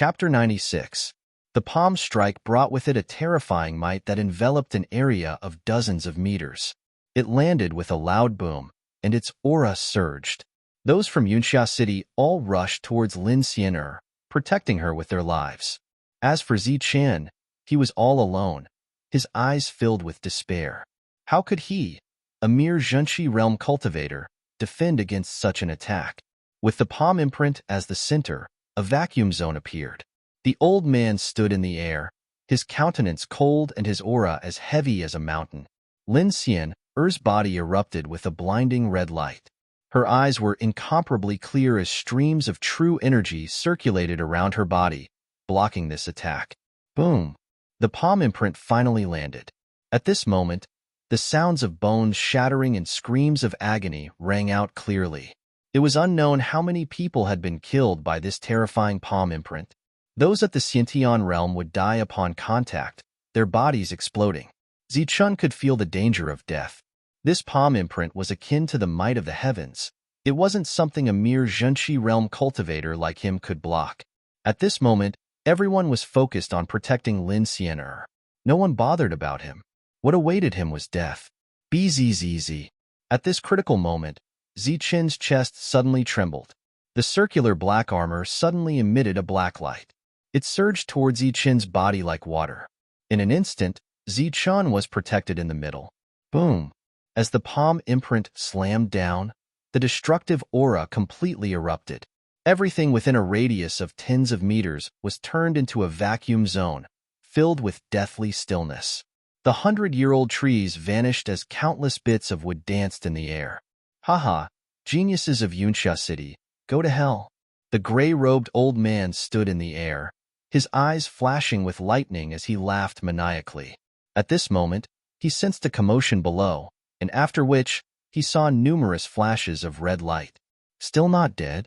Chapter 96. The palm strike brought with it a terrifying might that enveloped an area of dozens of meters. It landed with a loud boom, and its aura surged. Those from Yunxia City all rushed towards Lin Xian'er, protecting her with their lives. As for Zichen, he was all alone, his eyes filled with despair. How could he, a mere Zhenqi realm cultivator, defend against such an attack? With the palm imprint as the center, a vacuum zone appeared. The old man stood in the air, his countenance cold and his aura as heavy as a mountain. Lin Xian'er's body erupted with a blinding red light. Her eyes were incomparably clear as streams of true energy circulated around her body, blocking this attack. Boom! The palm imprint finally landed. At this moment, the sounds of bones shattering and screams of agony rang out clearly. It was unknown how many people had been killed by this terrifying palm imprint. Those at the Xiantian realm would die upon contact, their bodies exploding. Zichun could feel the danger of death. This palm imprint was akin to the might of the heavens. It wasn't something a mere Zhenqi realm cultivator like him could block. At this moment, everyone was focused on protecting Lin Xian'er. No one bothered about him. What awaited him was death. Bzzz. At this critical moment, Zichen's chest suddenly trembled. The circular black armor suddenly emitted a black light. It surged towards Zichen's body like water. In an instant, Zichen was protected in the middle. Boom! As the palm imprint slammed down, the destructive aura completely erupted. Everything within a radius of tens of meters was turned into a vacuum zone, filled with deathly stillness. The 100-year-old trees vanished as countless bits of wood danced in the air. Haha, geniuses of Yunxia City, go to hell. The gray-robed old man stood in the air, his eyes flashing with lightning as he laughed maniacally. At this moment, he sensed a commotion below, and after which, he saw numerous flashes of red light. Still not dead?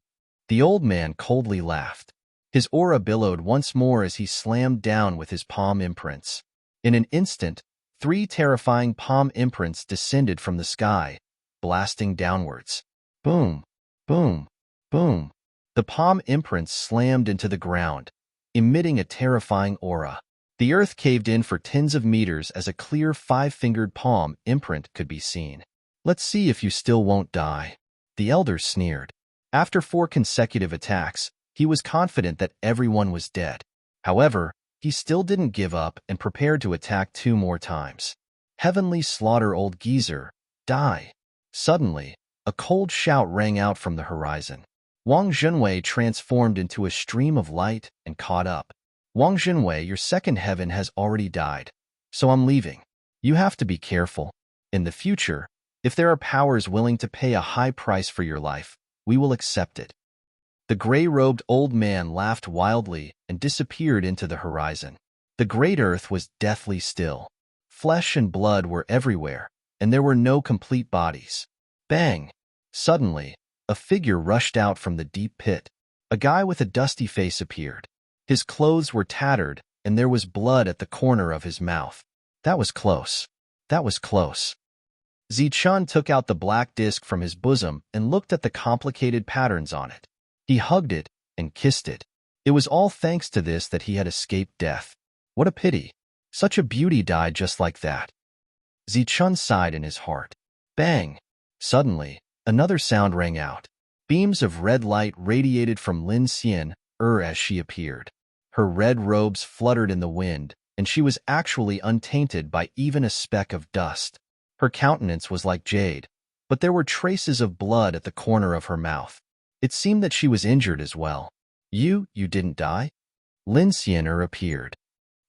The old man coldly laughed. His aura billowed once more as he slammed down with his palm imprints. In an instant, 3 terrifying palm imprints descended from the sky, blasting downwards. Boom, boom, boom. The palm imprints slammed into the ground, emitting a terrifying aura. The earth caved in for tens of meters as a clear 5-fingered palm imprint could be seen. Let's see if you still won't die. The elder sneered. After 4 consecutive attacks, he was confident that everyone was dead. However, he still didn't give up and prepared to attack 2 more times. Heavenly slaughter, old geezer, die. Suddenly, a cold shout rang out from the horizon. Wang Zhenwei transformed into a stream of light and caught up. Wang Zhenwei, your second heaven has already died, so I'm leaving. You have to be careful. In the future, if there are powers willing to pay a high price for your life, we will accept it. The gray-robed old man laughed wildly and disappeared into the horizon. The great earth was deathly still. Flesh and blood were everywhere, and there were no complete bodies. Bang! Suddenly, a figure rushed out from the deep pit. A guy with a dusty face appeared. His clothes were tattered, and there was blood at the corner of his mouth. That was close. That was close. Zichun took out the black disc from his bosom and looked at the complicated patterns on it. He hugged it and kissed it. It was all thanks to this that he had escaped death. What a pity. Such a beauty died just like that. Zichun sighed in his heart. Bang! Suddenly, another sound rang out. Beams of red light radiated from Lin Xian'er as she appeared. Her red robes fluttered in the wind, and she was actually untainted by even a speck of dust. Her countenance was like jade, but there were traces of blood at the corner of her mouth. It seemed that she was injured as well. You didn't die? Lin Xian'er appeared.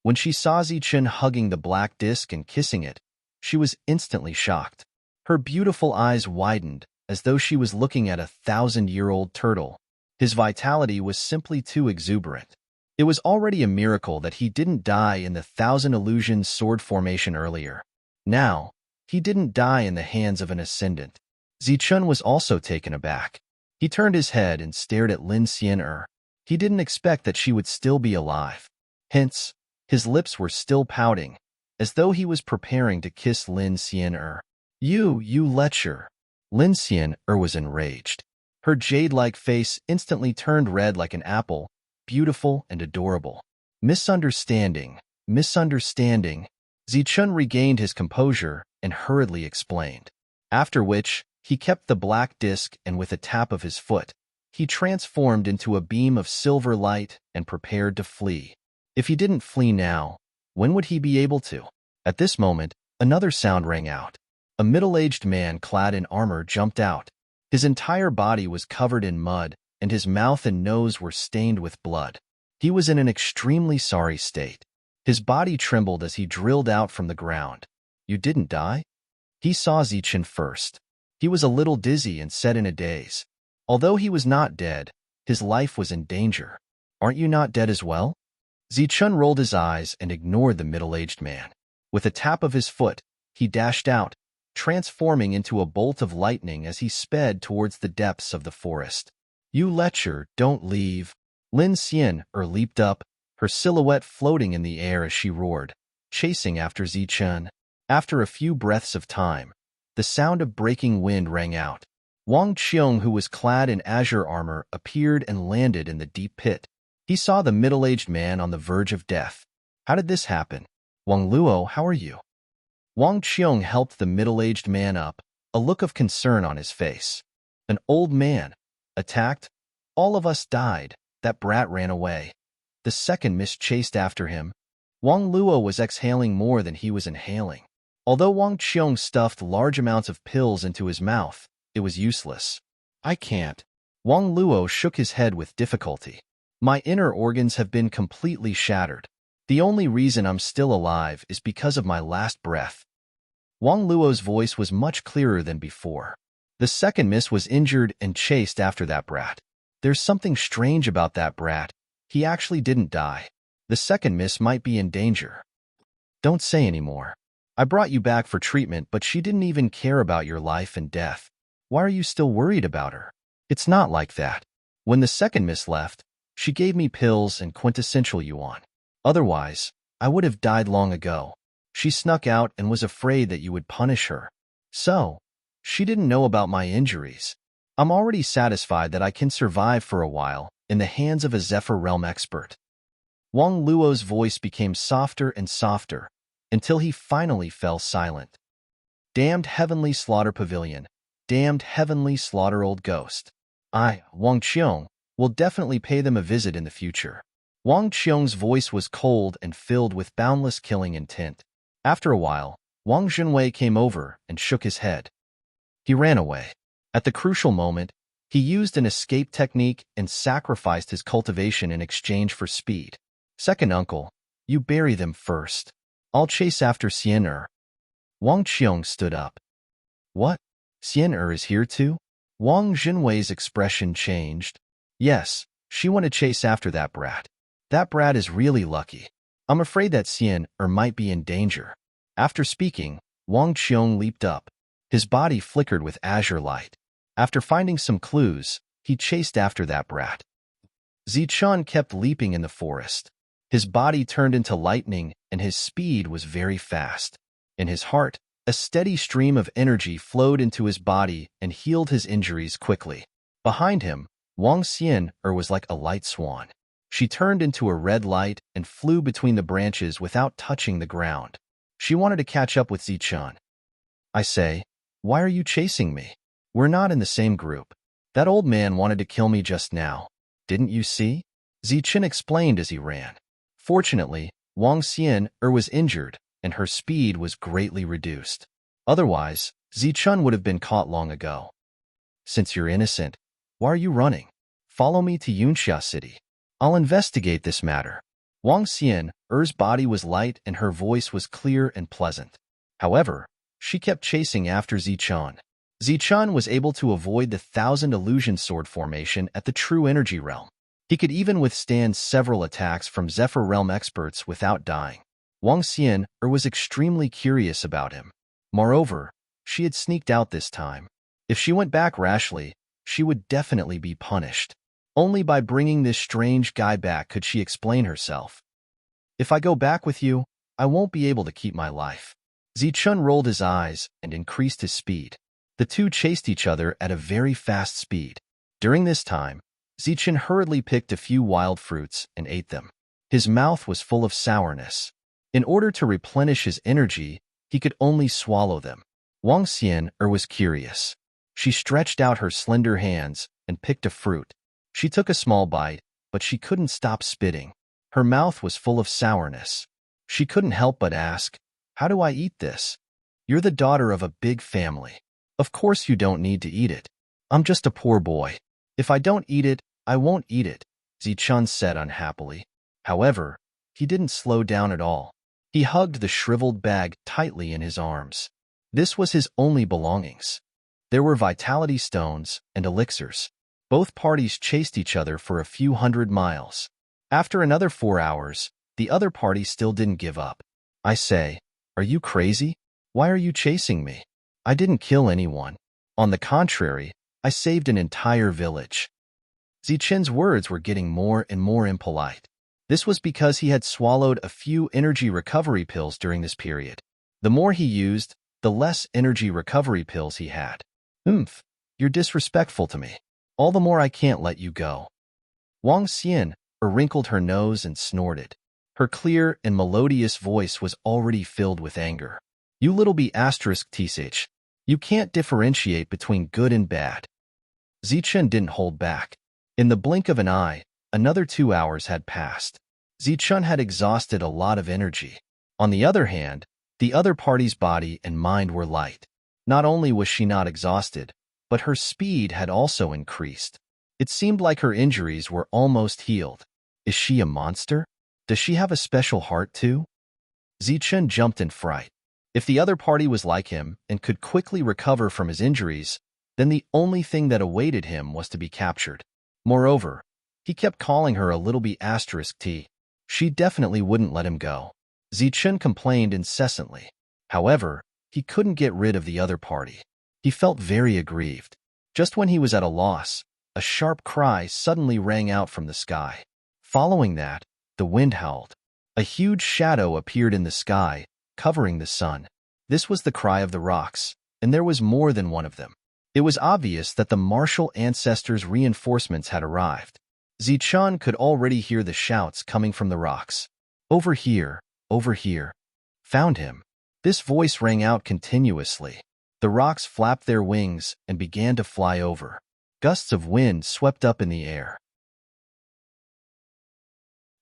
When she saw Zichen hugging the black disc and kissing it, she was instantly shocked. Her beautiful eyes widened, as though she was looking at a 1,000-year-old turtle. His vitality was simply too exuberant. It was already a miracle that he didn't die in the 1,000 illusions sword formation earlier. Now, he didn't die in the hands of an ascendant. Zichun was also taken aback. He turned his head and stared at Lin Xian'er. He didn't expect that she would still be alive. Hence, his lips were still pouting, as though he was preparing to kiss Lin Xian'er. You lecher. Lin Xian'er was enraged. Her jade-like face instantly turned red like an apple, beautiful and adorable. Misunderstanding, misunderstanding. Zichun regained his composure and hurriedly explained. After which, he kept the black disc and with a tap of his foot, he transformed into a beam of silver light and prepared to flee. If he didn't flee now, when would he be able to? At this moment, another sound rang out. A middle-aged man clad in armor jumped out. His entire body was covered in mud, and his mouth and nose were stained with blood. He was in an extremely sorry state. His body trembled as he drilled out from the ground. "You didn't die?" He saw Zichun first. He was a little dizzy and said in a daze. Although he was not dead, his life was in danger. "Aren't you not dead as well?" Zichun rolled his eyes and ignored the middle-aged man. With a tap of his foot, he dashed out, transforming into a bolt of lightning as he sped towards the depths of the forest. "You lecher, don't leave." Lin Xian leaped up, her silhouette floating in the air as she roared, chasing after Zichun. After a few breaths of time, the sound of breaking wind rang out. Wang Qiong, who was clad in azure armor, appeared and landed in the deep pit. He saw the middle-aged man on the verge of death. "How did this happen? Wang Luo, how are you?" Wang Qiong helped the middle-aged man up, a look of concern on his face. "An old man. Attacked? All of us died. That brat ran away." The second miss chased after him. Wang Luo was exhaling more than he was inhaling. Although Wang Qiong stuffed large amounts of pills into his mouth, it was useless. "I can't." Wang Luo shook his head with difficulty. "My inner organs have been completely shattered. The only reason I'm still alive is because of my last breath." Wang Luo's voice was much clearer than before. The second miss was injured and chased after that brat. "There's something strange about that brat. He actually didn't die. The second miss might be in danger." "Don't say any more. I brought you back for treatment, but she didn't even care about your life and death. Why are you still worried about her?" "It's not like that. When the second miss left, she gave me pills and quintessential yuan. Otherwise, I would have died long ago. She snuck out and was afraid that you would punish her. So, she didn't know about my injuries. I'm already satisfied that I can survive for a while in the hands of a Zephyr Realm expert." Wang Luo's voice became softer and softer until he finally fell silent. "Damned heavenly slaughter pavilion. Damned heavenly slaughter old ghost. I, Wang Qiong, will definitely pay them a visit in the future." Wang Qiong's voice was cold and filled with boundless killing intent. After a while, Wang Zhenwei came over and shook his head. He ran away. At the crucial moment, he used an escape technique and sacrificed his cultivation in exchange for speed. "Second uncle, you bury them first. I'll chase after Xian." Wang Qiong stood up. "What? Xian is here too?" Wang Zhenwei's expression changed. "Yes, she want to chase after that brat. That brat is really lucky. I'm afraid that Xian might be in danger." After speaking, Wang Qiong leaped up. His body flickered with azure light. After finding some clues, he chased after that brat. Zichun kept leaping in the forest. His body turned into lightning, and his speed was very fast. In his heart, a steady stream of energy flowed into his body and healed his injuries quickly. Behind him, Wang Xian was like a light swan. She turned into a red light and flew between the branches without touching the ground. She wanted to catch up with Zichun. "I say, why are you chasing me? We're not in the same group. That old man wanted to kill me just now. Didn't you see?" Zichun explained as he ran. Fortunately, Wang Xian was injured, and her speed was greatly reduced. Otherwise, Zichun would have been caught long ago. "Since you're innocent, why are you running? Follow me to Yunxia City. I'll investigate this matter." Wang Xian's body was light and her voice was clear and pleasant. However, she kept chasing after Zichun. Zichun was able to avoid the 1,000 illusion sword formation at the true energy realm. He could even withstand several attacks from Zephyr Realm experts without dying. Wang Xian was extremely curious about him. Moreover, she had sneaked out this time. If she went back rashly, she would definitely be punished. Only by bringing this strange guy back could she explain herself. "If I go back with you, I won't be able to keep my life." Zichun rolled his eyes and increased his speed. The two chased each other at a very fast speed. During this time, Zichen hurriedly picked a few wild fruits and ate them. His mouth was full of sourness. In order to replenish his energy, he could only swallow them. Wang Xian was curious. She stretched out her slender hands and picked a fruit. She took a small bite, but she couldn't stop spitting. Her mouth was full of sourness. She couldn't help but ask, "How do I eat this?" "You're the daughter of a big family. Of course you don't need to eat it. I'm just a poor boy. If I don't eat it, I won't eat it," Zichun said unhappily. However, he didn't slow down at all. He hugged the shriveled bag tightly in his arms. This was his only belongings. There were vitality stones and elixirs. Both parties chased each other for a few hundred miles. After another 4 hours, the other party still didn't give up. "I say, are you crazy? Why are you chasing me? I didn't kill anyone. On the contrary, I saved an entire village." Zichen's words were getting more and more impolite. This was because he had swallowed a few energy recovery pills during this period. The more he used, the less energy recovery pills he had. You're disrespectful to me. All the more I can't let you go." Wang Xian wrinkled her nose and snorted. Her clear and melodious voice was already filled with anger. "You little b*****, you can't differentiate between good and bad." Zichen didn't hold back. In the blink of an eye, another 2 hours had passed. Zichun had exhausted a lot of energy. On the other hand, the other party's body and mind were light. Not only was she not exhausted, but her speed had also increased. It seemed like her injuries were almost healed. Is she a monster? Does she have a special heart too? Zichun jumped in fright. If the other party was like him and could quickly recover from his injuries, then the only thing that awaited him was to be captured. Moreover, he kept calling her a little b****. She definitely wouldn't let him go. Zichun complained incessantly. However, he couldn't get rid of the other party. He felt very aggrieved. Just when he was at a loss, a sharp cry suddenly rang out from the sky. Following that, the wind howled. A huge shadow appeared in the sky, covering the sun. This was the cry of the rocks, and there was more than one of them. It was obvious that the martial ancestors' reinforcements had arrived. Zichun could already hear the shouts coming from the rocks. "Over here, over here. Found him." This voice rang out continuously. The rocks flapped their wings and began to fly over. Gusts of wind swept up in the air.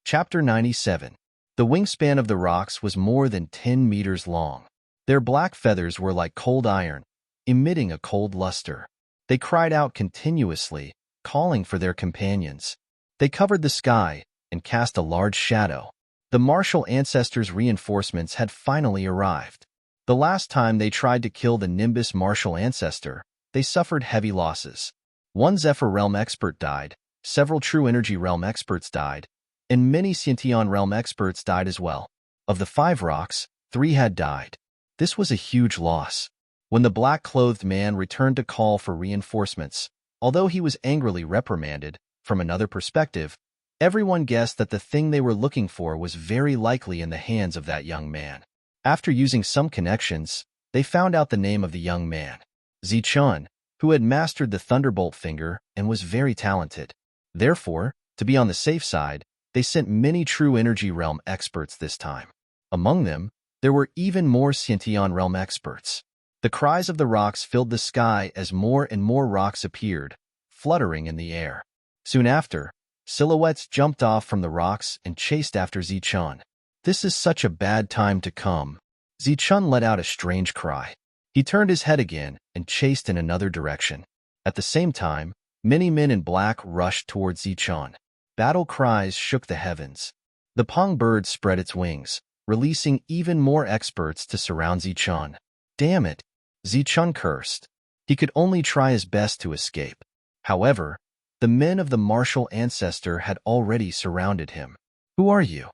Chapter 97. The wingspan of the rocks was more than 10 meters long. Their black feathers were like cold iron, emitting a cold luster. They cried out continuously, calling for their companions. They covered the sky and cast a large shadow. The martial ancestors' reinforcements had finally arrived. The last time they tried to kill the Nimbus martial ancestor, they suffered heavy losses. One Zephyr Realm expert died, several True Energy Realm experts died, and many Sciention Realm experts died as well. Of the 5 rocks, 3 had died. This was a huge loss. When the black-clothed man returned to call for reinforcements, although he was angrily reprimanded, from another perspective, everyone guessed that the thing they were looking for was very likely in the hands of that young man. After using some connections, they found out the name of the young man, Zichun, who had mastered the Thunderbolt finger and was very talented. Therefore, to be on the safe side, they sent many True Energy Realm experts this time. Among them, there were even more Sciention Realm experts. The cries of the rocks filled the sky as more and more rocks appeared, fluttering in the air. Soon after, silhouettes jumped off from the rocks and chased after Zichun. "This is such a bad time to come." Zichun let out a strange cry. He turned his head again and chased in another direction. At the same time, many men in black rushed towards Zichun. Battle cries shook the heavens. The Pong bird spread its wings, releasing even more experts to surround Zichun. "Damn it!" Zichun cursed. He could only try his best to escape. However, the men of the martial ancestor had already surrounded him. "Who are you?"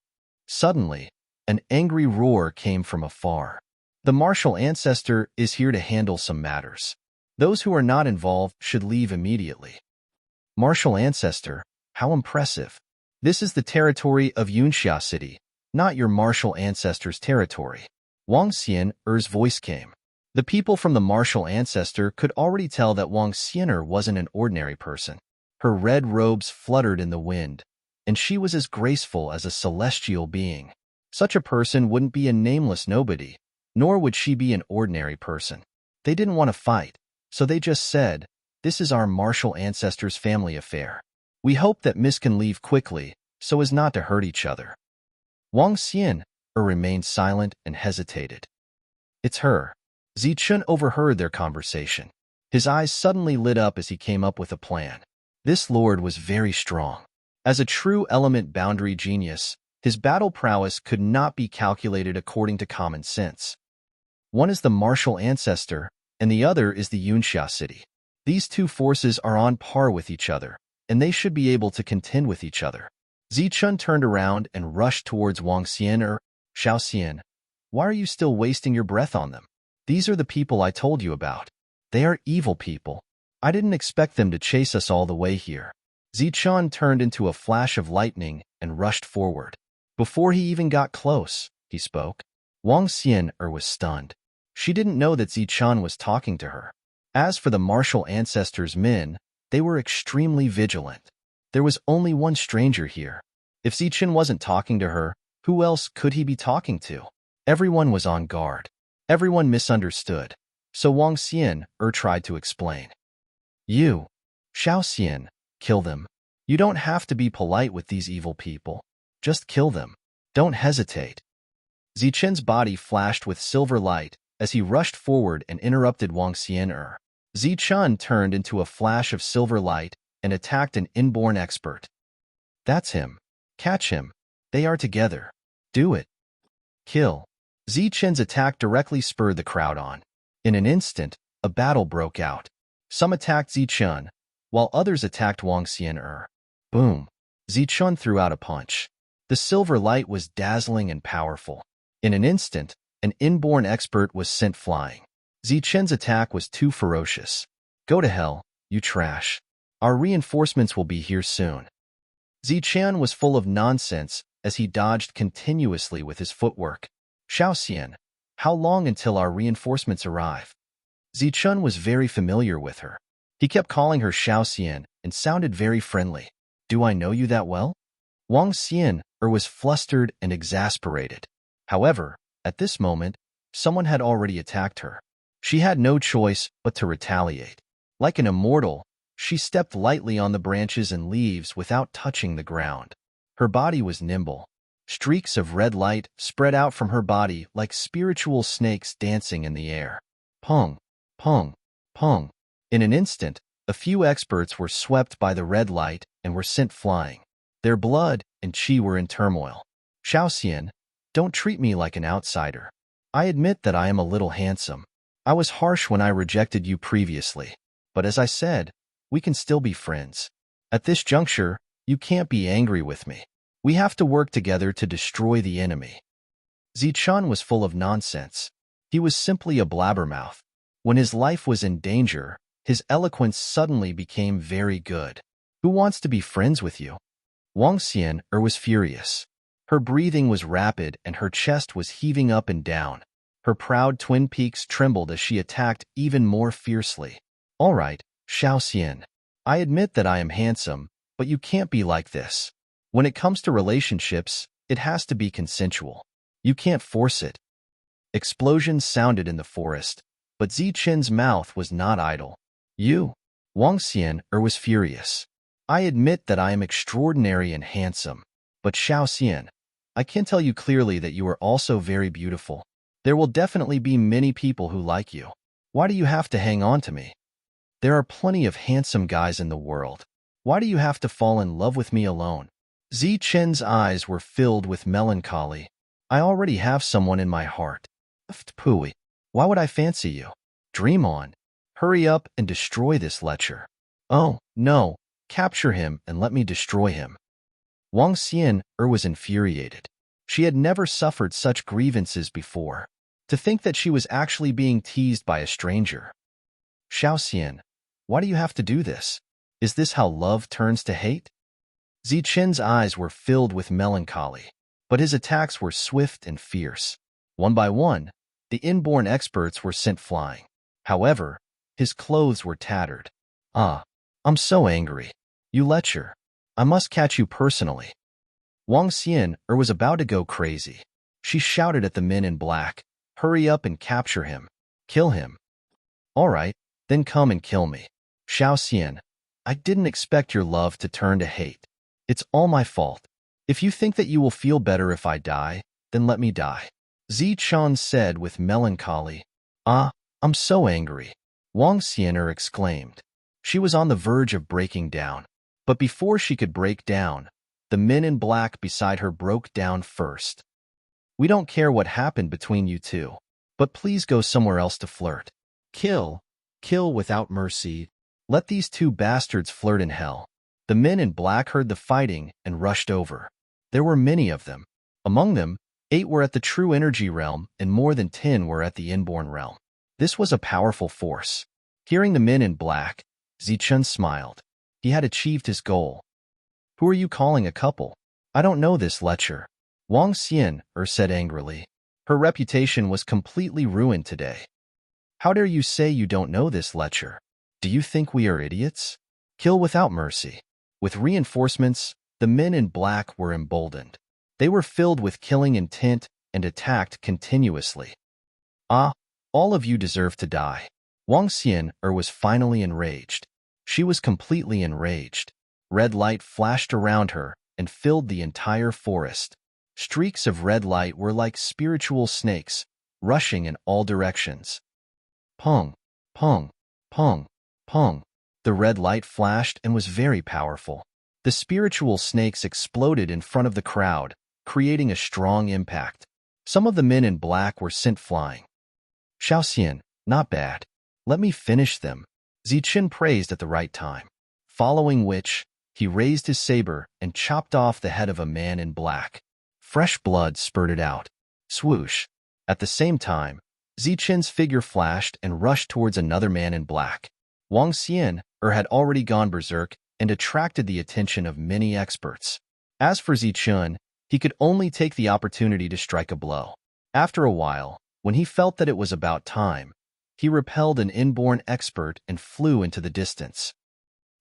Suddenly, an angry roar came from afar. "The martial ancestor is here to handle some matters. Those who are not involved should leave immediately." Martial ancestor, how impressive. This is the territory of Yunxia City, not your martial ancestor's territory. Wang Xian's voice came. The people from the martial ancestor could already tell that Wang Xian wasn't an ordinary person. Her red robes fluttered in the wind, and she was as graceful as a celestial being. Such a person wouldn't be a nameless nobody, nor would she be an ordinary person. They didn't want to fight, so they just said, "This is our martial ancestors' family affair. We hope that Miss can leave quickly, so as not to hurt each other." Wang Xian remained silent and hesitated. "It's her." Zichun overheard their conversation. His eyes suddenly lit up as he came up with a plan. This lord was very strong. As a true element boundary genius, his battle prowess could not be calculated according to common sense. One is the martial ancestor, and the other is the Yunxia city. These two forces are on par with each other, and they should be able to contend with each other. Zichun turned around and rushed towards Wang Xian Xiao Xian. "Why are you still wasting your breath on them? These are the people I told you about. They are evil people. I didn't expect them to chase us all the way here." Zichun turned into a flash of lightning and rushed forward. Before he even got close, he spoke. Wang Xian was stunned. She didn't know that Zichun was talking to her. As for the martial ancestors' men, they were extremely vigilant. There was only one stranger here. If Zichun wasn't talking to her, who else could he be talking to? Everyone was on guard. Everyone misunderstood. So Wang Xian tried to explain. "You, Xiao Xian, kill them. You don't have to be polite with these evil people. Just kill them. Don't hesitate." Zichun's body flashed with silver light as he rushed forward and interrupted Wang Xian. Zichun turned into a flash of silver light and attacked an inborn expert. "That's him. Catch him. They are together. Do it. Kill." Zichun's attack directly spurred the crowd on. In an instant, a battle broke out. Some attacked Zichun, while others attacked Wang Xian. Boom! Zichun threw out a punch. The silver light was dazzling and powerful. In an instant, an inborn expert was sent flying. Zichun's attack was too ferocious. "Go to hell, you trash. Our reinforcements will be here soon." Zichun was full of nonsense as he dodged continuously with his footwork. "Xiao Xian, how long until our reinforcements arrive?" Zichun was very familiar with her. He kept calling her Xiao Xian and sounded very friendly. "Do I know you that well?" Wang Xian was flustered and exasperated. However, at this moment, someone had already attacked her. She had no choice but to retaliate. Like an immortal, she stepped lightly on the branches and leaves without touching the ground. Her body was nimble. Streaks of red light spread out from her body like spiritual snakes dancing in the air. Pong, pong, pong. In an instant, a few experts were swept by the red light and were sent flying. Their blood and chi were in turmoil. "Xiao Xian, don't treat me like an outsider. I admit that I am a little handsome. I was harsh when I rejected you previously. But as I said, we can still be friends. At this juncture, you can't be angry with me. We have to work together to destroy the enemy." Zichun was full of nonsense. He was simply a blabbermouth. When his life was in danger, his eloquence suddenly became very good. "Who wants to be friends with you?" Wang Xian was furious. Her breathing was rapid and her chest was heaving up and down. Her proud twin peaks trembled as she attacked even more fiercely. "All right, Xiao Xian. I admit that I am handsome, but you can't be like this. When it comes to relationships, it has to be consensual. You can't force it." Explosions sounded in the forest, but Zichun's mouth was not idle. "You?" Wang Xian was furious. "I admit that I am extraordinary and handsome, but Xiao Xian, I can tell you clearly that you are also very beautiful. There will definitely be many people who like you. Why do you have to hang on to me? There are plenty of handsome guys in the world. Why do you have to fall in love with me alone?" Zichun's eyes were filled with melancholy. "I already have someone in my heart. Pooey. Why would I fancy you? Dream on. Hurry up and destroy this lecher. Oh, no, capture him and let me destroy him." Wang Xian was infuriated. She had never suffered such grievances before. To think that she was actually being teased by a stranger. "Xiao Xian, why do you have to do this? Is this how love turns to hate?" Zichun's eyes were filled with melancholy, but his attacks were swift and fierce. One by one, the inborn experts were sent flying. However, his clothes were tattered. "Ah, I'm so angry. You lecher. I must catch you personally. Wang Xian was about to go crazy. She shouted at the men in black, hurry up and capture him. Kill him. All right, then come and kill me. Xiao Xian, I didn't expect your love to turn to hate. It's all my fault. If you think that you will feel better if I die, then let me die. Zichun said with melancholy. Ah, I'm so angry. Wang Xian exclaimed. She was on the verge of breaking down. But before she could break down, the men in black beside her broke down first. We don't care what happened between you two, but please go somewhere else to flirt. Kill. Kill without mercy. Let these two bastards flirt in hell. The men in black heard the fighting and rushed over. There were many of them. Among them, 8 were at the true energy realm and more than 10 were at the inborn realm. This was a powerful force. Hearing the men in black, Zichun smiled. He had achieved his goal. Who are you calling a couple? I don't know this lecher. Wang Xian said angrily. Her reputation was completely ruined today. How dare you say you don't know this lecher? Do you think we are idiots? Kill without mercy. With reinforcements, the men in black were emboldened. They were filled with killing intent and attacked continuously. Ah, all of you deserve to die. Wang Xian was finally enraged. She was completely enraged. Red light flashed around her and filled the entire forest. Streaks of red light were like spiritual snakes, rushing in all directions. Pong, pong, pong, pong. The red light flashed and was very powerful. The spiritual snakes exploded in front of the crowd, creating a strong impact. Some of the men in black were sent flying. Xiao Xian, not bad. Let me finish them. Zichun praised at the right time. Following which, he raised his saber and chopped off the head of a man in black. Fresh blood spurted out. Swoosh. At the same time, Zichun's figure flashed and rushed towards another man in black. Wang Xian had already gone berserk and attracted the attention of many experts. As for Zichun, he could only take the opportunity to strike a blow. After a while, when he felt that it was about time, he repelled an inborn expert and flew into the distance.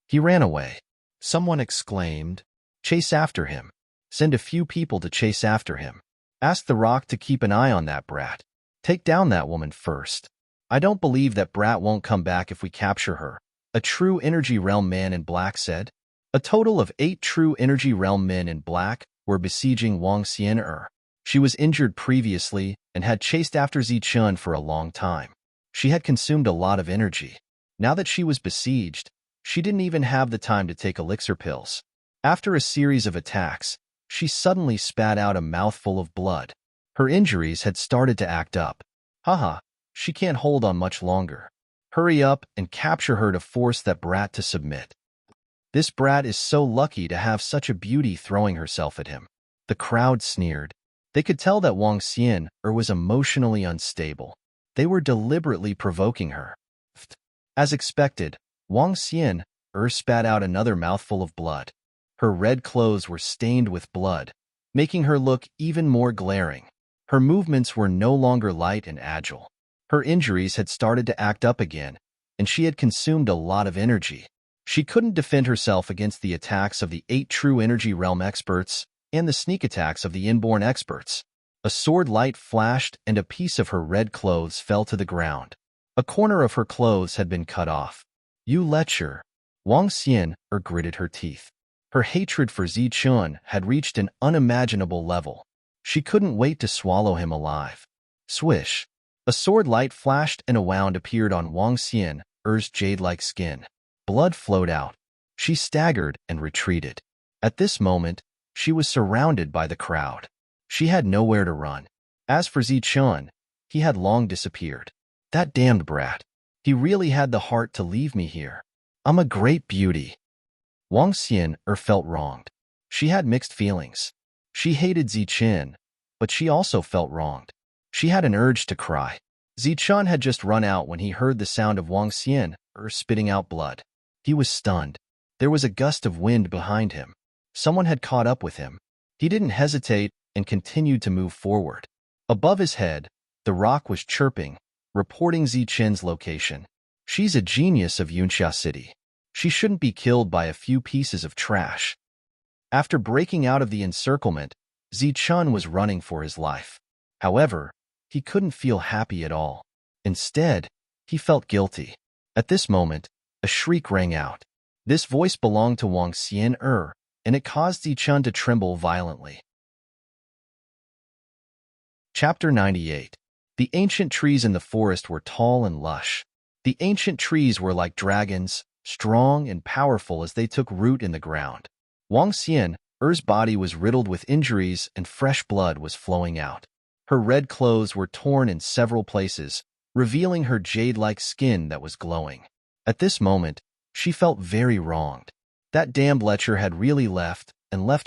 He ran away. Someone exclaimed, "Chase after him. Send a few people to chase after him. Ask the rock to keep an eye on that brat. Take down that woman first. I don't believe that brat won't come back if we capture her," a true energy realm man in black said. A total of 8 true energy realm men in black were besieging Wang Xian. She was injured previously and had chased after Zichun for a long time. She had consumed a lot of energy. Now that she was besieged, she didn't even have the time to take elixir pills. After a series of attacks, she suddenly spat out a mouthful of blood. Her injuries had started to act up. Haha, she can't hold on much longer. Hurry up and capture her to force that brat to submit. This brat is so lucky to have such a beauty throwing herself at him. The crowd sneered. They could tell that Wang Xian was emotionally unstable. They were deliberately provoking her. As expected, Wang Xian spat out another mouthful of blood. Her red clothes were stained with blood, making her look even more glaring. Her movements were no longer light and agile. Her injuries had started to act up again, and she had consumed a lot of energy. She couldn't defend herself against the attacks of the 8 true energy realm experts and the sneak attacks of the inborn experts. A sword light flashed and a piece of her red clothes fell to the ground. A corner of her clothes had been cut off. You lecher. Wang Xian gritted her teeth. Her hatred for Zichun had reached an unimaginable level. She couldn't wait to swallow him alive. Swish. A sword light flashed and a wound appeared on Wang Xian's jade-like skin. Blood flowed out. She staggered and retreated. At this moment, she was surrounded by the crowd. She had nowhere to run. As for Zichun, he had long disappeared. That damned brat. He really had the heart to leave me here. I'm a great beauty. Wang Xian felt wronged. She had mixed feelings. She hated Zichun, but she also felt wronged. She had an urge to cry. Zichun had just run out when he heard the sound of Wang Xian spitting out blood. He was stunned. There was a gust of wind behind him. Someone had caught up with him. He didn't hesitate and continued to move forward. Above his head, the rock was chirping, reporting Zichun's location. She's a genius of Yunxia City. She shouldn't be killed by a few pieces of trash. After breaking out of the encirclement, Zichun was running for his life. However, he couldn't feel happy at all. Instead, he felt guilty. At this moment, a shriek rang out. This voice belonged to Wang Xian, and it caused Zichun to tremble violently. Chapter 98. The ancient trees in the forest were tall and lush. The ancient trees were like dragons, strong and powerful as they took root in the ground. Wang Xian's body was riddled with injuries and fresh blood was flowing out. Her red clothes were torn in several places, revealing her jade-like skin that was glowing. At this moment, she felt very wronged. That damned lecher had really left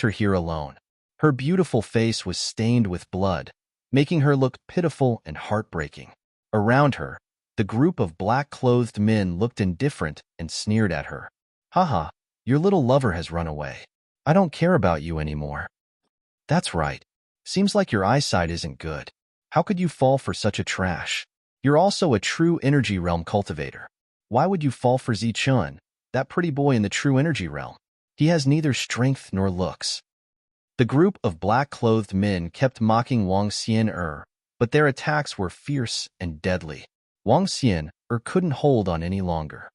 her here alone. Her beautiful face was stained with blood, making her look pitiful and heartbreaking. Around her, the group of black-clothed men looked indifferent and sneered at her. Haha, your little lover has run away. I don't care about you anymore. That's right. Seems like your eyesight isn't good. How could you fall for such a trash? You're also a true energy realm cultivator. Why would you fall for Zichun, that pretty boy in the true energy realm? He has neither strength nor looks. The group of black-clothed men kept mocking Wang Xian, but their attacks were fierce and deadly. Wang Xian couldn't hold on any longer.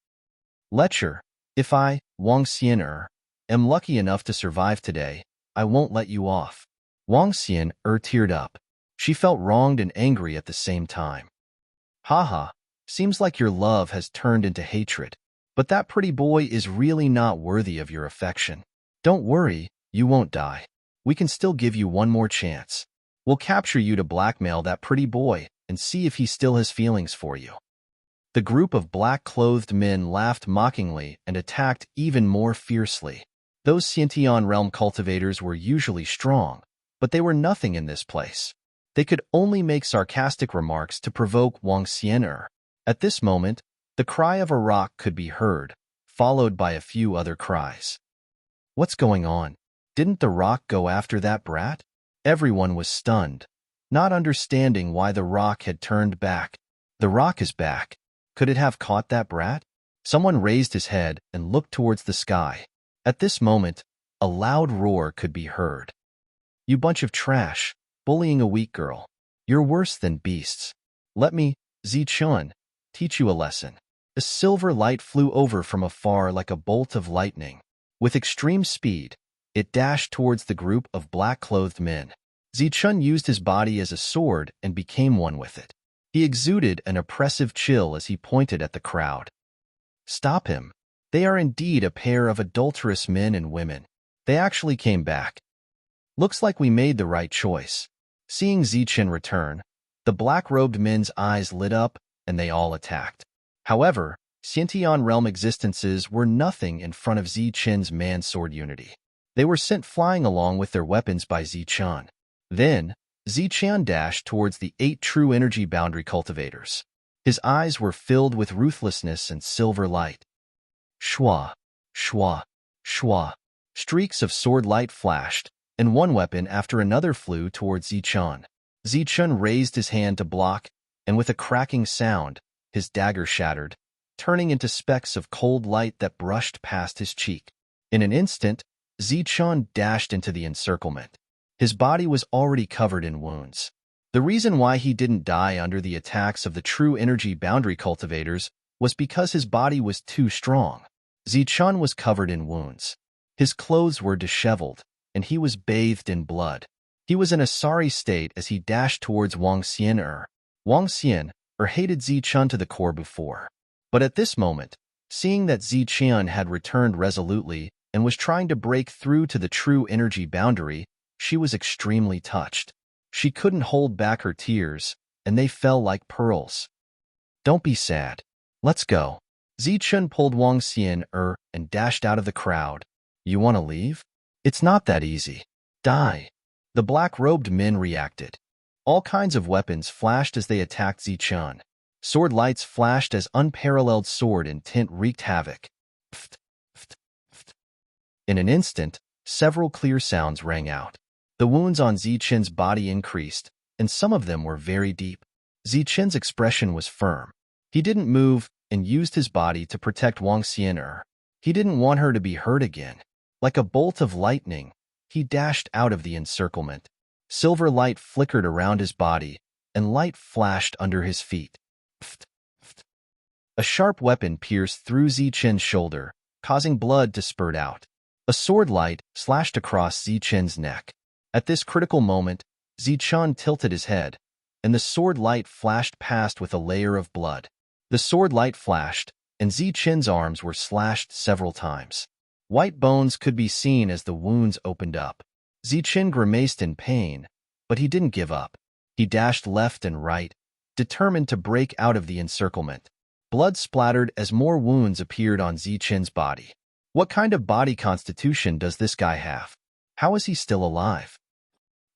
Lecher, if I, Wang Xian, am lucky enough to survive today, I won't let you off. Wang Xian teared up. She felt wronged and angry at the same time. Haha, seems like your love has turned into hatred. But that pretty boy is really not worthy of your affection. Don't worry, you won't die. We can still give you one more chance. We'll capture you to blackmail that pretty boy and see if he still has feelings for you. The group of black-clothed men laughed mockingly and attacked even more fiercely. Those Xiantian realm cultivators were usually strong, but they were nothing in this place. They could only make sarcastic remarks to provoke Wang Xian. At this moment, the cry of a rock could be heard, followed by a few other cries. What's going on? Didn't the rock go after that brat? Everyone was stunned, not understanding why the rock had turned back. The rock is back. Could it have caught that brat? Someone raised his head and looked towards the sky. At this moment, a loud roar could be heard. You bunch of trash, bullying a weak girl. You're worse than beasts. Let me, Zichun, teach you a lesson. A silver light flew over from afar like a bolt of lightning. With extreme speed, it dashed towards the group of black-clothed men. Zichun used his body as a sword and became one with it. He exuded an oppressive chill as he pointed at the crowd. Stop him. They are indeed a pair of adulterous men and women. They actually came back. Looks like we made the right choice. Seeing Zichun return, the black-robed men's eyes lit up and they all attacked. However, Xiantian realm existences were nothing in front of Zichun's man-sword unity. They were sent flying along with their weapons by Zichun. Then, Zichun dashed towards the 8 true energy boundary cultivators. His eyes were filled with ruthlessness and silver light. Shwa, shwa, shwa. Streaks of sword light flashed, and one weapon after another flew towards Zichun. Zichun raised his hand to block, and with a cracking sound, his dagger shattered, turning into specks of cold light that brushed past his cheek. In an instant, Zichun dashed into the encirclement. His body was already covered in wounds. The reason why he didn't die under the attacks of the true energy boundary cultivators was because his body was too strong. Zichun was covered in wounds. His clothes were disheveled, and he was bathed in blood. He was in a sorry state as he dashed towards Wang Xian. Wang Xian hated Zichun to the core before. But at this moment, seeing that Zichun had returned resolutely and was trying to break through to the true energy boundary, she was extremely touched. She couldn't hold back her tears, and they fell like pearls. Don't be sad. Let's go. Zichun pulled Wang Xian and dashed out of the crowd. You want to leave? It's not that easy. Die. The black-robed men reacted. All kinds of weapons flashed as they attacked Zichun. Sword lights flashed as unparalleled sword intent wreaked havoc. In an instant, several clear sounds rang out. The wounds on Zichun's body increased, and some of them were very deep. Zichun's expression was firm. He didn't move and used his body to protect Wang Xian. He didn't want her to be hurt again. Like a bolt of lightning, he dashed out of the encirclement. Silver light flickered around his body, and light flashed under his feet. Pft, pft. A sharp weapon pierced through Zichen's shoulder, causing blood to spurt out. A sword light slashed across Zichen's neck. At this critical moment, Zichen tilted his head, and the sword light flashed past with a layer of blood. The sword light flashed, and Zichen's arms were slashed several times. White bones could be seen as the wounds opened up. Zichen grimaced in pain, but he didn't give up. He dashed left and right, determined to break out of the encirclement. Blood splattered as more wounds appeared on Zichen's body. What kind of body constitution does this guy have? How is he still alive?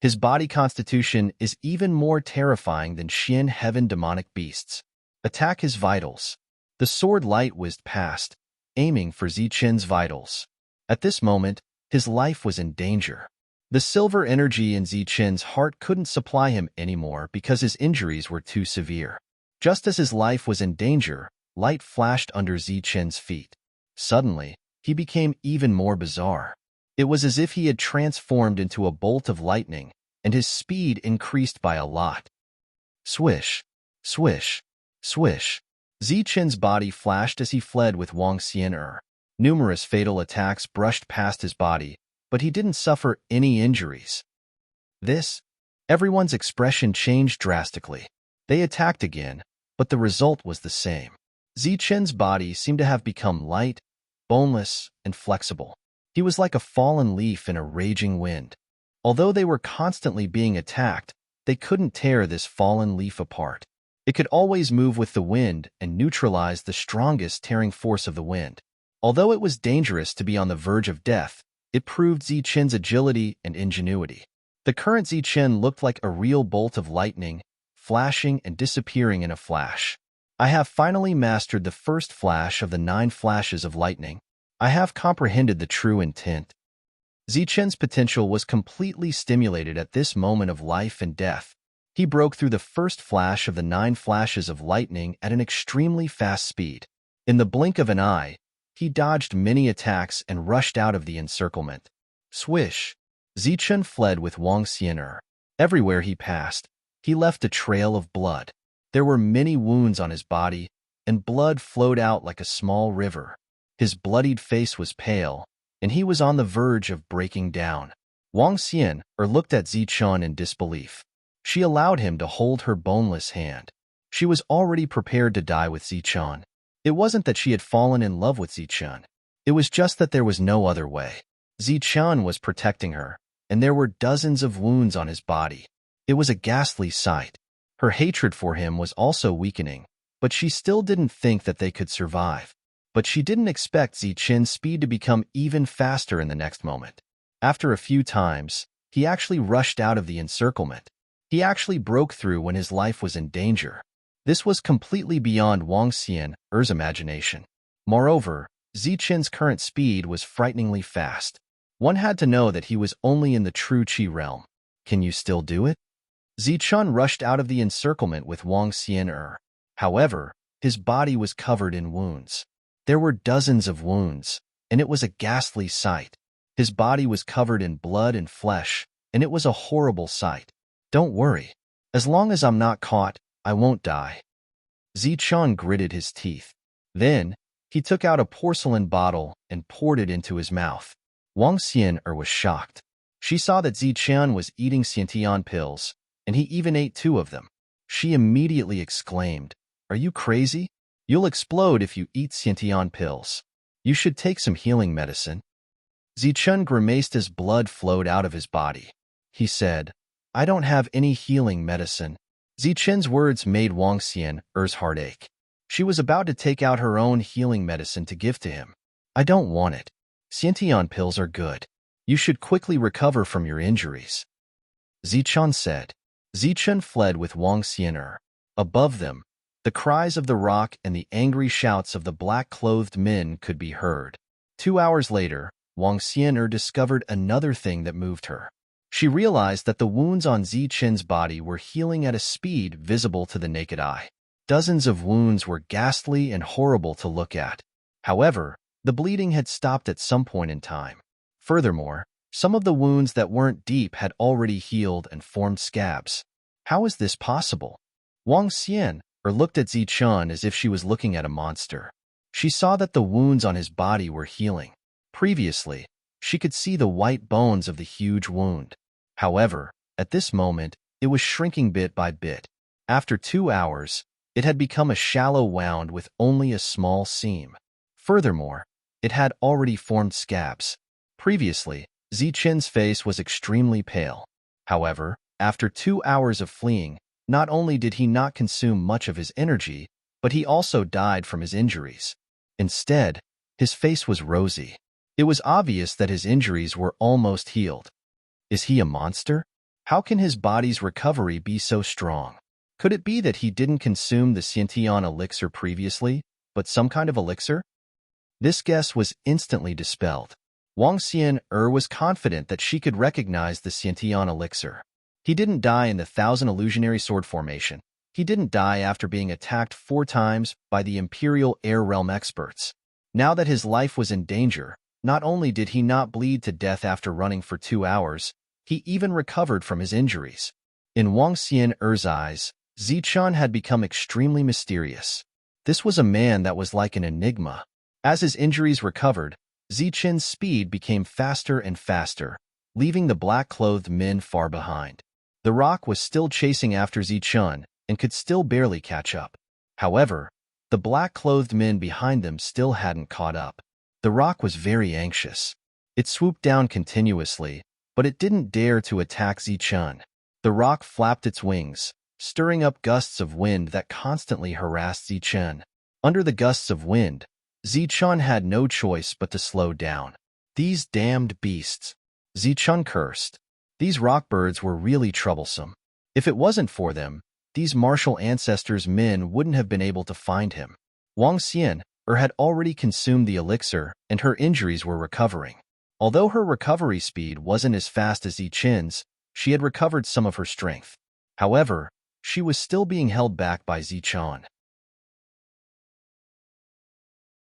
His body constitution is even more terrifying than Xian Heaven demonic beasts. Attack his vitals. The sword light whizzed past, aiming for Zichen's vitals. At this moment, his life was in danger. The silver energy in Zichen's heart couldn't supply him anymore because his injuries were too severe. Just as his life was in danger, light flashed under Zichen's feet. Suddenly, he became even more bizarre. It was as if he had transformed into a bolt of lightning, and his speed increased by a lot. Swish, swish, swish. Zichen's body flashed as he fled with Wang Xian'er. Numerous fatal attacks brushed past his body, but he didn't suffer any injuries. Everyone's expression changed drastically. They attacked again, but the result was the same. Zichen's body seemed to have become light, boneless, and flexible. He was like a fallen leaf in a raging wind. Although they were constantly being attacked, they couldn't tear this fallen leaf apart. It could always move with the wind and neutralize the strongest tearing force of the wind. Although it was dangerous to be on the verge of death, it proved Zichen's agility and ingenuity. The current Zichen looked like a real bolt of lightning, flashing and disappearing in a flash. I have finally mastered the first flash of the 9 flashes of lightning. I have comprehended the true intent. Zichen's potential was completely stimulated at this moment of life and death. He broke through the first flash of the 9 flashes of lightning at an extremely fast speed. In the blink of an eye, he dodged many attacks and rushed out of the encirclement. Swish! Zichen fled with Wang Xian'er. Everywhere he passed, he left a trail of blood. There were many wounds on his body, and blood flowed out like a small river. His bloodied face was pale, and he was on the verge of breaking down. Wang Xian'er looked at Zichen in disbelief. She allowed him to hold her boneless hand. She was already prepared to die with Zichen. It wasn't that she had fallen in love with Zichen. It was just that there was no other way. Zichen was protecting her, and there were dozens of wounds on his body. It was a ghastly sight. Her hatred for him was also weakening, but she still didn't think that they could survive. But she didn't expect Zichen's speed to become even faster in the next moment. After a few times, he actually rushed out of the encirclement. He actually broke through when his life was in danger. This was completely beyond Wang Xian'er's imagination. Moreover, Zichen's current speed was frighteningly fast. One had to know that he was only in the true Qi realm. Can you still do it? Zichen rushed out of the encirclement with Wang Xian'er. However, his body was covered in wounds. There were dozens of wounds, and it was a ghastly sight. His body was covered in blood and flesh, and it was a horrible sight. Don't worry. As long as I'm not caught, I won't die. Zichen gritted his teeth. Then, he took out a porcelain bottle and poured it into his mouth. Wang Xian'er was shocked. She saw that Zichen was eating Xiantian pills, and he even ate 2 of them. She immediately exclaimed, "Are you crazy? You'll explode if you eat Xiantian pills. You should take some healing medicine." Zichen grimaced as blood flowed out of his body. He said, "I don't have any healing medicine." Zichen's words made Wang Xian'er's heart ache. She was about to take out her own healing medicine to give to him. "I don't want it. Xiantian pills are good. You should quickly recover from your injuries," Zichen said. Zichen fled with Wang Xian'er. Above them, the cries of the rock and the angry shouts of the black-clothed men could be heard. 2 hours later, Wang Xian'er discovered another thing that moved her. She realized that the wounds on Zichen's body were healing at a speed visible to the naked eye. Dozens of wounds were ghastly and horrible to look at. However, The bleeding had stopped at some point in time. Furthermore, some of the wounds that weren't deep had already healed and formed scabs. How is this possible? Wang Xian looked at Zichun as if she was looking at a monster. She saw that the wounds on his body were healing. Previously, she could see the white bones of the huge wound. However, at this moment, it was shrinking bit by bit. After 2 hours, it had become a shallow wound with only a small seam. Furthermore, it had already formed scabs. Previously, Zichen's face was extremely pale. However, after 2 hours of fleeing, not only did he not consume much of his energy, but he also died from his injuries. Instead, his face was rosy. It was obvious that his injuries were almost healed. Is he a monster? How can his body's recovery be so strong? Could it be that he didn't consume the Xiantian elixir previously, but some kind of elixir? This guess was instantly dispelled. Wang Xian was confident that she could recognize the Xiantian elixir. He didn't die in the Thousand Illusionary Sword formation. He didn't die after being attacked 4 times by the Imperial Air Realm experts. Now that his life was in danger, not only did he not bleed to death after running for 2 hours, he even recovered from his injuries. In Wang Xian's eyes, Zichun had become extremely mysterious. This was a man that was like an enigma. As his injuries recovered, Zichun's speed became faster and faster, leaving the black-clothed men far behind. The rock was still chasing after Zichun and could still barely catch up. However, the black-clothed men behind them still hadn't caught up. The rock was very anxious. It swooped down continuously, but it didn't dare to attack Zichun. The rock flapped its wings, stirring up gusts of wind that constantly harassed Zichun. Under the gusts of wind, Zichun had no choice but to slow down. These damned beasts! Zichun cursed. These rockbirds were really troublesome. If it wasn't for them, these martial ancestors' men wouldn't have been able to find him. Wang Xian had already consumed the elixir, and her injuries were recovering. Although her recovery speed wasn't as fast as Zichun's, she had recovered some of her strength. However, she was still being held back by Zichun.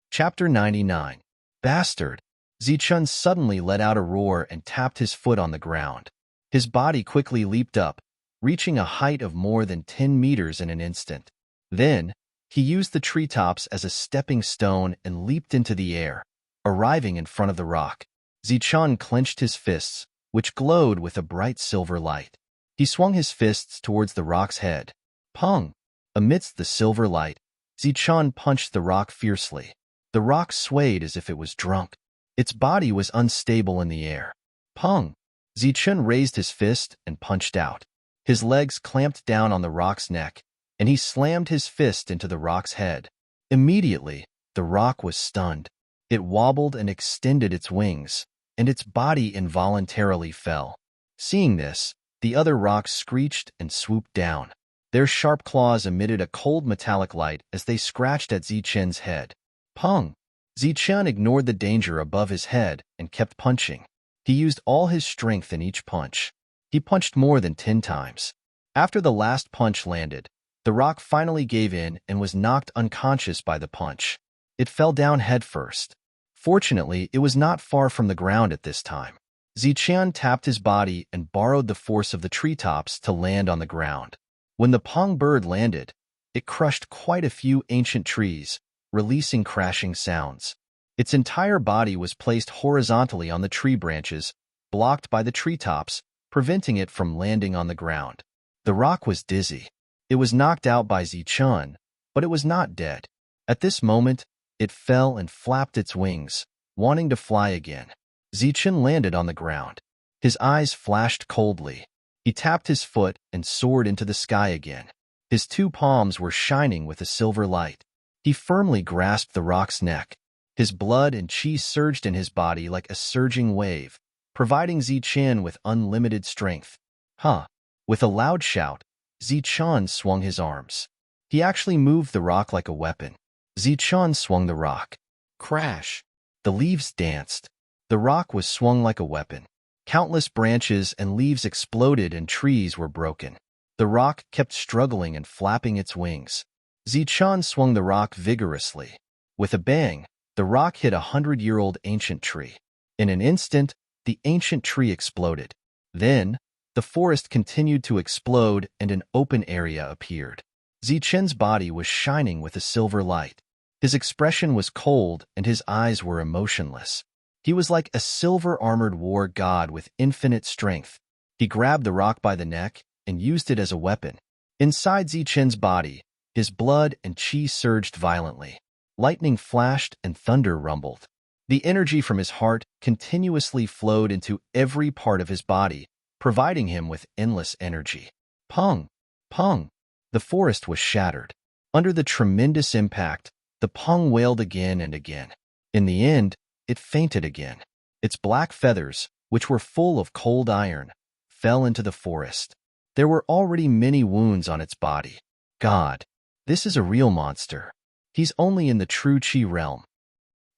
Chapter 99. Bastard! Zichun suddenly let out a roar and tapped his foot on the ground. His body quickly leaped up, reaching a height of more than 10 meters in an instant. Then, he used the treetops as a stepping stone and leaped into the air, arriving in front of the rock. Zichun clenched his fists, which glowed with a bright silver light. He swung his fists towards the rock's head. Pung! Amidst the silver light, Zichun punched the rock fiercely. The rock swayed as if it was drunk. Its body was unstable in the air. Pung! Zichun raised his fist and punched out. His legs clamped down on the rock's neck, and he slammed his fist into the rock's head. Immediately, the rock was stunned. It wobbled and extended its wings, and its body involuntarily fell. Seeing this, the other rocks screeched and swooped down. Their sharp claws emitted a cold metallic light as they scratched at Zichun's head. Pung! Zichun ignored the danger above his head and kept punching. He used all his strength in each punch. He punched more than 10 times. After the last punch landed, the rock finally gave in and was knocked unconscious by the punch. It fell down headfirst. Fortunately, it was not far from the ground at this time. Zichun tapped his body and borrowed the force of the treetops to land on the ground. When the Pong bird landed, it crushed quite a few ancient trees, releasing crashing sounds. Its entire body was placed horizontally on the tree branches, blocked by the treetops, preventing it from landing on the ground. The rock was dizzy. It was knocked out by Zichun, but it was not dead. At this moment, it fell and flapped its wings, wanting to fly again. Zichun landed on the ground. His eyes flashed coldly. He tapped his foot and soared into the sky again. His 2 palms were shining with a silver light. He firmly grasped the rock's neck. His blood and chi surged in his body like a surging wave, providing Zichun with unlimited strength. Huh! With a loud shout, Zichun swung his arms. He actually moved the rock like a weapon. Zichun swung the rock. Crash! The leaves danced. The rock was swung like a weapon. Countless branches and leaves exploded and trees were broken. The rock kept struggling and flapping its wings. Zichun swung the rock vigorously. With a bang, The rock hit a 100-year-old ancient tree. In an instant, the ancient tree exploded. Then, the forest continued to explode and an open area appeared. Zichen's body was shining with a silver light. His expression was cold and his eyes were emotionless. He was like a silver-armored war god with infinite strength. He grabbed the rock by the neck and used it as a weapon. Inside Zichen's body, his blood and chi surged violently. Lightning flashed and thunder rumbled. The energy from his heart continuously flowed into every part of his body, providing him with endless energy. Pung! Pung! The forest was shattered. Under the tremendous impact, the pung wailed again and again. In the end, it fainted again. Its black feathers, which were full of cold iron, fell into the forest. There were already many wounds on its body. God, this is a real monster. He's only in the true Qi realm.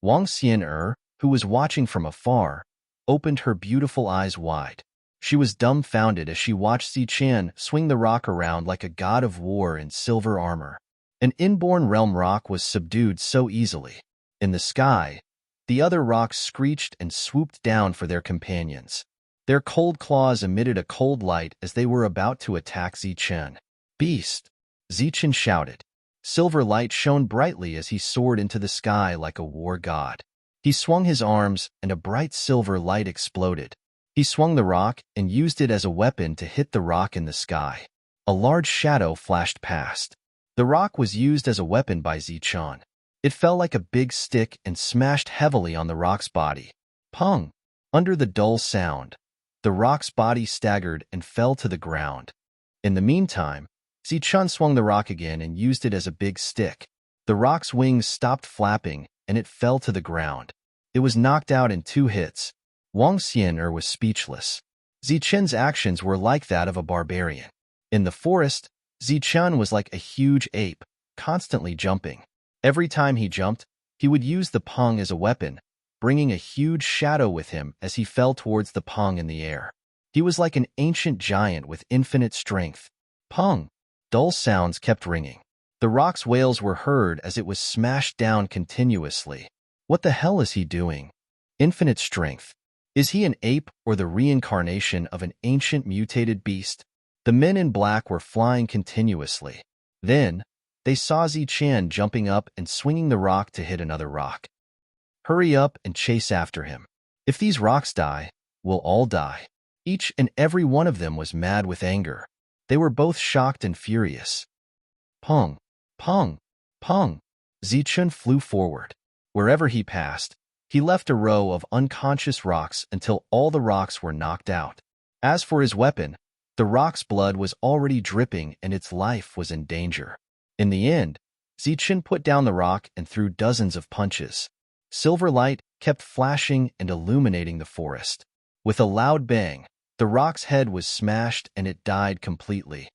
Wang Xian'er, who was watching from afar, opened her beautiful eyes wide. She was dumbfounded as she watched Zichen swing the rock around like a god of war in silver armor. An inborn realm rock was subdued so easily. In the sky, the other rocks screeched and swooped down for their companions. Their cold claws emitted a cold light as they were about to attack Zichen. Beast! Zichen shouted. Silver light shone brightly as he soared into the sky like a war god. He swung his arms and a bright silver light exploded. He swung the rock and used it as a weapon to hit the rock in the sky. A large shadow flashed past. The rock was used as a weapon by Zichen. It fell like a big stick and smashed heavily on the rock's body. Pung! Under the dull sound, the rock's body staggered and fell to the ground. In the meantime, Zichen swung the rock again and used it as a big stick. The rock's wings stopped flapping and it fell to the ground. It was knocked out in 2 hits. Wang Xian'er was speechless. Zichen's actions were like that of a barbarian. In the forest, Zichen was like a huge ape, constantly jumping. Every time he jumped, he would use the pung as a weapon, bringing a huge shadow with him as he fell towards the pung in the air. He was like an ancient giant with infinite strength. Pung! Dull sounds kept ringing. The rock's wails were heard as it was smashed down continuously. What the hell is he doing? Infinite strength. Is he an ape or the reincarnation of an ancient mutated beast? The men in black were flying continuously. Then, they saw Zichen jumping up and swinging the rock to hit another rock. Hurry up and chase after him. If these rocks die, we'll all die. Each and every one of them was mad with anger. They were both shocked and furious. Pung! Pung! Pung! Zichen flew forward. Wherever he passed, he left a row of unconscious rocks until all the rocks were knocked out. As for his weapon, the rock's blood was already dripping and its life was in danger. In the end, Zichen put down the rock and threw dozens of punches. Silver light kept flashing and illuminating the forest. With a loud bang, the rock's head was smashed and it died completely.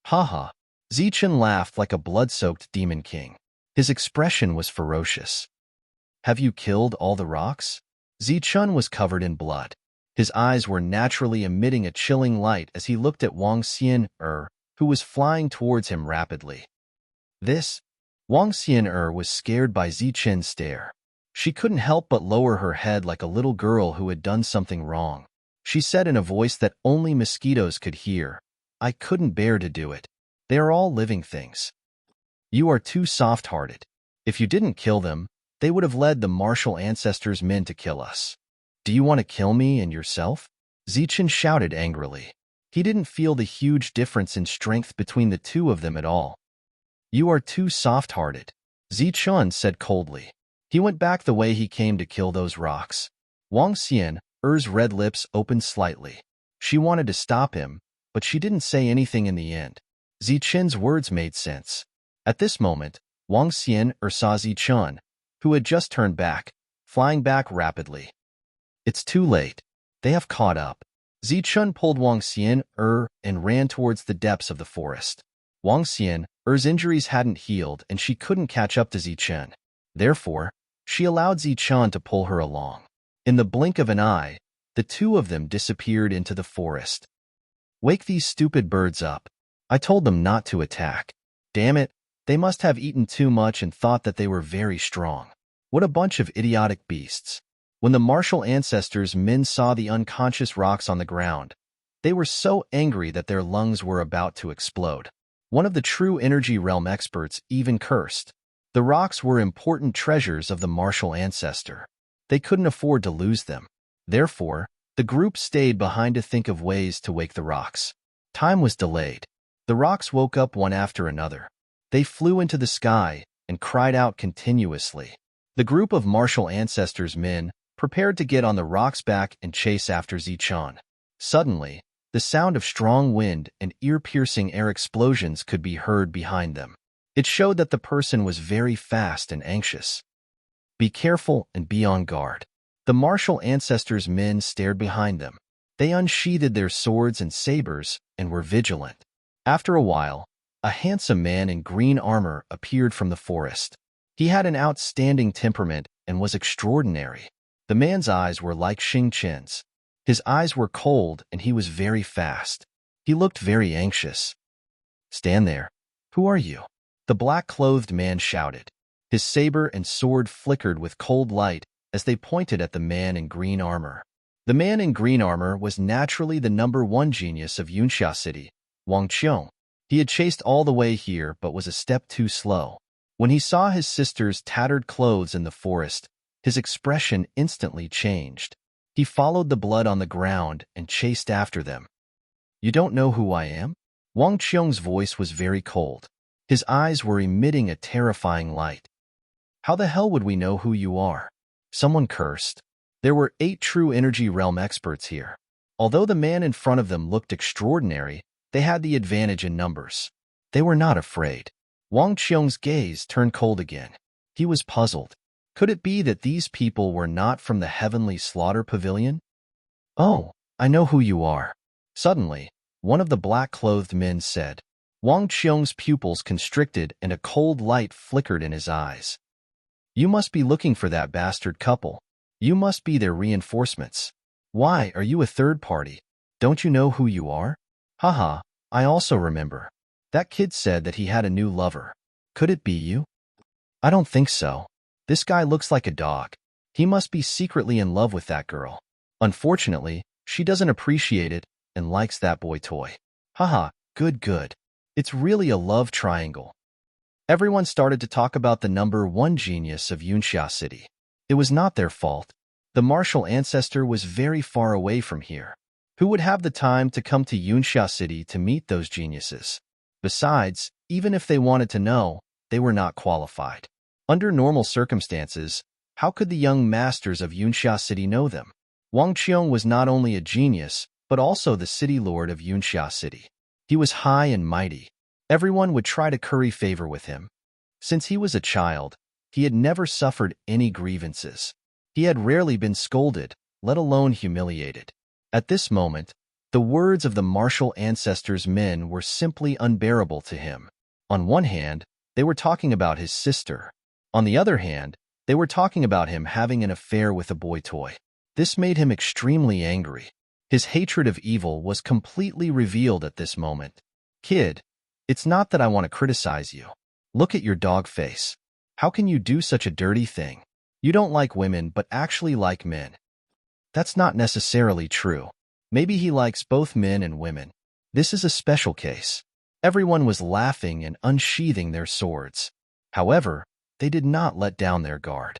Haha! Zichen laughed like a blood-soaked demon king. His expression was ferocious. Have you killed all the rocks? Zichen was covered in blood. His eyes were naturally emitting a chilling light as he looked at Wang Xian'er, who was flying towards him rapidly. Wang Xian'er was scared by Zichen's stare. She couldn't help but lower her head like a little girl who had done something wrong. She said in a voice that only mosquitoes could hear, I couldn't bear to do it. They are all living things. You are too soft-hearted. If you didn't kill them, they would have led the martial ancestors' men to kill us. Do you want to kill me and yourself? Zichen shouted angrily. He didn't feel the huge difference in strength between the two of them at all. You are too soft-hearted, Zichen said coldly. He went back the way he came to kill those rocks. Wang Xian'er's red lips opened slightly. She wanted to stop him, but she didn't say anything in the end. Zichen's words made sense. At this moment, Wang Xian'er saw Zichen, who had just turned back, flying back rapidly. It's too late. They have caught up. Zichen pulled Wang Xian'er and ran towards the depths of the forest. Wang Xian'er's injuries hadn't healed and she couldn't catch up to Zichen. Therefore, she allowed Zichen to pull her along. In the blink of an eye, the two of them disappeared into the forest. Wake these stupid birds up. I told them not to attack. Damn it, they must have eaten too much and thought that they were very strong. What a bunch of idiotic beasts. When the martial ancestors' men saw the unconscious rocks on the ground, they were so angry that their lungs were about to explode. One of the true energy realm experts even cursed. The rocks were important treasures of the martial ancestor. They couldn't afford to lose them. Therefore, the group stayed behind to think of ways to wake the rocks. Time was delayed. The rocks woke up one after another. They flew into the sky and cried out continuously. The group of martial ancestors' men prepared to get on the rock's back and chase after Zichon. Suddenly, the sound of strong wind and ear-piercing air explosions could be heard behind them. It showed that the person was very fast and anxious. Be careful and be on guard. The martial ancestors' men stared behind them. They unsheathed their swords and sabers and were vigilant. After a while, a handsome man in green armor appeared from the forest. He had an outstanding temperament and was extraordinary. The man's eyes were like Xing Qin's. His eyes were cold and he was very fast. He looked very anxious. "Stand there. Who are you?" The black-clothed man shouted. His saber and sword flickered with cold light as they pointed at the man in green armor. The man in green armor was naturally the #1 genius of Yunxia City, Wang Qiong. He had chased all the way here but was a step too slow. When he saw his sister's tattered clothes in the forest, his expression instantly changed. He followed the blood on the ground and chased after them. "You don't know who I am?" Wang Qiong's voice was very cold. His eyes were emitting a terrifying light. "How the hell would we know who you are?" Someone cursed. There were 8 true energy realm experts here. Although the man in front of them looked extraordinary, they had the advantage in numbers. They were not afraid. Wang Qiong's gaze turned cold again. He was puzzled. Could it be that these people were not from the Heavenly Slaughter Pavilion? "Oh, I know who you are." Suddenly, one of the black-clothed men said. Wang Qiong's pupils constricted and a cold light flickered in his eyes. "You must be looking for that bastard couple. You must be their reinforcements. Why are you a third party? Don't you know who you are?" "Haha, I also remember. That kid said that he had a new lover. Could it be you?" "I don't think so. This guy looks like a dog. He must be secretly in love with that girl. Unfortunately, she doesn't appreciate it and likes that boy toy. Haha, good. It's really a love triangle." Everyone started to talk about the #1 genius of Yunxia City. It was not their fault. The martial ancestor was very far away from here. Who would have the time to come to Yunxia City to meet those geniuses? Besides, even if they wanted to know, they were not qualified. Under normal circumstances, how could the young masters of Yunxia City know them? Wang Qiong was not only a genius, but also the city lord of Yunxia City. He was high and mighty. Everyone would try to curry favor with him. Since he was a child, he had never suffered any grievances. He had rarely been scolded, let alone humiliated. At this moment, the words of the martial ancestors' men were simply unbearable to him. On one hand, they were talking about his sister. On the other hand, they were talking about him having an affair with a boy toy. This made him extremely angry. His hatred of evil was completely revealed at this moment. "Kid, it's not that I want to criticize you. Look at your dog face. How can you do such a dirty thing? You don't like women but actually like men." "That's not necessarily true. Maybe he likes both men and women. This is a special case." Everyone was laughing and unsheathing their swords. However, they did not let down their guard.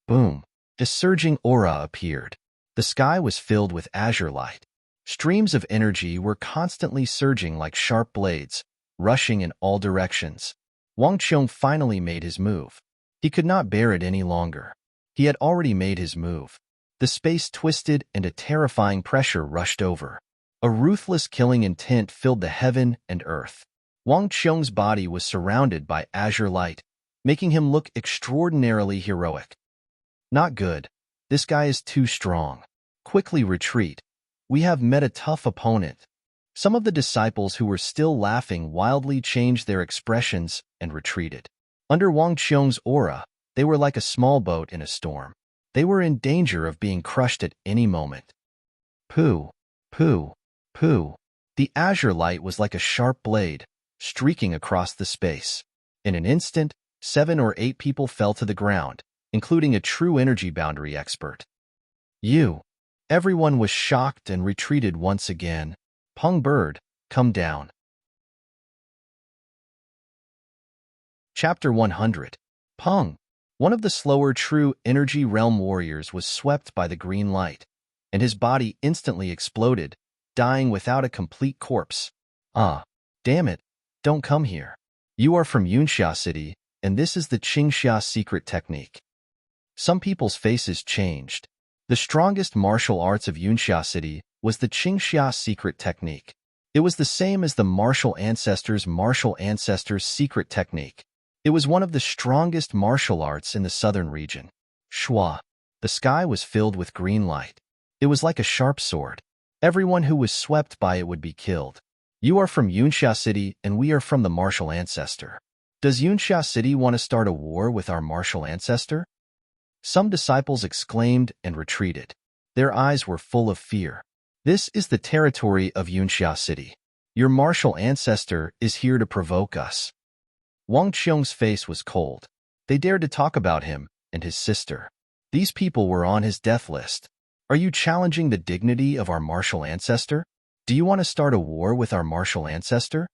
Boom! A surging aura appeared. The sky was filled with azure light. Streams of energy were constantly surging like sharp blades, rushing in all directions. Wang Qiong finally made his move. He could not bear it any longer. He had already made his move. The space twisted and a terrifying pressure rushed over. A ruthless killing intent filled the heaven and earth. Wang Qiong's body was surrounded by azure light, making him look extraordinarily heroic. "Not good. This guy is too strong. Quickly retreat. We have met a tough opponent." Some of the disciples who were still laughing wildly changed their expressions and retreated. Under Wang Qiong's aura, they were like a small boat in a storm. They were in danger of being crushed at any moment. Pooh, pooh, pooh. The azure light was like a sharp blade, streaking across the space. In an instant, 7 or 8 people fell to the ground, including a true energy boundary expert. You. Everyone was shocked and retreated once again. Peng Bird, come down. Chapter 100. Peng. One of the slower true energy realm warriors was swept by the green light, and his body instantly exploded, dying without a complete corpse. Ah, damn it, don't come here. You are from Yunxia City, and this is the Qingxia secret technique. Some people's faces changed. The strongest martial arts of Yunxia City was the Qingxia secret technique. It was the same as the martial ancestors' secret technique. It was one of the strongest martial arts in the southern region. Shua. The sky was filled with green light. It was like a sharp sword. Everyone who was swept by it would be killed. You are from Yunxia City, and we are from the martial ancestor. Does Yunxia City want to start a war with our martial ancestor? Some disciples exclaimed and retreated. Their eyes were full of fear. This is the territory of Yunxia City. Your martial ancestor is here to provoke us. Wang Qiong's face was cold. They dared to talk about him and his sister. These people were on his death list. Are you challenging the dignity of our martial ancestor? Do you want to start a war with our martial ancestor?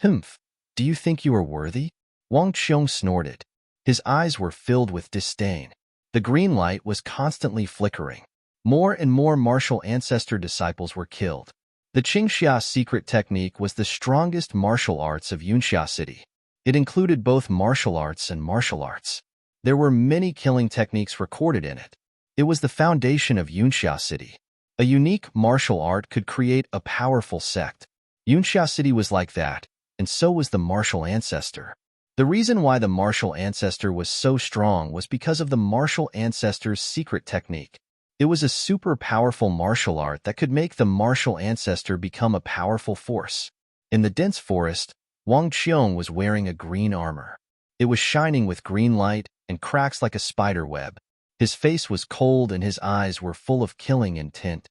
Humph. Do you think you are worthy? Wang Qiong snorted. His eyes were filled with disdain. The green light was constantly flickering. More and more martial ancestor disciples were killed. The Qingxia secret technique was the strongest martial arts of Yunxia City. It included both martial arts and martial arts. There were many killing techniques recorded in it. It was the foundation of Yunxia City. A unique martial art could create a powerful sect. Yunxia City was like that, and so was the martial ancestor. The reason why the martial ancestor was so strong was because of the martial ancestor's secret technique. It was a super powerful martial art that could make the martial ancestor become a powerful force. In the dense forest, Wang Qiong was wearing a green armor. It was shining with green light and cracks like a spider web. His face was cold and his eyes were full of killing intent.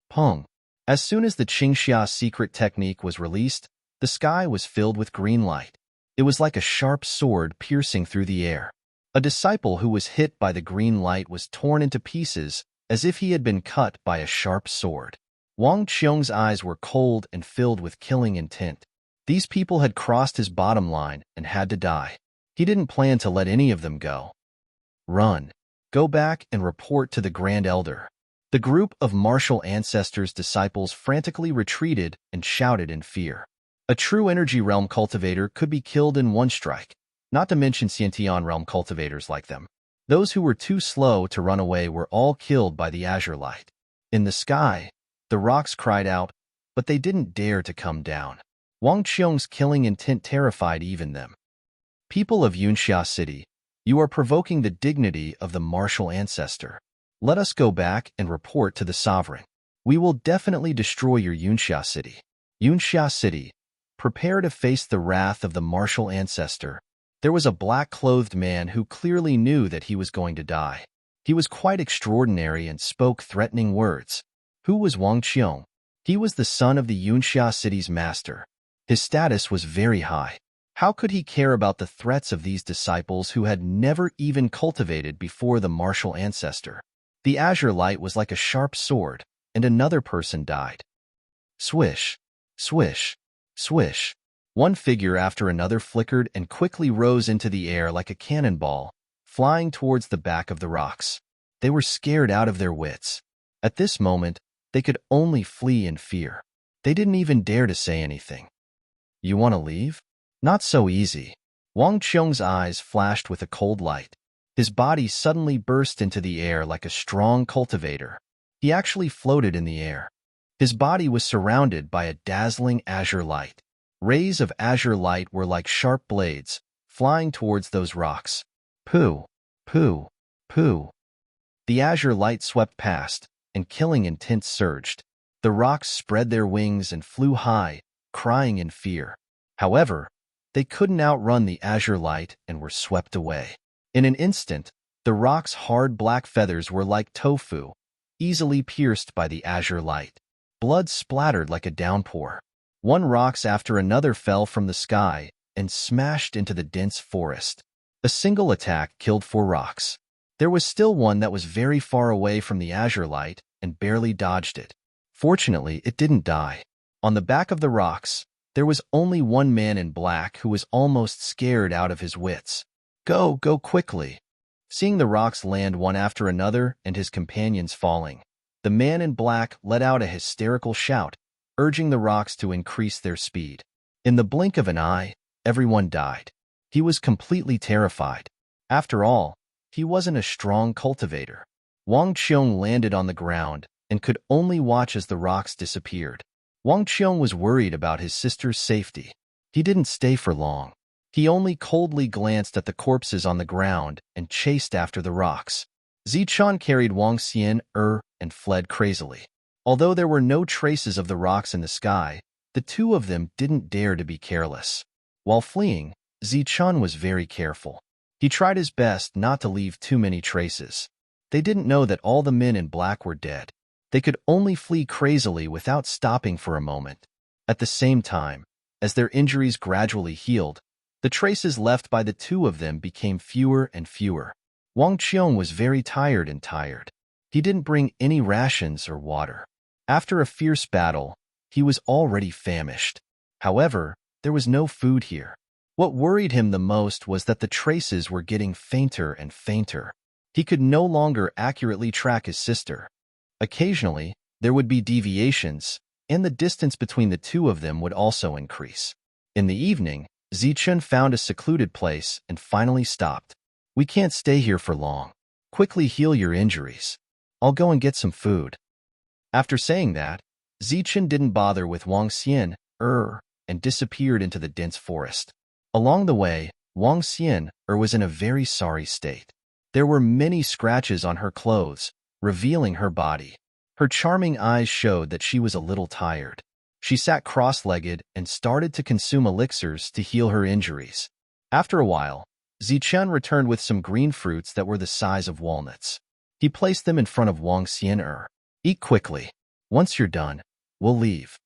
Peng. As soon as the Qingxia secret technique was released, the sky was filled with green light. It was like a sharp sword piercing through the air. A disciple who was hit by the green light was torn into pieces as if he had been cut by a sharp sword. Wang Qiong's eyes were cold and filled with killing intent. These people had crossed his bottom line and had to die. He didn't plan to let any of them go. Run. Go back and report to the Grand Elder. The group of martial ancestors' disciples frantically retreated and shouted in fear. A true energy realm cultivator could be killed in one strike, not to mention Xiantian realm cultivators like them. Those who were too slow to run away were all killed by the azure light. In the sky, the rocks cried out, but they didn't dare to come down. Wang Qiong's killing intent terrified even them. People of Yunxia City, you are provoking the dignity of the martial ancestor. Let us go back and report to the sovereign. We will definitely destroy your Yunxia City. Yunxia City, prepare to face the wrath of the martial ancestor. There was a black-clothed man who clearly knew that he was going to die. He was quite extraordinary and spoke threatening words. Who was Wang Qiong? He was the son of the Yunxia City's master. His status was very high. How could he care about the threats of these disciples who had never even cultivated before the martial ancestor? The azure light was like a sharp sword, and another person died. Swish, swish, swish. One figure after another flickered and quickly rose into the air like a cannonball, flying towards the back of the rocks. They were scared out of their wits. At this moment, they could only flee in fear. They didn't even dare to say anything. You want to leave? Not so easy. Wang Qiong's eyes flashed with a cold light. His body suddenly burst into the air like a strong cultivator. He actually floated in the air. His body was surrounded by a dazzling azure light. Rays of azure light were like sharp blades, flying towards those rocks. Pooh, pooh, pooh. The azure light swept past, and killing intent surged. The rocks spread their wings and flew high, crying in fear. However, they couldn't outrun the azure light and were swept away. In an instant, the rock's hard black feathers were like tofu, easily pierced by the azure light. Blood splattered like a downpour. One rocks after another fell from the sky and smashed into the dense forest. A single attack killed 4 rocks. There was still one that was very far away from the azure light and barely dodged it. Fortunately, it didn't die. On the back of the rocks, there was only one man in black who was almost scared out of his wits. Go quickly. Seeing the rocks land one after another and his companions falling, the man in black let out a hysterical shout, urging the rocks to increase their speed. In the blink of an eye, everyone died. He was completely terrified. After all, he wasn't a strong cultivator. Wang Qiong landed on the ground and could only watch as the rocks disappeared. Wang Qiong was worried about his sister's safety. He didn't stay for long. He only coldly glanced at the corpses on the ground and chased after the rocks. Zichun carried Wang Xian and fled crazily. Although there were no traces of the rocks in the sky, the two of them didn't dare to be careless. While fleeing, Zichun was very careful. He tried his best not to leave too many traces. They didn't know that all the men in black were dead. They could only flee crazily without stopping for a moment. At the same time, as their injuries gradually healed, the traces left by the two of them became fewer and fewer. Wang Qiong was very tired. He didn't bring any rations or water. After a fierce battle, he was already famished. However, there was no food here. What worried him the most was that the traces were getting fainter and fainter. He could no longer accurately track his sister. Occasionally, there would be deviations, and the distance between the two of them would also increase. In the evening, Zichun found a secluded place and finally stopped. We can't stay here for long. Quickly heal your injuries. I'll go and get some food. After saying that, Zichun didn't bother with Wang Xian and disappeared into the dense forest. Along the way, Wang Xian was in a very sorry state. There were many scratches on her clothes, revealing her body. Her charming eyes showed that she was a little tired. She sat cross-legged and started to consume elixirs to heal her injuries. After a while, Zichun returned with some green fruits that were the size of walnuts. He placed them in front of Wang Xian. Eat quickly. Once you're done, we'll leave.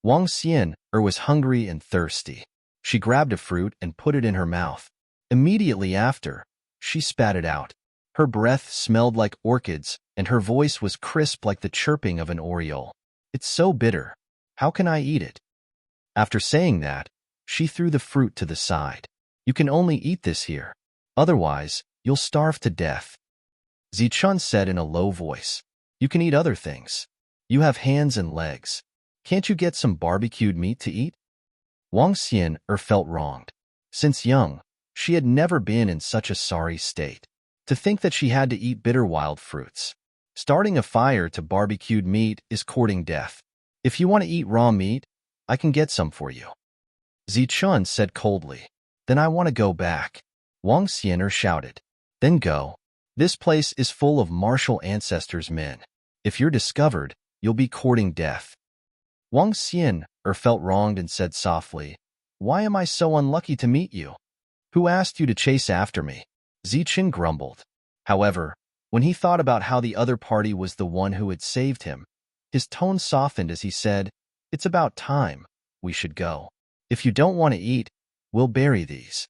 Wang Xian was hungry and thirsty. She grabbed a fruit and put it in her mouth. Immediately after, she spat it out. Her breath smelled like orchids, and her voice was crisp like the chirping of an oriole. It's so bitter. How can I eat it? After saying that, she threw the fruit to the side. You can only eat this here. Otherwise, you'll starve to death. Zichun said in a low voice. You can eat other things. You have hands and legs. Can't you get some barbecued meat to eat? Wang Xian felt wronged. Since young, she had never been in such a sorry state. To think that she had to eat bitter wild fruits. Starting a fire to barbecued meat is courting death. If you want to eat raw meat, I can get some for you. Zichun said coldly. Then I want to go back. Wang Xian shouted. Then go. This place is full of martial ancestors' men. If you're discovered, you'll be courting death. Wang Xian felt wronged and said softly, Why am I so unlucky to meet you? Who asked you to chase after me? Zichun grumbled. However, when he thought about how the other party was the one who had saved him, his tone softened as he said, It's about time. We should go. If you don't want to eat, we'll bury these.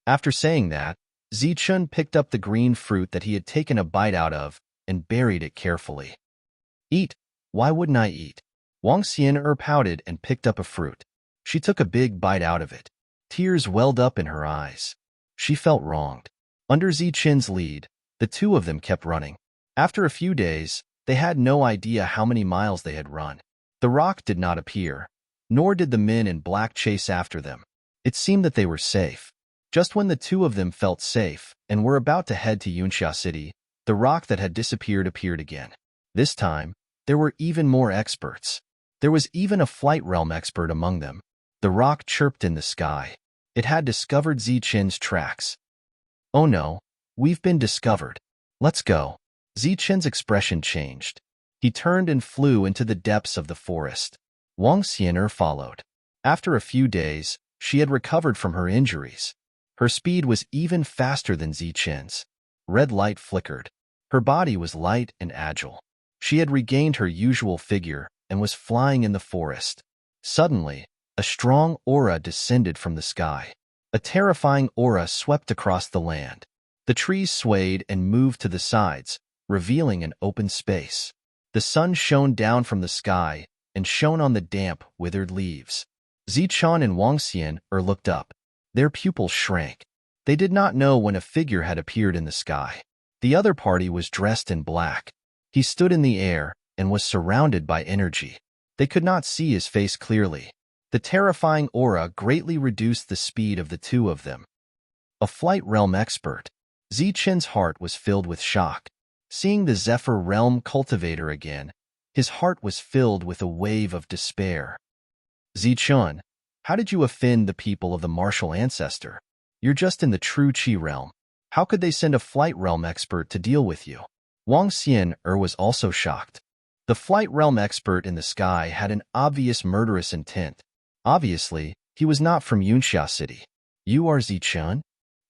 After saying that, Zichun picked up the green fruit that he had taken a bite out of and buried it carefully. Eat. Why wouldn't I eat? Wang Xian pouted and picked up a fruit. She took a big bite out of it. Tears welled up in her eyes. She felt wronged. Under Zichun's lead, the two of them kept running. After a few days, they had no idea how many miles they had run. The rock did not appear, nor did the men in black chase after them. It seemed that they were safe. Just when the two of them felt safe and were about to head to Yunxia City, the rock that had disappeared appeared again. This time, there were even more experts. There was even a flight realm expert among them. The rock chirped in the sky. It had discovered Zichun's tracks. Oh no, we've been discovered. Let's go. Zichun's expression changed. He turned and flew into the depths of the forest. Wang Xian followed. After a few days, she had recovered from her injuries. Her speed was even faster than Zichun's. Red light flickered. Her body was light and agile. She had regained her usual figure and was flying in the forest. Suddenly, a strong aura descended from the sky. A terrifying aura swept across the land. The trees swayed and moved to the sides, revealing an open space. The sun shone down from the sky and shone on the damp, withered leaves. Zichun and Wang Xian looked up. Their pupils shrank. They did not know when a figure had appeared in the sky. The other party was dressed in black. He stood in the air and was surrounded by energy. They could not see his face clearly. The terrifying aura greatly reduced the speed of the two of them. A flight realm expert. Zichen's heart was filled with shock. Seeing the Zephyr realm cultivator again, his heart was filled with a wave of despair. Zichun, how did you offend the people of the martial ancestor? You're just in the true Qi realm. How could they send a flight realm expert to deal with you? Wang Xian was also shocked. The flight realm expert in the sky had an obvious murderous intent. Obviously, he was not from Yunxia City. You are Zichun?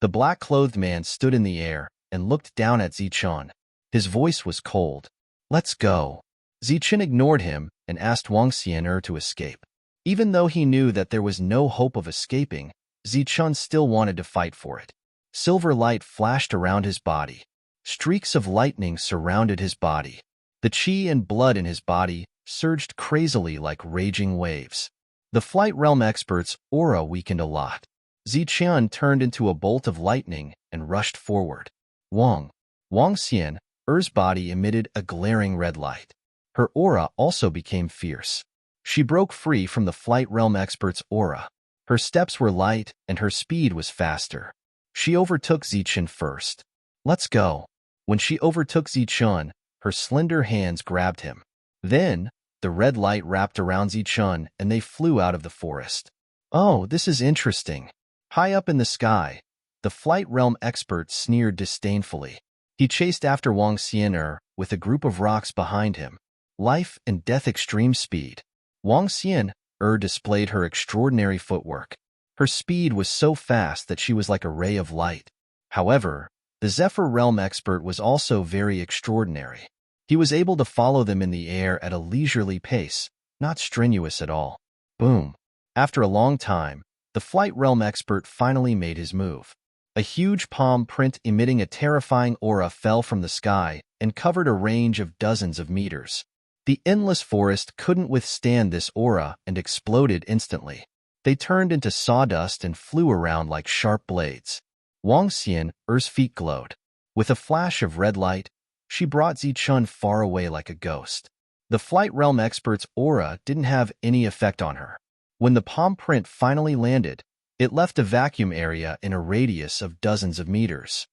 The black-clothed man stood in the air and looked down at Zichun. His voice was cold. Let's go. Zichun ignored him and asked Wang Xian to escape. Even though he knew that there was no hope of escaping, Zichun still wanted to fight for it. Silver light flashed around his body. Streaks of lightning surrounded his body. The qi and blood in his body surged crazily like raging waves. The flight realm expert's aura weakened a lot. Zichun turned into a bolt of lightning and rushed forward. Wang Xian's body emitted a glaring red light. Her aura also became fierce. She broke free from the flight realm expert's aura. Her steps were light and her speed was faster. She overtook Zichun first. Let's go. When she overtook Zichun, her slender hands grabbed him. Then, the red light wrapped around Zichun and they flew out of the forest. Oh, this is interesting. High up in the sky, the flight realm expert sneered disdainfully. He chased after Wang Xian with a group of rocks behind him. Life and death extreme speed. Wang Xian displayed her extraordinary footwork. Her speed was so fast that she was like a ray of light. However, the Zephyr realm expert was also very extraordinary. He was able to follow them in the air at a leisurely pace, not strenuous at all. Boom. After a long time, the flight realm expert finally made his move. A huge palm print emitting a terrifying aura fell from the sky and covered a range of dozens of meters. The endless forest couldn't withstand this aura and exploded instantly. They turned into sawdust and flew around like sharp blades. Wang Xian's feet glowed. With a flash of red light, she brought Zichun far away like a ghost. The flight realm expert's aura didn't have any effect on her. When the palm print finally landed, it left a vacuum area in a radius of dozens of meters.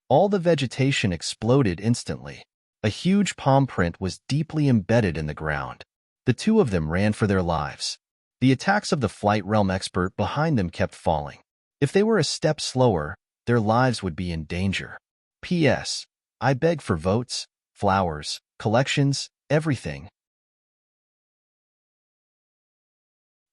All the vegetation exploded instantly. A huge palm print was deeply embedded in the ground. The two of them ran for their lives. The attacks of the flight realm expert behind them kept falling. If they were a step slower, their lives would be in danger. P.S. I beg for votes, flowers, collections, everything.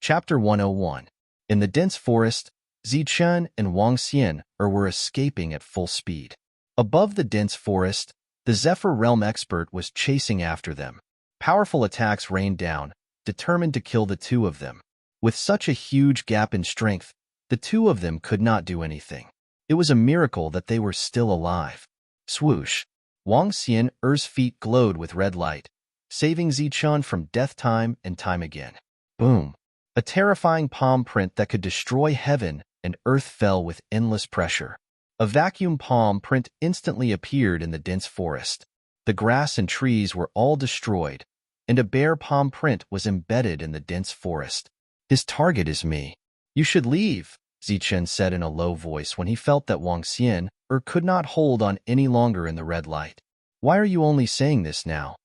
Chapter 101. In the dense forest, Zichun and Wang Xian were escaping at full speed. Above the dense forest, the Zephyr realm expert was chasing after them. Powerful attacks rained down, determined to kill the two of them. With such a huge gap in strength, the two of them could not do anything. It was a miracle that they were still alive. Swoosh! Wang Xian's feet glowed with red light, saving Zichun from death time and time again. Boom! A terrifying palm print that could destroy heaven and earth fell with endless pressure. A vacuum palm print instantly appeared in the dense forest. The grass and trees were all destroyed, and a bare palm print was embedded in the dense forest. His target is me. You should leave, Zichun said in a low voice when he felt that Wang Xian could not hold on any longer in the red light. Why are you only saying this now?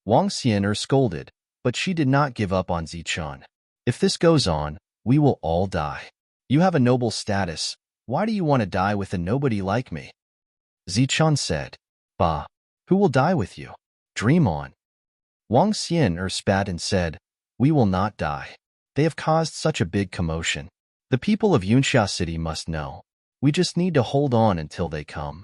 Wang Xian scolded, but she did not give up on Zichun. If this goes on, we will all die. You have a noble status. Why do you want to die with a nobody like me? Zichun said. Bah, who will die with you? Dream on. Wang Xian spat and said, we will not die. They have caused such a big commotion. The people of Yunxia City must know. We just need to hold on until they come.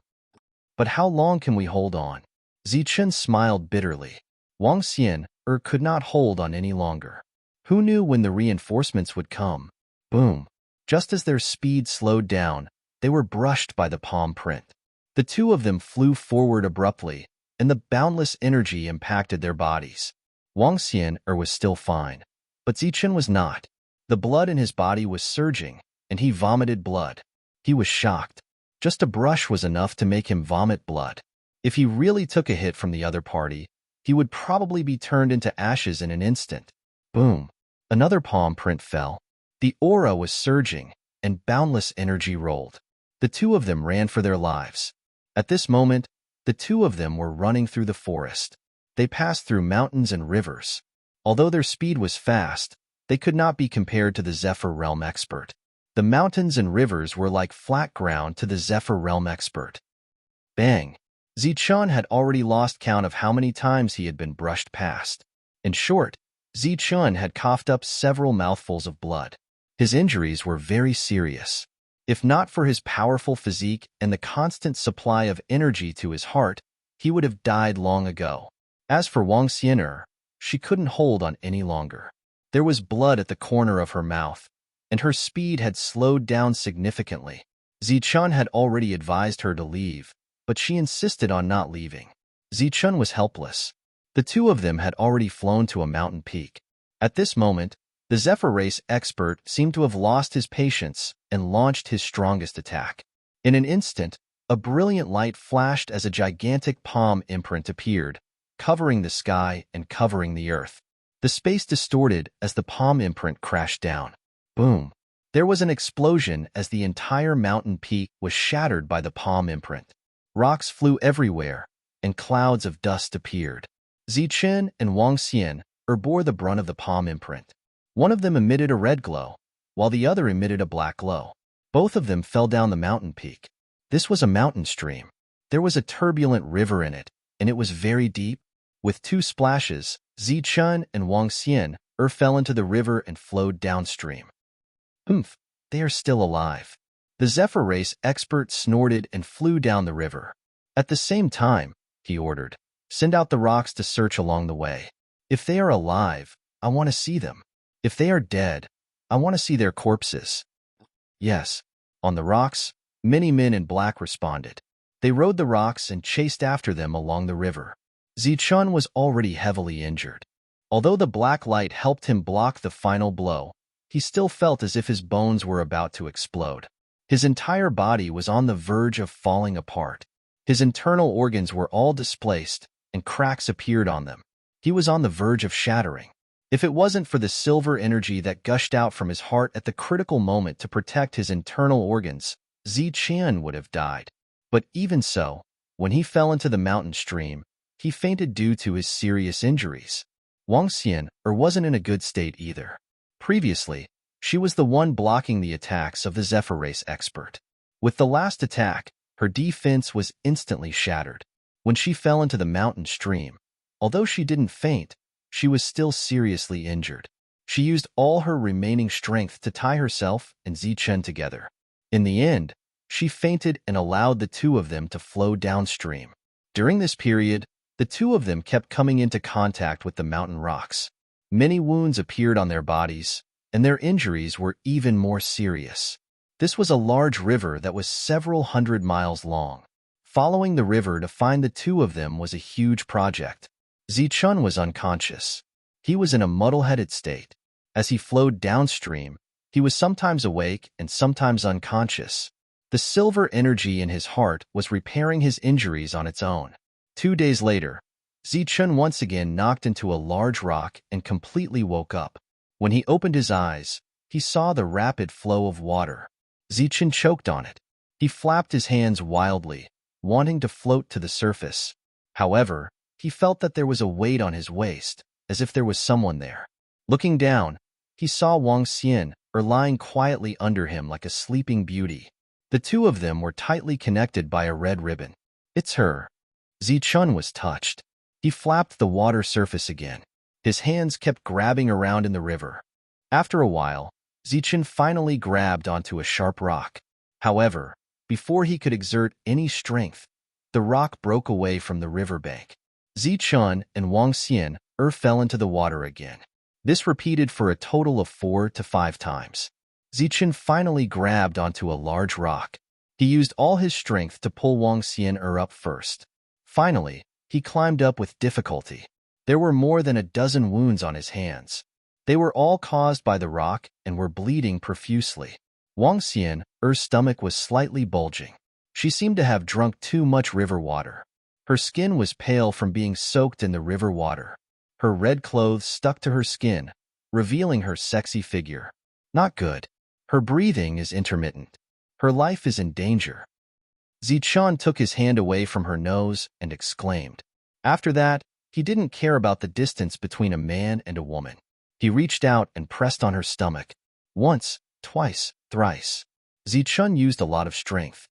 But how long can we hold on? Zichun smiled bitterly. Wang Xian could not hold on any longer. Who knew when the reinforcements would come? Boom! Just as their speed slowed down, they were brushed by the palm print. The two of them flew forward abruptly, and the boundless energy impacted their bodies. Wang Xian was still fine, but Zichen was not. The blood in his body was surging, and he vomited blood. He was shocked. Just a brush was enough to make him vomit blood. If he really took a hit from the other party, he would probably be turned into ashes in an instant. Boom! Another palm print fell. The aura was surging, and boundless energy rolled. The two of them ran for their lives. At this moment, the two of them were running through the forest. They passed through mountains and rivers. Although their speed was fast, they could not be compared to the Zephyr Realm expert. The mountains and rivers were like flat ground to the Zephyr Realm expert. Bang! Zichen had already lost count of how many times he had been brushed past. In short, Zichen had coughed up several mouthfuls of blood. His injuries were very serious. If not for his powerful physique and the constant supply of energy to his heart, he would have died long ago. As for Wang Xian, she couldn't hold on any longer. There was blood at the corner of her mouth, and her speed had slowed down significantly. Zichen had already advised her to leave, but she insisted on not leaving. Zichen was helpless. The two of them had already flown to a mountain peak. At this moment, the Zephyr race expert seemed to have lost his patience and launched his strongest attack. In an instant, a brilliant light flashed as a gigantic palm imprint appeared, covering the sky and covering the earth. The space distorted as the palm imprint crashed down. Boom! There was an explosion as the entire mountain peak was shattered by the palm imprint. Rocks flew everywhere, and clouds of dust appeared. Zichen and Wang Xian bore the brunt of the palm imprint. One of them emitted a red glow, while the other emitted a black glow. Both of them fell down the mountain peak. This was a mountain stream. There was a turbulent river in it, and it was very deep. With two splashes, Zichen and Wang Xian fell into the river and flowed downstream. Humph, they are still alive. The Zephyr race expert snorted and flew down the river. At the same time, he ordered, send out the rocks to search along the way. If they are alive, I want to see them. If they are dead, I want to see their corpses. Yes, on the rocks, many men in black responded. They rode the rocks and chased after them along the river. Zichen was already heavily injured. Although the black light helped him block the final blow, he still felt as if his bones were about to explode. His entire body was on the verge of falling apart. His internal organs were all displaced, and cracks appeared on them. He was on the verge of shattering. If it wasn't for the silver energy that gushed out from his heart at the critical moment to protect his internal organs, Zichen would have died. But even so, when he fell into the mountain stream, he fainted due to his serious injuries. Wang Xian wasn't in a good state either. Previously, she was the one blocking the attacks of the Zephyr race expert. With the last attack, her defense was instantly shattered. When she fell into the mountain stream, although she didn't faint, she was still seriously injured. She used all her remaining strength to tie herself and Zichen together. In the end, she fainted and allowed the two of them to flow downstream. During this period, the two of them kept coming into contact with the mountain rocks. Many wounds appeared on their bodies, and their injuries were even more serious. This was a large river that was several hundred miles long. Following the river to find the two of them was a huge project. Zichen was unconscious. He was in a muddle-headed state. As he flowed downstream, he was sometimes awake and sometimes unconscious. The silver energy in his heart was repairing his injuries on its own. 2 days later, Zichen once again knocked into a large rock and completely woke up. When he opened his eyes, he saw the rapid flow of water. Zichen choked on it. He flapped his hands wildly, wanting to float to the surface. However, he felt that there was a weight on his waist, as if there was someone there. Looking down, he saw Wang Xian lying quietly under him like a sleeping beauty. The two of them were tightly connected by a red ribbon. It's her. Zichen was touched. He flapped the water surface again. His hands kept grabbing around in the river. After a while, Zichen finally grabbed onto a sharp rock. However, before he could exert any strength, the rock broke away from the riverbank. Zichen and Wang Xian fell into the water again. This repeated for a total of 4 to 5 times. Zichen finally grabbed onto a large rock. He used all his strength to pull Wang Xian up first. Finally, he climbed up with difficulty. There were more than a dozen wounds on his hands. They were all caused by the rock and were bleeding profusely. Wang Xian's stomach was slightly bulging. She seemed to have drunk too much river water. Her skin was pale from being soaked in the river water. Her red clothes stuck to her skin, revealing her sexy figure. Not good. Her breathing is intermittent. Her life is in danger. Zichen took his hand away from her nose and exclaimed. After that, he didn't care about the distance between a man and a woman. He reached out and pressed on her stomach. Once, twice, thrice. Zichen used a lot of strength.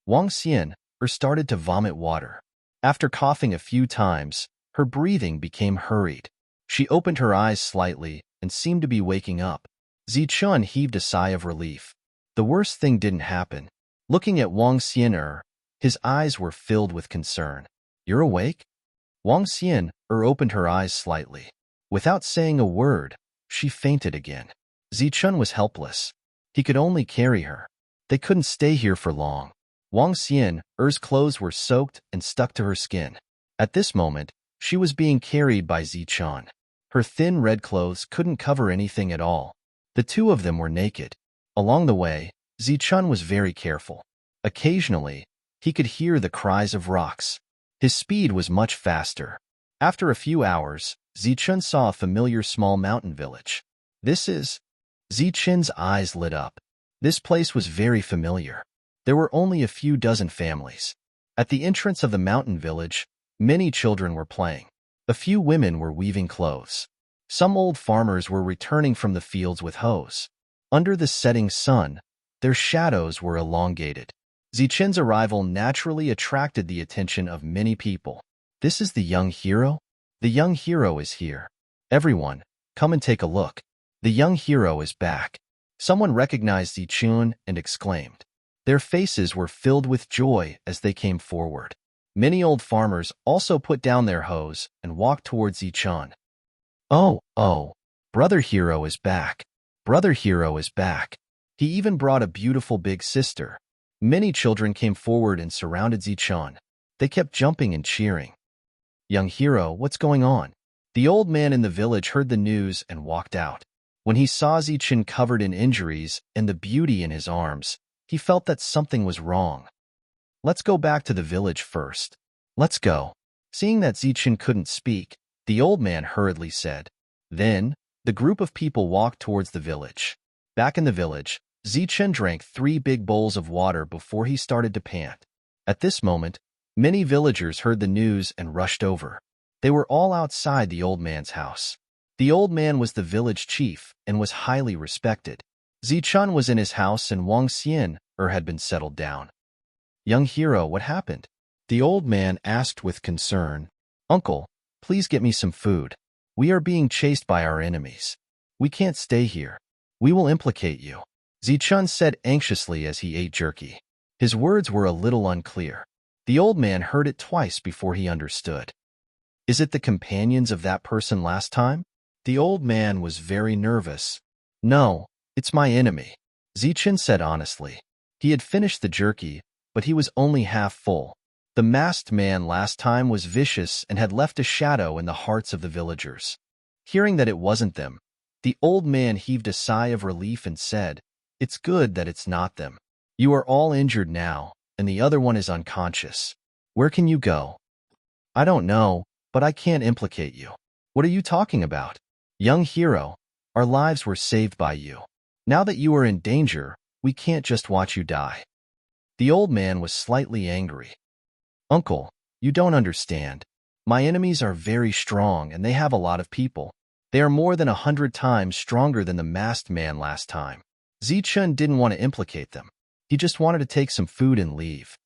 Wang Xian started to vomit water. After coughing a few times, her breathing became hurried. She opened her eyes slightly and seemed to be waking up. Zichen heaved a sigh of relief. The worst thing didn't happen. Looking at Wang Xian, his eyes were filled with concern. You're awake? Wang Xian opened her eyes slightly. Without saying a word, she fainted again. Zichen was helpless. He could only carry her. They couldn't stay here for long. Wang Xian's clothes were soaked and stuck to her skin. At this moment, she was being carried by Zichen. Her thin red clothes couldn't cover anything at all. The two of them were naked. Along the way, Zichen was very careful. Occasionally, he could hear the cries of rocks. His speed was much faster. After a few hours, Zichen saw a familiar small mountain village. This is... Zichen's eyes lit up. This place was very familiar. There were only a few dozen families. At the entrance of the mountain village, many children were playing. A few women were weaving clothes. Some old farmers were returning from the fields with hoes. Under the setting sun, their shadows were elongated. Zichen's arrival naturally attracted the attention of many people. This is the young hero? The young hero is here. Everyone, come and take a look. The young hero is back. Someone recognized Zichen and exclaimed. Their faces were filled with joy as they came forward. Many old farmers also put down their hoes and walked towards Zichen. Oh, Brother Hero is back. Brother Hero is back. He even brought a beautiful big sister. Many children came forward and surrounded Zichen. They kept jumping and cheering. Young hero, what's going on? The old man in the village heard the news and walked out. When he saw Zichen covered in injuries and the beauty in his arms, he felt that something was wrong. Let's go back to the village first. Let's go. Seeing that Zichen couldn't speak, the old man hurriedly said. Then, the group of people walked towards the village. Back in the village, Zichen drank 3 big bowls of water before he started to pant. At this moment, many villagers heard the news and rushed over. They were all outside the old man's house. The old man was the village chief and was highly respected. Zichen was in his house and Wang Xian had been settled down. Young hero, what happened? The old man asked with concern. Uncle, please get me some food. We are being chased by our enemies. We can't stay here. We will implicate you. Zichen said anxiously as he ate jerky. His words were a little unclear. The old man heard it twice before he understood. Is it the companions of that person last time? The old man was very nervous. No, it's my enemy, Zichen said honestly. He had finished the jerky, but he was only half full. The masked man last time was vicious and had left a shadow in the hearts of the villagers. Hearing that it wasn't them, the old man heaved a sigh of relief and said, It's good that it's not them. You are all injured now, and the other one is unconscious. Where can you go? I don't know, but I can't implicate you. What are you talking about? Young hero, our lives were saved by you. Now that you are in danger, we can't just watch you die. The old man was slightly angry. Uncle, you don't understand. My enemies are very strong and they have a lot of people. They are more than 100 times stronger than the masked man last time. Zichen didn't want to implicate them. He just wanted to take some food and leave.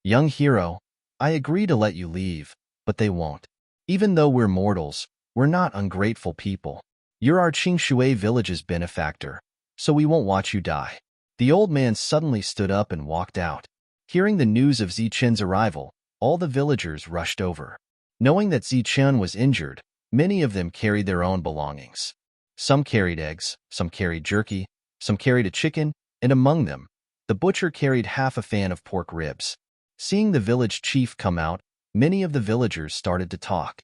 Young hero, I agree to let you leave, but they won't. Even though we're mortals, we're not ungrateful people. You're our Qingshui village's benefactor, so we won't watch you die. The old man suddenly stood up and walked out. Hearing the news of Zichen's arrival, all the villagers rushed over. Knowing that Zichen was injured, many of them carried their own belongings. Some carried eggs, some carried jerky, Some carried a chicken, and among them, the butcher carried half a fan of pork ribs. Seeing the village chief come out, many of the villagers started to talk.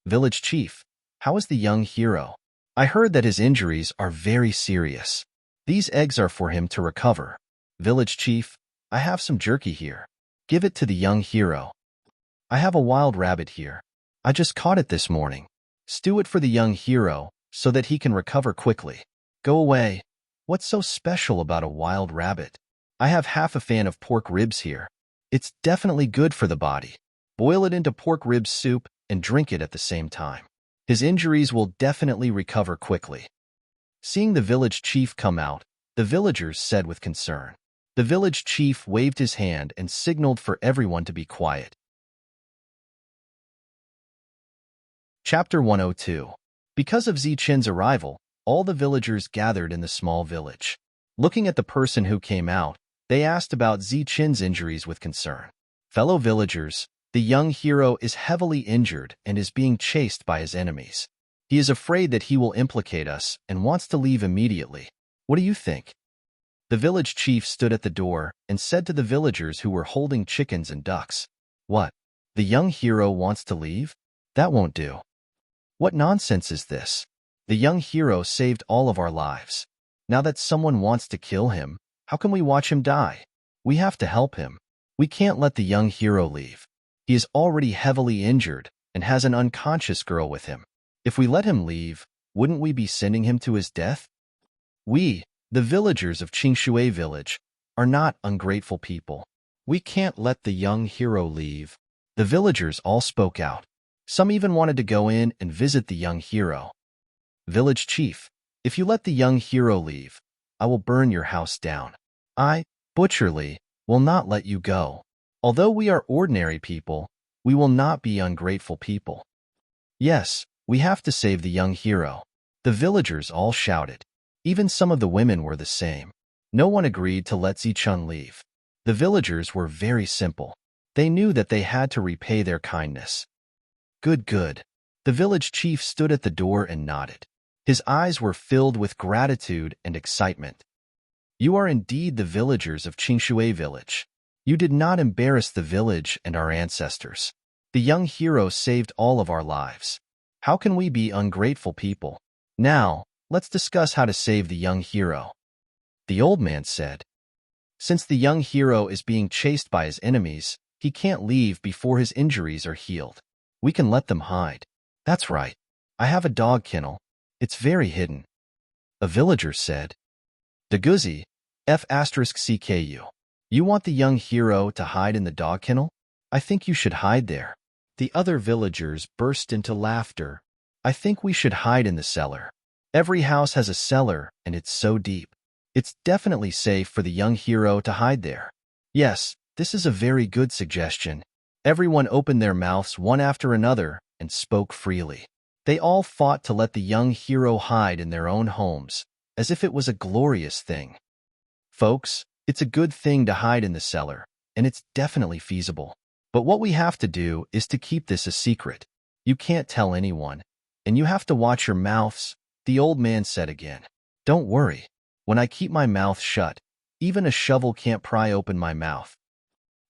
Village chief, how is the young hero? I heard that his injuries are very serious. These eggs are for him to recover. Village chief, I have some jerky here. Give it to the young hero. I have a wild rabbit here. I just caught it this morning. Stew it for the young hero so that he can recover quickly. Go away. What's so special about a wild rabbit? I have half a fan of pork ribs here. It's definitely good for the body. Boil it into pork rib soup and drink it at the same time. His injuries will definitely recover quickly. Seeing the village chief come out, the villagers said with concern. The village chief waved his hand and signaled for everyone to be quiet. Chapter 102. Because of Zichen's arrival, all the villagers gathered in the small village. Looking at the person who came out, they asked about Zichen's injuries with concern. Fellow villagers, the young hero is heavily injured and is being chased by his enemies. He is afraid that he will implicate us and wants to leave immediately. What do you think? The village chief stood at the door and said to the villagers who were holding chickens and ducks, "What? The young hero wants to leave? That won't do. What nonsense is this? The young hero saved all of our lives. Now that someone wants to kill him, how can we watch him die? We have to help him. We can't let the young hero leave. He is already heavily injured and has an unconscious girl with him. If we let him leave, wouldn't we be sending him to his death? We, the villagers of Qingshui village, are not ungrateful people. We can't let the young hero leave." The villagers all spoke out. Some even wanted to go in and visit the young hero. Village chief, if you let the young hero leave, I will burn your house down. I, Butcherly, will not let you go. Although we are ordinary people, we will not be ungrateful people. Yes, we have to save the young hero. The villagers all shouted. Even some of the women were the same. No one agreed to let Zichun leave. The villagers were very simple. They knew that they had to repay their kindness. Good, good. The village chief stood at the door and nodded. His eyes were filled with gratitude and excitement. You are indeed the villagers of Qingshui village. You did not embarrass the village and our ancestors. The young hero saved all of our lives. How can we be ungrateful people? Now, let's discuss how to save the young hero. The old man said. Since the young hero is being chased by his enemies, he can't leave before his injuries are healed. We can let them hide. That's right. I have a dog kennel. It's very hidden. A villager said. Daguzi, F*CKU. You want the young hero to hide in the dog kennel? I think you should hide there. The other villagers burst into laughter. I think we should hide in the cellar. Every house has a cellar, and it's so deep. It's definitely safe for the young hero to hide there. Yes, this is a very good suggestion. Everyone opened their mouths one after another and spoke freely. They all fought to let the young hero hide in their own homes, as if it was a glorious thing. Folks, it's a good thing to hide in the cellar, and it's definitely feasible. But what we have to do is to keep this a secret. You can't tell anyone, and you have to watch your mouths, the old man said again. Don't worry. When I keep my mouth shut, even a shovel can't pry open my mouth.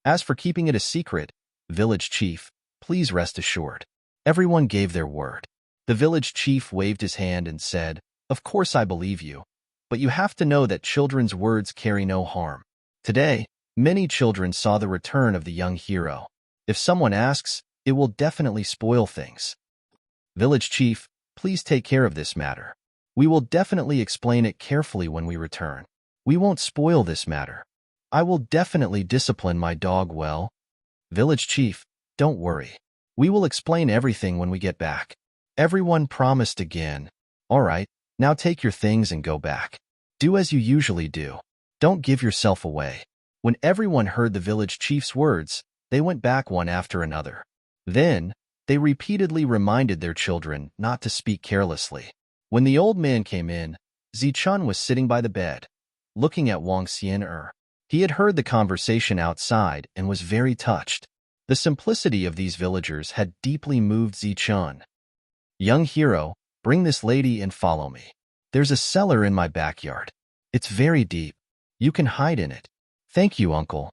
As for keeping it a secret, village chief, please rest assured. Everyone gave their word. The village chief waved his hand and said, Of course I believe you. But you have to know that children's words carry no harm. Today, many children saw the return of the young hero. If someone asks, it will definitely spoil things. Village chief, please take care of this matter. We will definitely explain it carefully when we return. We won't spoil this matter. I will definitely discipline my dog well. Village chief, don't worry. We will explain everything when we get back. Everyone promised again. All right, now take your things and go back. Do as you usually do. Don't give yourself away. When everyone heard the village chief's words, they went back one after another. Then, they repeatedly reminded their children not to speak carelessly. When the old man came in, Zichun was sitting by the bed, looking at Wang Xian'er. He had heard the conversation outside and was very touched. The simplicity of these villagers had deeply moved Zichun. Young hero, bring this lady and follow me. There's a cellar in my backyard. It's very deep. You can hide in it. Thank you, uncle,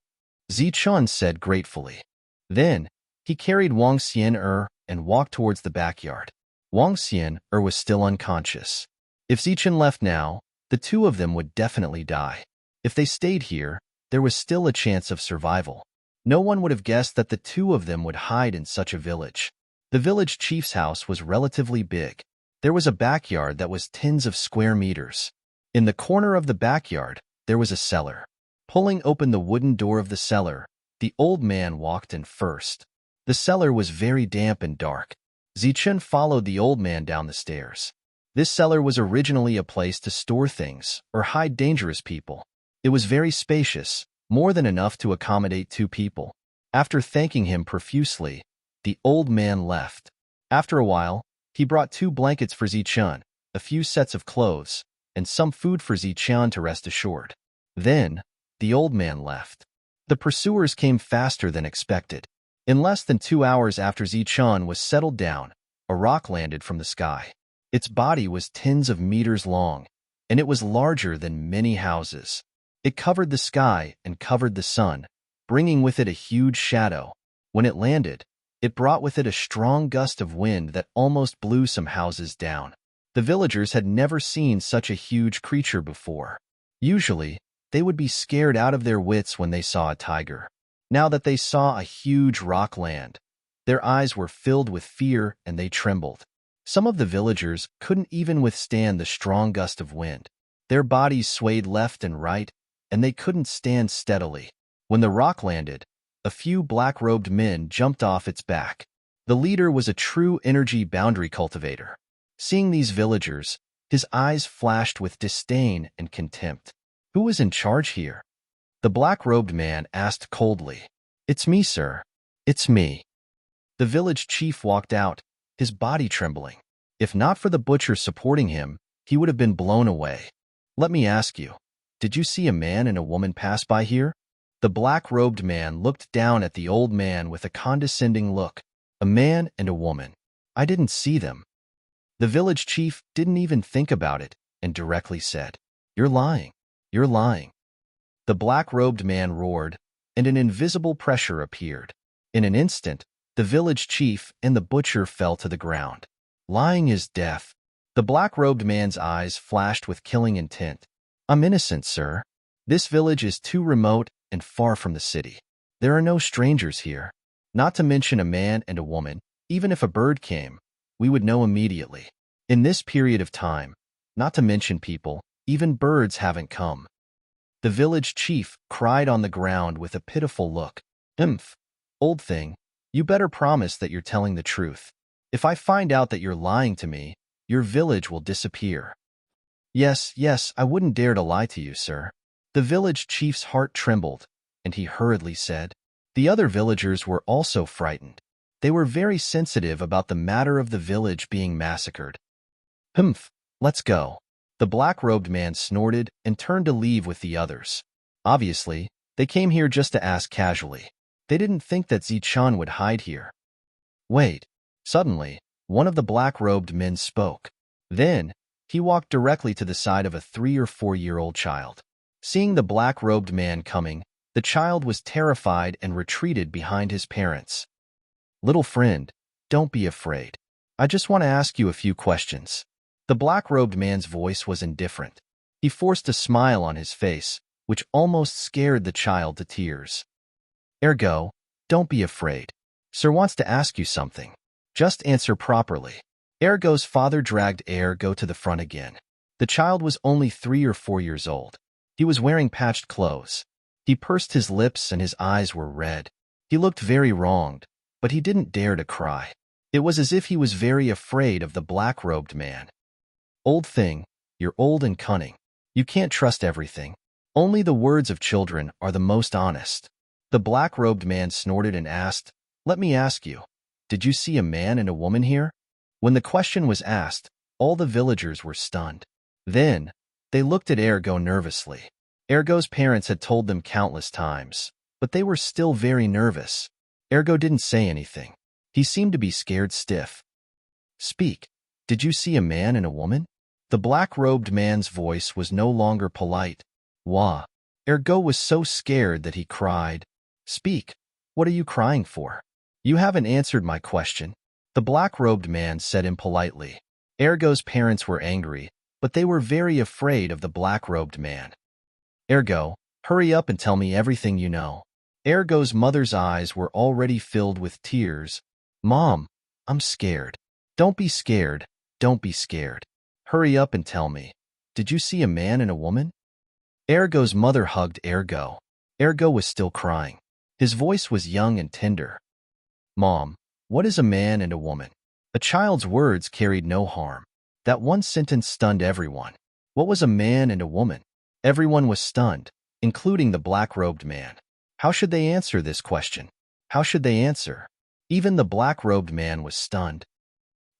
Zichun said gratefully. Then, he carried Wang Xian and walked towards the backyard. Wang Xian was still unconscious. If Zichun left now, the two of them would definitely die. If they stayed here, there was still a chance of survival. No one would have guessed that the two of them would hide in such a village. The village chief's house was relatively big. There was a backyard that was tens of square meters. In the corner of the backyard, there was a cellar. Pulling open the wooden door of the cellar, the old man walked in first. The cellar was very damp and dark. Zichun followed the old man down the stairs. This cellar was originally a place to store things or hide dangerous people. It was very spacious, more than enough to accommodate two people. After thanking him profusely, the old man left. After a while, he brought 2 blankets for Zichun, a few sets of clothes, and some food for Zichun to rest assured. Then, the old man left. The pursuers came faster than expected. In less than 2 hours after Zichun was settled down, a rock landed from the sky. Its body was tens of meters long, and it was larger than many houses. It covered the sky and covered the sun, bringing with it a huge shadow. When it landed, it brought with it a strong gust of wind that almost blew some houses down. The villagers had never seen such a huge creature before. Usually, they would be scared out of their wits when they saw a tiger. Now that they saw a huge rock land, their eyes were filled with fear and they trembled. Some of the villagers couldn't even withstand the strong gust of wind. Their bodies swayed left and right, and they couldn't stand steadily. When the rock landed, a few black-robed men jumped off its back. The leader was a true energy boundary cultivator. Seeing these villagers, his eyes flashed with disdain and contempt. Who is in charge here? The black-robed man asked coldly. It's me, sir. It's me. The village chief walked out, his body trembling. If not for the butcher supporting him, he would have been blown away. Let me ask you, did you see a man and a woman pass by here? The black-robed man looked down at the old man with a condescending look. A man and a woman. I didn't see them. The village chief didn't even think about it and directly said, You're lying. You're lying. The black-robed man roared, and an invisible pressure appeared. In an instant, the village chief and the butcher fell to the ground. Lying is death. The black-robed man's eyes flashed with killing intent. I'm innocent, sir. This village is too remote and far from the city. There are no strangers here. Not to mention a man and a woman. Even if a bird came, we would know immediately. In this period of time, not to mention people, even birds haven't come. The village chief cried on the ground with a pitiful look. Old thing, you better promise that you're telling the truth. If I find out that you're lying to me, your village will disappear. Yes, I wouldn't dare to lie to you, sir. The village chief's heart trembled, and he hurriedly said. The other villagers were also frightened. They were very sensitive about the matter of the village being massacred. Let's go. The black-robed man snorted and turned to leave with the others. Obviously, they came here just to ask casually. They didn't think that Zichun would hide here. Wait. Suddenly, one of the black-robed men spoke. Then, he walked directly to the side of a 3 or 4-year-old child. Seeing the black-robed man coming, the child was terrified and retreated behind his parents. Little friend, don't be afraid. I just want to ask you a few questions. The black-robed man's voice was indifferent. He forced a smile on his face, which almost scared the child to tears. Ergo, don't be afraid. Sir wants to ask you something. Just answer properly. Ergo's father dragged Ergo to the front again. The child was only 3 or 4 years old. He was wearing patched clothes. He pursed his lips and his eyes were red. He looked very wronged, but he didn't dare to cry. It was as if he was very afraid of the black-robed man. Old thing, you're old and cunning. You can't trust everything. Only the words of children are the most honest. The black-robed man snorted and asked, Let me ask you, did you see a man and a woman here? When the question was asked, all the villagers were stunned. Then, they looked at Ergo nervously. Ergo's parents had told them countless times, but they were still very nervous. Ergo didn't say anything. He seemed to be scared stiff. Speak. Did you see a man and a woman? The black-robed man's voice was no longer polite. Wah. Ergo was so scared that he cried. Speak. What are you crying for? You haven't answered my question. The black-robed man said impolitely. Ergo's parents were angry, but they were very afraid of the black-robed man. Ergo, hurry up and tell me everything you know. Ergo's mother's eyes were already filled with tears. Mom, I'm scared. Don't be scared. Don't be scared. Hurry up and tell me. Did you see a man and a woman? Ergo's mother hugged Ergo. Ergo was still crying. His voice was young and tender. Mom, what is a man and a woman? A child's words carried no harm. That one sentence stunned everyone. What was a man and a woman? Everyone was stunned, including the black-robed man. How should they answer this question? How should they answer? Even the black-robed man was stunned.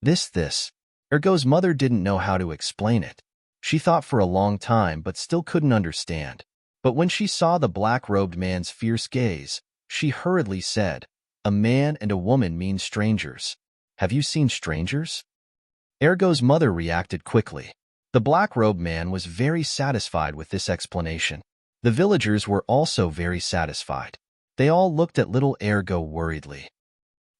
This. Ergo's mother didn't know how to explain it. She thought for a long time but still couldn't understand. But when she saw the black-robed man's fierce gaze, she hurriedly said, a man and a woman mean strangers. Have you seen strangers? Ergo's mother reacted quickly. The black-robed man was very satisfied with this explanation. The villagers were also very satisfied. They all looked at little Ergo worriedly.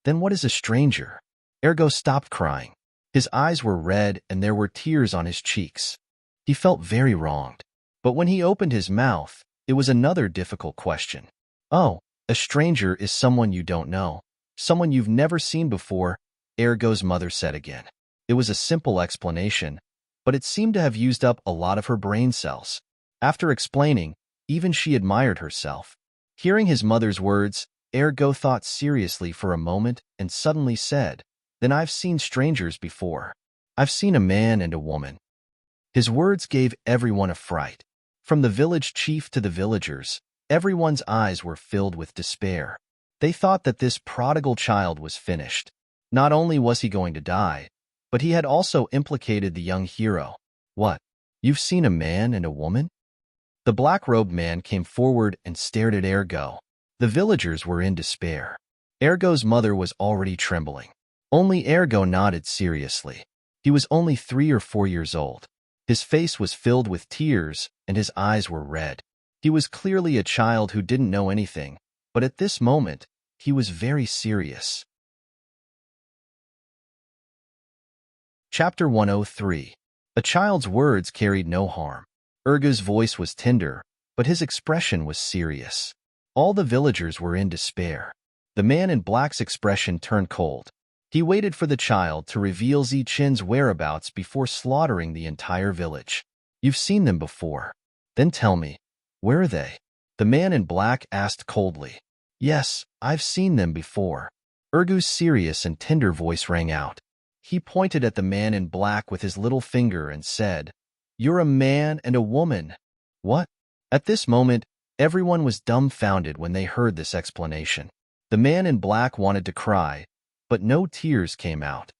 Then what is a stranger? Ergo stopped crying. His eyes were red and there were tears on his cheeks. He felt very wronged. But when he opened his mouth, it was another difficult question. Oh, a stranger is someone you don't know, someone you've never seen before, Ergo's mother said again. It was a simple explanation, but it seemed to have used up a lot of her brain cells. After explaining, even she admired herself. Hearing his mother's words, Ergo thought seriously for a moment and suddenly said, Then I've seen strangers before. I've seen a man and a woman. His words gave everyone a fright. From the village chief to the villagers, everyone's eyes were filled with despair. They thought that this prodigal child was finished. Not only was he going to die, but he had also implicated the young hero. What? You've seen a man and a woman? The black-robed man came forward and stared at Ergo. The villagers were in despair. Ergo's mother was already trembling. Only Ergo nodded seriously. He was only 3 or 4 years old. His face was filled with tears, and his eyes were red. He was clearly a child who didn't know anything, but at this moment, he was very serious. Chapter 103. A child's words carried no harm. Ergo's voice was tender, but his expression was serious. All the villagers were in despair. The man in black's expression turned cold. He waited for the child to reveal Zichin's whereabouts before slaughtering the entire village. You've seen them before. Then tell me, where are they? The man in black asked coldly. Yes, I've seen them before. Ergo's serious and tender voice rang out. He pointed at the man in black with his little finger and said, You're a man and a woman. What? At this moment, everyone was dumbfounded when they heard this explanation. The man in black wanted to cry, but no tears came out.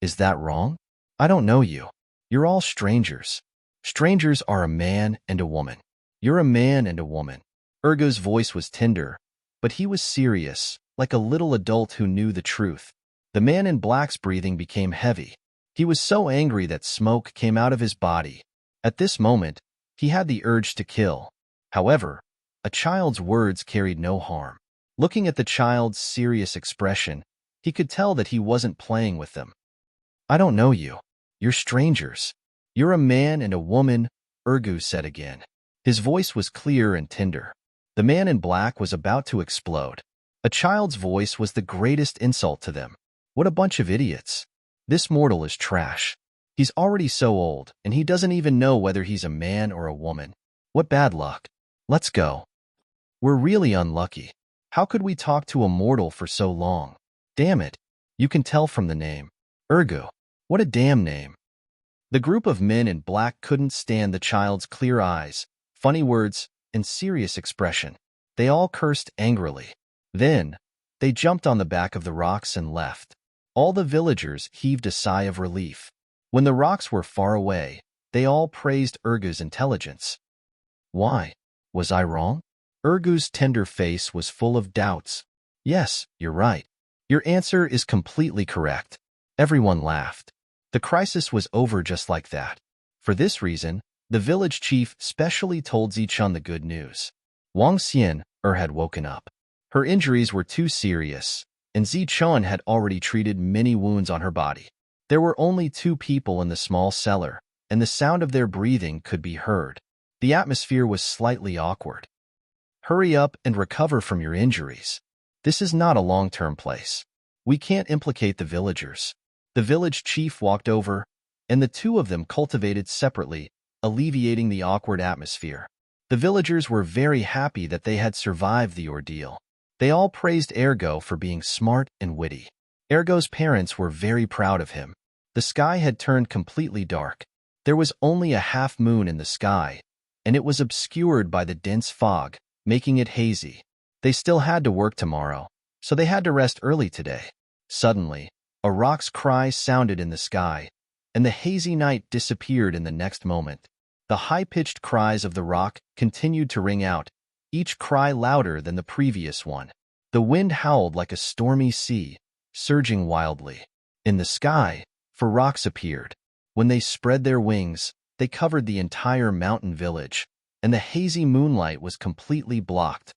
Is that wrong? I don't know you. You're all strangers. Strangers are a man and a woman. You're a man and a woman. Ergo's voice was tender, but he was serious, like a little adult who knew the truth. The man in black's breathing became heavy. He was so angry that smoke came out of his body. At this moment, he had the urge to kill. However, a child's words carried no harm. Looking at the child's serious expression, he could tell that he wasn't playing with them. I don't know you. You're strangers. You're a man and a woman, Ergo said again. His voice was clear and tender. The man in black was about to explode. A child's voice was the greatest insult to them. What a bunch of idiots. This mortal is trash. He's already so old, and he doesn't even know whether he's a man or a woman. What bad luck. Let's go. We're really unlucky. How could we talk to a mortal for so long? Damn it. You can tell from the name. Ergo. What a damn name. The group of men in black couldn't stand the child's clear eyes, funny words, and serious expression. They all cursed angrily. Then, they jumped on the back of the rocks and left. All the villagers heaved a sigh of relief. When the rocks were far away, they all praised Ergo's intelligence. Why? Was I wrong? Ergo's tender face was full of doubts. Yes, you're right. Your answer is completely correct. Everyone laughed. The crisis was over just like that. For this reason, the village chief specially told Zichun the good news. Wang Xian had woken up. Her injuries were too serious, and Zichun had already treated many wounds on her body. There were only 2 people in the small cellar, and the sound of their breathing could be heard. The atmosphere was slightly awkward. Hurry up and recover from your injuries. This is not a long-term place. We can't implicate the villagers. The village chief walked over, and the 2 of them cultivated separately, alleviating the awkward atmosphere. The villagers were very happy that they had survived the ordeal. They all praised Ergo for being smart and witty. Ergo's parents were very proud of him. The sky had turned completely dark. There was only a half moon in the sky, and it was obscured by the dense fog, making it hazy. They still had to work tomorrow, so they had to rest early today. Suddenly, a rock's cry sounded in the sky, and the hazy night disappeared in the next moment. The high-pitched cries of the rock continued to ring out, each cry louder than the previous one. The wind howled like a stormy sea, surging wildly. In the sky, 4 rocks appeared. When they spread their wings, they covered the entire mountain village, and the hazy moonlight was completely blocked.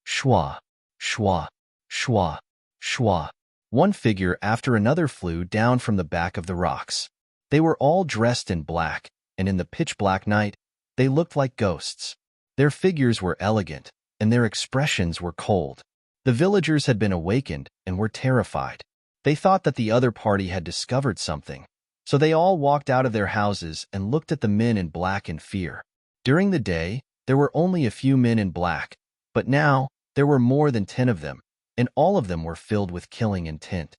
Shwa, shwa, shwa, shwa. One figure after another flew down from the back of the rocks. They were all dressed in black, and in the pitch-black night, they looked like ghosts. Their figures were elegant, and their expressions were cold. The villagers had been awakened and were terrified. They thought that the other party had discovered something, so they all walked out of their houses and looked at the men in black in fear. During the day, there were only a few men in black, but now there were more than 10 of them, and all of them were filled with killing intent.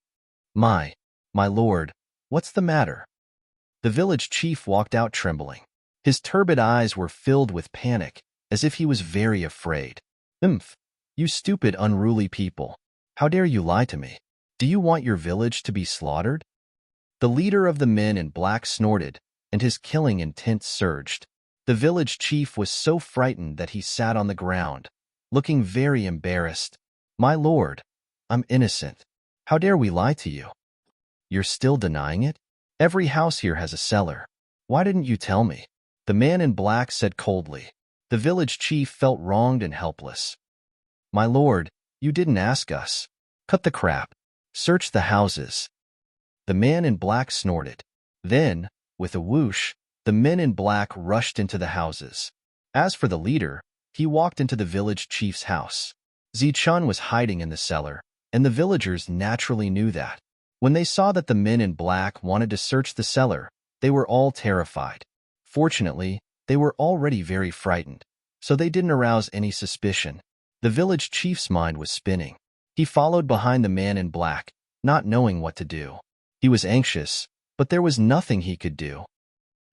My lord, what's the matter? The village chief walked out trembling. His turbid eyes were filled with panic, as if he was very afraid. You stupid, unruly people. How dare you lie to me? Do you want your village to be slaughtered? The leader of the men in black snorted, and his killing intent surged. The village chief was so frightened that he sat on the ground, looking very embarrassed. My lord, I'm innocent. How dare we lie to you? You're still denying it? Every house here has a cellar. Why didn't you tell me? The man in black said coldly. The village chief felt wronged and helpless. My lord, you didn't ask us. Cut the crap. Search the houses. The man in black snorted. Then, with a whoosh, the men in black rushed into the houses. As for the leader, he walked into the village chief's house. Zichun was hiding in the cellar, and the villagers naturally knew that. When they saw that the men in black wanted to search the cellar, they were all terrified. Fortunately, they were already very frightened, so they didn't arouse any suspicion. The village chief's mind was spinning. He followed behind the man in black, not knowing what to do. He was anxious, but there was nothing he could do.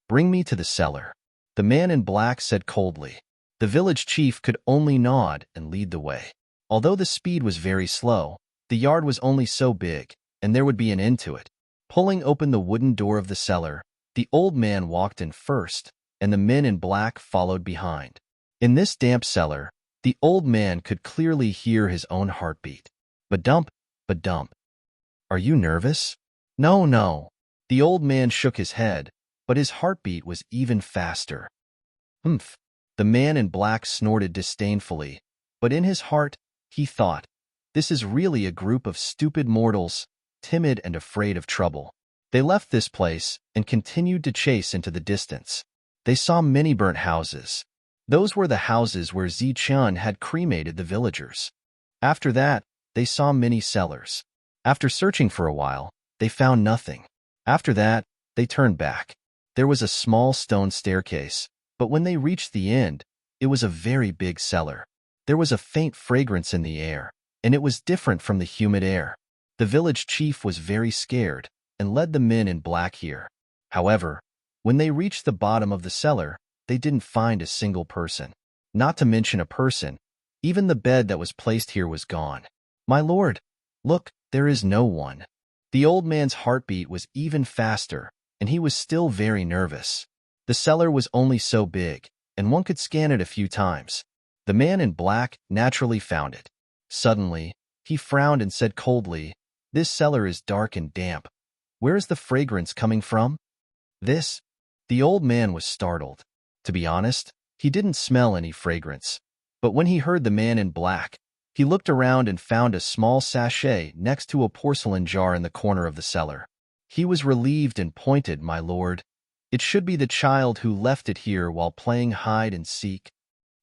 Bring me to the cellar, the man in black said coldly. The village chief could only nod and lead the way. Although the speed was very slow, the yard was only so big, and there would be an end to it. Pulling open the wooden door of the cellar, the old man walked in first, and the men in black followed behind. In this damp cellar, the old man could clearly hear his own heartbeat. Ba-dump, ba-dump. Are you nervous? No, no. The old man shook his head, but his heartbeat was even faster. Humph. The man in black snorted disdainfully, but in his heart, he thought, this is really a group of stupid mortals, timid and afraid of trouble. They left this place and continued to chase into the distance. They saw many burnt houses. Those were the houses where Zichun had cremated the villagers. After that, they saw many cellars. After searching for a while, they found nothing. After that, they turned back. There was a small stone staircase, but when they reached the end, it was a very big cellar. There was a faint fragrance in the air, and it was different from the humid air. The village chief was very scared and led the men in black here. However, when they reached the bottom of the cellar, they didn't find a single person. Not to mention a person, even the bed that was placed here was gone. My lord, look, there is no one. The old man's heartbeat was even faster, and he was still very nervous. The cellar was only so big, and one could scan it a few times. The man in black naturally found it. Suddenly, he frowned and said coldly, this cellar is dark and damp. Where is the fragrance coming from? This? The old man was startled. To be honest, he didn't smell any fragrance. But when he heard the man in black, he looked around and found a small sachet next to a porcelain jar in the corner of the cellar. He was relieved and pointed, "My lord, it should be the child who left it here while playing hide and seek."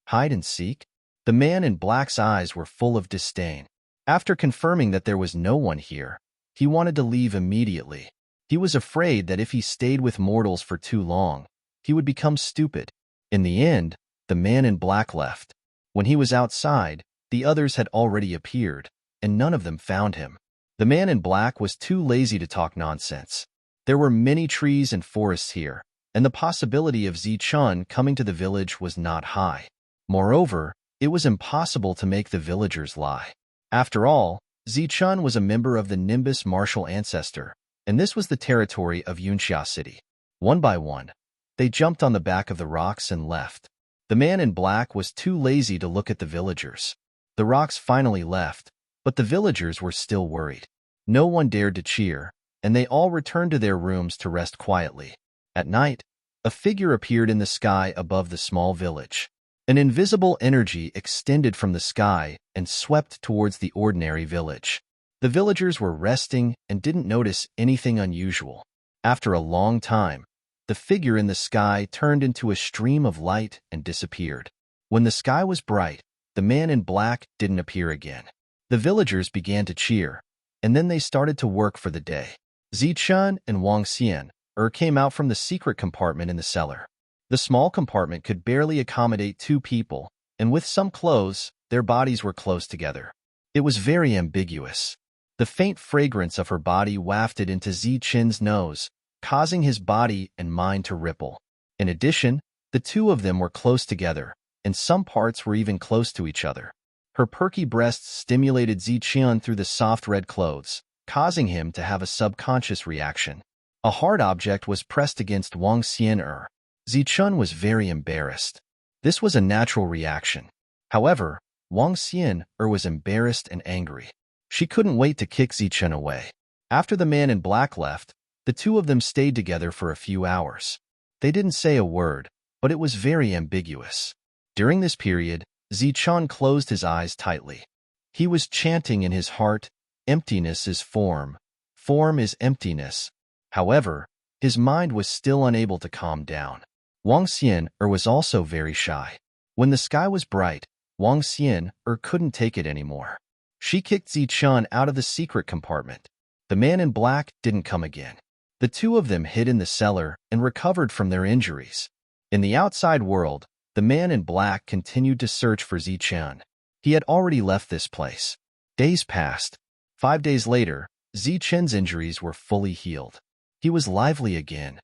Hide and seek? The man in black's eyes were full of disdain. After confirming that there was no one here, he wanted to leave immediately. He was afraid that if he stayed with mortals for too long, he would become stupid. In the end, the man in black left. When he was outside, the others had already appeared, and none of them found him. The man in black was too lazy to talk nonsense. There were many trees and forests here, and the possibility of Zichun coming to the village was not high. Moreover, it was impossible to make the villagers lie. After all, Zichun was a member of the Nimbus martial ancestor, and this was the territory of Yunxia City. One by one, they jumped on the back of the rocks and left. The man in black was too lazy to look at the villagers. The rocks finally left, but the villagers were still worried. No one dared to cheer, and they all returned to their rooms to rest quietly. At night, a figure appeared in the sky above the small village. An invisible energy extended from the sky and swept towards the ordinary village. The villagers were resting and didn't notice anything unusual. After a long time, the figure in the sky turned into a stream of light and disappeared. When the sky was bright, the man in black didn't appear again. The villagers began to cheer, and then they started to work for the day. Zichun and Wang Xian came out from the secret compartment in the cellar. The small compartment could barely accommodate 2 people, and with some clothes, their bodies were close together. It was very ambiguous. The faint fragrance of her body wafted into Zichun's nose, causing his body and mind to ripple. In addition, the 2 of them were close together, and some parts were even close to each other. Her perky breasts stimulated Zichun through the soft red clothes, causing him to have a subconscious reaction. A hard object was pressed against Wang Xian. Zichun was very embarrassed. This was a natural reaction. However, Wang Xian was embarrassed and angry. She couldn't wait to kick Zichun away. After the man in black left, the 2 of them stayed together for a few hours. They didn't say a word, but it was very ambiguous. During this period, Zichun closed his eyes tightly. He was chanting in his heart, "Emptiness is form. Form is emptiness." However, his mind was still unable to calm down. Wang Xian was also very shy. When the sky was bright, Wang Xian couldn't take it anymore. She kicked Zichun out of the secret compartment. The man in black didn't come again. The 2 of them hid in the cellar and recovered from their injuries. In the outside world, the man in black continued to search for Zichun. He had already left this place. Days passed. 5 days later, Zichun's injuries were fully healed. He was lively again.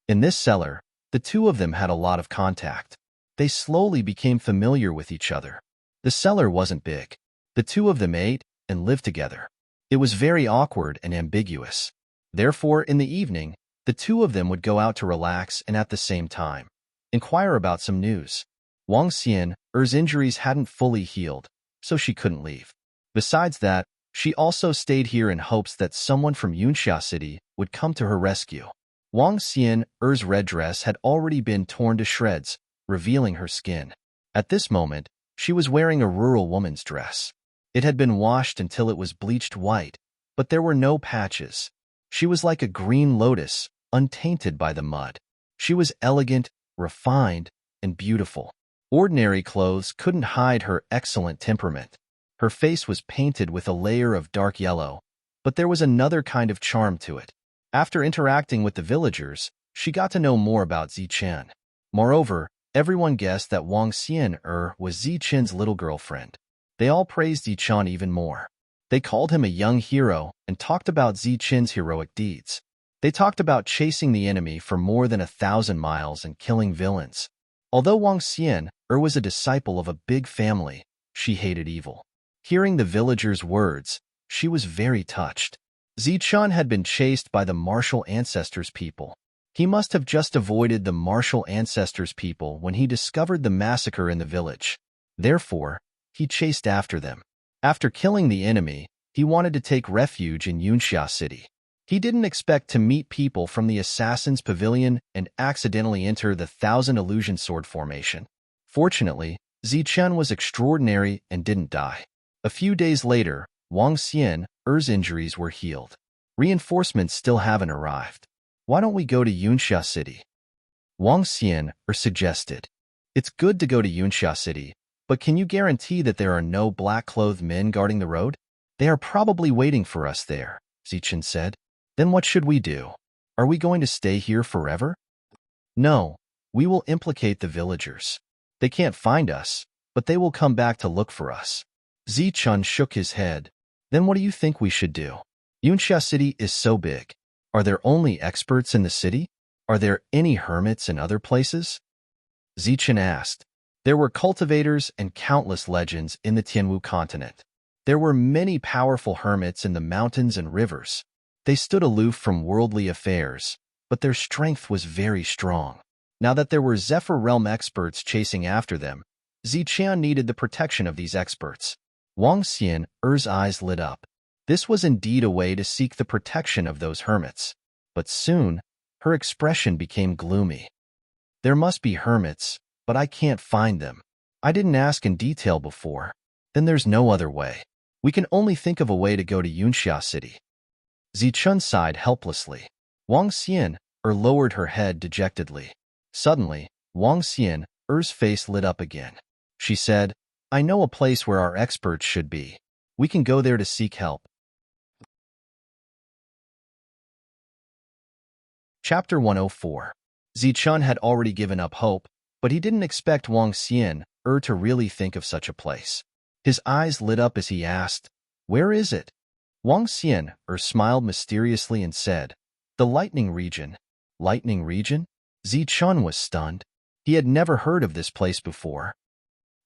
In this cellar, the 2 of them had a lot of contact. They slowly became familiar with each other. The cellar wasn't big. The 2 of them ate and lived together. It was very awkward and ambiguous. Therefore, in the evening, the 2 of them would go out to relax and at the same time inquire about some news. Wang Xian's injuries hadn't fully healed, so she couldn't leave. Besides that, she also stayed here in hopes that someone from Yunxia City would come to her rescue. Wang Xian's red dress had already been torn to shreds, revealing her skin. At this moment, she was wearing a rural woman's dress. It had been washed until it was bleached white, but there were no patches. She was like a green lotus, untainted by the mud. She was elegant, refined, and beautiful. Ordinary clothes couldn't hide her excellent temperament. Her face was painted with a layer of dark yellow, but there was another kind of charm to it. After interacting with the villagers, she got to know more about Zichun. Moreover, everyone guessed that Wang Xian was Zichun's little girlfriend. They all praised Zichun even more. They called him a young hero and talked about Zichun's heroic deeds. They talked about chasing the enemy for more than 1,000 miles and killing villains. Although Wang Xian was a disciple of a big family, she hated evil. Hearing the villagers' words, she was very touched. Zichun had been chased by the martial ancestors' people. He must have just avoided the martial ancestors' people when he discovered the massacre in the village. Therefore, he chased after them. After killing the enemy, he wanted to take refuge in Yunxia City. He didn't expect to meet people from the Assassin's Pavilion and accidentally enter the Thousand Illusion Sword formation. Fortunately, Zichun was extraordinary and didn't die. A few days later, Wang Xian's injuries were healed. Reinforcements still haven't arrived. Why don't we go to Yunxia City? Wang Xian suggested. It's good to go to Yunxia City, but can you guarantee that there are no black-clothed men guarding the road? They are probably waiting for us there, Zichun said. Then what should we do? Are we going to stay here forever? No, we will implicate the villagers. They can't find us, but they will come back to look for us. Zichun shook his head. Then what do you think we should do? Yunxia City is so big. Are there only experts in the city? Are there any hermits in other places? Zichun asked. There were cultivators and countless legends in the Tianwu continent. There were many powerful hermits in the mountains and rivers. They stood aloof from worldly affairs, but their strength was very strong. Now that there were Zephyr Realm experts chasing after them, Zichun needed the protection of these experts. Wang Xian's eyes lit up. This was indeed a way to seek the protection of those hermits. But soon, her expression became gloomy. There must be hermits, but I can't find them. I didn't ask in detail before. Then there's no other way. We can only think of a way to go to Yunxia City. Zichun sighed helplessly. Wang Xian's lowered her head dejectedly. Suddenly, Wang Xian's face lit up again. She said, I know a place where our experts should be. We can go there to seek help. Chapter 104. Zichun had already given up hope, but he didn't expect Wang Xian to really think of such a place. His eyes lit up as he asked, Where is it? Wang Xian smiled mysteriously and said, The lightning region. Lightning region? Zichun was stunned. He had never heard of this place before.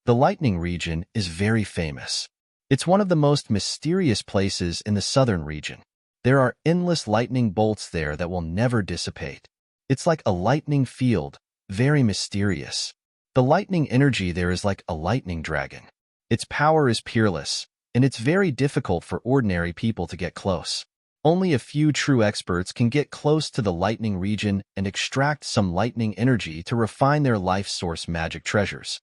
The lightning region is very famous. It's one of the most mysterious places in the southern region. There are endless lightning bolts there that will never dissipate. It's like a lightning field, very mysterious. The lightning energy there is like a lightning dragon. Its power is peerless, and it's very difficult for ordinary people to get close. Only a few true experts can get close to the lightning region and extract some lightning energy to refine their life source magic treasures.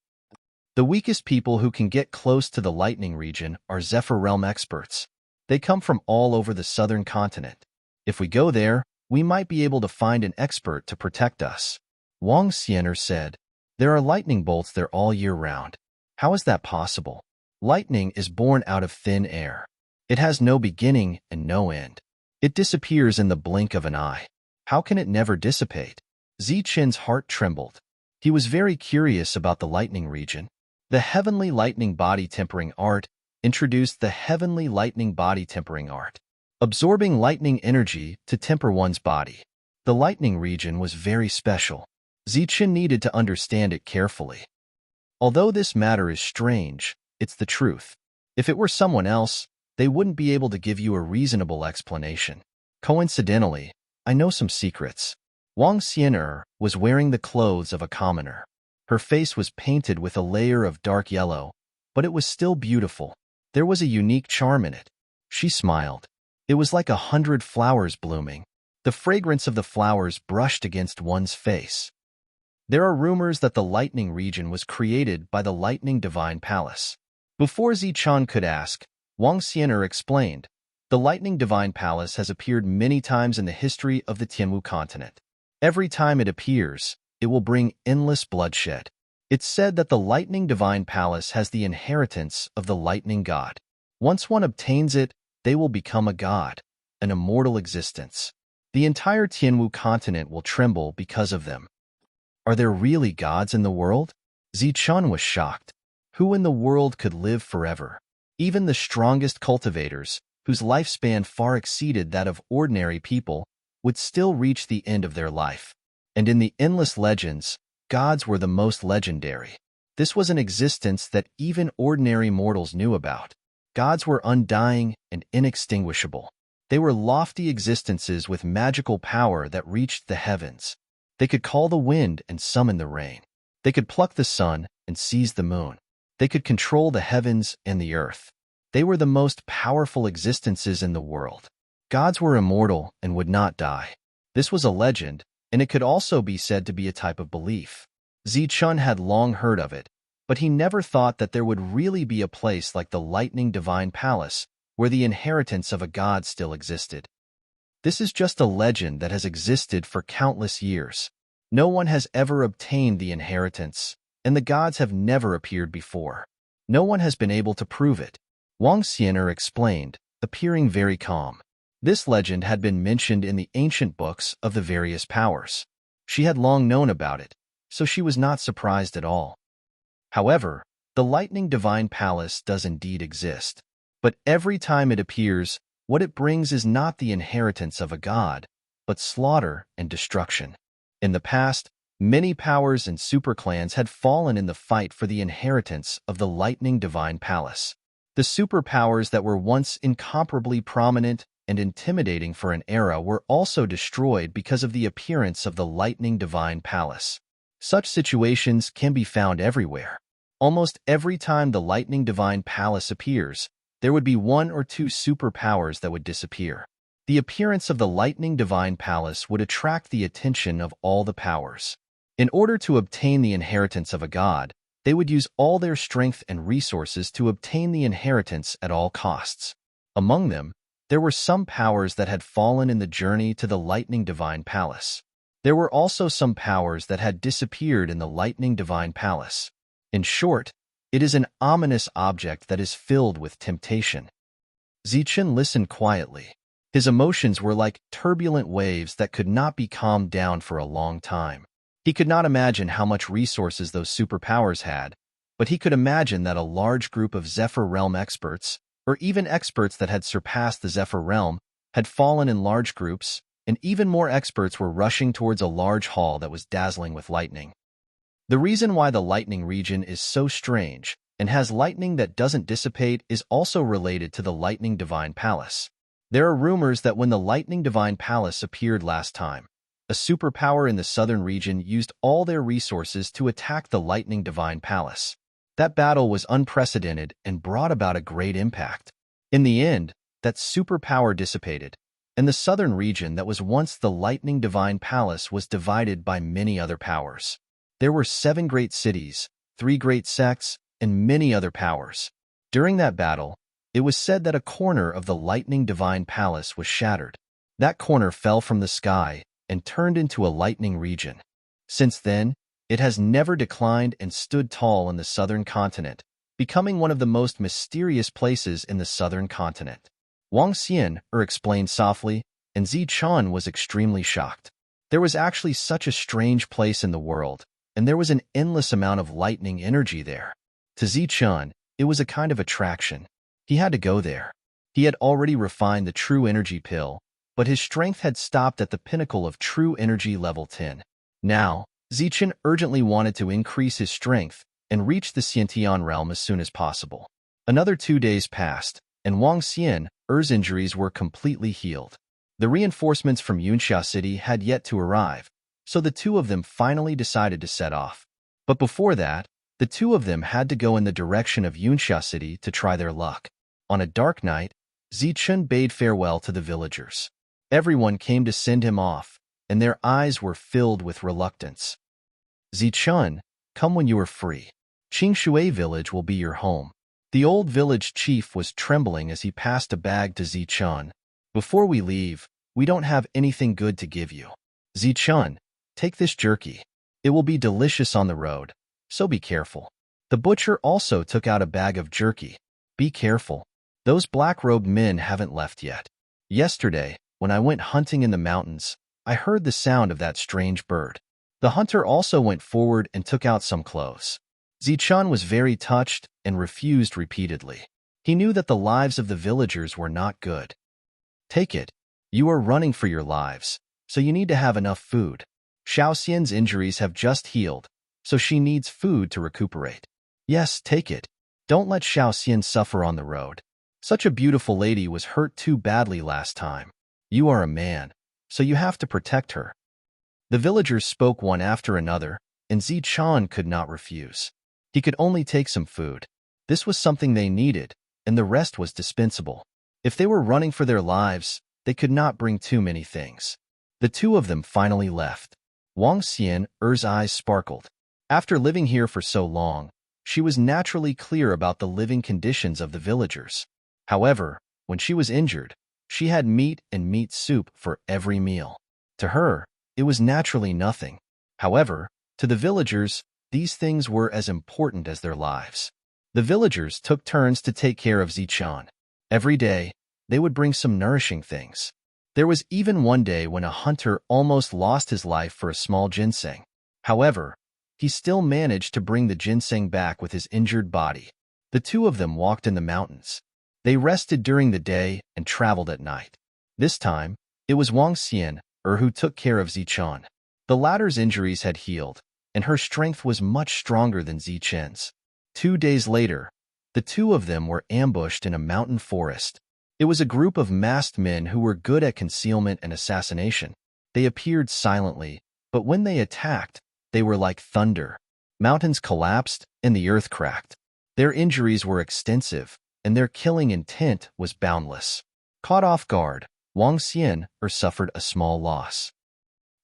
The weakest people who can get close to the lightning region are Zephyr Realm experts. They come from all over the southern continent. If we go there, we might be able to find an expert to protect us. Wang Xian said, There are lightning bolts there all year round. How is that possible? Lightning is born out of thin air. It has no beginning and no end. It disappears in the blink of an eye. How can it never dissipate? Zichun's heart trembled. He was very curious about the lightning region. The heavenly lightning body tempering art introduced the heavenly lightning body tempering art, absorbing lightning energy to temper one's body. The lightning region was very special. Zichun needed to understand it carefully. Although this matter is strange, it's the truth. If it were someone else, they wouldn't be able to give you a reasonable explanation. Coincidentally, I know some secrets. Wang Xian was wearing the clothes of a commoner. Her face was painted with a layer of dark yellow, but it was still beautiful. There was a unique charm in it. She smiled. It was like 100 flowers blooming. The fragrance of the flowers brushed against one's face. There are rumors that the lightning region was created by the lightning divine palace. Before Zichun could ask, Wang Xian explained, the lightning divine palace has appeared many times in the history of the Tianwu continent. Every time it appears, it will bring endless bloodshed. It's said that the lightning divine palace has the inheritance of the lightning god. Once one obtains it, they will become a god, an immortal existence. The entire Tianwu continent will tremble because of them. Are there really gods in the world? Zichun was shocked. Who in the world could live forever? Even the strongest cultivators, whose lifespan far exceeded that of ordinary people, would still reach the end of their life. And in the endless legends, gods were the most legendary. This was an existence that even ordinary mortals knew about. Gods were undying and inextinguishable. They were lofty existences with magical power that reached the heavens. They could call the wind and summon the rain. They could pluck the sun and seize the moon. They could control the heavens and the earth. They were the most powerful existences in the world. Gods were immortal and would not die. This was a legend, and it could also be said to be a type of belief. Zichun had long heard of it, but he never thought that there would really be a place like the Lightning Divine Palace, where the inheritance of a god still existed. This is just a legend that has existed for countless years. No one has ever obtained the inheritance, and the gods have never appeared before. No one has been able to prove it. Wang Xian'er explained, appearing very calm. This legend had been mentioned in the ancient books of the various powers. She had long known about it, so she was not surprised at all. However, the Lightning Divine Palace does indeed exist. But every time it appears, what it brings is not the inheritance of a god, but slaughter and destruction. In the past, many powers and superclans had fallen in the fight for the inheritance of the Lightning Divine Palace. The superpowers that were once incomparably prominent and intimidating for an era were also destroyed because of the appearance of the Lightning Divine Palace. Such situations can be found everywhere. Almost every time the Lightning Divine Palace appears, there would be one or two superpowers that would disappear. The appearance of the Lightning Divine Palace would attract the attention of all the powers. In order to obtain the inheritance of a god, they would use all their strength and resources to obtain the inheritance at all costs. Among them, there were some powers that had fallen in the journey to the Lightning Divine Palace. There were also some powers that had disappeared in the Lightning Divine Palace. In short, it is an ominous object that is filled with temptation. Zichun listened quietly. His emotions were like turbulent waves that could not be calmed down for a long time. He could not imagine how much resources those superpowers had, but he could imagine that a large group of Zephyr Realm experts, or even experts that had surpassed the Zephyr Realm, had fallen in large groups, and even more experts were rushing towards a large hall that was dazzling with lightning. The reason why the lightning region is so strange and has lightning that doesn't dissipate is also related to the Lightning Divine Palace. There are rumors that when the Lightning Divine Palace appeared last time, a superpower in the southern region used all their resources to attack the Lightning Divine Palace. That battle was unprecedented and brought about a great impact. In the end, that superpower dissipated, and the southern region that was once the Lightning Divine Palace was divided by many other powers. There were 7 great cities, 3 great sects, and many other powers. During that battle, it was said that a corner of the Lightning Divine Palace was shattered. That corner fell from the sky and turned into a lightning region. Since then, it has never declined and stood tall in the southern continent, becoming one of the most mysterious places in the southern continent. Wang Xian'er explained softly, and Zichun was extremely shocked. There was actually such a strange place in the world, and there was an endless amount of lightning energy there. To Zichun, it was a kind of attraction. He had to go there. He had already refined the true energy pill, but his strength had stopped at the pinnacle of true energy level 10. Now, Zichun urgently wanted to increase his strength and reach the Xiantian realm as soon as possible. Another 2 days passed, and Wang Xian'er's injuries were completely healed. The reinforcements from Yunxia City had yet to arrive, so the two of them finally decided to set off. But before that, the two of them had to go in the direction of Yunxia City to try their luck. On a dark night, Zichun bade farewell to the villagers. Everyone came to send him off, and their eyes were filled with reluctance. Zichun, come when you are free. Qingshui village will be your home. The old village chief was trembling as he passed a bag to Zichun. Before we leave, we don't have anything good to give you. Zichun, take this jerky. It will be delicious on the road, so be careful. The butcher also took out a bag of jerky. Be careful. Those black-robed men haven't left yet. Yesterday, when I went hunting in the mountains, I heard the sound of that strange bird. The hunter also went forward and took out some clothes. Zichun was very touched and refused repeatedly. He knew that the lives of the villagers were not good. Take it. You are running for your lives, so you need to have enough food. Xiaoxian's injuries have just healed, so she needs food to recuperate. Yes, take it. Don't let Xiaoxian suffer on the road. Such a beautiful lady was hurt too badly last time. You are a man, so you have to protect her. The villagers spoke one after another, and Zichun could not refuse. He could only take some food. This was something they needed, and the rest was dispensable. If they were running for their lives, they could not bring too many things. The two of them finally left. Wang Xian's eyes sparkled. After living here for so long, she was naturally clear about the living conditions of the villagers. However, when she was injured, she had meat and meat soup for every meal. To her, it was naturally nothing. However, to the villagers, these things were as important as their lives. The villagers took turns to take care of Zichun. Every day, they would bring some nourishing things. There was even one day when a hunter almost lost his life for a small ginseng. However, he still managed to bring the ginseng back with his injured body. The two of them walked in the mountains. They rested during the day and traveled at night. This time, it was Wang Xian who took care of Zichun. The latter's injuries had healed, and her strength was much stronger than Zichen's. 2 days later, the two of them were ambushed in a mountain forest. It was a group of masked men who were good at concealment and assassination. They appeared silently, but when they attacked, they were like thunder. Mountains collapsed and the earth cracked. Their injuries were extensive, and their killing intent was boundless. Caught off guard, Wang Xian suffered a small loss.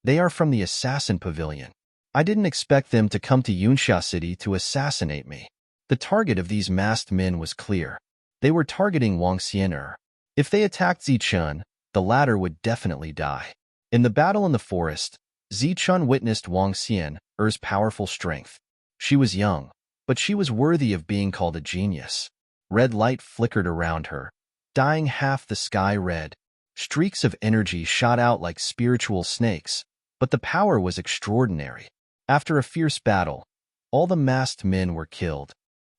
They are from the assassin pavilion. I didn't expect them to come to Yunxia City to assassinate me. The target of these masked men was clear. They were targeting Wang Xian. If they attacked Zichun, the latter would definitely die. In the battle in the forest, Zichun witnessed Wang Xian's powerful strength. She was young, but she was worthy of being called a genius. Red light flickered around her, dyeing half the sky red. Streaks of energy shot out like spiritual snakes, but the power was extraordinary. After a fierce battle, all the masked men were killed.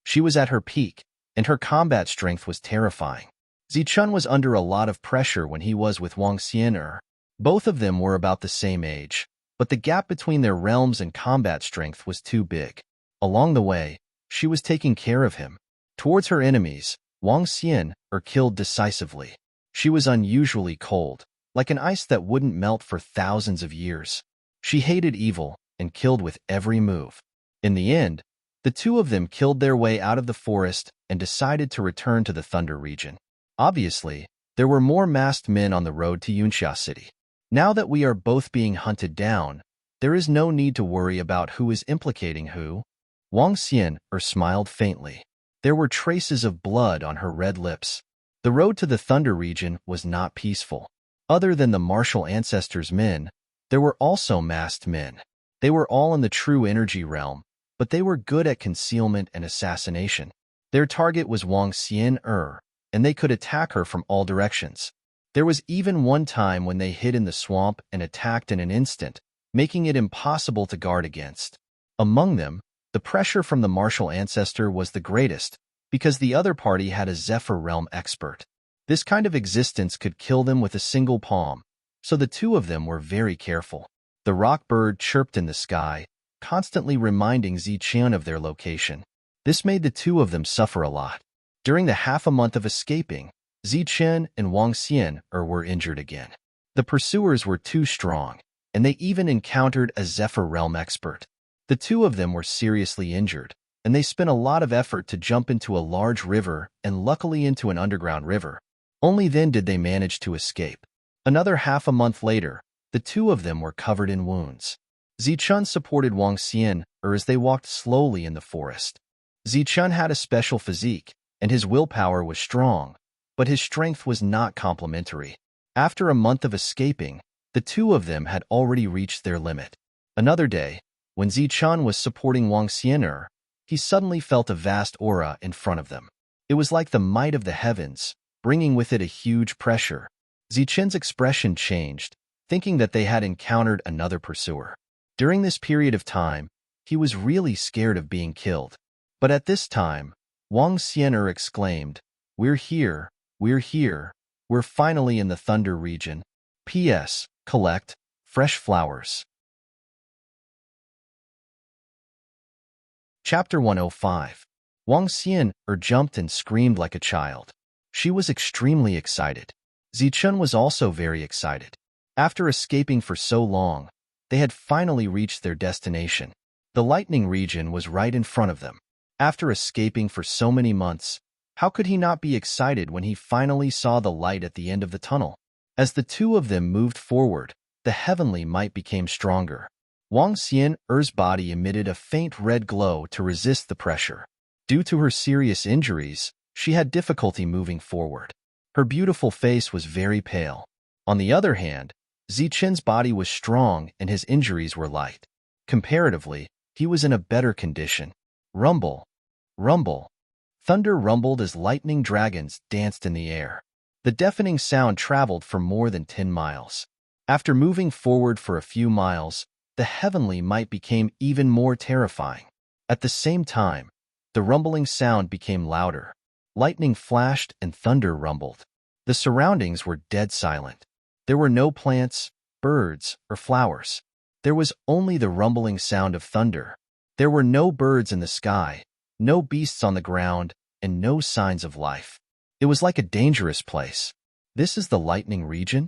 She was at her peak, and her combat strength was terrifying. Zichun was under a lot of pressure when he was with Wang Xian. Both of them were about the same age, but the gap between their realms and combat strength was too big. Along the way, she was taking care of him. Towards her enemies, Wang Xian killed decisively. She was unusually cold, like an ice that wouldn't melt for thousands of years. She hated evil and killed with every move. In the end, the two of them killed their way out of the forest and decided to return to the Thunder region. Obviously, there were more masked men on the road to Yunxia City. Now that we are both being hunted down, there is no need to worry about who is implicating who. Wang Xian smiled faintly. There were traces of blood on her red lips. The road to the Thunder region was not peaceful. Other than the martial ancestors' men, there were also masked men. They were all in the true energy realm, but they were good at concealment and assassination. Their target was Wang Xian, and they could attack her from all directions. There was even one time when they hid in the swamp and attacked in an instant, making it impossible to guard against. Among them, the pressure from the martial ancestor was the greatest, because the other party had a Zephyr realm expert. This kind of existence could kill them with a single palm, so the two of them were very careful. The rock bird chirped in the sky, constantly reminding Zichun of their location. This made the two of them suffer a lot. During the half a month of escaping, Zichun and Wang Xian were injured again. The pursuers were too strong, and they even encountered a Zephyr realm expert. The two of them were seriously injured, and they spent a lot of effort to jump into a large river and luckily into an underground river. Only then did they manage to escape. Another half a month later, the two of them were covered in wounds. Zichun supported Wang Xian as they walked slowly in the forest. Zichun had a special physique, and his willpower was strong, but his strength was not complementary. After a month of escaping, the two of them had already reached their limit. Another day, when Zichun was supporting Wang Xian, he suddenly felt a vast aura in front of them. It was like the might of the heavens, bringing with it a huge pressure. Zichun's expression changed, thinking that they had encountered another pursuer. During this period of time, he was really scared of being killed. But at this time, Wang Xian exclaimed, "We're here, we're here, we're finally in the Thunder region. P.S. Collect fresh flowers." Chapter 105. Wang Xian jumped and screamed like a child. She was extremely excited. Zichun was also very excited. After escaping for so long, they had finally reached their destination. The lightning region was right in front of them. After escaping for so many months, how could he not be excited when he finally saw the light at the end of the tunnel? As the two of them moved forward, the heavenly might became stronger. Wang Xian's body emitted a faint red glow to resist the pressure. Due to her serious injuries, she had difficulty moving forward. Her beautiful face was very pale. On the other hand, Zichen's body was strong and his injuries were light. Comparatively, he was in a better condition. Rumble, rumble. Thunder rumbled as lightning dragons danced in the air. The deafening sound traveled for more than 10 miles. After moving forward for a few miles, the heavenly might became even more terrifying. At the same time, the rumbling sound became louder. Lightning flashed and thunder rumbled. The surroundings were dead silent. There were no plants, birds, or flowers. There was only the rumbling sound of thunder. There were no birds in the sky, no beasts on the ground, and no signs of life. It was like a dangerous place. This is the lightning region?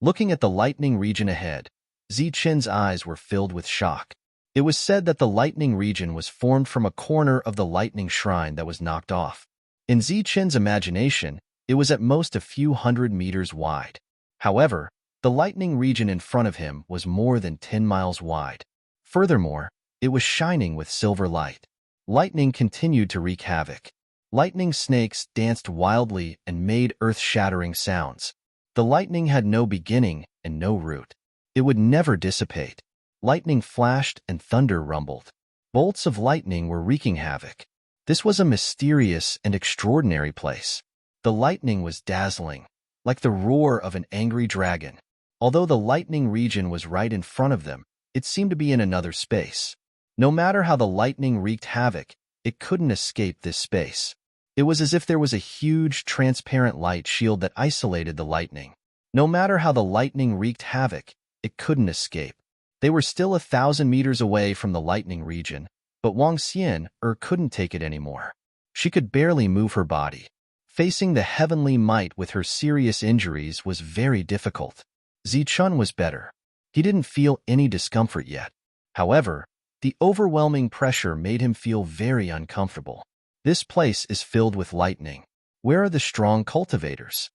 Looking at the lightning region ahead, Zichen's eyes were filled with shock. It was said that the lightning region was formed from a corner of the lightning shrine that was knocked off. In Zichen's imagination, it was at most a few hundred meters wide. However, the lightning region in front of him was more than 10 miles wide. Furthermore, it was shining with silver light. Lightning continued to wreak havoc. Lightning snakes danced wildly and made earth-shattering sounds. The lightning had no beginning and no root. It would never dissipate. Lightning flashed and thunder rumbled. Bolts of lightning were wreaking havoc. This was a mysterious and extraordinary place. The lightning was dazzling, like the roar of an angry dragon. Although the lightning region was right in front of them, it seemed to be in another space. No matter how the lightning wreaked havoc, it couldn't escape this space. It was as if there was a huge, transparent light shield that isolated the lightning. No matter how the lightning wreaked havoc, it couldn't escape. They were still 1,000 meters away from the lightning region, but Wang Xian couldn't take it anymore. She could barely move her body. Facing the heavenly might with her serious injuries was very difficult. Zichun was better. He didn't feel any discomfort yet. However, the overwhelming pressure made him feel very uncomfortable. This place is filled with lightning. Where are the strong cultivators?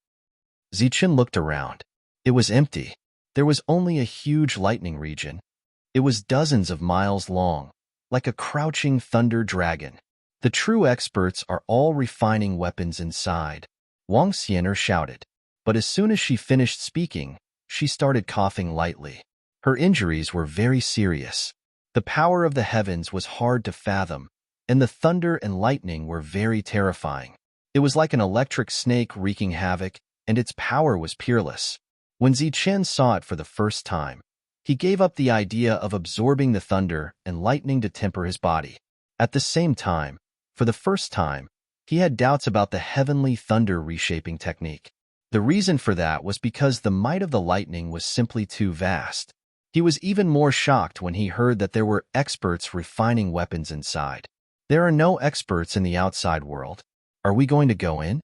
Zichun looked around. It was empty. There was only a huge lightning region. It was dozens of miles long, like a crouching thunder dragon. The true experts are all refining weapons inside, Wang Xian shouted. But as soon as she finished speaking, she started coughing lightly. Her injuries were very serious. The power of the heavens was hard to fathom, and the thunder and lightning were very terrifying. It was like an electric snake wreaking havoc, and its power was peerless. When Zichen saw it for the first time, he gave up the idea of absorbing the thunder and lightning to temper his body. At the same time, for the first time, he had doubts about the heavenly thunder reshaping technique. The reason for that was because the might of the lightning was simply too vast. He was even more shocked when he heard that there were experts refining weapons inside. There are no experts in the outside world. Are we going to go in?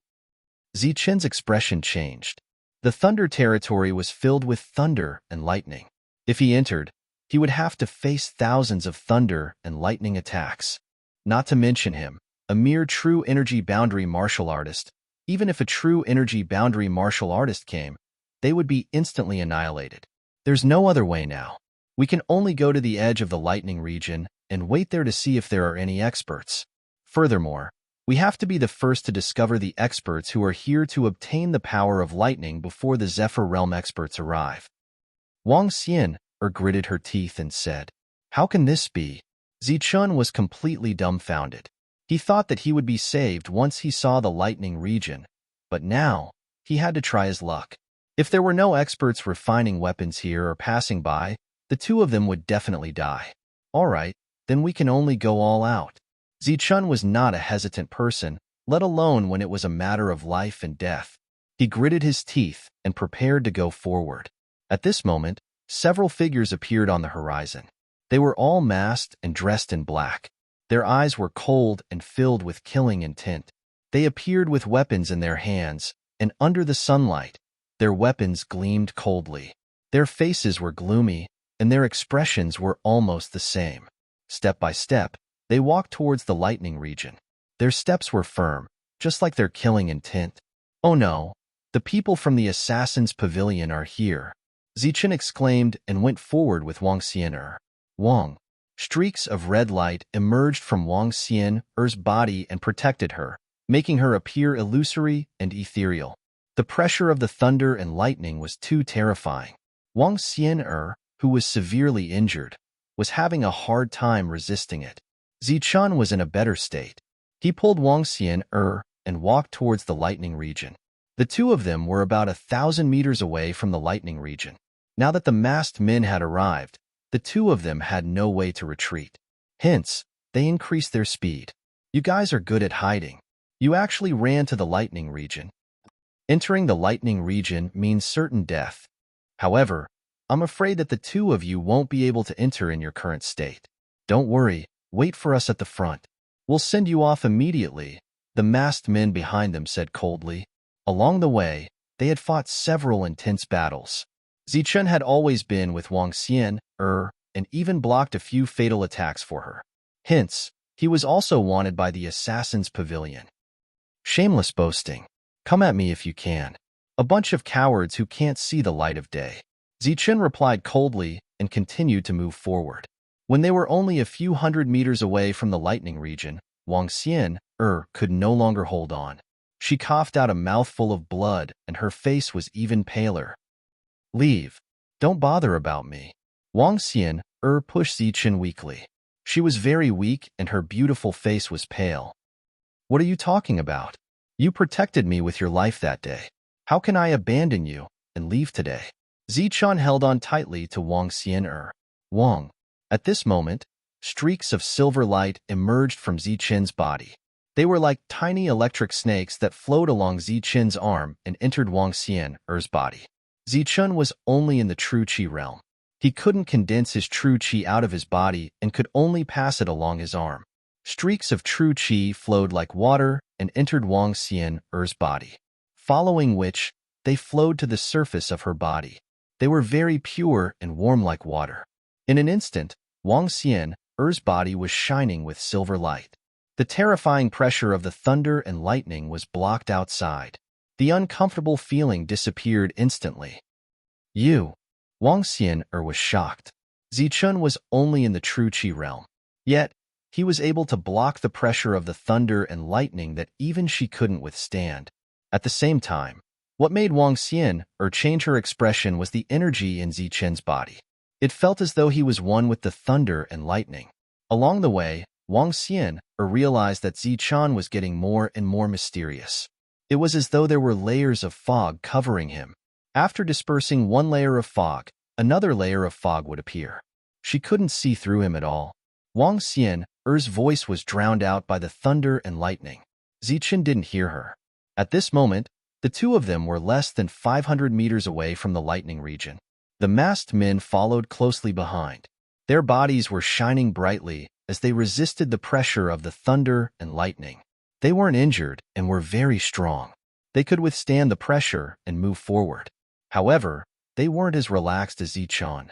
Zichen's expression changed. The thunder territory was filled with thunder and lightning. If he entered, he would have to face thousands of thunder and lightning attacks. Not to mention him, a mere true energy boundary martial artist. Even if a true energy boundary martial artist came, they would be instantly annihilated. There's no other way now. We can only go to the edge of the lightning region and wait there to see if there are any experts. Furthermore, we have to be the first to discover the experts who are here to obtain the power of lightning before the Zephyr Realm experts arrive. Wang Xian gritted her teeth and said, "How can this be?" Zichun was completely dumbfounded. He thought that he would be saved once he saw the lightning region, but now he had to try his luck. If there were no experts refining weapons here or passing by, the two of them would definitely die. All right, then we can only go all out. Zichun was not a hesitant person, let alone when it was a matter of life and death. He gritted his teeth and prepared to go forward. At this moment, several figures appeared on the horizon. They were all masked and dressed in black. Their eyes were cold and filled with killing intent. They appeared with weapons in their hands, and under the sunlight, their weapons gleamed coldly. Their faces were gloomy, and their expressions were almost the same. Step by step, they walked towards the lightning region. Their steps were firm, just like their killing intent. Oh no, The people from the assassin's pavilion are here, Zichen exclaimed and went forward with Wang Xian'er. Wang. Streaks of red light emerged from Wang Xian'er's body and protected her, making her appear illusory and ethereal. The pressure of the thunder and lightning was too terrifying. Wang Xian'er, who was severely injured, was having a hard time resisting it. Zichen was in a better state. He pulled Wang Xian'er and walked towards the lightning region. The two of them were about 1,000 meters away from the lightning region. Now that the masked men had arrived, the two of them had no way to retreat. Hence, they increased their speed. You guys are good at hiding. You actually ran to the lightning region. Entering the lightning region means certain death. However, I'm afraid that the two of you won't be able to enter in your current state. Don't worry, wait for us at the front. We'll send you off immediately, the masked men behind them said coldly. Along the way, they had fought several intense battles. Zichen had always been with Wang Xian'er and even blocked a few fatal attacks for her. Hence, he was also wanted by the assassin's pavilion. Shameless boasting. Come at me if you can. A bunch of cowards who can't see the light of day. Zichen replied coldly and continued to move forward. When they were only a few hundred meters away from the lightning region, Wang Xian'er could no longer hold on. She coughed out a mouthful of blood and her face was even paler. Leave. Don't bother about me. Wang Xian'er pushed Zichen weakly. She was very weak and her beautiful face was pale. What are you talking about? You protected me with your life that day. How can I abandon you and leave today? Zichen held on tightly to Wang Xian'er. Wang. At this moment, streaks of silver light emerged from Zichen's body. They were like tiny electric snakes that flowed along Zichen's arm and entered Wang Xian'er's body. Zichen was only in the true qi realm. He couldn't condense his true qi out of his body and could only pass it along his arm. Streaks of true qi flowed like water and entered Wang Xian'er's body, following which they flowed to the surface of her body. They were very pure and warm like water. In an instant, Wang Xian'er's body was shining with silver light. The terrifying pressure of the thunder and lightning was blocked outside. The uncomfortable feeling disappeared instantly. Wang Xian'er was shocked. Zichen was only in the true qi realm. Yet, he was able to block the pressure of the thunder and lightning that even she couldn't withstand. At the same time, what made Wang Xian'er change her expression was the energy in Zichen's body. It felt as though he was one with the thunder and lightning. Along the way, Wang Xian'er realized that Zichen was getting more and more mysterious. It was as though there were layers of fog covering him. After dispersing one layer of fog, another layer of fog would appear. She couldn't see through him at all. Wang Xian'er's voice was drowned out by the thunder and lightning. Zichen didn't hear her. At this moment, the two of them were less than 500 meters away from the lightning region. The masked men followed closely behind. Their bodies were shining brightly as they resisted the pressure of the thunder and lightning. They weren't injured and were very strong. They could withstand the pressure and move forward. However, they weren't as relaxed as Zichen.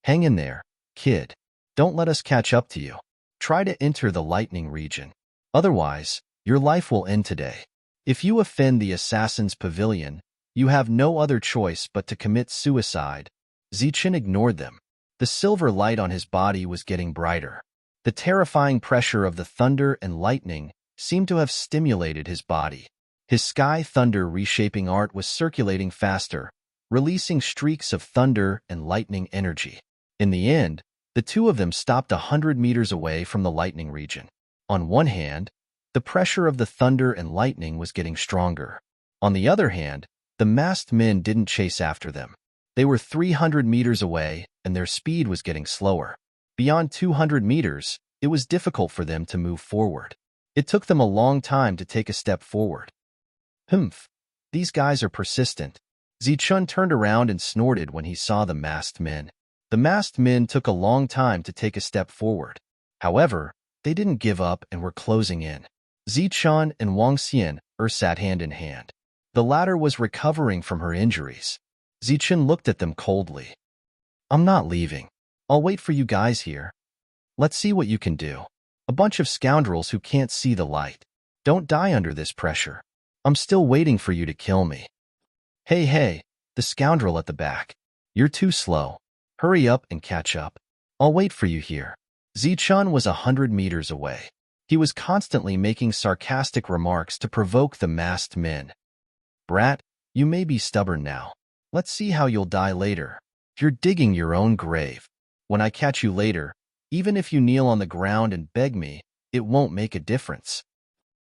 Hang in there, kid. Don't let us catch up to you. Try to enter the lightning region. Otherwise, your life will end today. If you offend the assassin's pavilion, you have no other choice but to commit suicide. Zichen ignored them. The silver light on his body was getting brighter. The terrifying pressure of the thunder and lightning seemed to have stimulated his body. His sky thunder reshaping art was circulating faster, releasing streaks of thunder and lightning energy. In the end, the two of them stopped 100 meters away from the lightning region. On one hand, the pressure of the thunder and lightning was getting stronger. On the other hand, the masked men didn't chase after them. They were 300 meters away, and their speed was getting slower. Beyond 200 meters, it was difficult for them to move forward. It took them a long time to take a step forward. Humph, these guys are persistent. Zichen turned around and snorted when he saw the masked men. The masked men took a long time to take a step forward. However, they didn't give up and were closing in. Zichen and Wang Xian'er sat hand in hand. The latter was recovering from her injuries. Zichen looked at them coldly. I'm not leaving. I'll wait for you guys here. Let's see what you can do. A bunch of scoundrels who can't see the light. Don't die under this pressure. I'm still waiting for you to kill me. Hey, the scoundrel at the back. You're too slow. Hurry up and catch up. I'll wait for you here. Zichun was 100 meters away. He was constantly making sarcastic remarks to provoke the masked men. Brat, you may be stubborn now. Let's see how you'll die later. You're digging your own grave. When I catch you later, even if you kneel on the ground and beg me, it won't make a difference.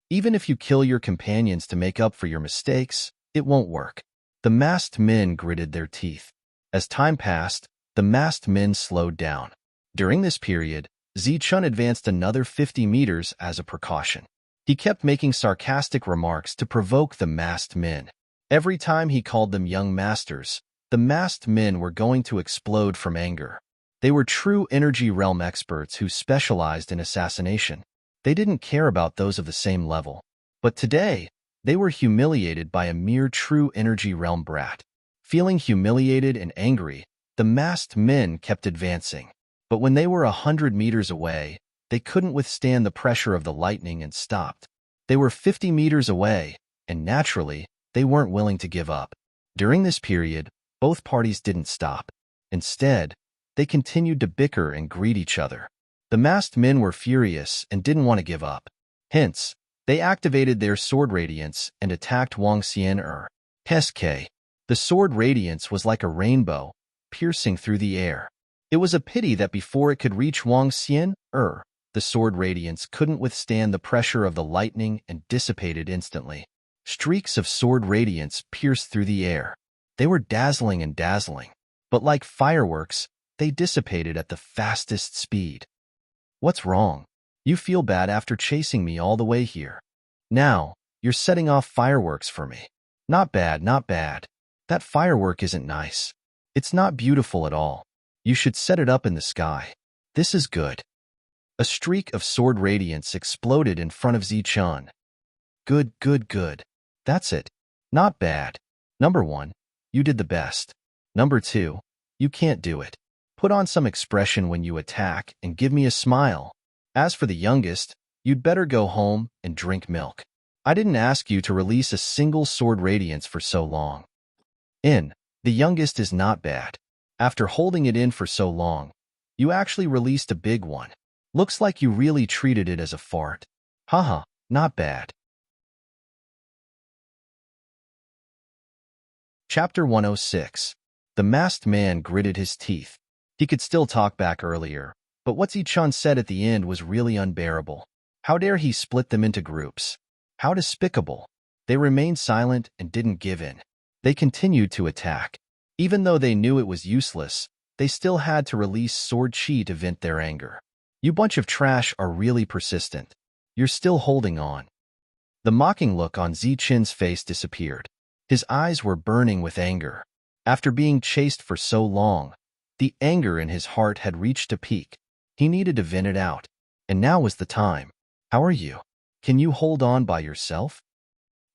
Even if you kill your companions to make up for your mistakes, it won't work. The masked men gritted their teeth. As time passed, the masked men slowed down. During this period, Zichun advanced another 50 meters as a precaution. He kept making sarcastic remarks to provoke the masked men. Every time he called them young masters, the masked men were going to explode from anger. They were true energy realm experts who specialized in assassination. They didn't care about those of the same level. But today, they were humiliated by a mere true energy realm brat. Feeling humiliated and angry, the masked men kept advancing. But when they were 100 meters away, they couldn't withstand the pressure of the lightning and stopped. They were 50 meters away, and naturally, they weren't willing to give up. During this period, both parties didn't stop. Instead, they continued to bicker and greet each other. The masked men were furious and didn't want to give up. Hence, they activated their sword radiance and attacked Wang Xian. SK. The sword radiance was like a rainbow, piercing through the air. It was a pity that before it could reach Wang Xian, the sword radiance couldn't withstand the pressure of the lightning and dissipated instantly. Streaks of sword radiance pierced through the air. They were dazzling, but like fireworks, they dissipated at the fastest speed. What's wrong? You feel bad after chasing me all the way here. Now, you're setting off fireworks for me. Not bad. That firework isn't nice. It's not beautiful at all. You should set it up in the sky. This is good. A streak of sword radiance exploded in front of Zichun. Good. That's it. Not bad. Number 1, you did the best. Number 2, you can't do it. Put on some expression when you attack and give me a smile. As for the youngest, you'd better go home and drink milk. I didn't ask you to release a single sword radiance for so long. The youngest is not bad. After holding it in for so long, you actually released a big one. Looks like you really treated it as a fart. Haha, not bad. Chapter 106. The masked man gritted his teeth. He could still talk back earlier, but what Zichun said at the end was really unbearable. How dare he split them into groups? How despicable. They remained silent and didn't give in. They continued to attack. Even though they knew it was useless, they still had to release sword chi to vent their anger. You bunch of trash are really persistent. You're still holding on. The mocking look on Zichun's face disappeared. His eyes were burning with anger. After being chased for so long, the anger in his heart had reached a peak. He needed to vent it out. And now was the time. How are you? Can you hold on by yourself?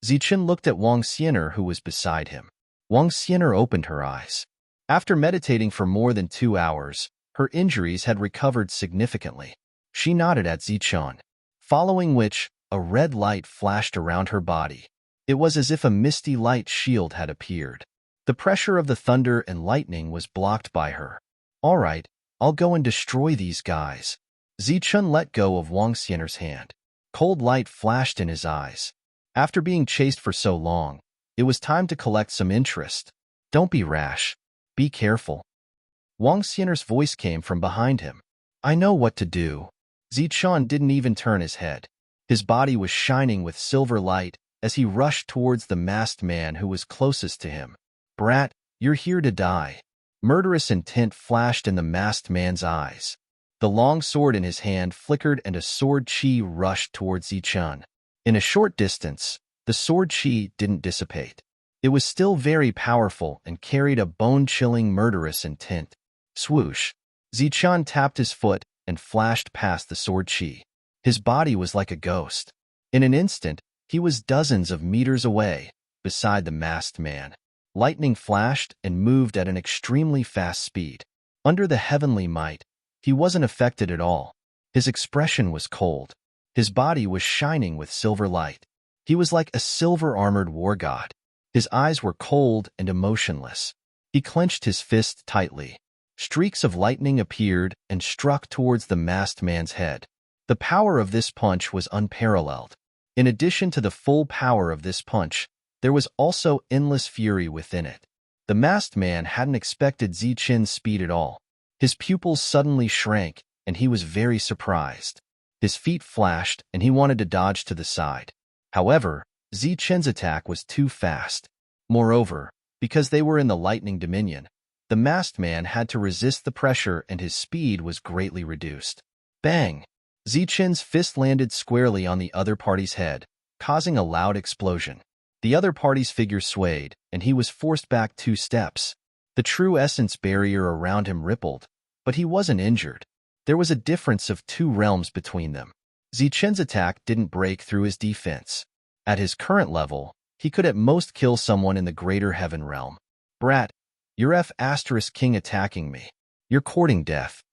Zichun looked at Wang Xian, who was beside him. Wang Xian opened her eyes. After meditating for more than 2 hours, her injuries had recovered significantly. She nodded at Zichun, following which a red light flashed around her body. It was as if a misty light shield had appeared. The pressure of the thunder and lightning was blocked by her. All right, I'll go and destroy these guys. Zichun let go of Wang Xian's hand. Cold light flashed in his eyes. After being chased for so long, it was time to collect some interest. Don't be rash. Be careful. Wang Xian's voice came from behind him. I know what to do. Zichun didn't even turn his head. His body was shining with silver light as he rushed towards the masked man who was closest to him. Brat, you're here to die. Murderous intent flashed in the masked man's eyes. The long sword in his hand flickered and a sword chi rushed towards Zichun. In a short distance, the sword chi didn't dissipate. It was still very powerful and carried a bone-chilling murderous intent. Swoosh! Zichun tapped his foot and flashed past the sword chi. His body was like a ghost. In an instant, he was dozens of meters away, beside the masked man. Lightning flashed and moved at an extremely fast speed. Under the heavenly might, he wasn't affected at all. His expression was cold. His body was shining with silver light. He was like a silver-armored war god. His eyes were cold and emotionless. He clenched his fist tightly. Streaks of lightning appeared and struck towards the masked man's head. The power of this punch was unparalleled. In addition to the full power of this punch, there was also endless fury within it. The masked man hadn't expected Zichen's speed at all. His pupils suddenly shrank, and he was very surprised. His feet flashed, and he wanted to dodge to the side. However, Zichen's attack was too fast. Moreover, because they were in the lightning dominion, the masked man had to resist the pressure and his speed was greatly reduced. Bang! Zichen's fist landed squarely on the other party's head, causing a loud explosion. The other party's figure swayed, and he was forced back 2 steps. The true essence barrier around him rippled, but he wasn't injured. There was a difference of 2 realms between them. Zichen's attack didn't break through his defense. At his current level, he could at most kill someone in the greater heaven realm. Brat, you're F***king attacking me. You're courting death.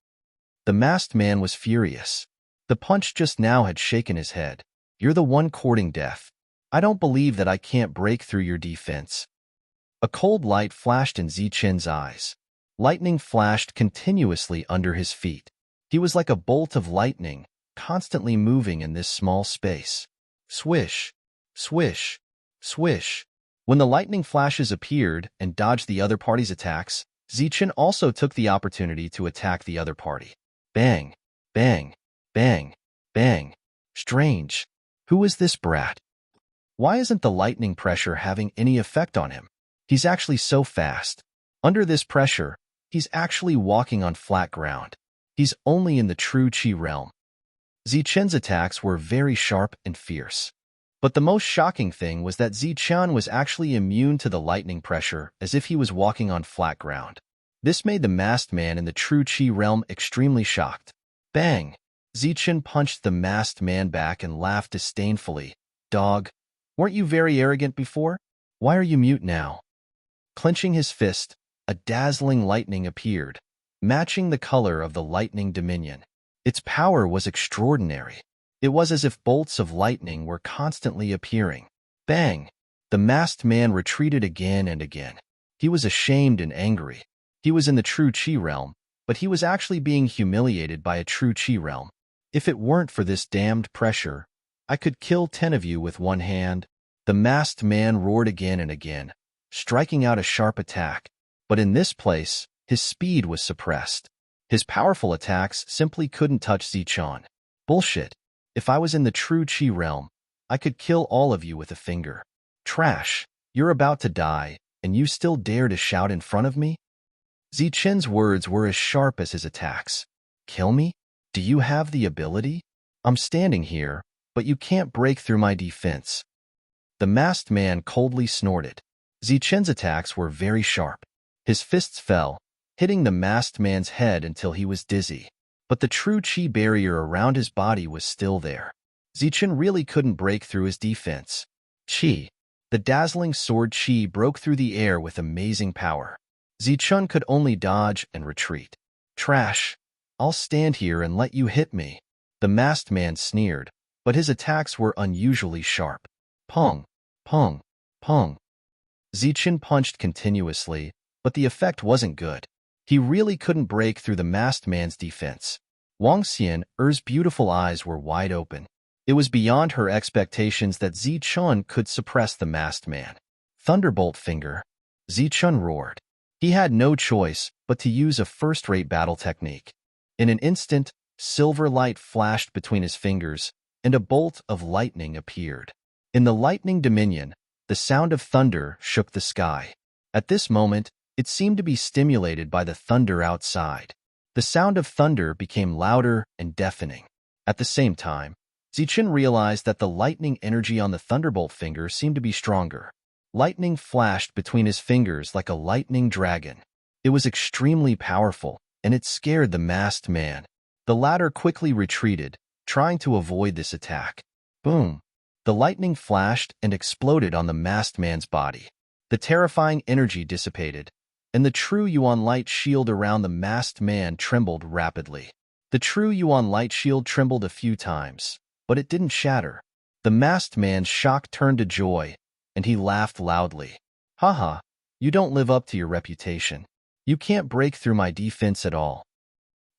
The masked man was furious. The punch just now had shaken his head. You're the one courting death. I don't believe that I can't break through your defense. A cold light flashed in Zichen's eyes. Lightning flashed continuously under his feet. He was like a bolt of lightning, constantly moving in this small space. Swish, swish, swish. When the lightning flashes appeared and dodged the other party's attacks, Zichen also took the opportunity to attack the other party. Bang, bang, bang, bang. Strange. Who is this brat? Why isn't the lightning pressure having any effect on him? He's actually so fast. Under this pressure, he's actually walking on flat ground. He's only in the true Qi realm. Zichen's attacks were very sharp and fierce. But the most shocking thing was that Zichen was actually immune to the lightning pressure as if he was walking on flat ground. This made the masked man in the true Qi realm extremely shocked. Bang! Zichen punched the masked man back and laughed disdainfully. Dog, weren't you very arrogant before? Why are you mute now? Clenching his fist, a dazzling lightning appeared, matching the color of the lightning dominion. Its power was extraordinary. It was as if bolts of lightning were constantly appearing. Bang! The masked man retreated again and again. He was ashamed and angry. He was in the true Qi realm, but he was actually being humiliated by a true Qi realm. If it weren't for this damned pressure, I could kill 10 of you with one hand. The masked man roared again and again, striking out a sharp attack. But in this place, his speed was suppressed. His powerful attacks simply couldn't touch Zichen. Bullshit. If I was in the true Qi realm, I could kill all of you with a finger. Trash. You're about to die, and you still dare to shout in front of me? Zichen's words were as sharp as his attacks. Kill me? Do you have the ability? I'm standing here, but you can't break through my defense. The masked man coldly snorted. Zichen's attacks were very sharp. His fists fell, hitting the masked man's head until he was dizzy. But the true Qi barrier around his body was still there. Zichen really couldn't break through his defense. Qi. The dazzling sword Qi broke through the air with amazing power. Zichen could only dodge and retreat. Trash. I'll stand here and let you hit me. The masked man sneered, but his attacks were unusually sharp. Pong, pong, pong. Zichen punched continuously, but the effect wasn't good. He really couldn't break through the masked man's defense. Wang Xian's beautiful eyes were wide open. It was beyond her expectations that Zichen could suppress the masked man. Thunderbolt finger. Zichen roared. He had no choice but to use a first-rate battle technique. In an instant, silver light flashed between his fingers, and a bolt of lightning appeared. In the lightning dominion, the sound of thunder shook the sky. At this moment, it seemed to be stimulated by the thunder outside. The sound of thunder became louder and deafening. At the same time, Zichen realized that the lightning energy on the thunderbolt finger seemed to be stronger. Lightning flashed between his fingers like a lightning dragon. It was extremely powerful, and it scared the masked man. The latter quickly retreated, trying to avoid this attack. Boom! The lightning flashed and exploded on the masked man's body. The terrifying energy dissipated, and the true Yuan light shield around the masked man trembled rapidly. The true Yuan light shield trembled a few times, but it didn't shatter. The masked man's shock turned to joy, and he laughed loudly. Haha, you don't live up to your reputation. You can't break through my defense at all.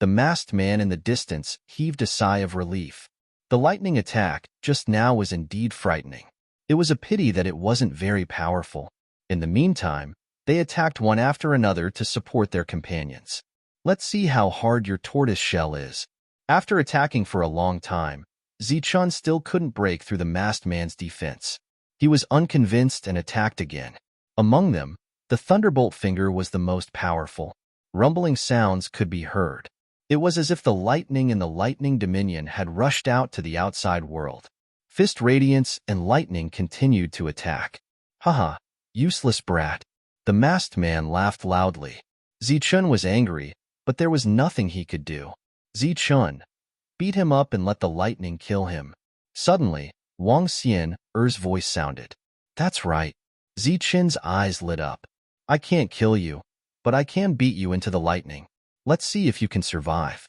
The masked man in the distance heaved a sigh of relief. The lightning attack just now was indeed frightening. It was a pity that it wasn't very powerful. In the meantime, they attacked one after another to support their companions. Let's see how hard your tortoise shell is. After attacking for a long time, Zichun still couldn't break through the masked man's defense. He was unconvinced and attacked again. Among them, the thunderbolt finger was the most powerful. Rumbling sounds could be heard. It was as if the lightning in the lightning dominion had rushed out to the outside world. Fist radiance and lightning continued to attack. Haha, useless brat. The masked man laughed loudly. Zichun was angry, but there was nothing he could do. Zichun, beat him up and let the lightning kill him. Suddenly, Wang Xian's voice sounded. That's right. Zichun's eyes lit up. I can't kill you, but I can beat you into the lightning. Let's see if you can survive.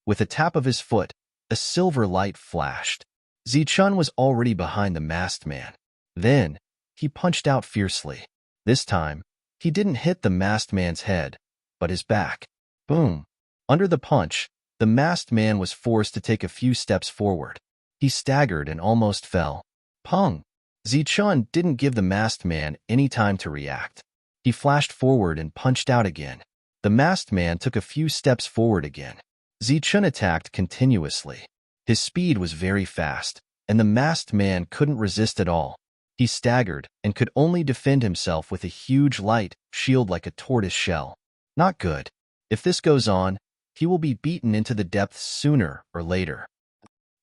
With a tap of his foot, a silver light flashed. Zichun was already behind the masked man. Then, he punched out fiercely. This time, he didn't hit the masked man's head, but his back. Boom! Under the punch, the masked man was forced to take a few steps forward. He staggered and almost fell. Pung! Zichun didn't give the masked man any time to react. He flashed forward and punched out again. The masked man took a few steps forward again. Zichun attacked continuously. His speed was very fast, and the masked man couldn't resist at all. He staggered and could only defend himself with a huge light shield like a tortoise shell. Not good. If this goes on, he will be beaten into the depths sooner or later.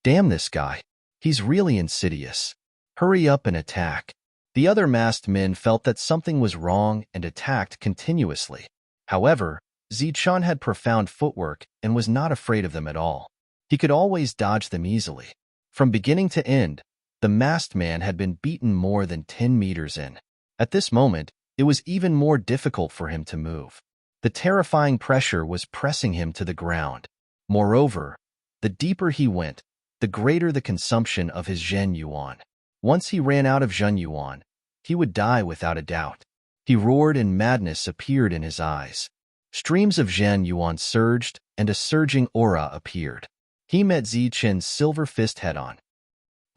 Damn this guy. He's really insidious. Hurry up and attack. The other masked men felt that something was wrong and attacked continuously. However, Zichun had profound footwork and was not afraid of them at all. He could always dodge them easily. From beginning to end, the masked man had been beaten more than 10 meters in. At this moment, it was even more difficult for him to move. The terrifying pressure was pressing him to the ground. Moreover, the deeper he went, the greater the consumption of his Zhen Yuan. Once he ran out of Zhen Yuan, he would die without a doubt. He roared and madness appeared in his eyes. Streams of Zhen Yuan surged, and a surging aura appeared. He met Zichun's silver fist head-on.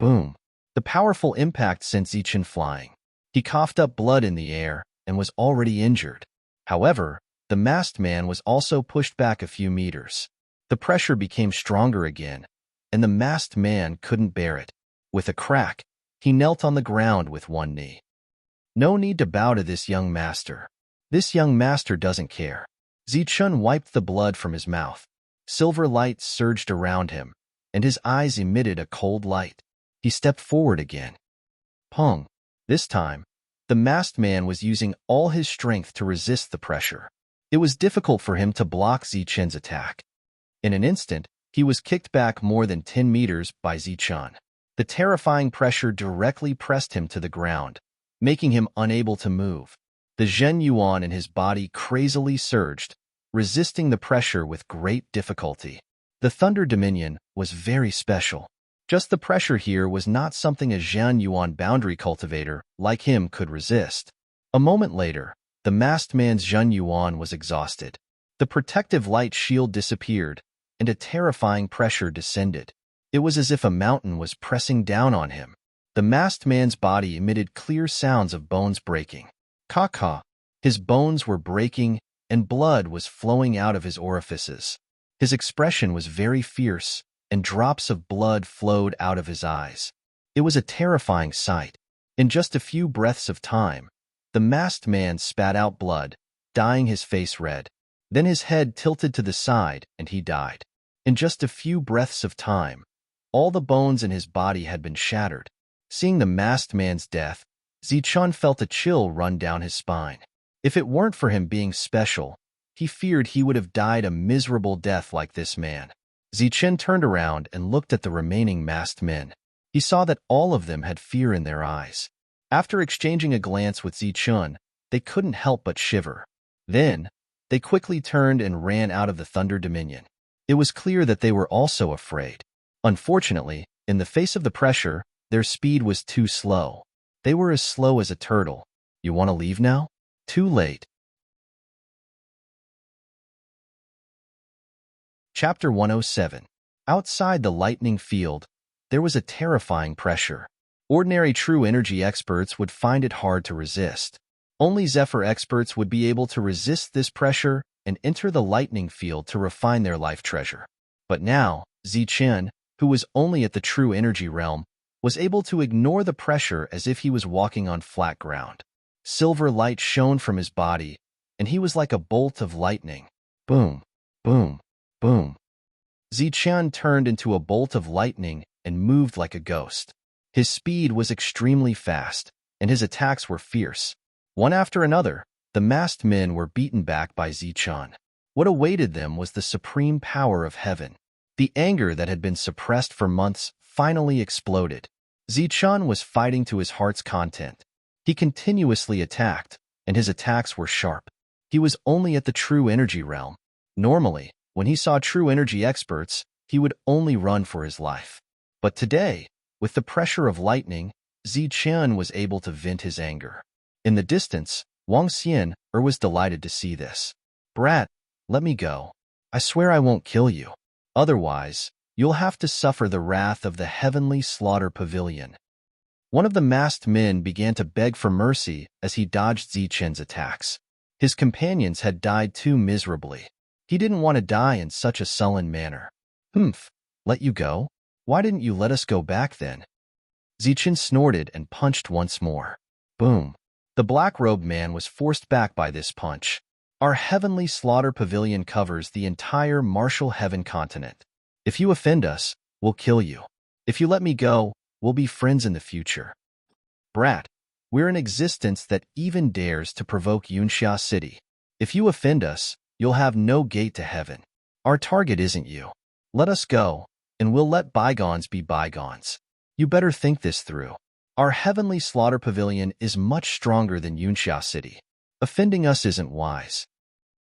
Boom! The powerful impact sent Zichun flying. He coughed up blood in the air and was already injured. However, the masked man was also pushed back a few meters. The pressure became stronger again, and the masked man couldn't bear it. With a crack, he knelt on the ground with one knee. No need to bow to this young master. This young master doesn't care. Zichun wiped the blood from his mouth. Silver light surged around him, and his eyes emitted a cold light. He stepped forward again. Pung! This time, the masked man was using all his strength to resist the pressure. It was difficult for him to block Zichun's attack. In an instant, he was kicked back more than 10 meters by Zichun. The terrifying pressure directly pressed him to the ground, making him unable to move. The Zhen Yuan in his body crazily surged, resisting the pressure with great difficulty. The Thunder Dominion was very special. Just the pressure here was not something a Zhen Yuan boundary cultivator like him could resist. A moment later, the masked man's Zhen Yuan was exhausted. The protective light shield disappeared, and a terrifying pressure descended. It was as if a mountain was pressing down on him. The masked man's body emitted clear sounds of bones breaking. Caw-caw. His bones were breaking, and blood was flowing out of his orifices. His expression was very fierce, and drops of blood flowed out of his eyes. It was a terrifying sight. In just a few breaths of time, the masked man spat out blood, dyeing his face red. Then his head tilted to the side, and he died. In just a few breaths of time, all the bones in his body had been shattered. Seeing the masked man's death, Zichun felt a chill run down his spine. If it weren't for him being special, he feared he would have died a miserable death like this man. Zichun turned around and looked at the remaining masked men. He saw that all of them had fear in their eyes. After exchanging a glance with Zichun, they couldn't help but shiver. Then, they quickly turned and ran out of the Thunder Dominion. It was clear that they were also afraid. Unfortunately, in the face of the pressure, their speed was too slow. They were as slow as a turtle. You want to leave now? Too late. Chapter 107. Outside the lightning field, there was a terrifying pressure. Ordinary true energy experts would find it hard to resist. Only Zephyr experts would be able to resist this pressure and enter the lightning field to refine their life treasure. But now, Zichen, who was only at the true energy realm, was able to ignore the pressure as if he was walking on flat ground. Silver light shone from his body, and he was like a bolt of lightning. Boom, boom, boom. Zichen turned into a bolt of lightning and moved like a ghost. His speed was extremely fast, and his attacks were fierce. One after another, the masked men were beaten back by Zichen. What awaited them was the supreme power of heaven. The anger that had been suppressed for months finally exploded. Zichen was fighting to his heart's content. He continuously attacked, and his attacks were sharp. He was only at the true energy realm. Normally, when he saw true energy experts, he would only run for his life. But today, with the pressure of lightning, Zichen was able to vent his anger. In the distance, Wang Xian was delighted to see this. Brat, let me go. I swear I won't kill you. Otherwise, you'll have to suffer the wrath of the heavenly slaughter pavilion. One of the masked men began to beg for mercy as he dodged Zichen's attacks. His companions had died too miserably. He didn't want to die in such a sullen manner. Humph, let you go? Why didn't you let us go back then? Zichen snorted and punched once more. Boom. The black-robed man was forced back by this punch. Our heavenly slaughter pavilion covers the entire martial heaven continent. If you offend us, we'll kill you. If you let me go, we'll be friends in the future. Brat, we're an existence that even dares to provoke Yunxia City. If you offend us, you'll have no gate to heaven. Our target isn't you. Let us go, and we'll let bygones be bygones. You better think this through. Our heavenly slaughter pavilion is much stronger than Yunxia City. Offending us isn't wise.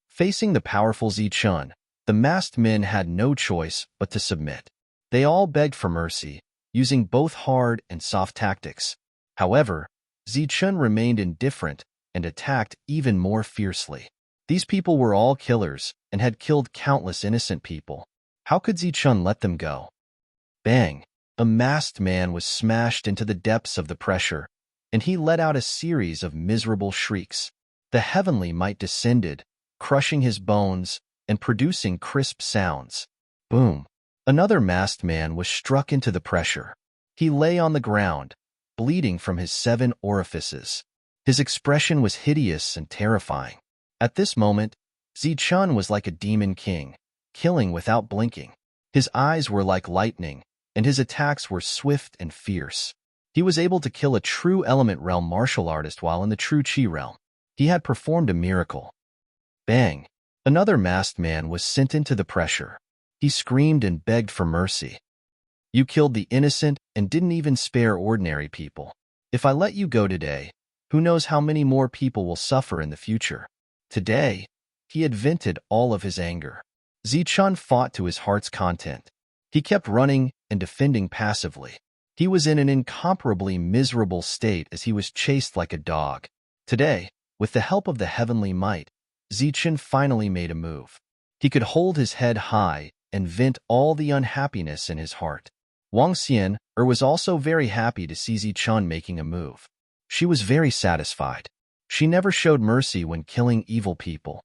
Facing the powerful Zichen, the masked men had no choice but to submit. They all begged for mercy, using both hard and soft tactics. However, Zichen remained indifferent and attacked even more fiercely. These people were all killers and had killed countless innocent people. How could Zichen let them go? Bang! A masked man was smashed into the depths of the pressure, and he let out a series of miserable shrieks. The heavenly might descended, crushing his bones and producing crisp sounds. Boom! Another masked man was struck into the pressure. He lay on the ground, bleeding from his 7 orifices. His expression was hideous and terrifying. At this moment, Zichen was like a demon king, killing without blinking. His eyes were like lightning, and his attacks were swift and fierce. He was able to kill a true element realm martial artist while in the true chi realm. He had performed a miracle. Bang! Another masked man was sent into the pressure. He screamed and begged for mercy. You killed the innocent and didn't even spare ordinary people. If I let you go today, who knows how many more people will suffer in the future. Today, he had vented all of his anger. Zichen fought to his heart's content. He kept running and defending passively. He was in an incomparably miserable state as he was chased like a dog. Today, with the help of the heavenly might, Zichen finally made a move. He could hold his head high and vent all the unhappiness in his heart. Wang Xian was also very happy to see Zichen making a move. She was very satisfied. She never showed mercy when killing evil people.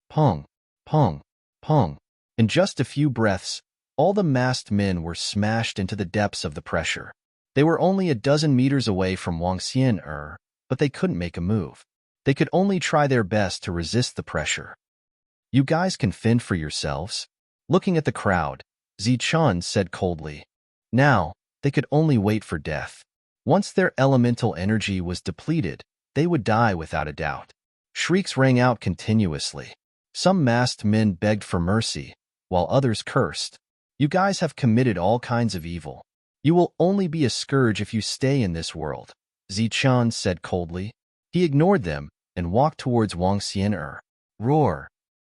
Pong, pong, pong. In just a few breaths, all the masked men were smashed into the depths of the pressure. They were only a dozen meters away from Wang Xian, but they couldn't make a move. They could only try their best to resist the pressure. You guys can fend for yourselves. Looking at the crowd, Zichen said coldly. Now, they could only wait for death. Once their elemental energy was depleted, they would die without a doubt. Shrieks rang out continuously. Some masked men begged for mercy, while others cursed. You guys have committed all kinds of evil. You will only be a scourge if you stay in this world, Zichen said coldly. He ignored them and walked towards Wang Xian. Roar!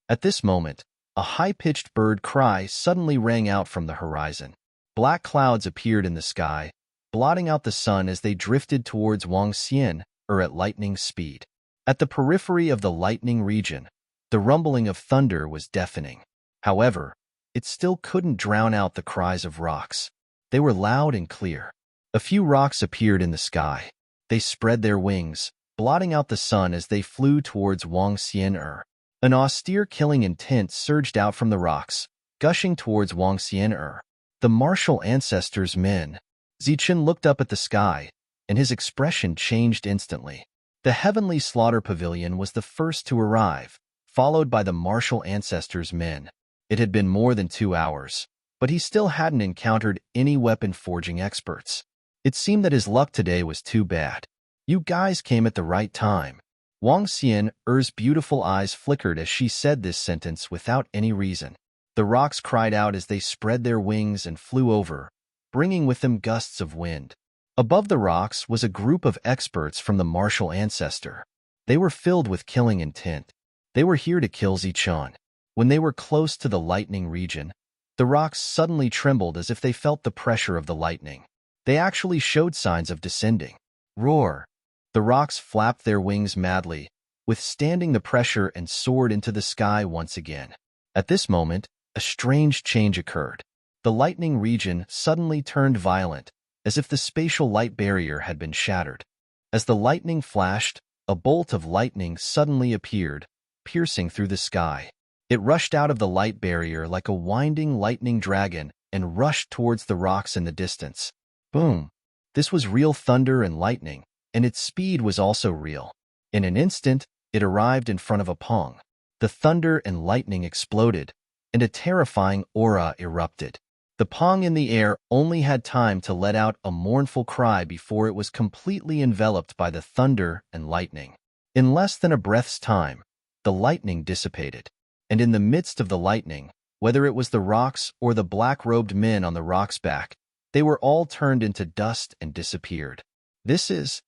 At this moment, a high-pitched bird cry suddenly rang out from the horizon. Black clouds appeared in the sky, blotting out the sun as they drifted towards Wang Xian at lightning speed. At the periphery of the lightning region, the rumbling of thunder was deafening. However, it still couldn't drown out the cries of rocks. They were loud and clear. A few rocks appeared in the sky. They spread their wings, blotting out the sun as they flew towards Wang Xian'er. An austere killing intent surged out from the rocks, gushing towards Wang Xian'er. The martial ancestors' men. Zichen looked up at the sky, and his expression changed instantly. The heavenly slaughter pavilion was the first to arrive, followed by the martial ancestors' men. It had been more than 2 hours, but he still hadn't encountered any weapon-forging experts. It seemed that his luck today was too bad. You guys came at the right time. Wang Xian'er's beautiful eyes flickered as she said this sentence without any reason. The rocks cried out as they spread their wings and flew over, bringing with them gusts of wind. Above the rocks was a group of experts from the martial ancestor. They were filled with killing intent. They were here to kill Zichen. When they were close to the lightning region, the rocks suddenly trembled as if they felt the pressure of the lightning. They actually showed signs of descending. Roar! The rocks flapped their wings madly, withstanding the pressure, and soared into the sky once again. At this moment, a strange change occurred. The lightning region suddenly turned violent, as if the spatial light barrier had been shattered. As the lightning flashed, a bolt of lightning suddenly appeared, piercing through the sky. It rushed out of the light barrier like a winding lightning dragon and rushed towards the rocks in the distance. Boom! This was real thunder and lightning, and its speed was also real. In an instant, it arrived in front of Apong. The thunder and lightning exploded, and a terrifying aura erupted. The Pong in the air only had time to let out a mournful cry before it was completely enveloped by the thunder and lightning. In less than a breath's time, the lightning dissipated, and in the midst of the lightning, whether it was the rocks or the black-robed men on the rock's back, they were all turned into dust and disappeared. This is...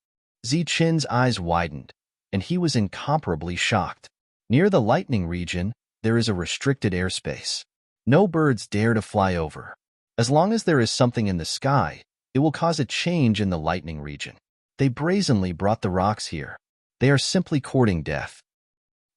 Zichen's eyes widened, and he was incomparably shocked. Near the lightning region, there is a restricted airspace. No birds dare to fly over. As long as there is something in the sky, it will cause a change in the lightning region. They brazenly brought the rocks here. They are simply courting death.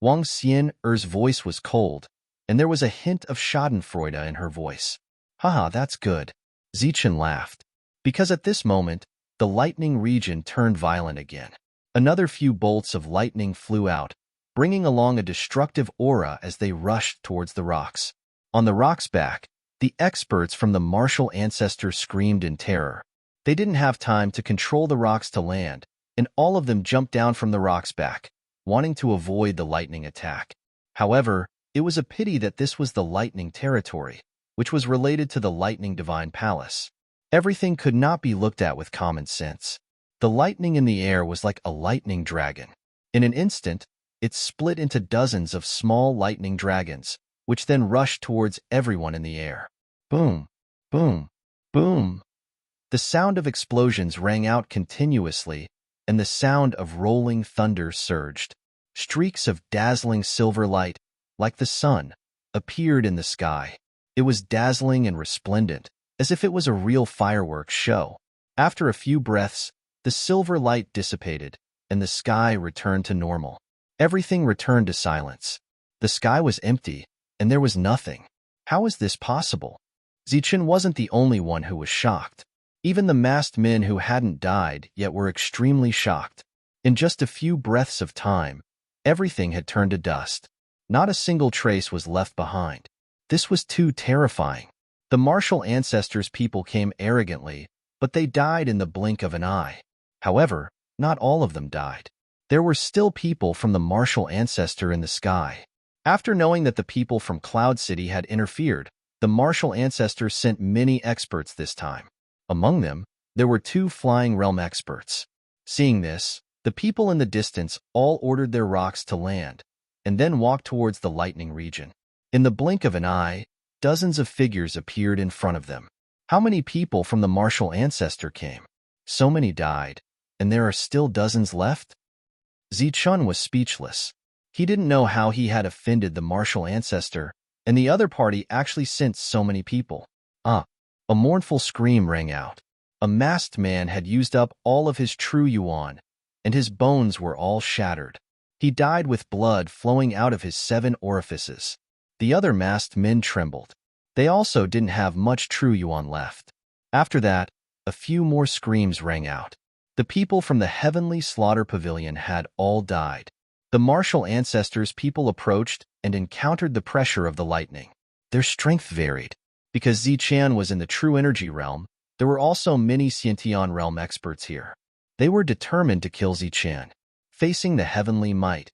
Wang Xian'er's voice was cold, and there was a hint of schadenfreude in her voice. Haha, that's good. Zichen laughed. Because at this moment, the lightning region turned violent again. Another few bolts of lightning flew out, bringing along a destructive aura as they rushed towards the rocks. On the rock's back, the experts from the martial ancestor screamed in terror. They didn't have time to control the rocks to land, and all of them jumped down from the rock's back, wanting to avoid the lightning attack. However, it was a pity that this was the lightning territory, which was related to the lightning divine palace. Everything could not be looked at with common sense. The lightning in the air was like a lightning dragon. In an instant, it split into dozens of small lightning dragons, which then rushed towards everyone in the air. Boom, boom, boom. The sound of explosions rang out continuously, and the sound of rolling thunder surged. Streaks of dazzling silver light, like the sun, appeared in the sky. It was dazzling and resplendent, as if it was a real fireworks show. After a few breaths, the silver light dissipated, and the sky returned to normal. Everything returned to silence. The sky was empty, and there was nothing. How is this possible? Zichen wasn't the only one who was shocked. Even the masked men who hadn't died yet were extremely shocked. In just a few breaths of time, everything had turned to dust. Not a single trace was left behind. This was too terrifying. The martial ancestors' people came arrogantly, but they died in the blink of an eye. However, not all of them died. There were still people from the martial ancestor in the sky. After knowing that the people from Cloud City had interfered, the martial ancestor sent many experts this time. Among them, there were 2 flying realm experts. Seeing this, the people in the distance all ordered their rocks to land, and then walked towards the lightning region. In the blink of an eye, dozens of figures appeared in front of them. How many people from the martial ancestor came? So many died, and there are still dozens left? Zichen was speechless. He didn't know how he had offended the martial ancestor, and the other party actually sent so many people. A mournful scream rang out. A masked man had used up all of his true yuan, and his bones were all shattered. He died with blood flowing out of his 7 orifices. The other masked men trembled. They also didn't have much true yuan left. After that, a few more screams rang out. The people from the heavenly slaughter pavilion had all died. The martial ancestors' people approached and encountered the pressure of the lightning. Their strength varied. Because Ziqian was in the true energy realm, there were also many Xiantian realm experts here. They were determined to kill Ziqian. Facing the heavenly might,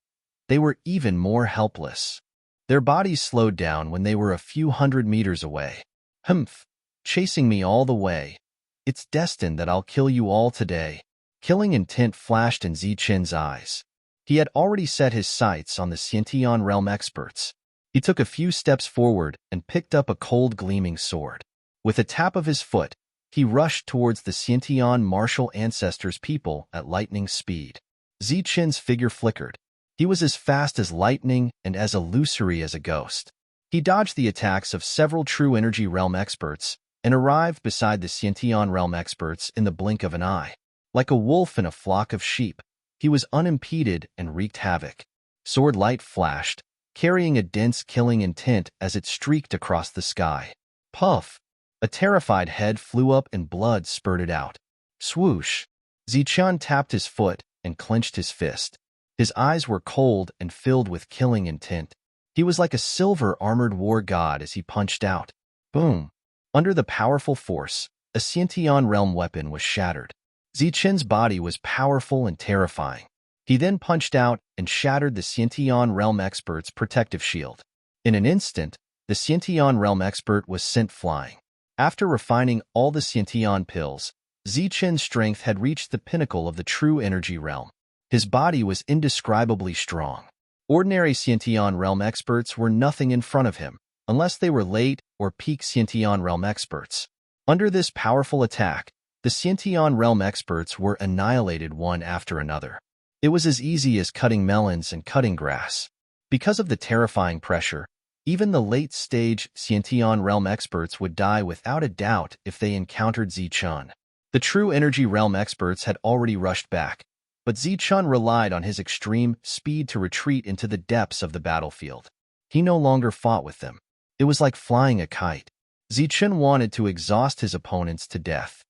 they were even more helpless. Their bodies slowed down when they were a few hundred meters away. Humph! Chasing me all the way. It's destined that I'll kill you all today. Killing intent flashed in Ziqian's eyes. He had already set his sights on the Xiantian realm experts. He took a few steps forward and picked up a cold gleaming sword. With a tap of his foot, he rushed towards the Xiantian martial ancestors' people at lightning speed. Ziqian's figure flickered. He was as fast as lightning and as illusory as a ghost. He dodged the attacks of several true energy realm experts and arrived beside the Xiantian realm experts in the blink of an eye. Like a wolf in a flock of sheep, he was unimpeded and wreaked havoc. Sword light flashed, carrying a dense killing intent as it streaked across the sky. Puff! A terrified head flew up and blood spurted out. Swoosh! Ziqian tapped his foot and clenched his fist. His eyes were cold and filled with killing intent. He was like a silver-armored war god as he punched out. Boom! Under the powerful force, a Xiantian realm weapon was shattered. Ziqian's body was powerful and terrifying. He then punched out and shattered the Xiantian realm expert's protective shield. In an instant, the Xiantian realm expert was sent flying. After refining all the Xiantian pills, Ziqian's strength had reached the pinnacle of the true energy realm. His body was indescribably strong. Ordinary Xiantian realm experts were nothing in front of him, unless they were late or peak Xiantian realm experts. Under this powerful attack, the Xiantian realm experts were annihilated one after another. It was as easy as cutting melons and cutting grass. Because of the terrifying pressure, even the late-stage Xiantian realm experts would die without a doubt if they encountered Ziqian. The true energy realm experts had already rushed back, but Ziqian relied on his extreme speed to retreat into the depths of the battlefield. He no longer fought with them. It was like flying a kite. Ziqian wanted to exhaust his opponents to death.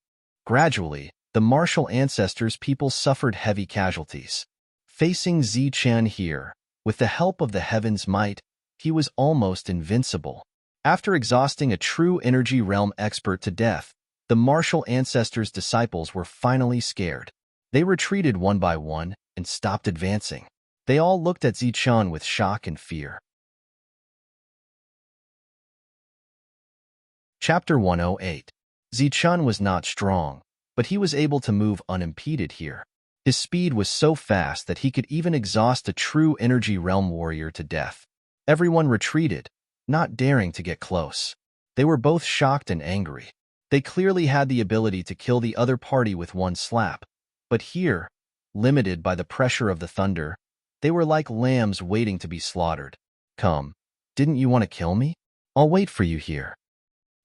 Gradually, the martial ancestors' people suffered heavy casualties. Facing Ziqian here, with the help of the heaven's might, he was almost invincible. After exhausting a true energy realm expert to death, the martial ancestors' disciples were finally scared. They retreated one by one and stopped advancing. They all looked at Ziqian with shock and fear. Chapter 108. Ziqian was not strong, but he was able to move unimpeded here. His speed was so fast that he could even exhaust a true energy realm warrior to death. Everyone retreated, not daring to get close. They were both shocked and angry. They clearly had the ability to kill the other party with one slap, but here, limited by the pressure of the thunder, they were like lambs waiting to be slaughtered. Come, didn't you want to kill me? I'll wait for you here.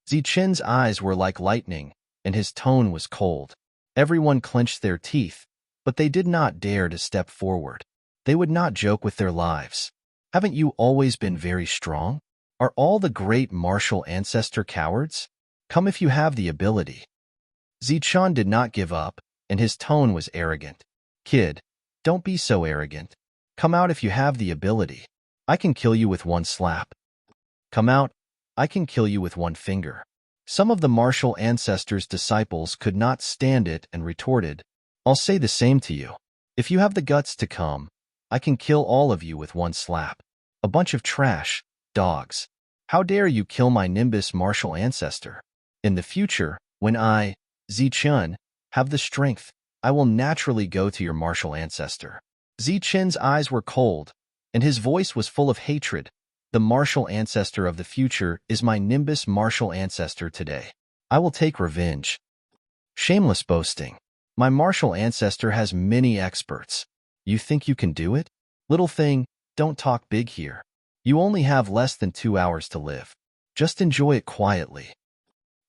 Ziqian's eyes were like lightning, and his tone was cold. Everyone clenched their teeth, but they did not dare to step forward. They would not joke with their lives. Haven't you always been very strong? Are all the great martial ancestor cowards? Come if you have the ability. Ziqian did not give up, and his tone was arrogant. Kid, don't be so arrogant. Come out if you have the ability. I can kill you with one slap. Come out, I can kill you with one finger. Some of the martial ancestors' disciples could not stand it and retorted, I'll say the same to you. If you have the guts to come, I can kill all of you with one slap. A bunch of trash, dogs. How dare you kill my Nimbus martial ancestor? In the future, when I, Ziqian, have the strength, I will naturally go to your martial ancestor. Ziqian's eyes were cold, and his voice was full of hatred. The martial ancestor of the future is my Nimbus martial ancestor today. I will take revenge. Shameless boasting. My martial ancestor has many experts. You think you can do it? Little thing, don't talk big here. You only have less than 2 hours to live. Just enjoy it quietly.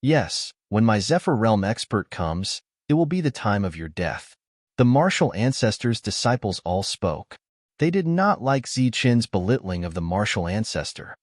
Yes, when my Zephyr Realm expert comes, it will be the time of your death. The martial ancestor's disciples all spoke. They did not like Zichen's belittling of the martial ancestor.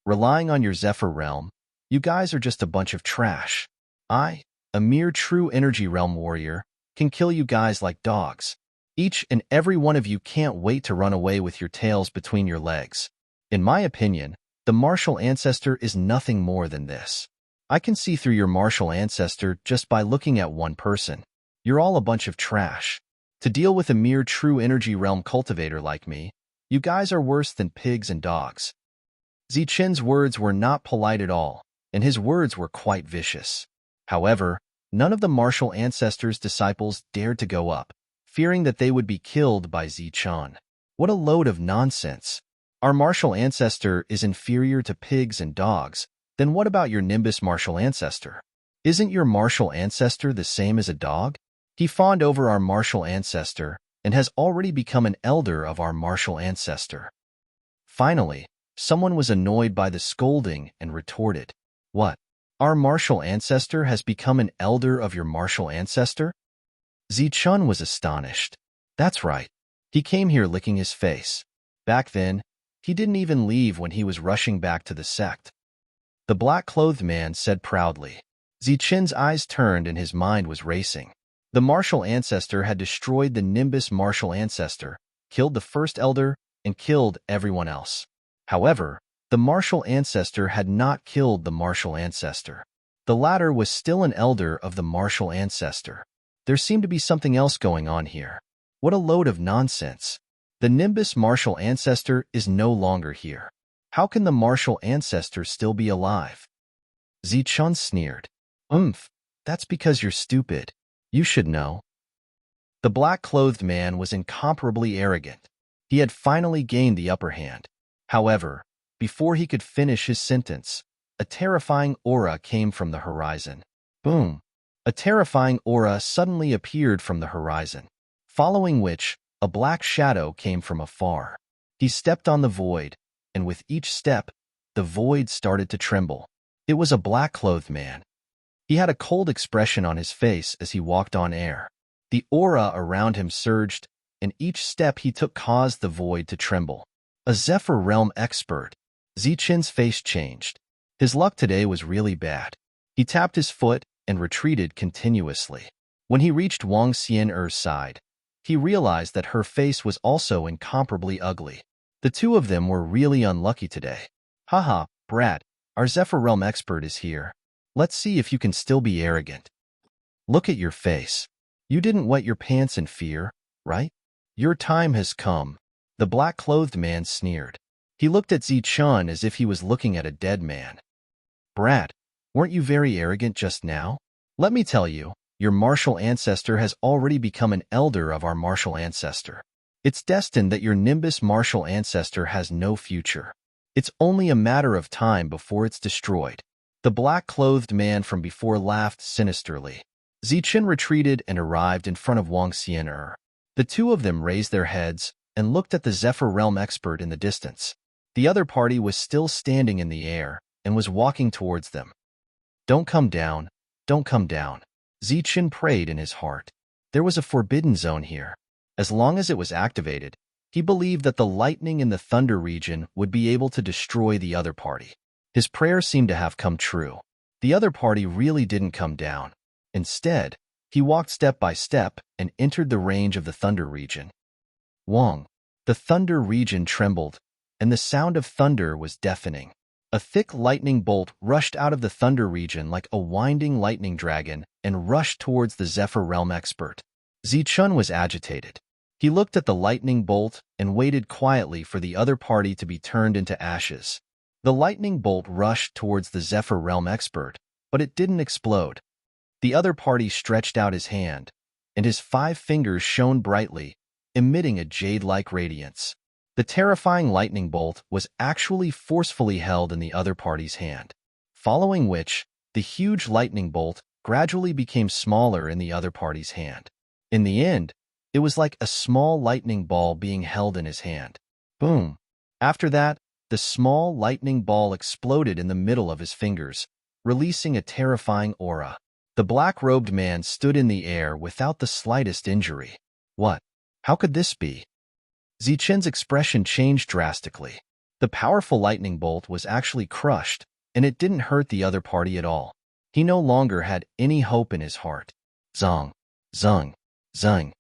Relying on your Zephyr realm, you guys are just a bunch of trash. I, a mere true energy realm warrior, can kill you guys like dogs. Each and every one of you can't wait to run away with your tails between your legs. In my opinion, the martial ancestor is nothing more than this. I can see through your martial ancestor just by looking at one person. You're all a bunch of trash. To deal with a mere true energy realm cultivator like me, you guys are worse than pigs and dogs. Zichen's words were not polite at all, and his words were quite vicious. However, none of the martial ancestor's disciples dared to go up, fearing that they would be killed by Zichen. What a load of nonsense. Our martial ancestor is inferior to pigs and dogs. Then what about your Nimbus martial ancestor? Isn't your martial ancestor the same as a dog? He fawned over our martial ancestor and has already become an elder of our martial ancestor. Finally, someone was annoyed by the scolding and retorted, "What? Our martial ancestor has become an elder of your martial ancestor?" Zichen was astonished. That's right. He came here licking his face. Back then, he didn't even leave when he was rushing back to the sect. The black-clothed man said proudly. Zichen's eyes turned and his mind was racing. The martial ancestor had destroyed the Nimbus martial ancestor, killed the first elder, and killed everyone else. However, the martial ancestor had not killed the martial ancestor. The latter was still an elder of the martial ancestor. There seemed to be something else going on here. What a load of nonsense. The Nimbus martial ancestor is no longer here. How can the martial ancestor still be alive? Zichen sneered. That's because you're stupid. You should know. The black-clothed man was incomparably arrogant. He had finally gained the upper hand. However, before he could finish his sentence, a terrifying aura came from the horizon. Boom! A terrifying aura suddenly appeared from the horizon, following which, a black shadow came from afar. He stepped on the void, and with each step, the void started to tremble. It was a black-clothed man. He had a cold expression on his face as he walked on air. The aura around him surged, and each step he took caused the void to tremble. A Zephyr realm expert. Zichen's face changed. His luck today was really bad. He tapped his foot and retreated continuously. When he reached Wang Xian'er's side, he realized that her face was also incomparably ugly. The two of them were really unlucky today. Haha, brat, our Zephyr realm expert is here. Let's see if you can still be arrogant. Look at your face. You didn't wet your pants in fear, right? Your time has come. The black-clothed man sneered. He looked at Zichen as if he was looking at a dead man. Brat, weren't you very arrogant just now? Let me tell you, your martial ancestor has already become an elder of our martial ancestor. It's destined that your Nimbus martial ancestor has no future. It's only a matter of time before it's destroyed. The black-clothed man from before laughed sinisterly. Zichen retreated and arrived in front of Wang Xian'er. The two of them raised their heads and looked at the Zephyr realm expert in the distance. The other party was still standing in the air and was walking towards them. Don't come down, don't come down. Zichen prayed in his heart. There was a forbidden zone here. As long as it was activated, he believed that the lightning in the Thunder region would be able to destroy the other party. His prayer seemed to have come true. The other party really didn't come down. Instead, he walked step by step and entered the range of the Thunder region. Wang. The Thunder region trembled, and the sound of thunder was deafening. A thick lightning bolt rushed out of the Thunder region like a winding lightning dragon and rushed towards the Zephyr realm expert. Zichen was agitated. He looked at the lightning bolt and waited quietly for the other party to be turned into ashes. The lightning bolt rushed towards the Zephyr realm expert, but it didn't explode. The other party stretched out his hand, and his 5 fingers shone brightly, emitting a jade-like radiance. The terrifying lightning bolt was actually forcefully held in the other party's hand, following which, the huge lightning bolt gradually became smaller in the other party's hand. In the end, it was like a small lightning ball being held in his hand. Boom! After that, the small lightning ball exploded in the middle of his fingers, releasing a terrifying aura. The black-robed man stood in the air without the slightest injury. What? How could this be? Zichen's expression changed drastically. The powerful lightning bolt was actually crushed, and it didn't hurt the other party at all. He no longer had any hope in his heart. Zong, zung, zung.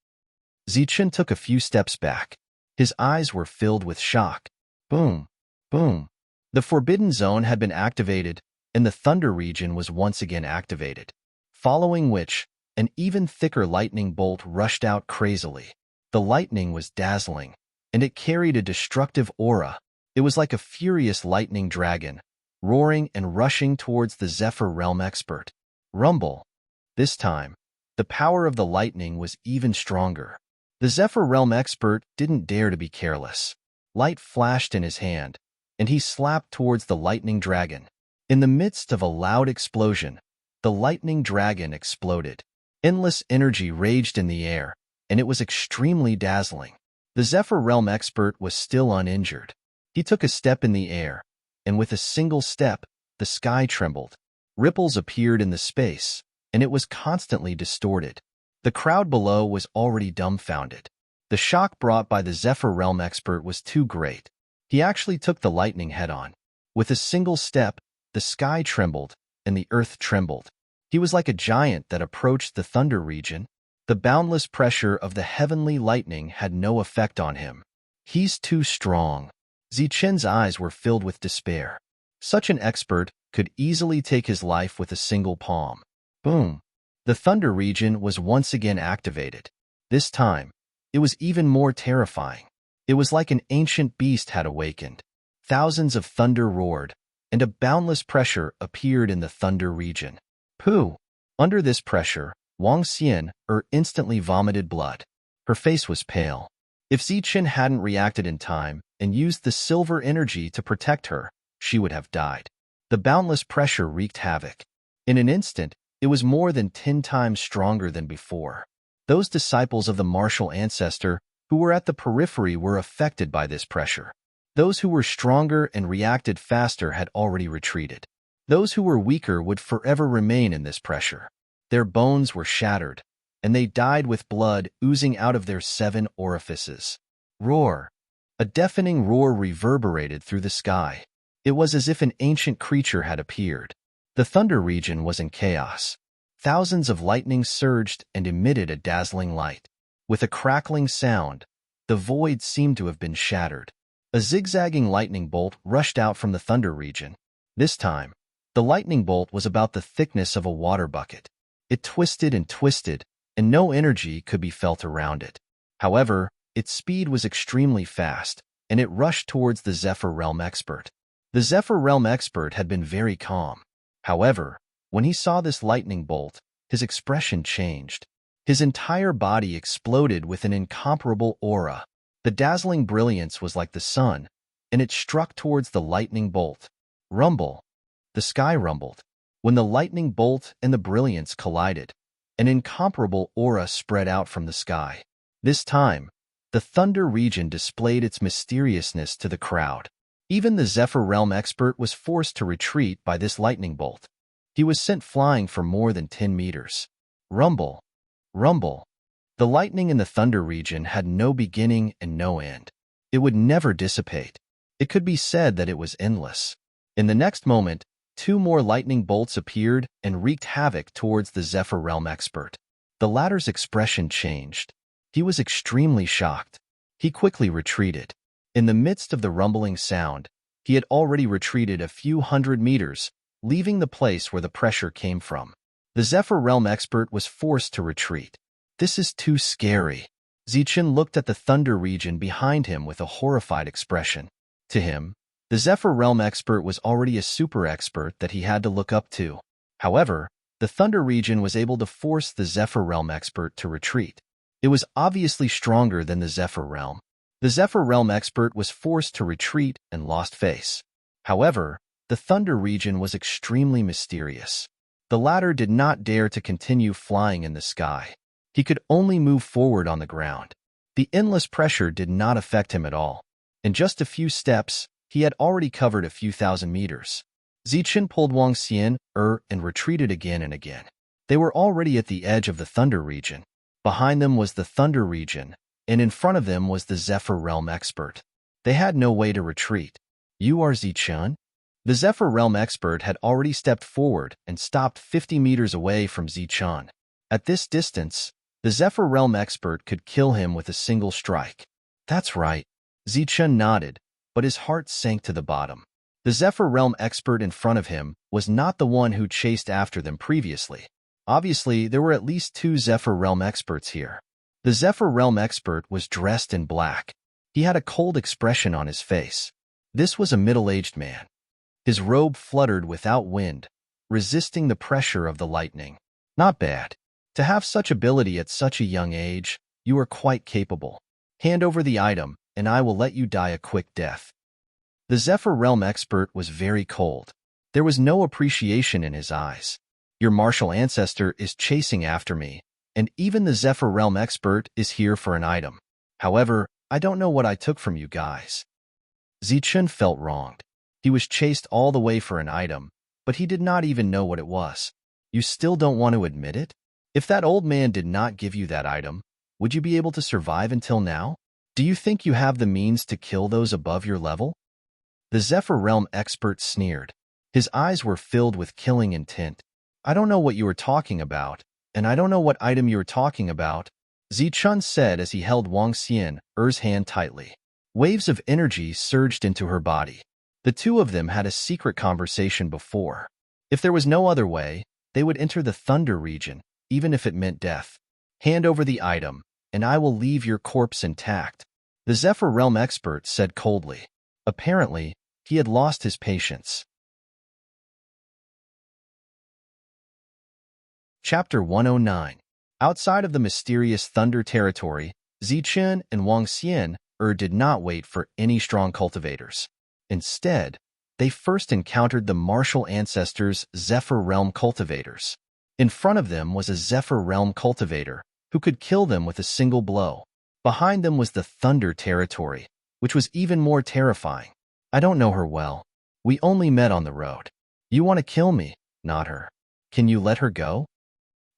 Zichen took a few steps back. His eyes were filled with shock. Boom, boom. The Forbidden Zone had been activated, and the Thunder region was once again activated. Following which, an even thicker lightning bolt rushed out crazily. The lightning was dazzling, and it carried a destructive aura. It was like a furious lightning dragon, roaring and rushing towards the Zephyr Realm expert. Rumble. This time, the power of the lightning was even stronger. The Zephyr Realm expert didn't dare to be careless. Light flashed in his hand, and he slapped towards the lightning dragon. In the midst of a loud explosion, the lightning dragon exploded. Endless energy raged in the air, and it was extremely dazzling. The Zephyr Realm expert was still uninjured. He took a step in the air, and with a single step, the sky trembled. Ripples appeared in the space, and it was constantly distorted. The crowd below was already dumbfounded. The shock brought by the Zephyr Realm expert was too great. He actually took the lightning head-on. With a single step, the sky trembled, and the earth trembled. He was like a giant that approached the Thunder region. The boundless pressure of the heavenly lightning had no effect on him. He's too strong. Zichen's eyes were filled with despair. Such an expert could easily take his life with a single palm. Boom. The Thunder region was once again activated. This time, it was even more terrifying. It was like an ancient beast had awakened. Thousands of thunder roared, and a boundless pressure appeared in the Thunder region. Pooh! Under this pressure, Wang Xian instantly vomited blood. Her face was pale. If Zichen hadn't reacted in time and used the silver energy to protect her, she would have died. The boundless pressure wreaked havoc. In an instant, it was more than 10 times stronger than before. Those disciples of the martial ancestor who were at the periphery were affected by this pressure. Those who were stronger and reacted faster had already retreated. Those who were weaker would forever remain in this pressure. Their bones were shattered, and they died with blood oozing out of their 7 orifices. Roar! A deafening roar reverberated through the sky. It was as if an ancient creature had appeared. The Thunder region was in chaos. Thousands of lightning surged and emitted a dazzling light. With a crackling sound, the void seemed to have been shattered. A zigzagging lightning bolt rushed out from the Thunder region. This time, the lightning bolt was about the thickness of a water bucket. It twisted, and no energy could be felt around it. However, its speed was extremely fast, and it rushed towards the Zephyr Realm expert. The Zephyr Realm expert had been very calm. However, when he saw this lightning bolt, his expression changed. His entire body exploded with an incomparable aura. The dazzling brilliance was like the sun, and it struck towards the lightning bolt. Rumble! The sky rumbled. When the lightning bolt and the brilliance collided, an incomparable aura spread out from the sky. This time, the Thunder region displayed its mysteriousness to the crowd. Even the Zephyr Realm expert was forced to retreat by this lightning bolt. He was sent flying for more than 10 meters. Rumble! Rumble! The lightning in the Thunder region had no beginning and no end. It would never dissipate. It could be said that it was endless. In the next moment, 2 more lightning bolts appeared and wreaked havoc towards the Zephyr Realm expert. The latter's expression changed. He was extremely shocked. He quickly retreated. In the midst of the rumbling sound, he had already retreated a few hundred meters, leaving the place where the pressure came from. The Zephyr Realm expert was forced to retreat. This is too scary. Zichen looked at the Thunder region behind him with a horrified expression. To him, the Zephyr Realm expert was already a super expert that he had to look up to. However, the Thunder region was able to force the Zephyr Realm expert to retreat. It was obviously stronger than the Zephyr Realm. The Zephyr Realm expert was forced to retreat and lost face. However, the Thunder region was extremely mysterious. The latter did not dare to continue flying in the sky. He could only move forward on the ground. The endless pressure did not affect him at all. In just a few steps, he had already covered a few thousand meters. Zichen pulled Wang Xian and retreated again and again. They were already at the edge of the Thunder region. Behind them was the Thunder region, and in front of them was the Zephyr Realm expert. They had no way to retreat. You are Zichun? The Zephyr Realm expert had already stepped forward and stopped 50 meters away from Zichun. At this distance, the Zephyr Realm expert could kill him with a single strike. That's right. Zichun nodded, but his heart sank to the bottom. The Zephyr Realm expert in front of him was not the one who chased after them previously. Obviously, there were at least 2 Zephyr Realm experts here. The Zephyr Realm expert was dressed in black. He had a cold expression on his face. This was a middle-aged man. His robe fluttered without wind, resisting the pressure of the lightning. Not bad. To have such ability at such a young age, you are quite capable. Hand over the item, and I will let you die a quick death. The Zephyr Realm expert was very cold. There was no appreciation in his eyes. Your martial ancestor is chasing after me, and even the Zephyr Realm expert is here for an item. However, I don't know what I took from you guys. Zichun felt wronged. He was chased all the way for an item, but he did not even know what it was. You still don't want to admit it? If that old man did not give you that item, would you be able to survive until now? Do you think you have the means to kill those above your level? The Zephyr Realm expert sneered. His eyes were filled with killing intent. I don't know what you are talking about, and I don't know what item you are talking about, Zichun said as he held Wang Xian's hand tightly. Waves of energy surged into her body. The two of them had a secret conversation before. If there was no other way, they would enter the Thunder region, even if it meant death. Hand over the item, and I will leave your corpse intact, the Zephyr Realm expert said coldly. Apparently, he had lost his patience. Chapter 109. Outside of the mysterious Thunder territory, Zichun and Wang Xian did not wait for any strong cultivators. Instead, they first encountered the martial ancestors' Zephyr Realm cultivators. In front of them was a Zephyr Realm cultivator who could kill them with a single blow. Behind them was the Thunder territory, which was even more terrifying. I don't know her well. We only met on the road. You want to kill me, not her. Can you let her go?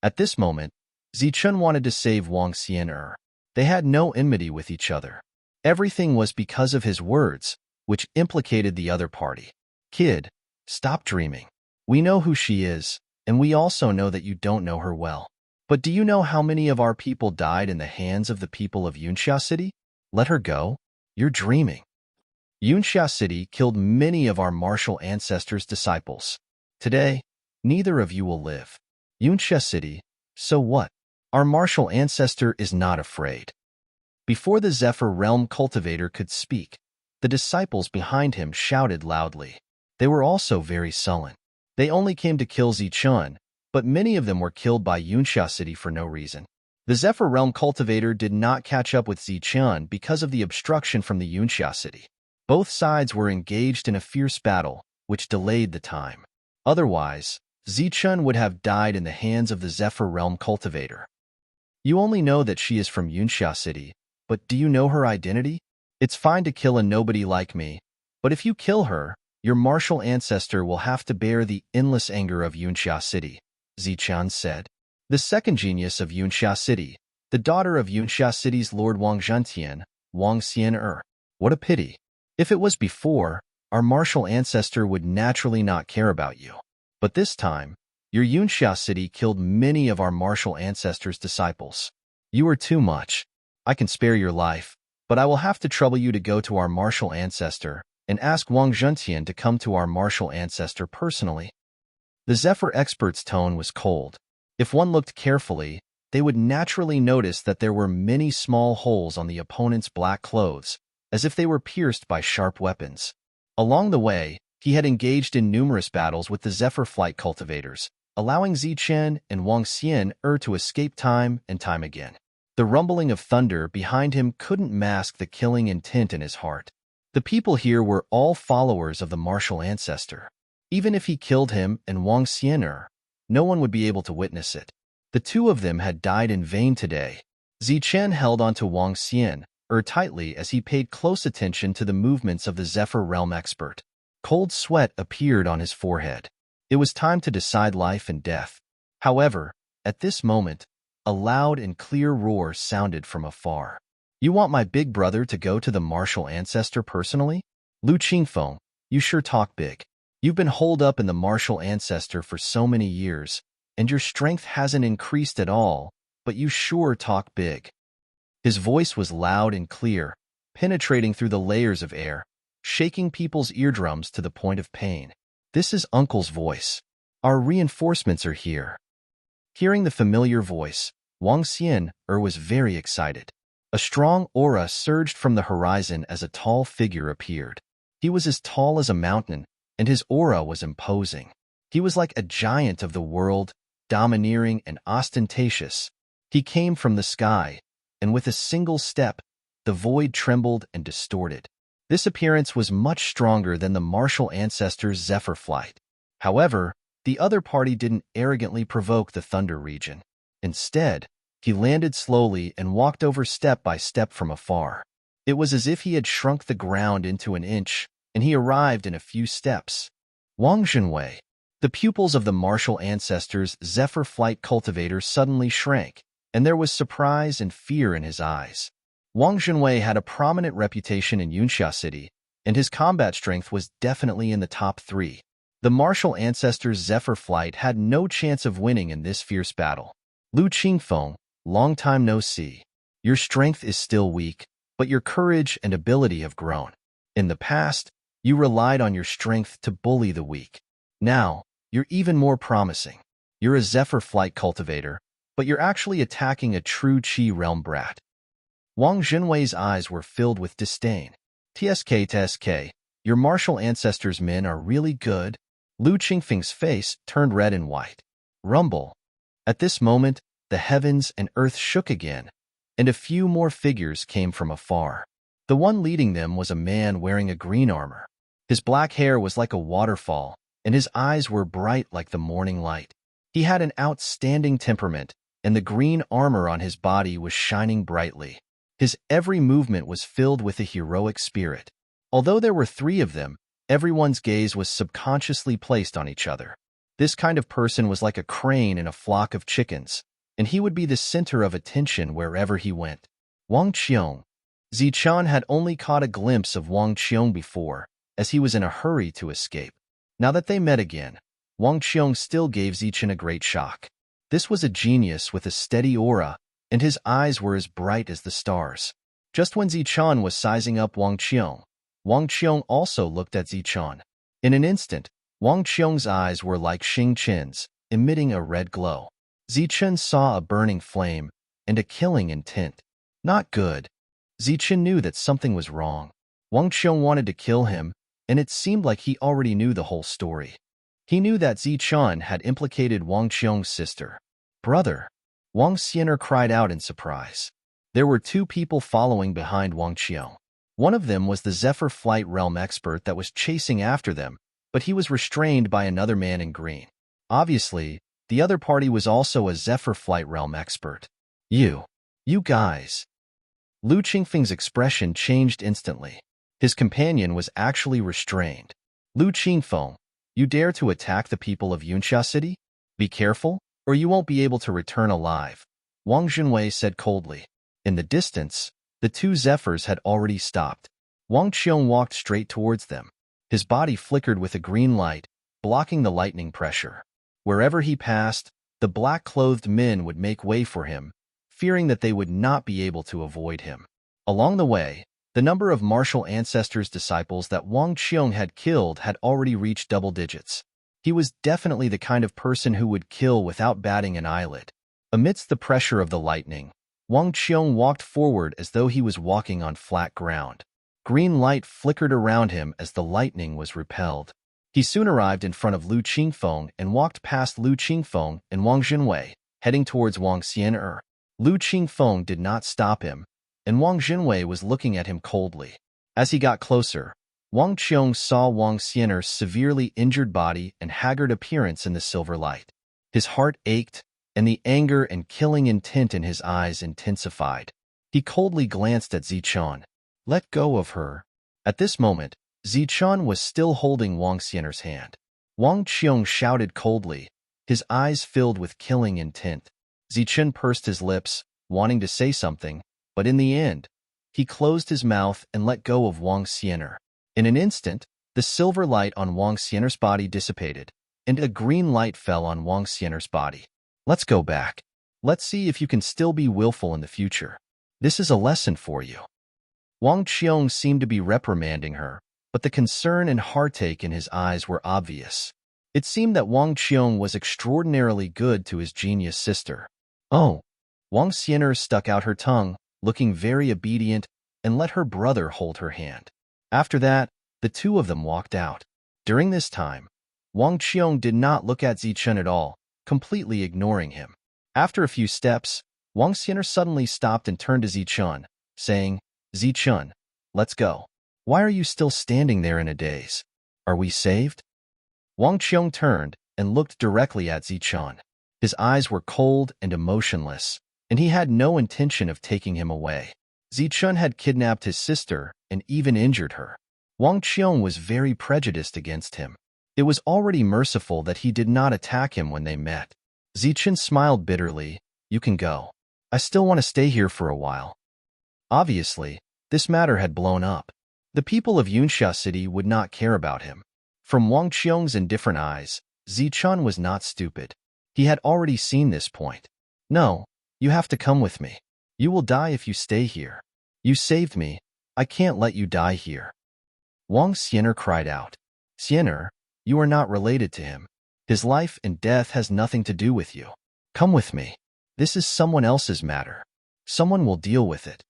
At this moment, Zichun wanted to save Wang Xian. They had no enmity with each other. Everything was because of his words, which implicated the other party. Kid, stop dreaming. We know who she is, and we also know that you don't know her well. But do you know how many of our people died in the hands of the people of Yunxia City? Let her go? You're dreaming. Yunxia City killed many of our martial ancestors' disciples. Today, neither of you will live. Yunxia City, so what? Our martial ancestor is not afraid. Before the Zephyr Realm cultivator could speak, the disciples behind him shouted loudly. They were also very sullen. They only came to kill Zichun, but many of them were killed by Yunxia City for no reason. The Zephyr Realm cultivator did not catch up with Zichun because of the obstruction from the Yunxia City. Both sides were engaged in a fierce battle, which delayed the time. Otherwise, Zichun would have died in the hands of the Zephyr Realm cultivator. You only know that she is from Yunxia City, but do you know her identity? It's fine to kill a nobody like me, but if you kill her, your martial ancestor will have to bear the endless anger of Yunxia City, Zichun said. The second genius of Yunxia City, the daughter of Yunxia City's Lord Wang Xian. What a pity. If it was before, our martial ancestor would naturally not care about you. But this time, your Yunxia City killed many of our martial ancestors' disciples. You are too much. I can spare your life, but I will have to trouble you to go to our martial ancestor and ask Wang Xian to come to our martial ancestor personally. The Zephyr expert's tone was cold. If one looked carefully, they would naturally notice that there were many small holes on the opponent's black clothes, as if they were pierced by sharp weapons. Along the way, he had engaged in numerous battles with the Zephyr Flight cultivators, allowing Zichun and Wang Xian to escape time and time again. The rumbling of thunder behind him couldn't mask the killing intent in his heart. The people here were all followers of the martial ancestor. Even if he killed him and Wang Xian, no one would be able to witness it. The two of them had died in vain today. Zichun held onto Wang Xian tightly as he paid close attention to the movements of the Zephyr Realm expert. Cold sweat appeared on his forehead. It was time to decide life and death. However, At this moment, a loud and clear roar sounded from afar. You want my big brother to go to the martial ancestor personally? Lu Qingfeng, you sure talk big. You've been holed up in the martial ancestor for so many years, and your strength hasn't increased at all, but you sure talk big. His voice was loud and clear, penetrating through the layers of air, shaking people's eardrums to the point of pain. This is Uncle's voice. Our reinforcements are here. Hearing the familiar voice, Wang Xian was very excited. A strong aura surged from the horizon as a tall figure appeared. He was as tall as a mountain, and his aura was imposing. He was like a giant of the world, domineering and ostentatious. He came from the sky, and with a single step, the void trembled and distorted. This appearance was much stronger than the martial ancestor's Zephyr flight. However, the other party didn't arrogantly provoke the Thunder region. Instead, he landed slowly and walked over step by step from afar. It was as if he had shrunk the ground into an inch, and he arrived in a few steps. Wang Zhenwei, the pupils of the martial ancestor's Zephyr flight cultivator suddenly shrank, and there was surprise and fear in his eyes. Wang Zhenwei had a prominent reputation in Yunxia City, and his combat strength was definitely in the top 3. The martial ancestor's Zephyr flight had no chance of winning in this fierce battle. Lu Qingfeng, long time no see. Your strength is still weak, but your courage and ability have grown. In the past, you relied on your strength to bully the weak. Now, you're even more promising. You're a Zephyr flight cultivator, but you're actually attacking a true Qi realm brat. Wang Zhenwei's eyes were filled with disdain. TSK, your martial ancestors' men are really good. Lu Qingfeng's face turned red and white. Rumble. At this moment, the heavens and earth shook again, and a few more figures came from afar. The one leading them was a man wearing a green armor. His black hair was like a waterfall, and his eyes were bright like the morning light. He had an outstanding temperament, and the green armor on his body was shining brightly. His every movement was filled with a heroic spirit. Although there were 3 of them, everyone's gaze was subconsciously placed on each other. This kind of person was like a crane in a flock of chickens, and he would be the center of attention wherever he went. Wang Qiong. Zichan had only caught a glimpse of Wang Qiong before, as he was in a hurry to escape. Now that they met again, Wang Qiong still gave Zichan a great shock. This was a genius with a steady aura, and his eyes were as bright as the stars. Just when Zichan was sizing up Wang Qiong also looked at Zichan. In an instant, Wang Qiong's eyes were like Xing Qin's, emitting a red glow. Zichun saw a burning flame and a killing intent. Not good. Zichun knew that something was wrong. Wang Qiong wanted to kill him, and it seemed like he already knew the whole story. He knew that Zichun had implicated Wang Qiong's sister. Brother! Wang Xianer cried out in surprise. There were 2 people following behind Wang Qiong. One of them was the Zephyr flight realm expert that was chasing after them, but he was restrained by another man in green. Obviously, the other party was also a Zephyr flight realm expert. You guys. Lu Qingfeng's expression changed instantly. His companion was actually restrained. Lu Qingfeng, you dare to attack the people of Yunxia City? Be careful, or you won't be able to return alive, Wang Zhenwei said coldly. In the distance, the 2 Zephyrs had already stopped. Wang Qiong walked straight towards them. His body flickered with a green light, blocking the lightning pressure. Wherever he passed, the black-clothed men would make way for him, fearing that they would not be able to avoid him. Along the way, the number of martial ancestors' disciples that Wang Qiong had killed had already reached double digits. He was definitely the kind of person who would kill without batting an eyelid. Amidst the pressure of the lightning, Wang Qiong walked forward as though he was walking on flat ground. Green light flickered around him as the lightning was repelled. He soon arrived in front of Lu Qingfeng and walked past Lu Qingfeng and Wang Zhenwei, heading towards Wang Xianer. Lu Qingfeng did not stop him, and Wang Zhenwei was looking at him coldly. As he got closer, Wang Qiong saw Wang Xianer's severely injured body and haggard appearance in the silver light. His heart ached, and the anger and killing intent in his eyes intensified. He coldly glanced at Zichun. Let go of her. At this moment, Zichun was still holding Wang Xianer's hand. Wang Qiong shouted coldly, his eyes filled with killing intent. Zichun pursed his lips, wanting to say something, but in the end, he closed his mouth and let go of Wang Xianer. In an instant, the silver light on Wang Xianer's body dissipated, and a green light fell on Wang Xianer's body. Let's go back. Let's see if you can still be willful in the future. This is a lesson for you. Wang Qiong seemed to be reprimanding her, but the concern and heartache in his eyes were obvious. It seemed that Wang Qiong was extraordinarily good to his genius sister. Oh! Wang Xianer stuck out her tongue, looking very obedient, and let her brother hold her hand. After that, the two of them walked out. During this time, Wang Qiong did not look at Zichun at all, completely ignoring him. After a few steps, Wang Xianer suddenly stopped and turned to Zichun, saying, Zichun, let's go. Why are you still standing there in a daze? Are we saved? Wang Qiong turned and looked directly at Zichun. His eyes were cold and emotionless, and he had no intention of taking him away. Zichun had kidnapped his sister and even injured her. Wang Qiong was very prejudiced against him. It was already merciful that he did not attack him when they met. Zichun smiled bitterly. You can go. I still want to stay here for a while. Obviously, this matter had blown up. The people of Yunxia City would not care about him. From Wang Qiong's indifferent eyes, Zichun was not stupid. He had already seen this point. No, you have to come with me. You will die if you stay here. You saved me. I can't let you die here. Wang Xianer cried out. Xianer, you are not related to him. His life and death has nothing to do with you. Come with me. This is someone else's matter. Someone will deal with it.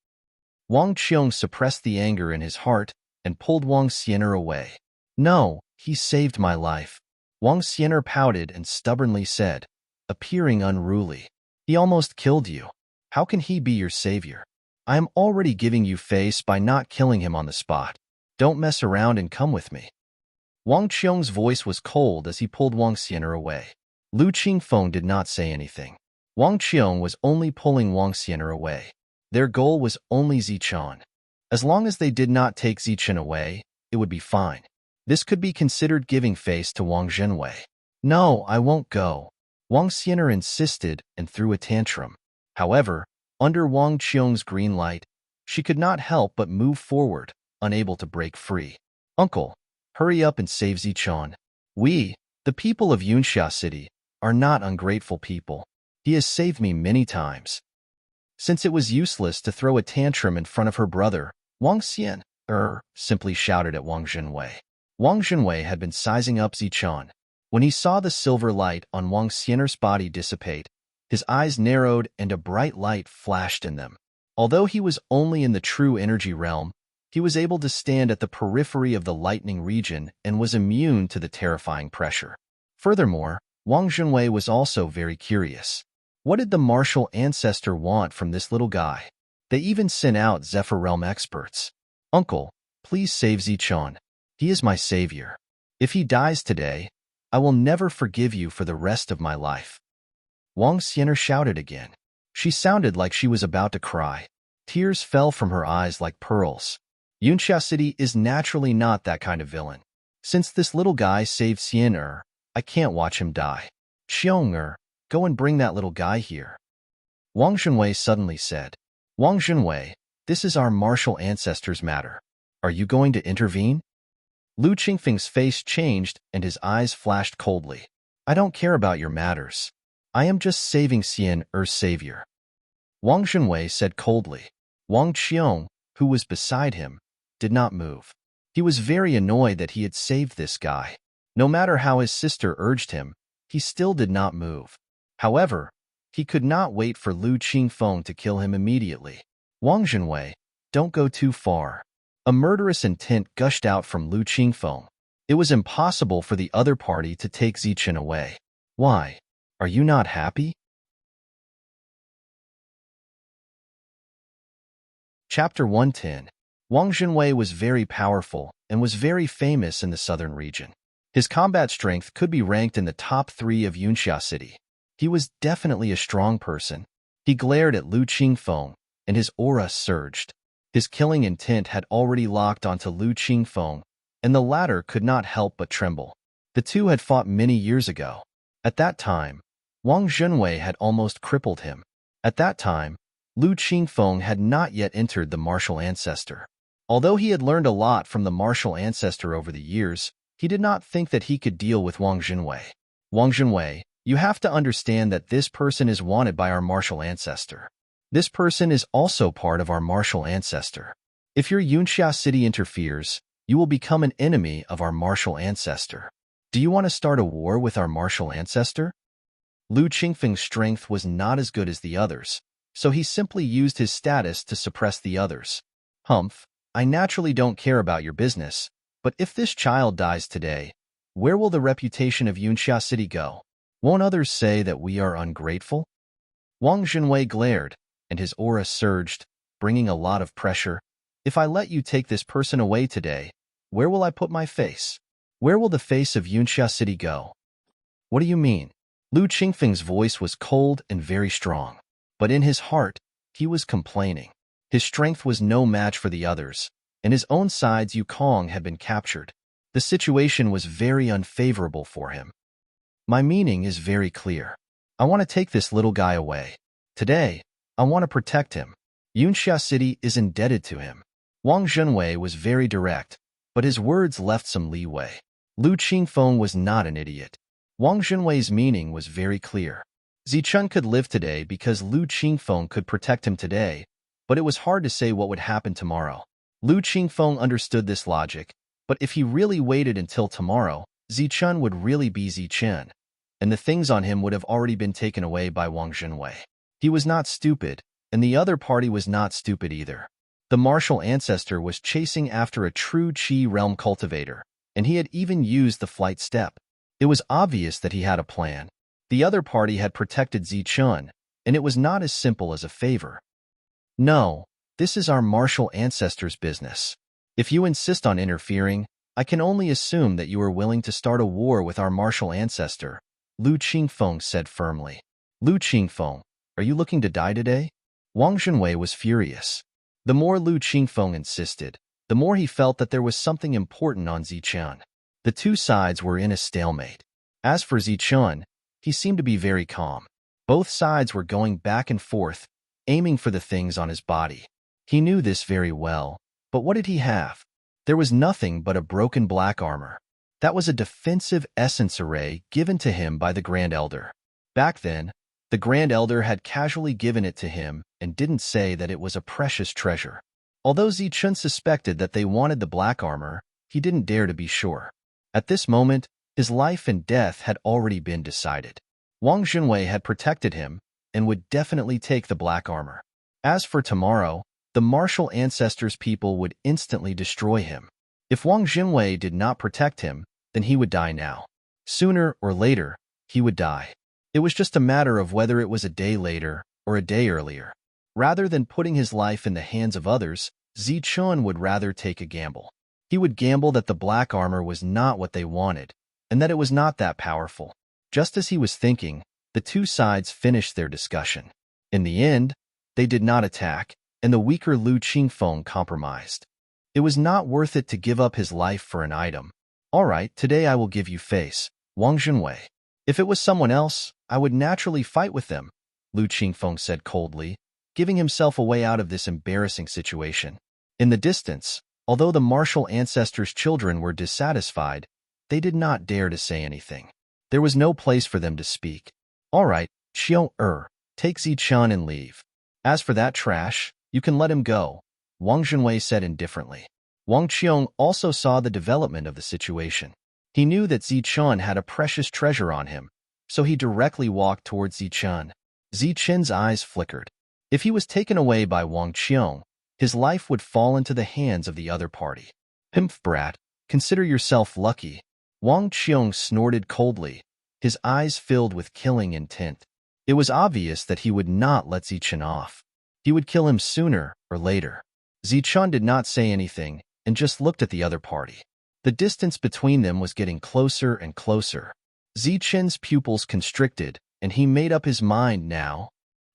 Wang Qiong suppressed the anger in his heart and pulled Wang Xianer away. No, he saved my life. Wang Xianer pouted and stubbornly said, appearing unruly. He almost killed you. How can he be your savior? I am already giving you face by not killing him on the spot. Don't mess around and come with me. Wang Qiong's voice was cold as he pulled Wang Xianer away. Lu Qingfeng did not say anything. Wang Qiong was only pulling Wang Xianer away. Their goal was only Zichun. As long as they did not take Zichun away, it would be fine. This could be considered giving face to Wang Zhenwei. No, I won't go. Wang Xianer insisted and threw a tantrum. However, under Wang Qiong's green light, she could not help but move forward, unable to break free. Uncle, hurry up and save Zichun. We, the people of Yunxia City, are not ungrateful people. He has saved me many times. Since it was useless to throw a tantrum in front of her brother, Wang Xian, simply shouted at Wang Zhenwei. Wang Zhenwei had been sizing up Zichun. When he saw the silver light on Wang Xianer's body dissipate, his eyes narrowed and a bright light flashed in them. Although he was only in the true energy realm, he was able to stand at the periphery of the lightning region and was immune to the terrifying pressure. Furthermore, Wang Zhenwei was also very curious. What did the martial ancestor want from this little guy? They even sent out Zephyr Realm experts. Uncle, please save Zichun. He is my savior. If he dies today, I will never forgive you for the rest of my life. Wang Xianer shouted again. She sounded like she was about to cry. Tears fell from her eyes like pearls. Yunxia City is naturally not that kind of villain. Since this little guy saved Xianer, I can't watch him die. Xiong, go and bring that little guy here. Wang Zhenwei suddenly said. Wang Zhenwei, this is our martial ancestor's matter. Are you going to intervene? Lu Qingfeng's face changed and his eyes flashed coldly. I don't care about your matters. I am just saving Xianer's savior. Wang Zhenwei said coldly. Wang Qiong, who was beside him, did not move. He was very annoyed that he had saved this guy. No matter how his sister urged him, he still did not move. However, he could not wait for Lu Qingfeng to kill him immediately. Wang Zhenwei, don't go too far. A murderous intent gushed out from Lu Qingfeng. It was impossible for the other party to take Zichun away. Why? Are you not happy? Chapter 110. Wang Zhenwei was very powerful and was very famous in the southern region. His combat strength could be ranked in the top 3 of Yunxia City. He was definitely a strong person. He glared at Lu Qingfeng, and his aura surged. His killing intent had already locked onto Lu Qingfeng, and the latter could not help but tremble. The two had fought many years ago. At that time, Wang Zhenwei had almost crippled him. At that time, Lu Qingfeng had not yet entered the martial ancestor. Although he had learned a lot from the martial ancestor over the years, he did not think that he could deal with Wang Zhenwei. Wang Zhenwei, you have to understand that this person is wanted by our martial ancestor. This person is also part of our martial ancestor. If your Yunxia city interferes, you will become an enemy of our martial ancestor. Do you want to start a war with our martial ancestor? Lu Qingfeng's strength was not as good as the others, so he simply used his status to suppress the others. Humph, I naturally don't care about your business, but if this child dies today, where will the reputation of Yunxia city go? Won't others say that we are ungrateful? Wang Zhenwei glared, and his aura surged, bringing a lot of pressure. If I let you take this person away today, where will I put my face? Where will the face of Yunxia city go? What do you mean? Lu Qingfeng's voice was cold and very strong, but in his heart, he was complaining. His strength was no match for the others, and his own side's Yukong had been captured. The situation was very unfavorable for him. My meaning is very clear. I want to take this little guy away. Today, I want to protect him. Yunxia city is indebted to him. Wang Zhenwei was very direct, but his words left some leeway. Lu Qingfeng was not an idiot. Wang Zhenwei's meaning was very clear. Zichun could live today because Lu Qingfeng could protect him today, but it was hard to say what would happen tomorrow. Lu Qingfeng understood this logic, but if he really waited until tomorrow, Zichun would really be Zichun, and the things on him would have already been taken away by Wang Zhenwei. He was not stupid, and the other party was not stupid either. The martial ancestor was chasing after a true Qi realm cultivator, and he had even used the flight step. It was obvious that he had a plan. The other party had protected Zichun, and it was not as simple as a favor. No, this is our martial ancestor's business. If you insist on interfering, I can only assume that you are willing to start a war with our martial ancestor, Lu Qingfeng said firmly. Lu Qingfeng, are you looking to die today? Wang Zhenwei was furious. The more Lu Qingfeng insisted, the more he felt that there was something important on Zichun. The two sides were in a stalemate. As for Zichun, he seemed to be very calm. Both sides were going back and forth, aiming for the things on his body. He knew this very well, but what did he have? There was nothing but a broken black armor. That was a defensive essence array given to him by the Grand Elder. Back then, the Grand Elder had casually given it to him and didn't say that it was a precious treasure. Although Zichun suspected that they wanted the black armor, he didn't dare to be sure. At this moment, his life and death had already been decided. Wang Zhenwei had protected him and would definitely take the black armor. As for tomorrow, the martial ancestors' people would instantly destroy him. If Wang Zhenwei did not protect him, then he would die now. Sooner or later, he would die. It was just a matter of whether it was a day later or a day earlier. Rather than putting his life in the hands of others, Zichun would rather take a gamble. He would gamble that the black armor was not what they wanted, and that it was not that powerful. Just as he was thinking, the two sides finished their discussion. In the end, they did not attack, and the weaker Lu Qingfeng compromised. It was not worth it to give up his life for an item. All right, today I will give you face, Wang Zhenwei. If it was someone else, I would naturally fight with them, Lu Qingfeng said coldly, giving himself a way out of this embarrassing situation. In the distance, although the martial ancestors' children were dissatisfied, they did not dare to say anything. There was no place for them to speak. All right, Xiao take Zichun and leave. As for that trash, you can let him go, Wang Zhenwei said indifferently. Wang Qiong also saw the development of the situation. He knew that Zichun had a precious treasure on him, so he directly walked towards Zichun. Zichun's eyes flickered. If he was taken away by Wang Qiong, his life would fall into the hands of the other party. Pimp brat, consider yourself lucky. Wang Qiong snorted coldly, his eyes filled with killing intent. It was obvious that he would not let Zichun off. He would kill him sooner or later. Zichun did not say anything and just looked at the other party. The distance between them was getting closer and closer. Zichun's pupils constricted, and he made up his mind now.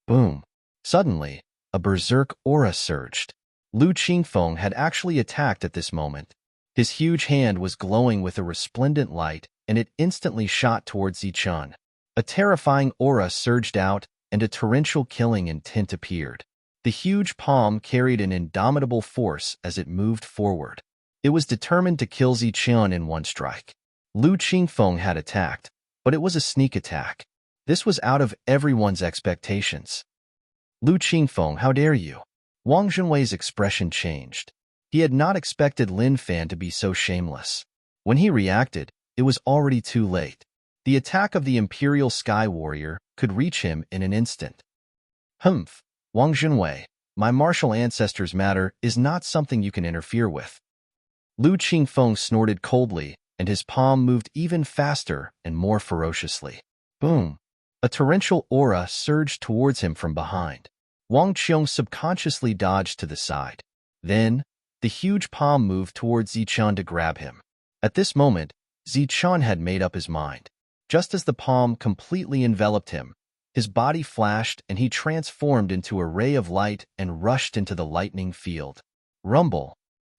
Boom. Suddenly, a berserk aura surged. Lu Qingfeng had actually attacked at this moment. His huge hand was glowing with a resplendent light, and it instantly shot towards Zichun. A terrifying aura surged out, and a torrential killing intent appeared. The huge palm carried an indomitable force as it moved forward. It was determined to kill Zichun in one strike. Lu Qingfeng had attacked, but it was a sneak attack. This was out of everyone's expectations. Lu Qingfeng, how dare you? Wang Junwei's expression changed. He had not expected Lin Fan to be so shameless. When he reacted, it was already too late. The attack of the Imperial Sky Warrior could reach him in an instant. Humph, Wang Junwei, my martial ancestors' matter is not something you can interfere with. Lu Qingfeng snorted coldly, and his palm moved even faster and more ferociously. Boom! A torrential aura surged towards him from behind. Wang Qiong subconsciously dodged to the side. Then, the huge palm moved towards Zichun to grab him. At this moment, Zichun had made up his mind. Just as the palm completely enveloped him, his body flashed and he transformed into a ray of light and rushed into the lightning field. Rumble!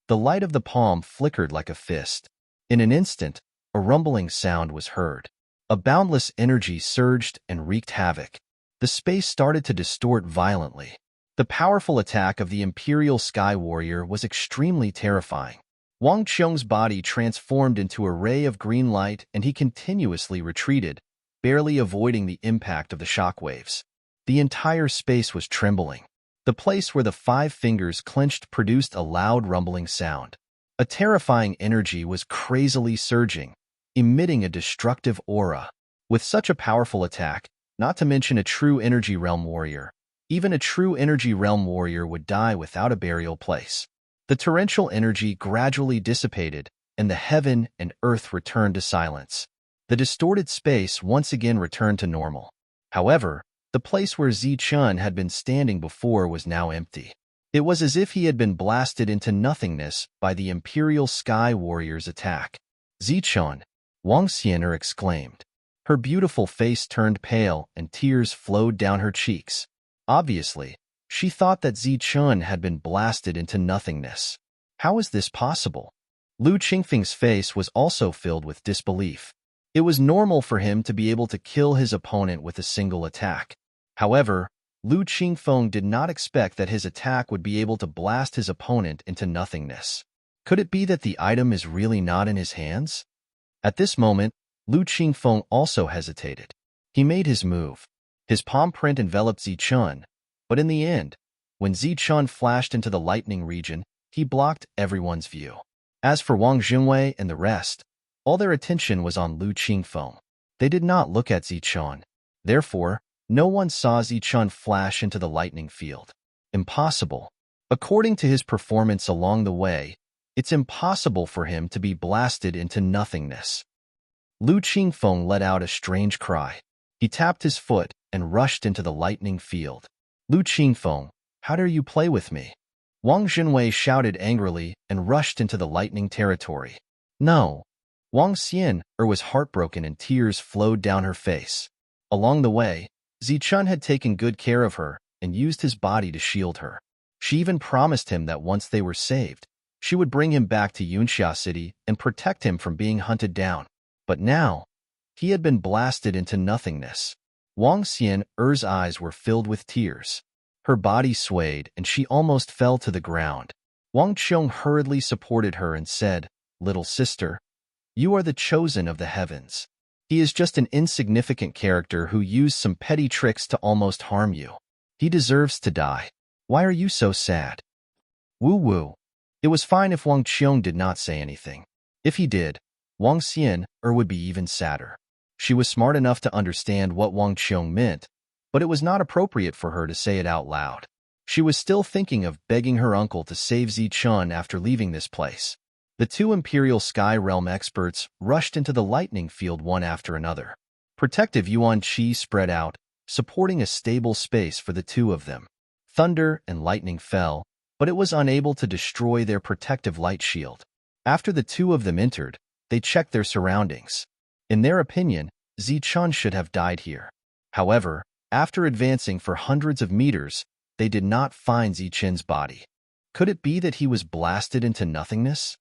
The light of the palm flickered like a fist. In an instant, a rumbling sound was heard. A boundless energy surged and wreaked havoc. The space started to distort violently. The powerful attack of the Imperial Sky Warrior was extremely terrifying. Wang Qiong's body transformed into a ray of green light and he continuously retreated, barely avoiding the impact of the shockwaves. The entire space was trembling. The place where the 5 fingers clenched produced a loud rumbling sound. A terrifying energy was crazily surging, emitting a destructive aura. With such a powerful attack, not to mention a true energy realm warrior, even a true energy realm warrior would die without a burial place. The torrential energy gradually dissipated, and the heaven and earth returned to silence. The distorted space once again returned to normal. However, the place where Zichun had been standing before was now empty. It was as if he had been blasted into nothingness by the Imperial Sky Warrior's attack. Zichun, Wang Xian'er exclaimed. Her beautiful face turned pale and tears flowed down her cheeks. Obviously, she thought that Zichun had been blasted into nothingness. How is this possible? Lu Qingfeng's face was also filled with disbelief. It was normal for him to be able to kill his opponent with a single attack. However, Lu Qingfeng did not expect that his attack would be able to blast his opponent into nothingness. Could it be that the item is really not in his hands? At this moment, Lu Qingfeng also hesitated. He made his move. His palm print enveloped Zichun, but in the end, when Zichun flashed into the lightning region, he blocked everyone's view. As for Wang Junwei and the rest, all their attention was on Lu Qingfeng. They did not look at Zichun. Therefore, no one saw Zichun flash into the lightning field. Impossible. According to his performance along the way, it's impossible for him to be blasted into nothingness. Lu Qingfeng let out a strange cry. He tapped his foot and rushed into the lightning field. Lu Qingfeng, how dare you play with me? Wang Junwei shouted angrily and rushed into the lightning territory. No. Wang Xian'er was heartbroken and tears flowed down her face. Along the way, Zichun had taken good care of her and used his body to shield her. She even promised him that once they were saved, she would bring him back to Yunxia City and protect him from being hunted down. But now, he had been blasted into nothingness. Wang Xian'er's eyes were filled with tears. Her body swayed and she almost fell to the ground. Wang Qiong hurriedly supported her and said, "Little sister, you are the chosen of the heavens. He is just an insignificant character who used some petty tricks to almost harm you. He deserves to die. Why are you so sad?" Woo-woo. It was fine if Wang Qiong did not say anything. If he did, Wang Xian'er would be even sadder. She was smart enough to understand what Wang Qiong meant, but it was not appropriate for her to say it out loud. She was still thinking of begging her uncle to save Zichun after leaving this place. The 2 Imperial Sky Realm experts rushed into the lightning field one after another. Protective Yuan Qi spread out, supporting a stable space for the 2 of them. Thunder and lightning fell, but it was unable to destroy their protective light shield. After the 2 of them entered, they checked their surroundings. In their opinion, Zichun should have died here. However, after advancing for hundreds of meters, they did not find Zichun's body. Could it be that he was blasted into nothingness?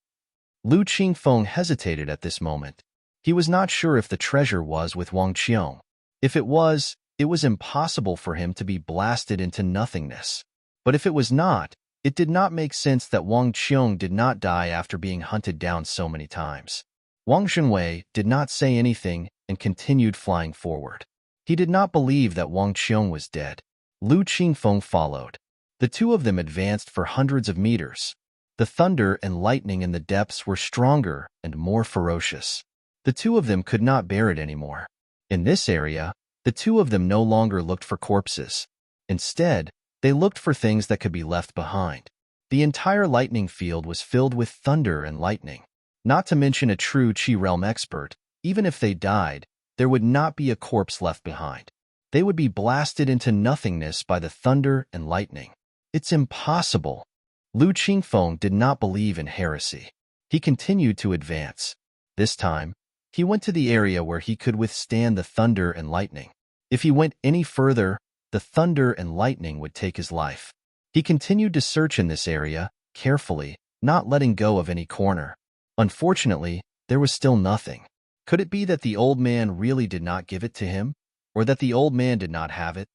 Lu Qingfeng hesitated at this moment. He was not sure if the treasure was with Wang Qiong. If it was impossible for him to be blasted into nothingness. But if it was not, it did not make sense that Wang Qiong did not die after being hunted down so many times. Wang Zhenwei did not say anything and continued flying forward. He did not believe that Wang Qiong was dead. Lu Qingfeng followed. The two of them advanced for hundreds of meters. The thunder and lightning in the depths were stronger and more ferocious. The two of them could not bear it anymore. In this area, the two of them no longer looked for corpses. Instead, they looked for things that could be left behind. The entire lightning field was filled with thunder and lightning. Not to mention a true Qi realm expert, even if they died, there would not be a corpse left behind. They would be blasted into nothingness by the thunder and lightning. It's impossible. Lu Qingfeng did not believe in heresy. He continued to advance. This time, he went to the area where he could withstand the thunder and lightning. If he went any further, the thunder and lightning would take his life. He continued to search in this area, carefully, not letting go of any corner. Unfortunately, there was still nothing. Could it be that the old man really did not give it to him? Or that the old man did not have it?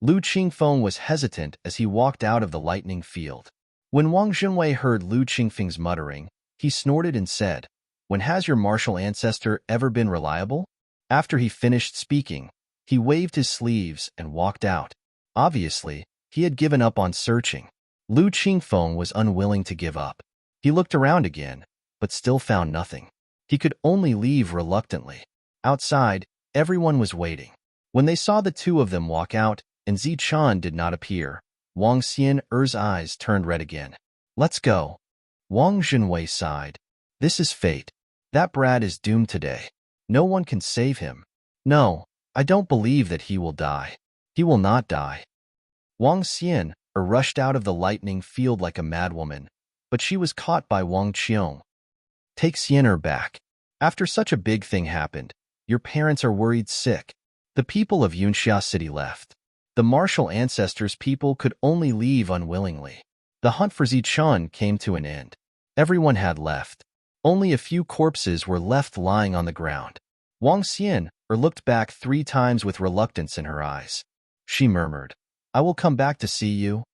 Lu Qingfeng was hesitant as he walked out of the lightning field. When Wang Zhenwei heard Lu Qingfeng's muttering, he snorted and said, "When has your martial ancestor ever been reliable?" After he finished speaking, he waved his sleeves and walked out. Obviously, he had given up on searching. Lu Qingfeng was unwilling to give up. He looked around again, but still found nothing. He could only leave reluctantly. Outside, everyone was waiting. When they saw the two of them walk out and Zichun did not appear, Wang Xian'er's eyes turned red again. "Let's go." Wang Zhenwei sighed. "This is fate. That brat is doomed today. No one can save him. No, I don't believe that he will die. He will not die." Wang Xian'er rushed out of the lightning field like a madwoman, but she was caught by Wang Qiong. "Take Xian'er back. After such a big thing happened, your parents are worried sick." The people of Yunxia City left. The martial ancestors' people could only leave unwillingly. The hunt for Zichun came to an end. Everyone had left. Only a few corpses were left lying on the ground. Wang Xian'er looked back 3 times with reluctance in her eyes. She murmured, "I will come back to see you."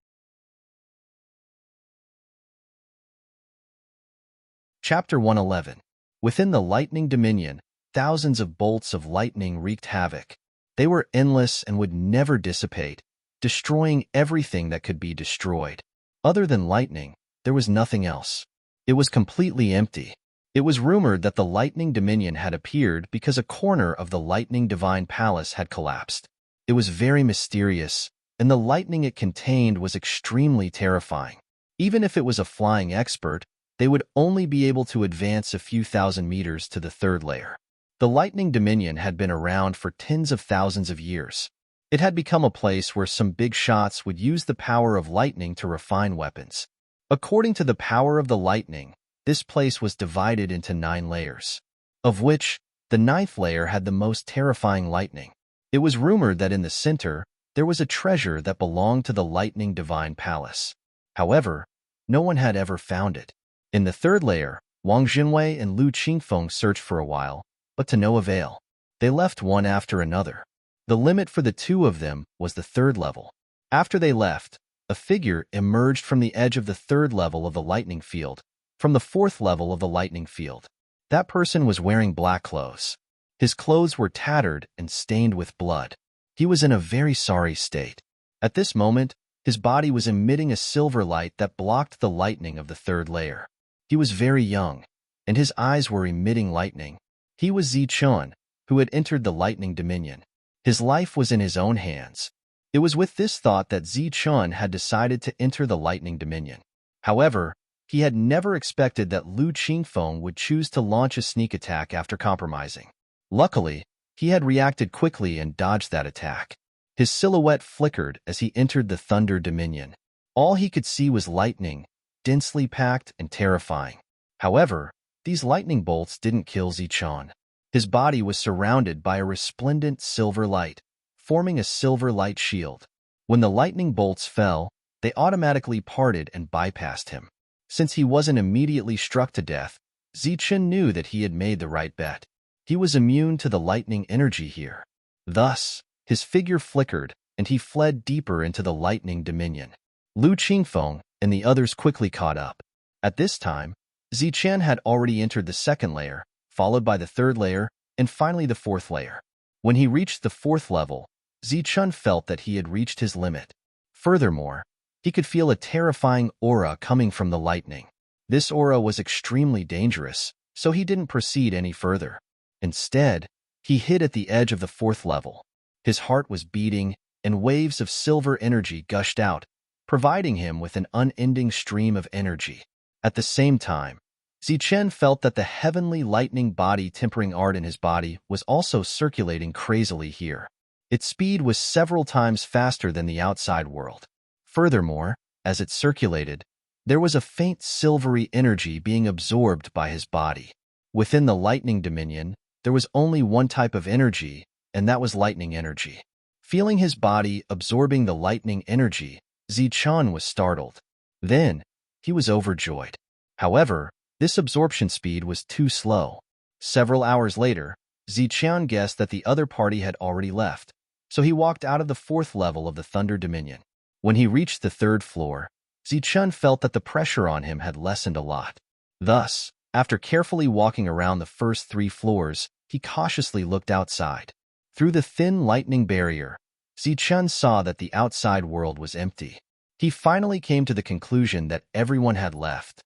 Chapter 111. Within the lightning dominion, thousands of bolts of lightning wreaked havoc. They were endless and would never dissipate, destroying everything that could be destroyed. Other than lightning, there was nothing else. It was completely empty. It was rumored that the lightning dominion had appeared because a corner of the lightning divine palace had collapsed. It was very mysterious, and the lightning it contained was extremely terrifying. Even if it was a flying expert, they would only be able to advance a few thousand meters to the 3rd layer. The lightning dominion had been around for tens of thousands of years. It had become a place where some big shots would use the power of lightning to refine weapons. According to the power of the lightning, this place was divided into 9 layers, of which the 9th layer had the most terrifying lightning. It was rumored that in the center, there was a treasure that belonged to the lightning divine palace. However, no one had ever found it. In the 3rd layer, Wang Zhenwei and Lu Qingfeng searched for a while, but to no avail. They left one after another. The limit for the two of them was the 3rd level. After they left, a figure emerged from the edge of the 3rd level of the lightning field, from the 4th level of the lightning field. That person was wearing black clothes. His clothes were tattered and stained with blood. He was in a very sorry state. At this moment, his body was emitting a silver light that blocked the lightning of the 3rd layer. He was very young, and his eyes were emitting lightning. He was Zichun, who had entered the lightning dominion. His life was in his own hands. It was with this thought that Zichun had decided to enter the lightning dominion. However, he had never expected that Lu Qingfeng would choose to launch a sneak attack after compromising. Luckily, he had reacted quickly and dodged that attack. His silhouette flickered as he entered the thunder dominion. All he could see was lightning, densely packed and terrifying. However, these lightning bolts didn't kill Zichun. His body was surrounded by a resplendent silver light, forming a silver light shield. When the lightning bolts fell, they automatically parted and bypassed him. Since he wasn't immediately struck to death, Zichun knew that he had made the right bet. He was immune to the lightning energy here. Thus, his figure flickered, and he fled deeper into the lightning dominion. Lu Qingfeng and the others quickly caught up. At this time, Zichen had already entered the second layer, followed by the third layer, and finally the fourth layer. When he reached the fourth level, Zichen felt that he had reached his limit. Furthermore, he could feel a terrifying aura coming from the lightning. This aura was extremely dangerous, so he didn't proceed any further. Instead, he hid at the edge of the fourth level. His heart was beating, and waves of silver energy gushed out, providing him with an unending stream of energy. At the same time, Zichen felt that the heavenly lightning body tempering art in his body was also circulating crazily here. Its speed was several times faster than the outside world. Furthermore, as it circulated, there was a faint silvery energy being absorbed by his body. Within the lightning dominion, there was only one type of energy, and that was lightning energy. Feeling his body absorbing the lightning energy, Zichen was startled. Then, he was overjoyed. However, this absorption speed was too slow. Several hours later, Zichen guessed that the other party had already left, so he walked out of the fourth level of the Thunder Dominion. When he reached the third floor, Zichen felt that the pressure on him had lessened a lot. Thus, after carefully walking around the first 3 floors, he cautiously looked outside. Through the thin lightning barrier, Zichen saw that the outside world was empty. He finally came to the conclusion that everyone had left.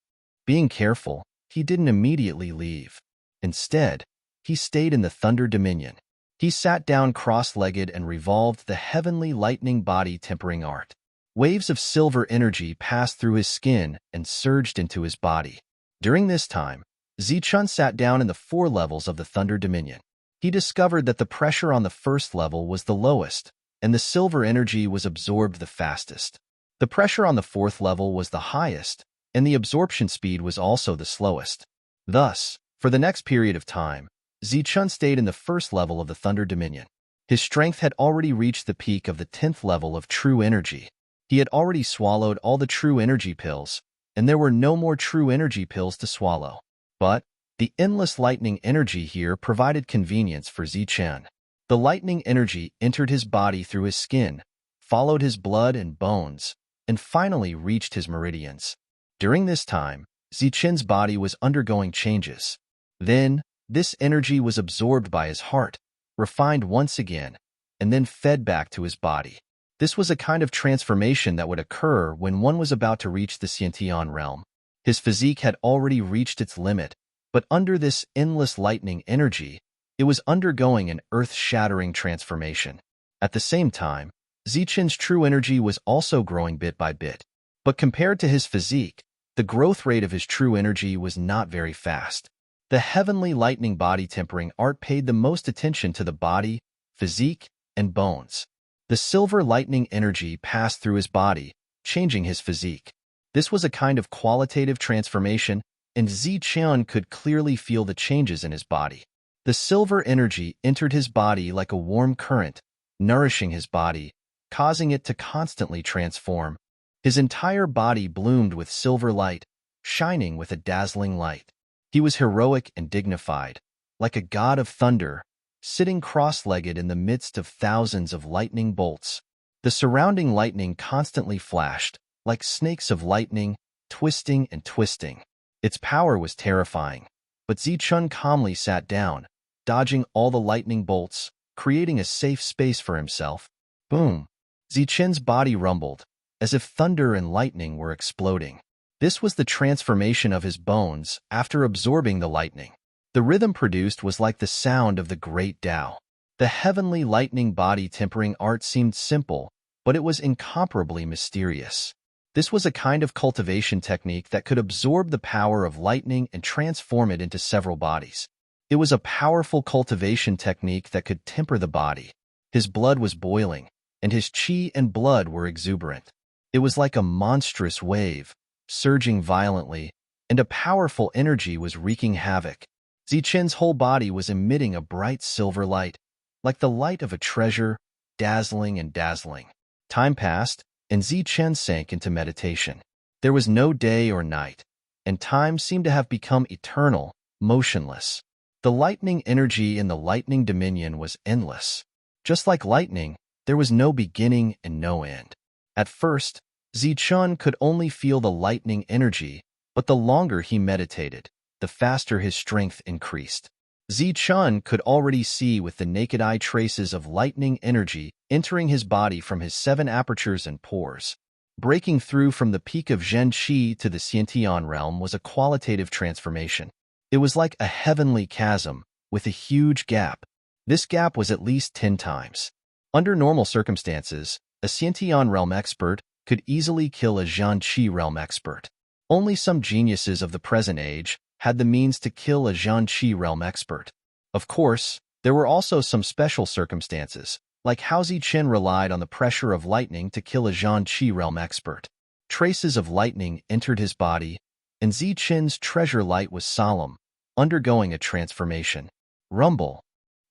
Being careful, he didn't immediately leave. Instead, he stayed in the Thunder Dominion. He sat down cross-legged and revolved the heavenly lightning body tempering art. Waves of silver energy passed through his skin and surged into his body. During this time, Zichen sat down in the 4 levels of the Thunder Dominion. He discovered that the pressure on the first level was the lowest, and the silver energy was absorbed the fastest. The pressure on the 4th level was the highest, and the absorption speed was also the slowest. Thus, for the next period of time, Zichen stayed in the 1st level of the Thunder Dominion. His strength had already reached the peak of the 10th level of true energy. He had already swallowed all the true energy pills, and there were no more true energy pills to swallow. But the endless lightning energy here provided convenience for Zichen. The lightning energy entered his body through his skin, followed his blood and bones, and finally reached his meridians. During this time, Zichen's body was undergoing changes. Then, this energy was absorbed by his heart, refined once again, and then fed back to his body. This was a kind of transformation that would occur when one was about to reach the Xiantian realm. His physique had already reached its limit, but under this endless lightning energy, it was undergoing an earth-shattering transformation. At the same time, Zichen's true energy was also growing bit by bit. But compared to his physique, the growth rate of his true energy was not very fast. The heavenly lightning body tempering art paid the most attention to the body, physique, and bones. The silver lightning energy passed through his body, changing his physique. This was a kind of qualitative transformation, and Zichen could clearly feel the changes in his body. The silver energy entered his body like a warm current, nourishing his body, causing it to constantly transform. His entire body bloomed with silver light, shining with a dazzling light. He was heroic and dignified, like a god of thunder, sitting cross-legged in the midst of thousands of lightning bolts. The surrounding lightning constantly flashed, like snakes of lightning, twisting and twisting. Its power was terrifying, but Zichen calmly sat down, dodging all the lightning bolts, creating a safe space for himself. Boom! Zichen's body rumbled, as if thunder and lightning were exploding. This was the transformation of his bones after absorbing the lightning. The rhythm produced was like the sound of the great Tao. The heavenly lightning body tempering art seemed simple, but it was incomparably mysterious. This was a kind of cultivation technique that could absorb the power of lightning and transform it into several bodies. It was a powerful cultivation technique that could temper the body. His blood was boiling, and his qi and blood were exuberant. It was like a monstrous wave, surging violently, and a powerful energy was wreaking havoc. Zichen's whole body was emitting a bright silver light, like the light of a treasure, dazzling and dazzling. Time passed, and Zichen sank into meditation. There was no day or night, and time seemed to have become eternal, motionless. The lightning energy in the lightning dominion was endless. Just like lightning, there was no beginning and no end. At first, Zichun could only feel the lightning energy, but the longer he meditated, the faster his strength increased. Zichun could already see with the naked eye traces of lightning energy entering his body from his 7 apertures and pores. Breaking through from the peak of Zhen Qi to the Xiantian realm was a qualitative transformation. It was like a heavenly chasm, with a huge gap. This gap was at least 10 times. Under normal circumstances, a Xiantian realm expert could easily kill a Zhen Qi realm expert. Only some geniuses of the present age had the means to kill a Zhen Qi realm expert. Of course, there were also some special circumstances, like how Zichun relied on the pressure of lightning to kill a Zhen Qi realm expert. Traces of lightning entered his body, and Zichun's treasure light was solemn, undergoing a transformation. Rumble.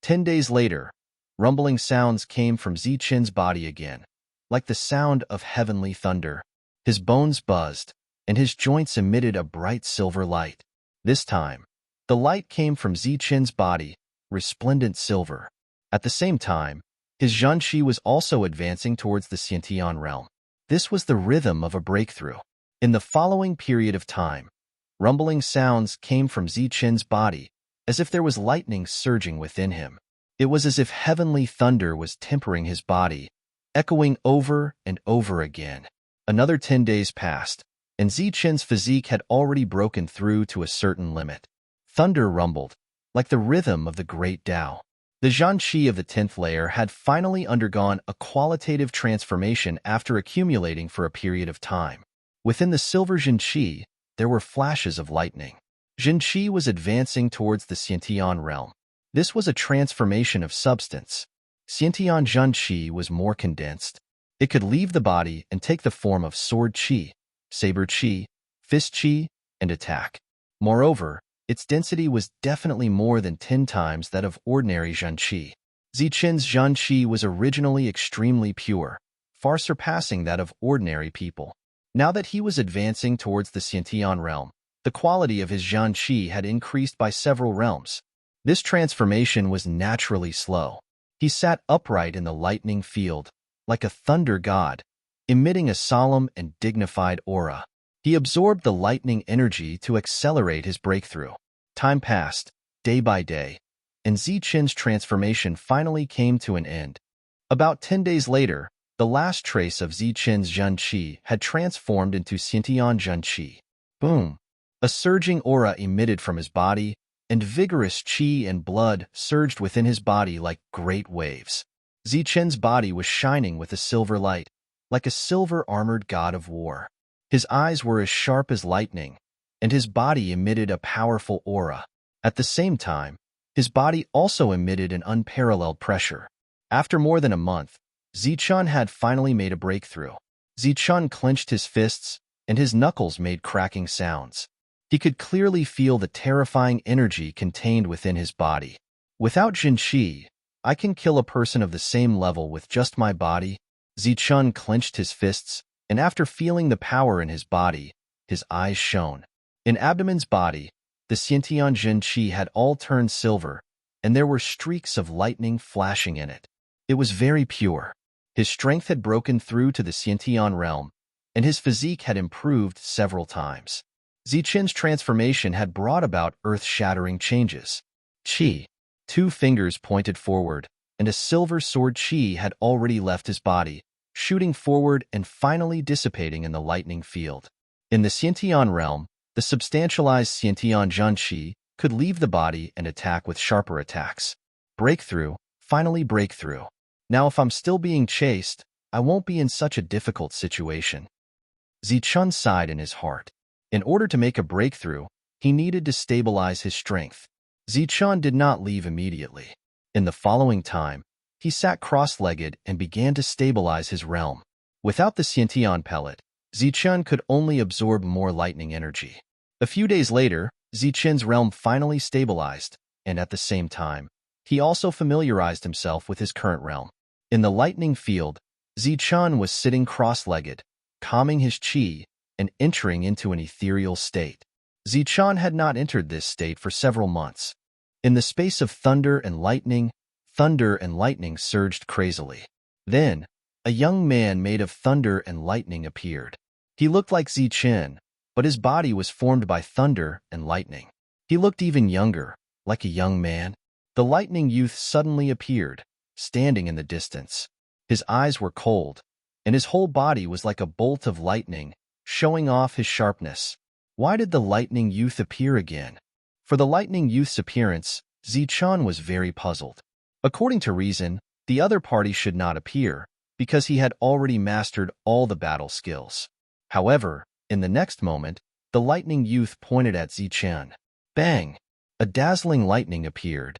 10 days later, rumbling sounds came from Zichun's body again, like the sound of heavenly thunder. His bones buzzed, and his joints emitted a bright silver light. This time, the light came from Zichun's body, resplendent silver. At the same time, his Zhen Qi was also advancing towards the Xiantian realm. This was the rhythm of a breakthrough. In the following period of time, rumbling sounds came from Zichun's body, as if there was lightning surging within him. It was as if heavenly thunder was tempering his body, echoing over and over again. Another 10 days passed, and Zichun's physique had already broken through to a certain limit. Thunder rumbled, like the rhythm of the great Tao. The Zhen Qi of the 10th layer had finally undergone a qualitative transformation after accumulating for a period of time. Within the silver Zhen Qi, there were flashes of lightning. Zhen Qi was advancing towards the Xiantian realm. This was a transformation of substance. Xiantian Zhen Qi was more condensed. It could leave the body and take the form of sword qi, saber qi, fist qi, and attack. Moreover, its density was definitely more than 10 times that of ordinary Zhen Qi. Zichun's Zhen Qi was originally extremely pure, far surpassing that of ordinary people. Now that he was advancing towards the Xiantian realm, the quality of his Zhen Qi had increased by several realms. This transformation was naturally slow. He sat upright in the lightning field, like a thunder god, emitting a solemn and dignified aura. He absorbed the lightning energy to accelerate his breakthrough. Time passed, day by day, and Zichun's transformation finally came to an end. About 10 days later, the last trace of Zichun's Zhen Qi had transformed into Xiantian Zhen Qi. Boom! A surging aura emitted from his body, and vigorous qi and blood surged within his body like great waves. Zichun's body was shining with a silver light, like a silver-armored god of war. His eyes were as sharp as lightning, and his body emitted a powerful aura. At the same time, his body also emitted an unparalleled pressure. After more than a month, Zichun had finally made a breakthrough. Zichun clenched his fists, and his knuckles made cracking sounds. He could clearly feel the terrifying energy contained within his body. Without Zhen Qi, I can kill a person of the same level with just my body. Zichun clenched his fists, and after feeling the power in his body, his eyes shone. In Abdomen's body, the Xiantian Zhen Qi had all turned silver, and there were streaks of lightning flashing in it. It was very pure. His strength had broken through to the Xiantian realm, and his physique had improved several times. Zichun's transformation had brought about earth-shattering changes. Qi. 2 fingers pointed forward, and a silver sword qi had already left his body, shooting forward and finally dissipating in the lightning field. In the Xiantian realm, the substantialized Xiantian Zhen Qi could leave the body and attack with sharper attacks. Breakthrough, finally breakthrough. Now if I'm still being chased, I won't be in such a difficult situation. Zichun sighed in his heart. In order to make a breakthrough, he needed to stabilize his strength. Zichun did not leave immediately. In the following time, he sat cross-legged and began to stabilize his realm. Without the Xiantian pellet, Zichun could only absorb more lightning energy. A few days later, Zichun's realm finally stabilized, and at the same time, he also familiarized himself with his current realm. In the lightning field, Zichun was sitting cross-legged, calming his qi, and entering into an ethereal state. Zichun had not entered this state for several months. In the space of thunder and lightning, thunder and lightning surged crazily. Then, a young man made of thunder and lightning appeared. He looked like Zichen, but his body was formed by thunder and lightning. He looked even younger, like a young man. The lightning youth suddenly appeared, standing in the distance. His eyes were cold, and his whole body was like a bolt of lightning, showing off his sharpness. Why did the lightning youth appear again? For the lightning youth's appearance, Zichen was very puzzled. According to reason, the other party should not appear, because he had already mastered all the battle skills. However, in the next moment, the lightning youth pointed at Zichen. Bang! A dazzling lightning appeared.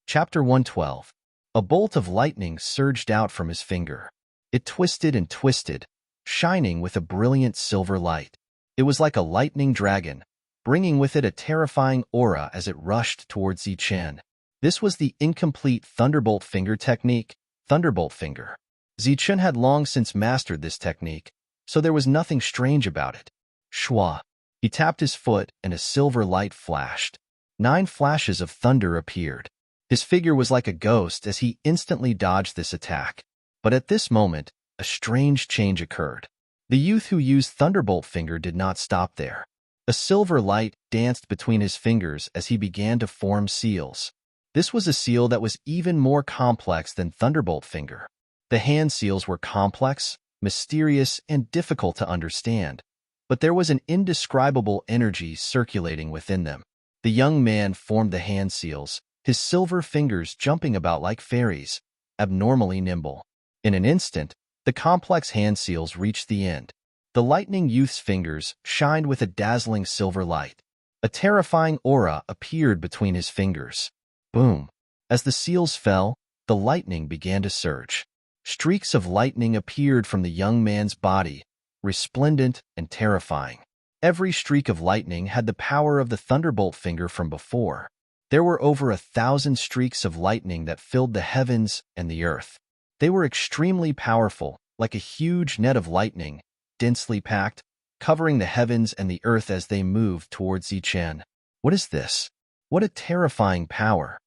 Chapter 112. A bolt of lightning surged out from his finger. It twisted and twisted, shining with a brilliant silver light. It was like a lightning dragon, bringing with it a terrifying aura as it rushed towards Zichen. This was the incomplete Thunderbolt Finger technique, Thunderbolt Finger. Zichen had long since mastered this technique, so there was nothing strange about it. Shwa! He tapped his foot and a silver light flashed. 9 flashes of thunder appeared. His figure was like a ghost as he instantly dodged this attack. But at this moment, a strange change occurred. The youth who used Thunderbolt Finger did not stop there. A silver light danced between his fingers as he began to form seals. This was a seal that was even more complex than Thunderbolt Finger. The hand seals were complex, mysterious, and difficult to understand, but there was an indescribable energy circulating within them. The young man formed the hand seals, his silver fingers jumping about like fairies, abnormally nimble. In an instant, the complex hand seals reached the end. The lightning youth's fingers shined with a dazzling silver light. A terrifying aura appeared between his fingers. Boom! As the seals fell, the lightning began to surge. Streaks of lightning appeared from the young man's body, resplendent and terrifying. Every streak of lightning had the power of the Thunderbolt Finger from before. There were over 1,000 streaks of lightning that filled the heavens and the earth. They were extremely powerful, like a huge net of lightning, densely packed, covering the heavens and the earth as they moved towards Zichen. What is this? What a terrifying power!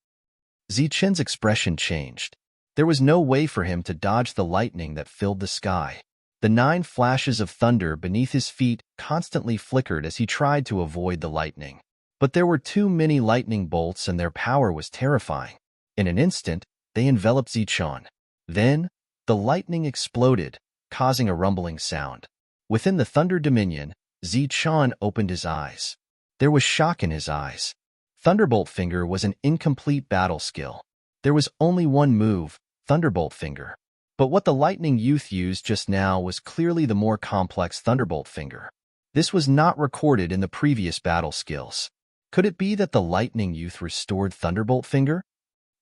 Zichen's expression changed. There was no way for him to dodge the lightning that filled the sky. The 9 flashes of thunder beneath his feet constantly flickered as he tried to avoid the lightning. But there were too many lightning bolts and their power was terrifying. In an instant, they enveloped Zichen. Then, the lightning exploded, causing a rumbling sound. Within the Thunder Dominion, Zichen opened his eyes. There was shock in his eyes. Thunderbolt Finger was an incomplete battle skill. There was only one move, Thunderbolt Finger. But what the lightning youth used just now was clearly the more complex Thunderbolt Finger. This was not recorded in the previous battle skills. Could it be that the lightning youth restored Thunderbolt Finger?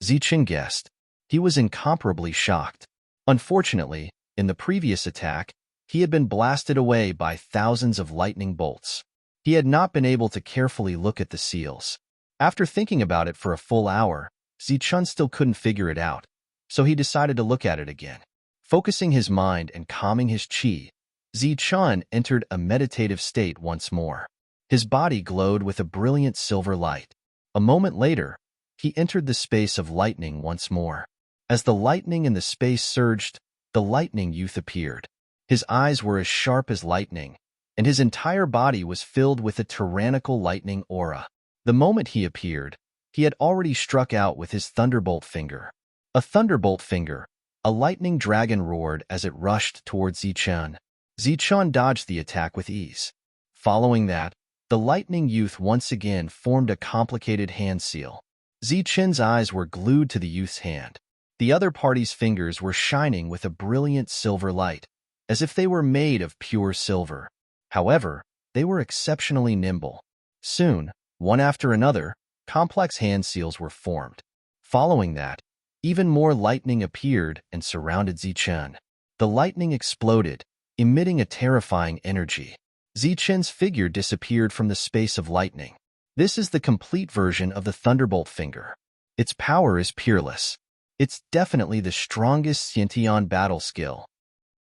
Zichen guessed. He was incomparably shocked. Unfortunately, in the previous attack, he had been blasted away by thousands of lightning bolts. He had not been able to carefully look at the seals. After thinking about it for a full hour, Zichen still couldn't figure it out, so he decided to look at it again. Focusing his mind and calming his chi, Zichen entered a meditative state once more. His body glowed with a brilliant silver light. A moment later, he entered the space of lightning once more. As the lightning in the space surged, the lightning youth appeared. His eyes were as sharp as lightning, and his entire body was filled with a tyrannical lightning aura. The moment he appeared, he had already struck out with his Thunderbolt Finger. A Thunderbolt Finger, a lightning dragon roared as it rushed towards Zichen. Zichen dodged the attack with ease. Following that, the lightning youth once again formed a complicated hand seal. Zichen's eyes were glued to the youth's hand. The other party's fingers were shining with a brilliant silver light, as if they were made of pure silver. However, they were exceptionally nimble. Soon, one after another, complex hand seals were formed. Following that, even more lightning appeared and surrounded Zichen. The lightning exploded, emitting a terrifying energy. Zichen's figure disappeared from the space of lightning. This is the complete version of the Thunderbolt Finger. Its power is peerless. It's definitely the strongest Xiantian battle skill.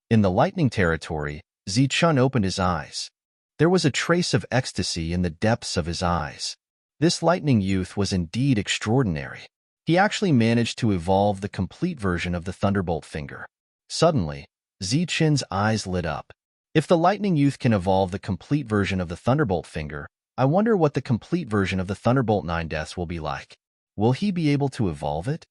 In the lightning territory, Zichen opened his eyes. There was a trace of ecstasy in the depths of his eyes. This lightning youth was indeed extraordinary. He actually managed to evolve the complete version of the Thunderbolt finger. Suddenly, Zichen's eyes lit up. If the lightning youth can evolve the complete version of the Thunderbolt finger, I wonder what the complete version of the Thunderbolt 9 Deaths will be like. Will he be able to evolve it?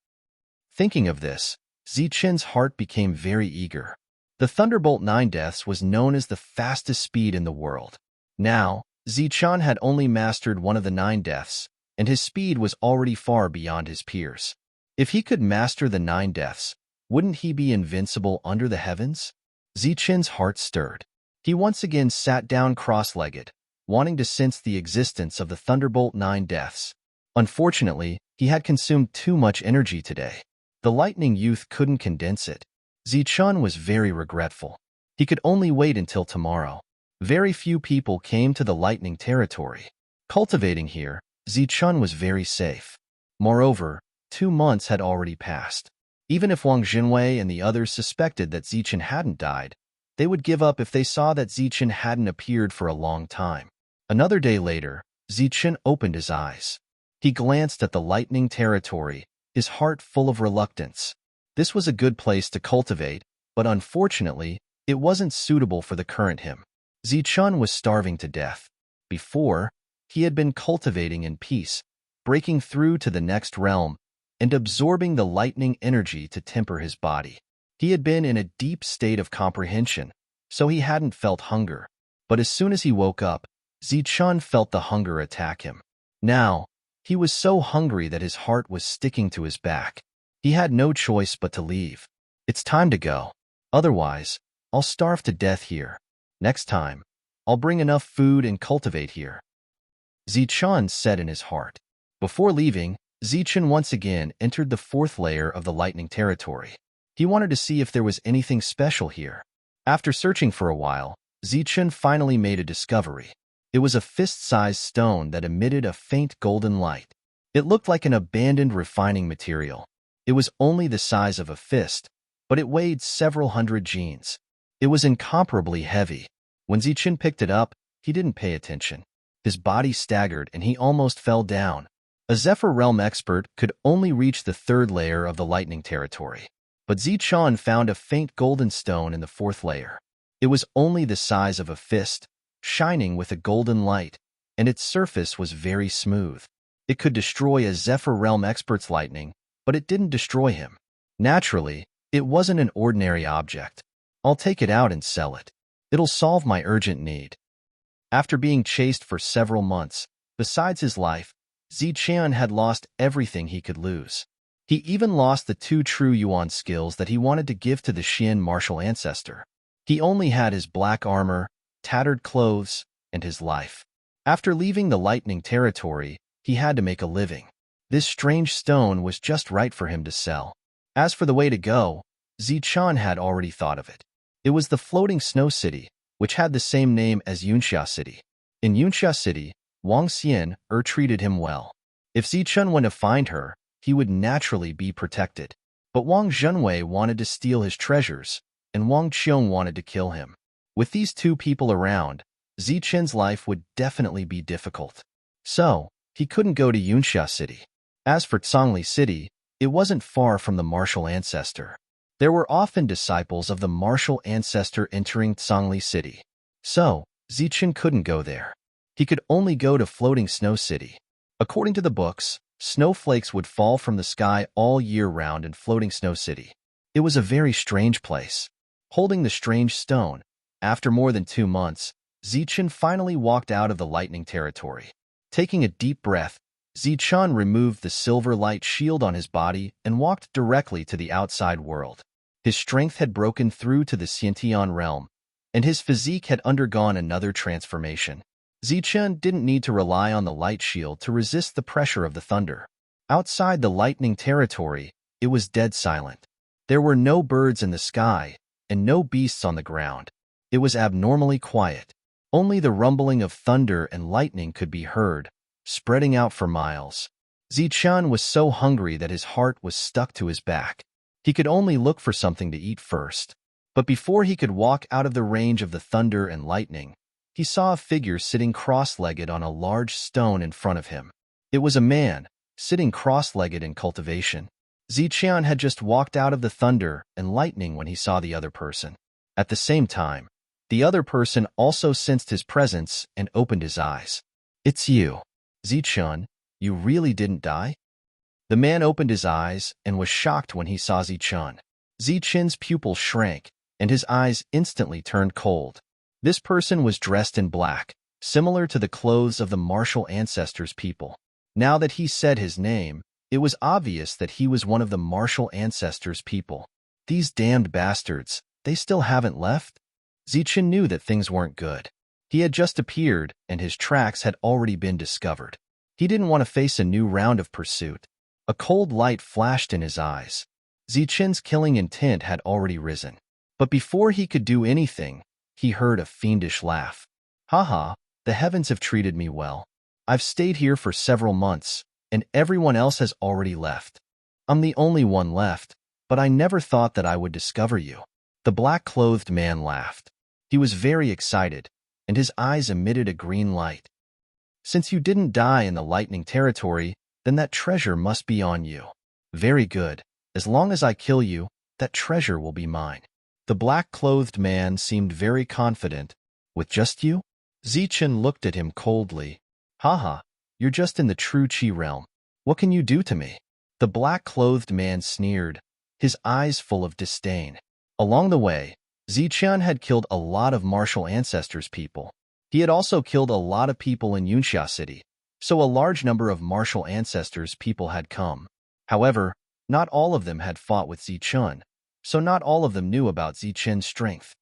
Thinking of this, Zichen's heart became very eager. The Thunderbolt 9 Deaths was known as the fastest speed in the world. Now, Zichen had only mastered one of the 9 Deaths, and his speed was already far beyond his peers. If he could master the 9 Deaths, wouldn't he be invincible under the heavens? Zichen's heart stirred. He once again sat down cross-legged, wanting to sense the existence of the Thunderbolt 9 Deaths. Unfortunately, he had consumed too much energy today. The lightning youth couldn't condense it. Zichen was very regretful. He could only wait until tomorrow. Very few people came to the lightning territory. Cultivating here, Zichen was very safe. Moreover, 2 months had already passed. Even if Wang Jinwei and the others suspected that Zichen hadn't died, they would give up if they saw that Zichen hadn't appeared for a long time. Another day later, Zichen opened his eyes. He glanced at the lightning territory, his heart full of reluctance. This was a good place to cultivate, but unfortunately, it wasn't suitable for the current him. Zichen was starving to death. Before, he had been cultivating in peace, breaking through to the next realm, and absorbing the lightning energy to temper his body. He had been in a deep state of comprehension, so he hadn't felt hunger. But as soon as he woke up, Zichen felt the hunger attack him. Now, he was so hungry that his heart was sticking to his back. He had no choice but to leave. It's time to go. Otherwise, I'll starve to death here. Next time, I'll bring enough food and cultivate here. Zichen said in his heart. Before leaving, Zichen once again entered the 4th layer of the lightning territory. He wanted to see if there was anything special here. After searching for a while, Zichen finally made a discovery. It was a fist-sized stone that emitted a faint golden light. It looked like an abandoned refining material. It was only the size of a fist, but it weighed several hundred genes. It was incomparably heavy. When Zichen picked it up, he didn't pay attention. His body staggered and he almost fell down. A Zephyr Realm expert could only reach the 3rd layer of the lightning territory. But Zichen found a faint golden stone in the 4th layer. It was only the size of a fist, shining with a golden light, and its surface was very smooth. It could destroy a Zephyr Realm expert's lightning, but it didn't destroy him. Naturally, it wasn't an ordinary object. I'll take it out and sell it. It'll solve my urgent need. After being chased for several months, besides his life, Zichen had lost everything he could lose. He even lost the 2 true Yuan skills that he wanted to give to the Xian martial ancestor. He only had his black armor, tattered clothes, and his life. After leaving the lightning territory, he had to make a living. This strange stone was just right for him to sell. As for the way to go, Zichen had already thought of it. It was the floating snow city, which had the same name as Yunxia City. In Yunxia City, Wang Xian treated him well. If Zichen went to find her, he would naturally be protected. But Wang Jinwei wanted to steal his treasures, and Wang Qiong wanted to kill him. With these 2 people around, Zichen's life would definitely be difficult. So, he couldn't go to Yunxia City. As for Zhongli City, it wasn't far from the martial ancestor. There were often disciples of the martial ancestor entering Zhongli City. So, Zichen couldn't go there. He could only go to Floating Snow City. According to the books, snowflakes would fall from the sky all year round in Floating Snow City. It was a very strange place. Holding the strange stone, after more than 2 months, Zichen finally walked out of the lightning territory. Taking a deep breath, Zichen removed the silver light shield on his body and walked directly to the outside world. His strength had broken through to the Xiantian realm, and his physique had undergone another transformation. Zichen didn't need to rely on the light shield to resist the pressure of the thunder. Outside the lightning territory, it was dead silent. There were no birds in the sky and no beasts on the ground. It was abnormally quiet. Only the rumbling of thunder and lightning could be heard, spreading out for miles. Zichen was so hungry that his heart was stuck to his back. He could only look for something to eat first. But before he could walk out of the range of the thunder and lightning, he saw a figure sitting cross-legged on a large stone in front of him. It was a man, sitting cross-legged in cultivation. Ziqian had just walked out of the thunder and lightning when he saw the other person. At the same time, the other person also sensed his presence and opened his eyes. "It's you. Ziqian, you really didn't die?" The man opened his eyes and was shocked when he saw Ziqian. Ziqian's pupil shrank, and his eyes instantly turned cold. This person was dressed in black, similar to the clothes of the martial ancestors' people. Now that he said his name, it was obvious that he was one of the martial ancestors' people. These damned bastards, they still haven't left? Ziqian knew that things weren't good. He had just appeared, and his tracks had already been discovered. He didn't want to face a new round of pursuit. A cold light flashed in his eyes. Ziqian's killing intent had already risen. But before he could do anything, he heard a fiendish laugh. "Haha, the heavens have treated me well. I've stayed here for several months, and everyone else has already left. I'm the only one left, but I never thought that I would discover you." The black-clothed man laughed. He was very excited, and his eyes emitted a green light. "Since you didn't die in the lightning territory, then that treasure must be on you. Very good. As long as I kill you, that treasure will be mine." The black-clothed man seemed very confident. "With just you?" Ziqian looked at him coldly. "Haha, you're just in the true Qi realm. What can you do to me?" The black-clothed man sneered, his eyes full of disdain. Along the way, Ziqian had killed a lot of martial ancestors' people. He had also killed a lot of people in Yunxia City, so a large number of martial ancestors' people had come. However, not all of them had fought with Ziqian, so not all of them knew about Ziqian's strength.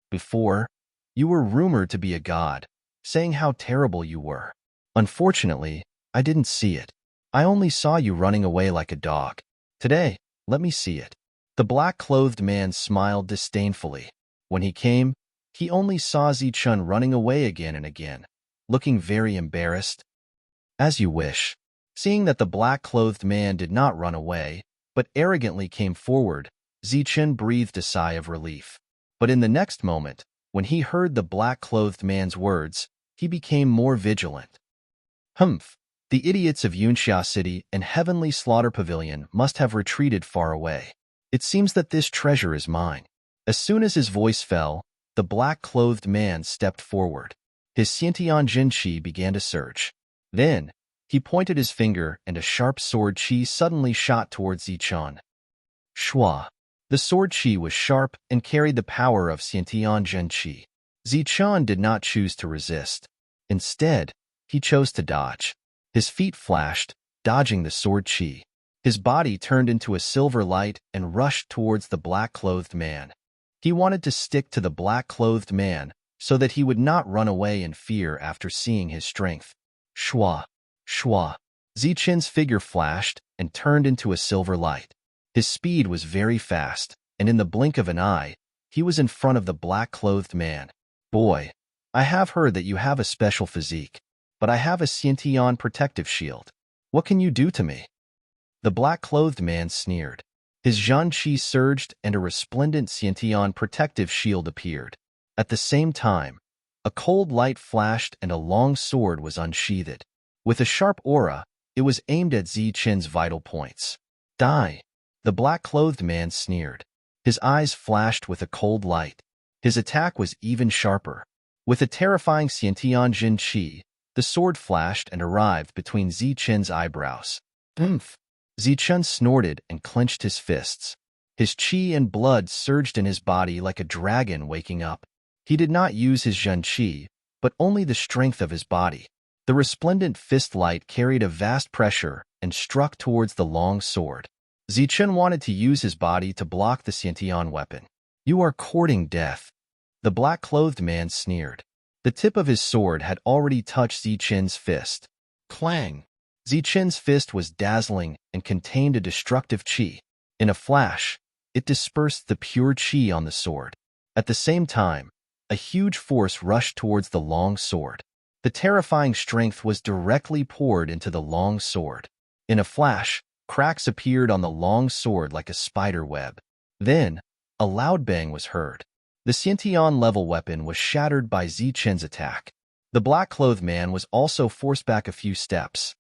"Before, you were rumored to be a god, saying how terrible you were. Unfortunately, I didn't see it. I only saw you running away like a dog. Today, let me see it." The black-clothed man smiled disdainfully. When he came, he only saw Ziqian running away again and again, looking very embarrassed. "As you wish." Seeing that the black-clothed man did not run away, but arrogantly came forward, Ziqian breathed a sigh of relief. But in the next moment, when he heard the black-clothed man's words, he became more vigilant. "Humph! The idiots of Yunxia City and Heavenly Slaughter Pavilion must have retreated far away. It seems that this treasure is mine." As soon as his voice fell, the black-clothed man stepped forward. His Xiantian Jin Qi began to surge. Then, he pointed his finger and a sharp sword Qi suddenly shot towards Ziqian. Shua! The sword Qi was sharp and carried the power of Xiantian Jin Qi. Ziqian did not choose to resist. Instead, he chose to dodge. His feet flashed, dodging the sword Qi. His body turned into a silver light and rushed towards the black-clothed man. He wanted to stick to the black-clothed man so that he would not run away in fear after seeing his strength. Shua! Shua! Ziqian's figure flashed and turned into a silver light. His speed was very fast, and in the blink of an eye, he was in front of the black-clothed man. "Boy, I have heard that you have a special physique, but I have a Xiantian protective shield. What can you do to me?" The black-clothed man sneered. His Zhan Qi surged and a resplendent Xiantian protective shield appeared. At the same time, a cold light flashed and a long sword was unsheathed. With a sharp aura, it was aimed at Ziqian's vital points. "Die!" The black-clothed man sneered. His eyes flashed with a cold light. His attack was even sharper. With a terrifying Xiantian Jin Qi, the sword flashed and arrived between Ziqian's eyebrows. "Oomph!" Ziqian snorted and clenched his fists. His qi and blood surged in his body like a dragon waking up. He did not use his Zhen Qi, but only the strength of his body. The resplendent fist light carried a vast pressure and struck towards the long sword. Ziqian wanted to use his body to block the Xiantian weapon. "You are courting death." The black-clothed man sneered. The tip of his sword had already touched Ziqian's fist. Clang! Ziqian's fist was dazzling and contained a destructive qi. In a flash, it dispersed the pure qi on the sword. At the same time, a huge force rushed towards the long sword. The terrifying strength was directly poured into the long sword. In a flash, cracks appeared on the long sword like a spider web. Then, a loud bang was heard. The Xiantian-level weapon was shattered by Ziqian's attack. The black-clothed man was also forced back a few steps.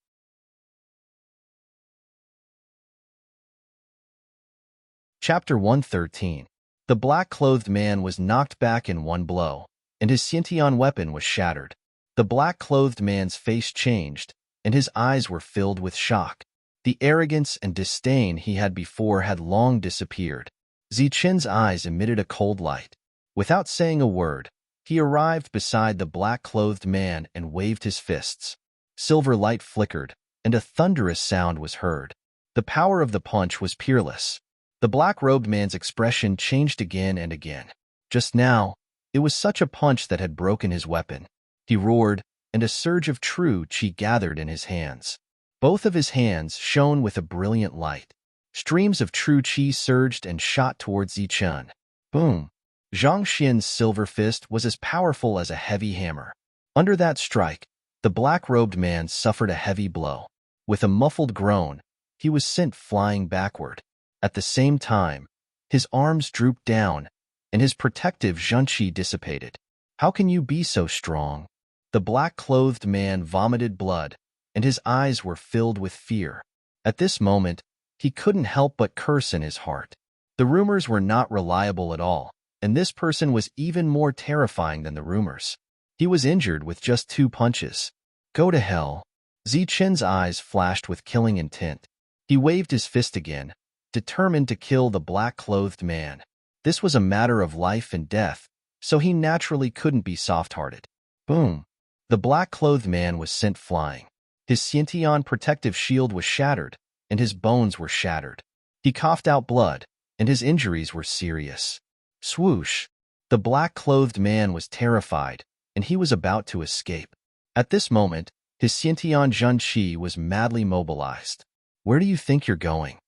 Chapter 113. The black-clothed man was knocked back in one blow, and his Scientian weapon was shattered. The black-clothed man's face changed, and his eyes were filled with shock. The arrogance and disdain he had before had long disappeared. Zichen's eyes emitted a cold light. Without saying a word, he arrived beside the black-clothed man and waved his fists. Silver light flickered, and a thunderous sound was heard. The power of the punch was peerless. The black-robed man's expression changed again and again. Just now, it was such a punch that had broken his weapon. He roared, and a surge of true qi gathered in his hands. Both of his hands shone with a brilliant light. Streams of true qi surged and shot towards Zichen. Boom! Zhang Xian's silver fist was as powerful as a heavy hammer. Under that strike, the black-robed man suffered a heavy blow. With a muffled groan, he was sent flying backward. At the same time, his arms drooped down, and his protective zhenqi dissipated. How can you be so strong? The black-clothed man vomited blood, and his eyes were filled with fear. At this moment, he couldn't help but curse in his heart. The rumors were not reliable at all, and this person was even more terrifying than the rumors. He was injured with just 2 punches. Go to hell. Zichen's eyes flashed with killing intent. He waved his fist again, determined to kill the black-clothed man. This was a matter of life and death, so he naturally couldn't be soft-hearted. Boom! The black-clothed man was sent flying. His Scientian protective shield was shattered, and his bones were shattered. He coughed out blood, and his injuries were serious. Swoosh! The black-clothed man was terrified, and he was about to escape. At this moment, his Scientian zhenqi was madly mobilized. Where do you think you're going?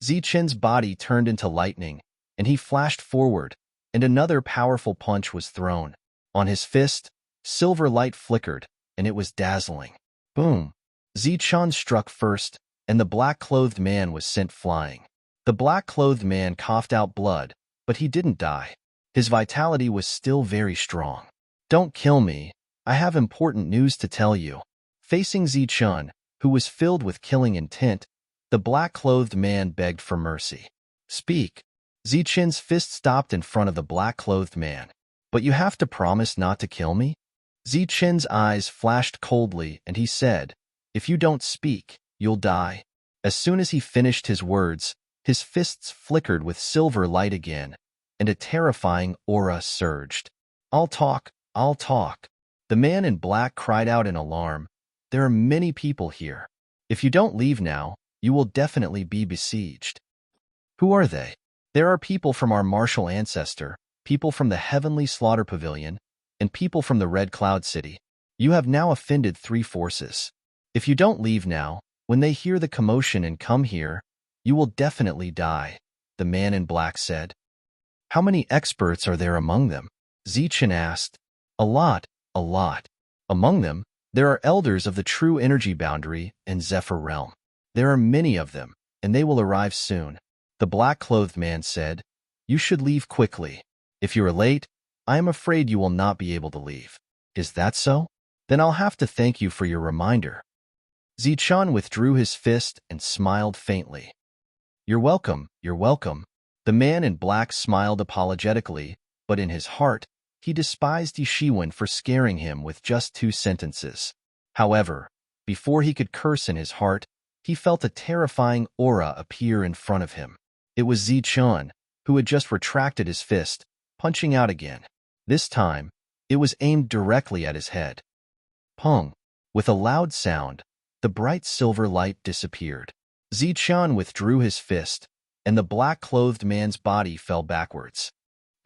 Zichen's body turned into lightning, and he flashed forward, and another powerful punch was thrown. On his fist, silver light flickered, and it was dazzling. Boom! Zichen struck first, and the black-clothed man was sent flying. The black-clothed man coughed out blood, but he didn't die. His vitality was still very strong. Don't kill me. I have important news to tell you. Facing Zichen, who was filled with killing intent, the black-clothed man begged for mercy. Speak. Zichen's fist stopped in front of the black-clothed man. But you have to promise not to kill me? Zichen's eyes flashed coldly, and he said, If you don't speak, you'll die. As soon as he finished his words, his fists flickered with silver light again, and a terrifying aura surged. I'll talk, I'll talk. The man in black cried out in alarm. There are many people here. If you don't leave now, you will definitely be besieged. Who are they? There are people from our martial ancestor, people from the heavenly slaughter pavilion, and people from the Red Cloud City. You have now offended 3 forces. If you don't leave now, when they hear the commotion and come here, you will definitely die, the man in black said. How many experts are there among them? Zichen asked. A lot, a lot. Among them, there are elders of the true energy boundary and Zephyr realm. There are many of them, and they will arrive soon. The black-clothed man said, You should leave quickly. If you are late, I am afraid you will not be able to leave. Is that so? Then I'll have to thank you for your reminder. Zichen withdrew his fist and smiled faintly. You're welcome, you're welcome. The man in black smiled apologetically, but in his heart, he despised Yishiwen for scaring him with just 2 sentences. However, before he could curse in his heart, he felt a terrifying aura appear in front of him. It was Zichen, who had just retracted his fist, punching out again. This time, it was aimed directly at his head. Pung! With a loud sound, the bright silver light disappeared. Zichen withdrew his fist, and the black-clothed man's body fell backwards.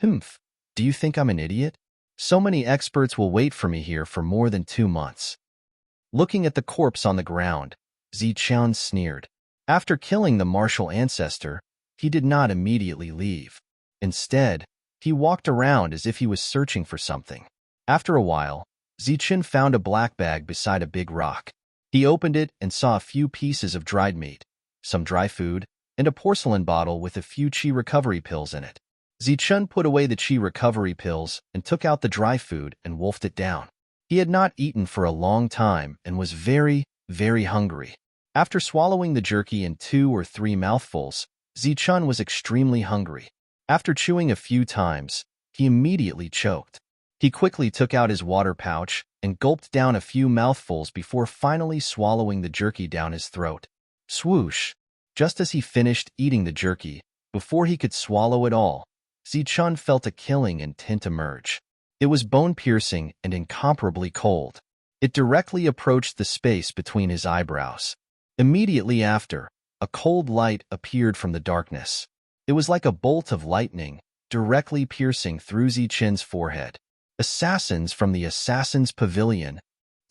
Humph! Do you think I'm an idiot? So many experts will wait for me here for more than 2 months. Looking at the corpse on the ground, Zichen sneered. After killing the martial ancestor, he did not immediately leave. Instead, he walked around as if he was searching for something. After a while, Zichen found a black bag beside a big rock. He opened it and saw a few pieces of dried meat, some dry food, and a porcelain bottle with a few qi recovery pills in it. Zichen put away the qi recovery pills and took out the dry food and wolfed it down. He had not eaten for a long time and was very, very hungry. After swallowing the jerky in 2 or 3 mouthfuls, Zichun was extremely hungry. After chewing a few times, he immediately choked. He quickly took out his water pouch and gulped down a few mouthfuls before finally swallowing the jerky down his throat. Swoosh! Just as he finished eating the jerky, before he could swallow it all, Zichun felt a killing tint emerge. It was bone-piercing and incomparably cold. It directly approached the space between his eyebrows. Immediately after, a cold light appeared from the darkness. It was like a bolt of lightning, directly piercing through Zichun's forehead. Assassins from the Assassin's Pavilion.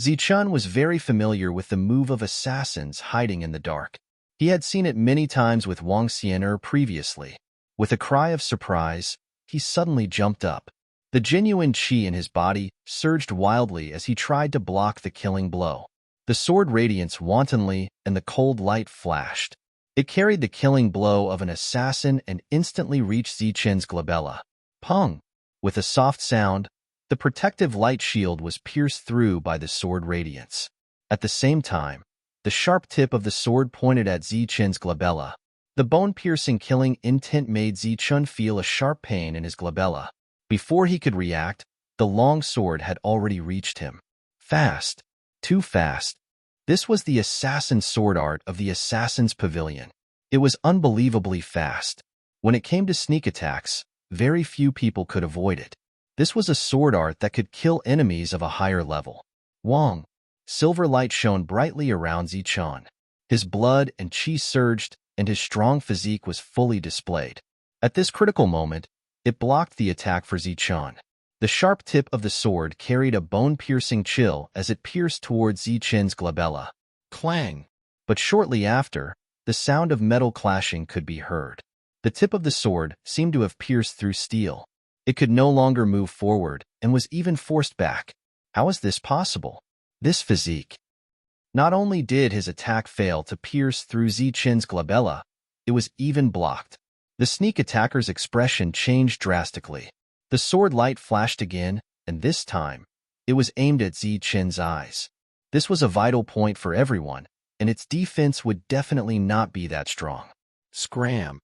Zichun was very familiar with the move of assassins hiding in the dark. He had seen it many times with Wang Xian'er previously. With a cry of surprise, he suddenly jumped up. The genuine qi in his body surged wildly as he tried to block the killing blow. The sword radianced wantonly, and the cold light flashed. It carried the killing blow of an assassin and instantly reached Zichun's glabella. Pung! With a soft sound, the protective light shield was pierced through by the sword radiance. At the same time, the sharp tip of the sword pointed at Zichun's glabella. The bone-piercing killing intent made Zichun feel a sharp pain in his glabella. Before he could react, the long sword had already reached him. Fast. Too fast. This was the assassin sword art of the Assassin's Pavilion. It was unbelievably fast. When it came to sneak attacks, very few people could avoid it. This was a sword art that could kill enemies of a higher level. Wang. Silver light shone brightly around Zichun. His blood and qi surged, and his strong physique was fully displayed. At this critical moment, it blocked the attack for Zichun. The sharp tip of the sword carried a bone-piercing chill as it pierced towards Zichun's glabella. Clang! But shortly after, the sound of metal clashing could be heard. The tip of the sword seemed to have pierced through steel. It could no longer move forward and was even forced back. How is this possible? This physique. Not only did his attack fail to pierce through Zichun's glabella, it was even blocked. The sneak attacker's expression changed drastically. The sword light flashed again, and this time, it was aimed at Zichun's eyes. This was a vital point for everyone, and its defense would definitely not be that strong. Scram!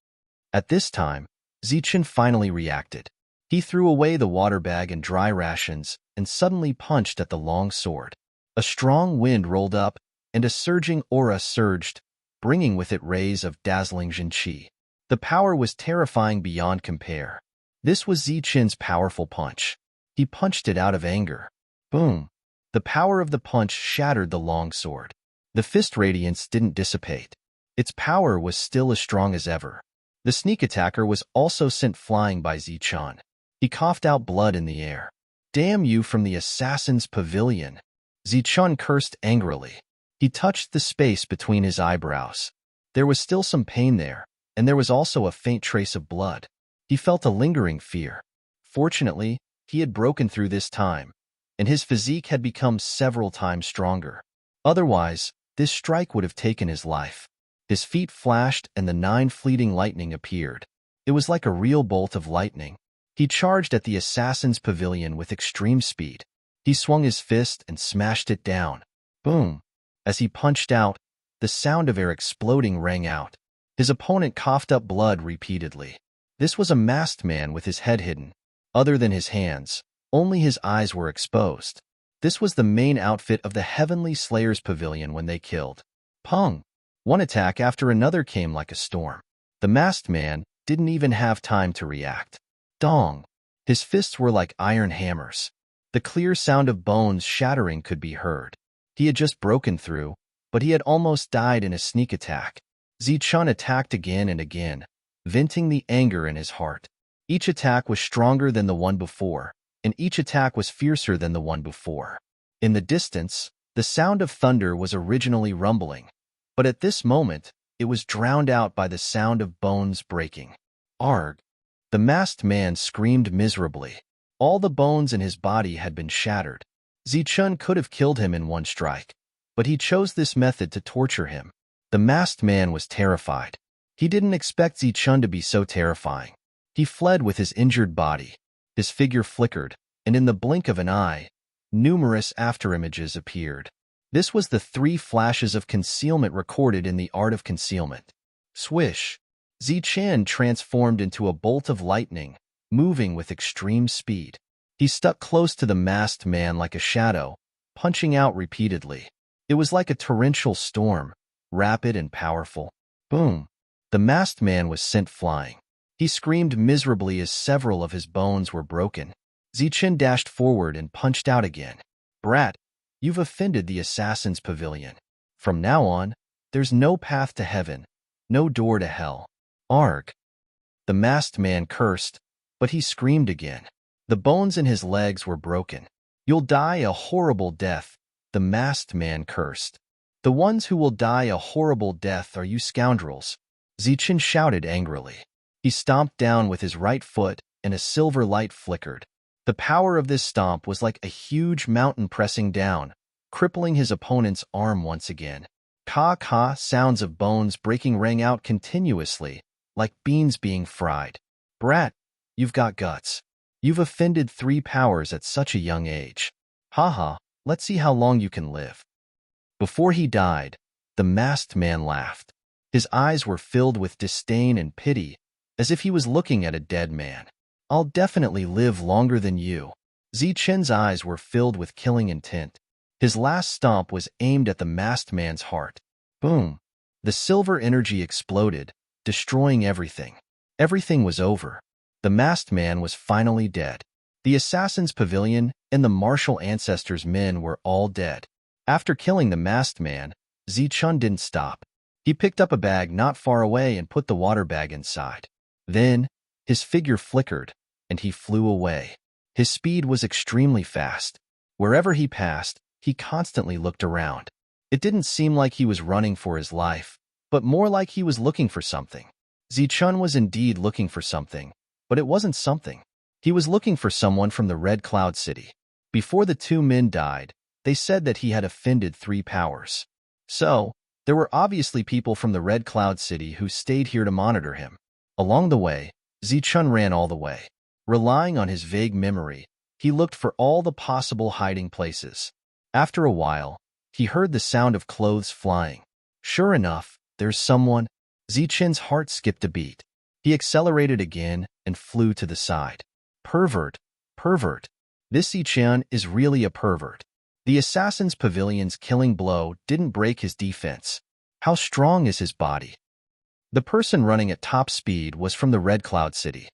At this time, Zichun finally reacted. He threw away the water bag and dry rations and suddenly punched at the long sword. A strong wind rolled up, and a surging aura surged, bringing with it rays of dazzling qi. The power was terrifying beyond compare. This was Zichun's powerful punch. He punched it out of anger. Boom! The power of the punch shattered the long sword. The fist radiance didn't dissipate. Its power was still as strong as ever. The sneak attacker was also sent flying by Zichun. He coughed out blood in the air. Damn you from the Assassin's Pavilion! Zichun cursed angrily. He touched the space between his eyebrows. There was still some pain there, and there was also a faint trace of blood. He felt a lingering fear. Fortunately, he had broken through this time, and his physique had become several times stronger. Otherwise, this strike would have taken his life. His feet flashed and the 9 fleeting lightning appeared. It was like a real bolt of lightning. He charged at the Assassin's Pavilion with extreme speed. He swung his fist and smashed it down. Boom! As he punched out, the sound of air exploding rang out. His opponent coughed up blood repeatedly. This was a masked man with his head hidden. Other than his hands, only his eyes were exposed. This was the main outfit of the Heavenly Slayer's Pavilion when they killed. Pung! One attack after another came like a storm. The masked man didn't even have time to react. Dong! His fists were like iron hammers. The clear sound of bones shattering could be heard. He had just broken through, but he had almost died in a sneak attack. Zichun attacked again and again, venting the anger in his heart. Each attack was stronger than the one before, and each attack was fiercer than the one before. In the distance, the sound of thunder was originally rumbling, but at this moment, it was drowned out by the sound of bones breaking. Arg! The masked man screamed miserably. All the bones in his body had been shattered. Zichun could have killed him in one strike, but he chose this method to torture him. The masked man was terrified. He didn't expect Zichun to be so terrifying. He fled with his injured body. His figure flickered, and in the blink of an eye, numerous afterimages appeared. This was the 3 flashes of concealment recorded in the art of concealment. Swish! Zichen transformed into a bolt of lightning, moving with extreme speed. He stuck close to the masked man like a shadow, punching out repeatedly. It was like a torrential storm, rapid and powerful. Boom! The masked man was sent flying. He screamed miserably as several of his bones were broken. Zichen dashed forward and punched out again. Brat, you've offended the assassin's pavilion. From now on, there's no path to heaven, no door to hell. Arg! The masked man cursed, but he screamed again. The bones in his legs were broken. You'll die a horrible death, the masked man cursed. The ones who will die a horrible death are you scoundrels. Zichen shouted angrily. He stomped down with his right foot, and a silver light flickered. The power of this stomp was like a huge mountain pressing down, crippling his opponent's arm once again. Ka-ka sounds of bones breaking rang out continuously, like beans being fried. Brat, you've got guts. You've offended 3 powers at such a young age. Ha-ha, let's see how long you can live. Before he died, the masked man laughed. His eyes were filled with disdain and pity, as if he was looking at a dead man. I'll definitely live longer than you. Zichen's eyes were filled with killing intent. His last stomp was aimed at the masked man's heart. Boom! The silver energy exploded, destroying everything. Everything was over. The masked man was finally dead. The assassin's pavilion and the martial ancestors' men were all dead. After killing the masked man, Zichen didn't stop. He picked up a bag not far away and put the water bag inside. Then, his figure flickered, and he flew away. His speed was extremely fast. Wherever he passed, he constantly looked around. It didn't seem like he was running for his life, but more like he was looking for something. Zichen was indeed looking for something, but it wasn't something. He was looking for someone from the Red Cloud City. Before the 2 men died, they said that he had offended 3 powers. So, there were obviously people from the Red Cloud City who stayed here to monitor him. Along the way, Zichen ran all the way. Relying on his vague memory, he looked for all the possible hiding places. After a while, he heard the sound of clothes flying. Sure enough, there's someone. Zichen's heart skipped a beat. He accelerated again and flew to the side. Pervert, pervert. This Zichen is really a pervert. The assassin's pavilion's killing blow didn't break his defense. How strong is his body? The person running at top speed was from the Red Cloud City.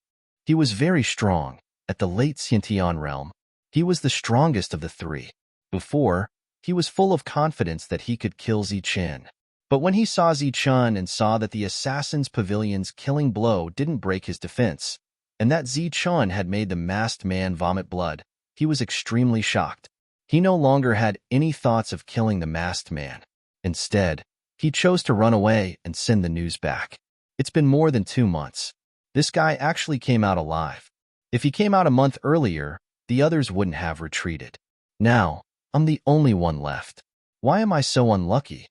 He was very strong. At the late Xintian realm, he was the strongest of the 3. Before, he was full of confidence that he could kill Zichen. But when he saw Zichen and saw that the assassin's pavilion's killing blow didn't break his defense, and that Zichen had made the masked man vomit blood, he was extremely shocked. He no longer had any thoughts of killing the masked man. Instead, he chose to run away and send the news back. It's been more than 2 months. This guy actually came out alive. If he came out a month earlier, the others wouldn't have retreated. Now, I'm the only one left. Why am I so unlucky?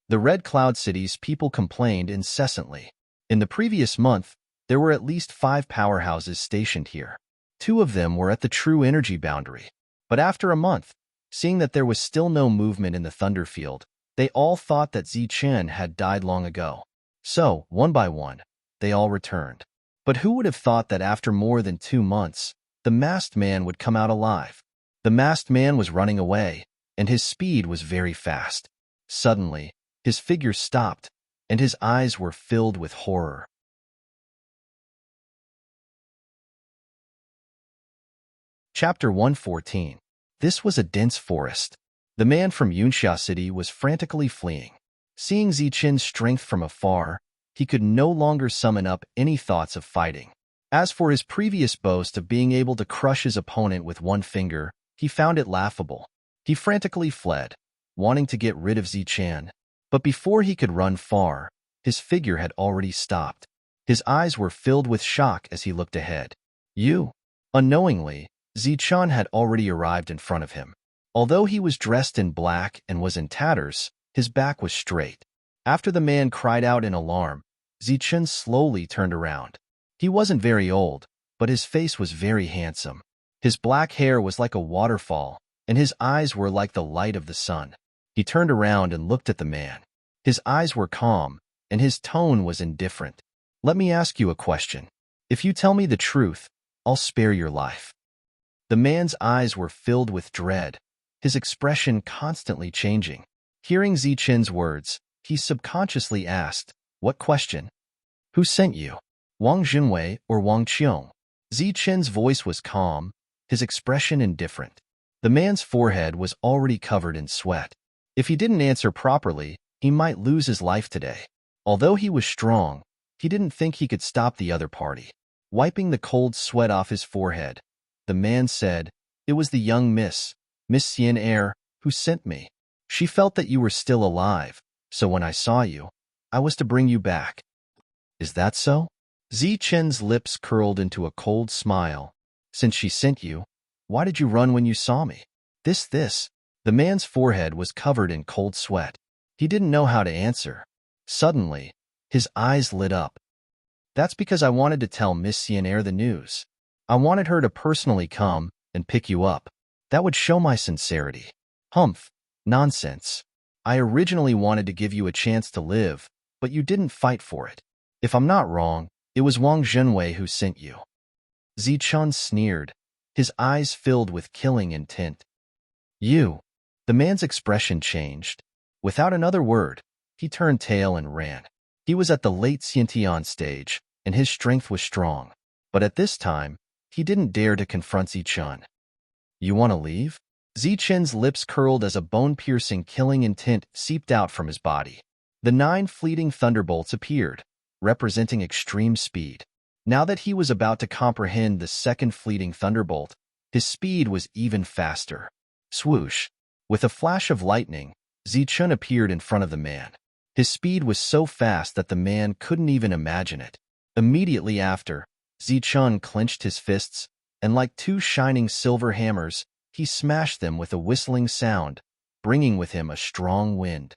The Red Cloud City's people complained incessantly. In the previous month, there were at least 5 powerhouses stationed here. 2 of them were at the true energy boundary. But after a month, seeing that there was still no movement in the thunder field, they all thought that Zichen had died long ago. So, one by one, they all returned. But who would have thought that after more than 2 months, the masked man would come out alive? The masked man was running away, and his speed was very fast. Suddenly, his figure stopped, and his eyes were filled with horror. Chapter 114. This was a dense forest. The man from Yunxia City was frantically fleeing. Seeing Zichen's strength from afar, he could no longer summon up any thoughts of fighting. As for his previous boast of being able to crush his opponent with 1 finger, he found it laughable. He frantically fled, wanting to get rid of Zichen. But before he could run far, his figure had already stopped. His eyes were filled with shock as he looked ahead. Unknowingly, Zichen had already arrived in front of him. Although he was dressed in black and was in tatters, his back was straight. After the man cried out in alarm, Zichen slowly turned around. He wasn't very old, but his face was very handsome. His black hair was like a waterfall, and his eyes were like the light of the sun. He turned around and looked at the man. His eyes were calm, and his tone was indifferent. Let me ask you a question. If you tell me the truth, I'll spare your life." The man's eyes were filled with dread, his expression constantly changing. Hearing Zichen's words, he subconsciously asked, "What question? Who sent you? Wang Junwei or Wang Qiong?" Zichen's voice was calm, his expression indifferent. The man's forehead was already covered in sweat. If he didn't answer properly, he might lose his life today. Although he was strong, he didn't think he could stop the other party. Wiping the cold sweat off his forehead, the man said, "It was the young Miss Xian Er, who sent me. She felt that you were still alive, so when I saw you, I was to bring you back." "Is that so?" Zichen's lips curled into a cold smile. "Since she sent you, why did you run when you saw me?" This. The man's forehead was covered in cold sweat. He didn't know how to answer. Suddenly, his eyes lit up. "That's because I wanted to tell Miss Xian Er the news. I wanted her to personally come and pick you up. That would show my sincerity." "Humph, nonsense. I originally wanted to give you a chance to live, but you didn't fight for it. If I'm not wrong, it was Wang Junwei who sent you." Zichun sneered, his eyes filled with killing intent. "You." The man's expression changed. Without another word, he turned tail and ran. He was at the late Xiantian stage, and his strength was strong. But at this time, he didn't dare to confront Zichun. "You want to leave?" Zichen's lips curled as a bone-piercing killing intent seeped out from his body. The 9 fleeting thunderbolts appeared, representing extreme speed. Now that he was about to comprehend the second fleeting thunderbolt, his speed was even faster. Swoosh! With a flash of lightning, Zichun appeared in front of the man. His speed was so fast that the man couldn't even imagine it. Immediately after, Zichun clenched his fists, and like 2 shining silver hammers, he smashed them with a whistling sound, bringing with him a strong wind.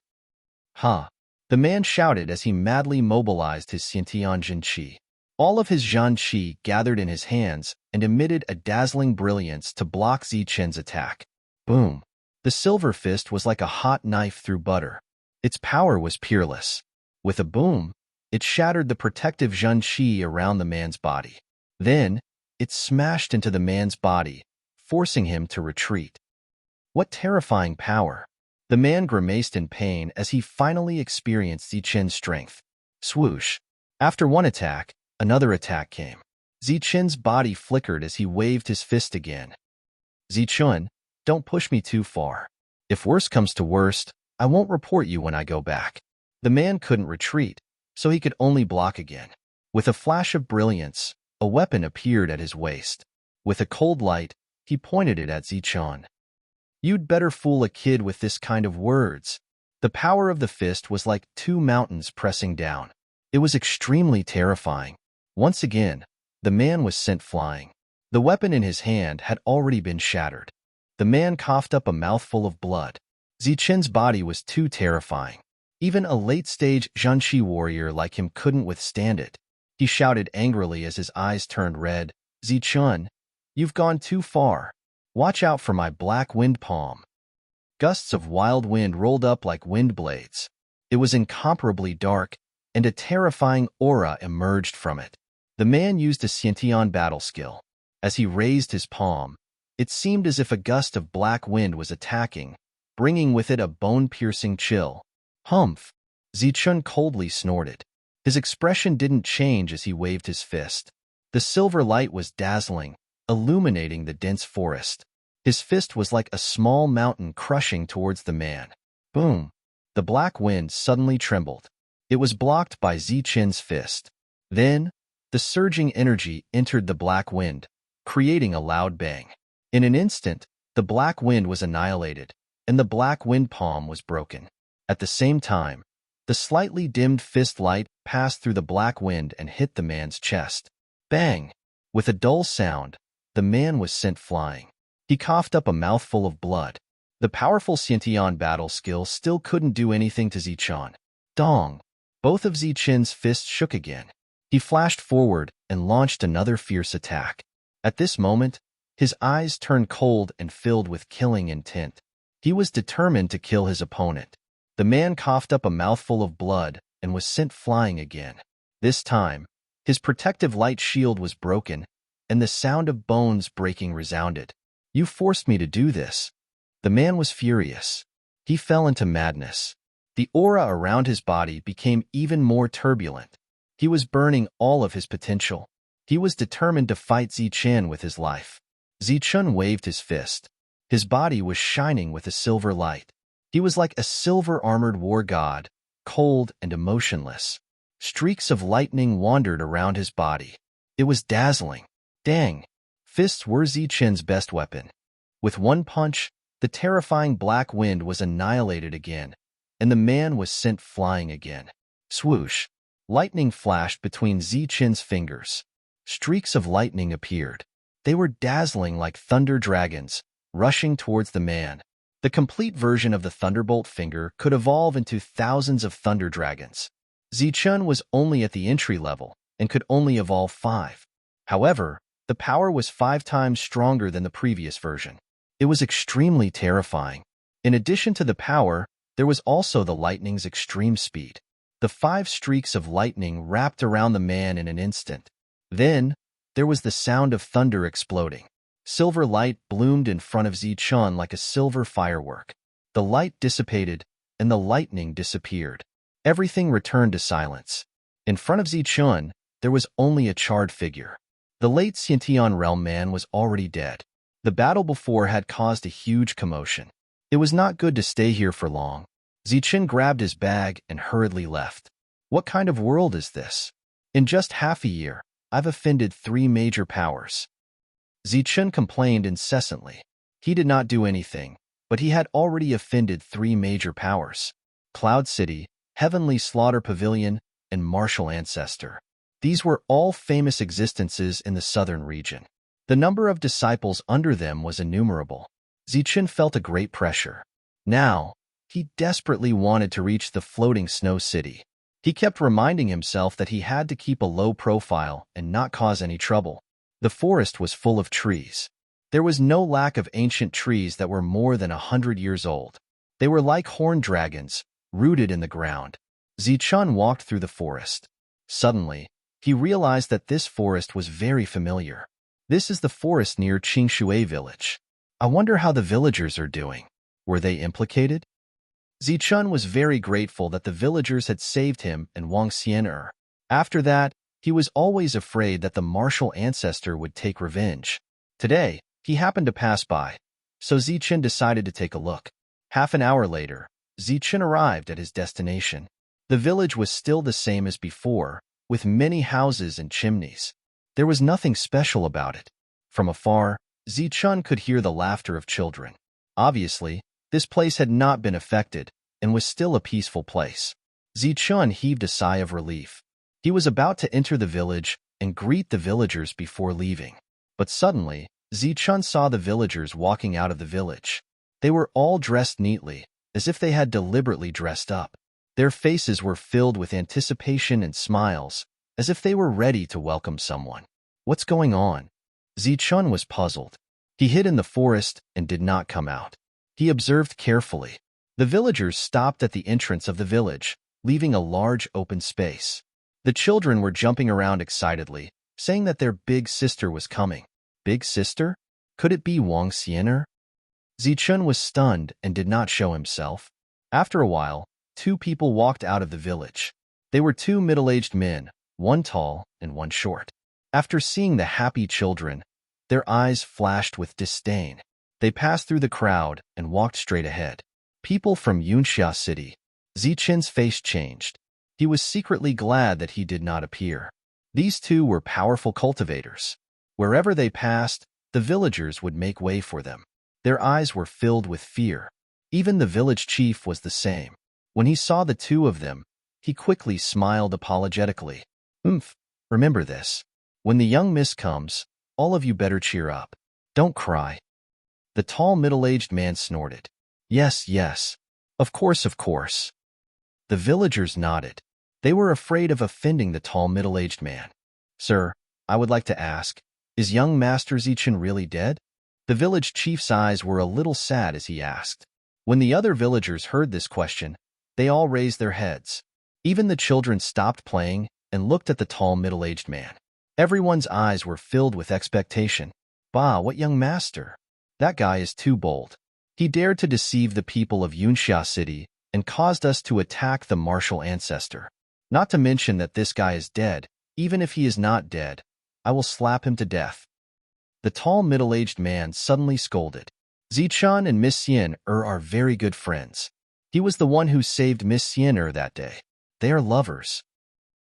"Ha!" The man shouted as he madly mobilized his Xiantian Jinqi. All of his Zhanqi gathered in his hands and emitted a dazzling brilliance to block Zichen's attack. Boom! The silver fist was like a hot knife through butter. Its power was peerless. With a boom, it shattered the protective Zhanqi around the man's body. Then, it smashed into the man's body, forcing him to retreat. What terrifying power! The man grimaced in pain as he finally experienced Zichen's strength. Swoosh! After one attack, another attack came. Zichen's body flickered as he waved his fist again. "Zichun, don't push me too far. If worst comes to worst, I won't report you when I go back." The man couldn't retreat, so he could only block again. With a flash of brilliance, a weapon appeared at his waist. With a cold light, he pointed it at Zichun. "You'd better fool a kid with this kind of words." The power of the fist was like 2 mountains pressing down. It was extremely terrifying. Once again, the man was sent flying. The weapon in his hand had already been shattered. The man coughed up a mouthful of blood. Zichen's body was too terrifying. Even a late-stage Zhanqi warrior like him couldn't withstand it. He shouted angrily as his eyes turned red, "Zichun, you've gone too far. Watch out for my black wind palm." Gusts of wild wind rolled up like wind blades. It was incomparably dark, and a terrifying aura emerged from it. The man used a Xiantian battle skill. As he raised his palm, it seemed as if a gust of black wind was attacking, bringing with it a bone-piercing chill. "Humph!" Zichun coldly snorted. His expression didn't change as he waved his fist. The silver light was dazzling, illuminating the dense forest. His fist was like a small mountain crushing towards the man. Boom! The black wind suddenly trembled. It was blocked by Zichen's fist. Then, the surging energy entered the black wind, creating a loud bang. In an instant, the black wind was annihilated, and the black wind palm was broken. At the same time, the slightly dimmed fist light passed through the black wind and hit the man's chest. Bang! With a dull sound, the man was sent flying. He coughed up a mouthful of blood. The powerful Xiantian battle skill still couldn't do anything to Zichun. Dong! Both of Zichen's fists shook again. He flashed forward and launched another fierce attack. At this moment, his eyes turned cold and filled with killing intent. He was determined to kill his opponent. The man coughed up a mouthful of blood and was sent flying again. This time, His protective light shield was broken, and the sound of bones breaking resounded. "You forced me to do this." The man was furious. He fell into madness. The aura around his body became even more turbulent. He was burning all of his potential. He was determined to fight Zichen with his life. Zichen waved his fist. His body was shining with a silver light. He was like a silver-armored war god, cold and emotionless. Streaks of lightning wandered around his body. It was dazzling. Dang! Fists were Zichen's best weapon. With one punch, the terrifying black wind was annihilated again, and the man was sent flying again. Swoosh! Lightning flashed between Zichen's fingers. Streaks of lightning appeared. They were dazzling like thunder dragons, rushing towards the man. The complete version of the Thunderbolt finger could evolve into thousands of thunder dragons. Zichen was only at the entry level and could only evolve 5. However, the power was 5 times stronger than the previous version. It was extremely terrifying. In addition to the power, there was also the lightning's extreme speed. The 5 streaks of lightning wrapped around the man in an instant. Then, there was the sound of thunder exploding. Silver light bloomed in front of Zichen like a silver firework. The light dissipated, and the lightning disappeared. Everything returned to silence. In front of Zichen, there was only a charred figure. The late Xiantian realm man was already dead. The battle before had caused a huge commotion. It was not good to stay here for long. Zichen grabbed his bag and hurriedly left. What kind of world is this? In just half a year, I've offended 3 major powers. Zichen complained incessantly. He did not do anything, but he had already offended 3 major powers: Cloud City, Heavenly Slaughter Pavilion, and Martial Ancestor. These were all famous existences in the southern region. The number of disciples under them was innumerable. Zichen felt a great pressure. Now, he desperately wanted to reach the floating snow city. He kept reminding himself that he had to keep a low profile and not cause any trouble. The forest was full of trees. There was no lack of ancient trees that were more than 100 years old. They were like horned dragons, rooted in the ground. Zichen walked through the forest. Suddenly, he realized that this forest was very familiar. This is the forest near Qingshui village. I wonder how the villagers are doing. Were they implicated? Zichen was very grateful that the villagers had saved him and Wang Xian'er. After that, he was always afraid that the martial ancestor would take revenge. Today, he happened to pass by, so Zichen decided to take a look. Half an hour later, Zichen arrived at his destination. The village was still the same as before, with many houses and chimneys. There was nothing special about it. From afar, Zichen could hear the laughter of children. Obviously, this place had not been affected and was still a peaceful place. Zichen heaved a sigh of relief. He was about to enter the village and greet the villagers before leaving. But suddenly, Zichen saw the villagers walking out of the village. They were all dressed neatly, as if they had deliberately dressed up. Their faces were filled with anticipation and smiles, as if they were ready to welcome someone. What's going on? Zichen was puzzled. He hid in the forest and did not come out. He observed carefully. The villagers stopped at the entrance of the village, leaving a large open space. The children were jumping around excitedly, saying that their big sister was coming. Big sister? Could it be Wang Xian'er? Zichen was stunned and did not show himself. After a while, 2 people walked out of the village. They were 2 middle-aged men, one tall and one short. After seeing the happy children, their eyes flashed with disdain. They passed through the crowd and walked straight ahead. People from Yunxia City. Zichen's face changed. He was secretly glad that he did not appear. These 2 were powerful cultivators. Wherever they passed, the villagers would make way for them. Their eyes were filled with fear. Even the village chief was the same. When he saw the 2 of them, he quickly smiled apologetically. Remember this. When the young miss comes, all of you better cheer up. Don't cry. The tall middle-aged man snorted. Yes, yes. Of course, of course. The villagers nodded. They were afraid of offending the tall middle-aged man. Sir, I would like to ask, is young Master Zichen really dead? The village chief's eyes were a little sad as he asked. When the other villagers heard this question, they all raised their heads. Even the children stopped playing and looked at the tall middle-aged man. Everyone's eyes were filled with expectation. Bah, what young master! That guy is too bold. He dared to deceive the people of Yunxia City and caused us to attack the martial ancestor. Not to mention that this guy is dead. Even if he is not dead, I will slap him to death. The tall middle-aged man suddenly scolded. Zichun and Miss Xian are very good friends. He was the one who saved Miss Xian that day. They are lovers.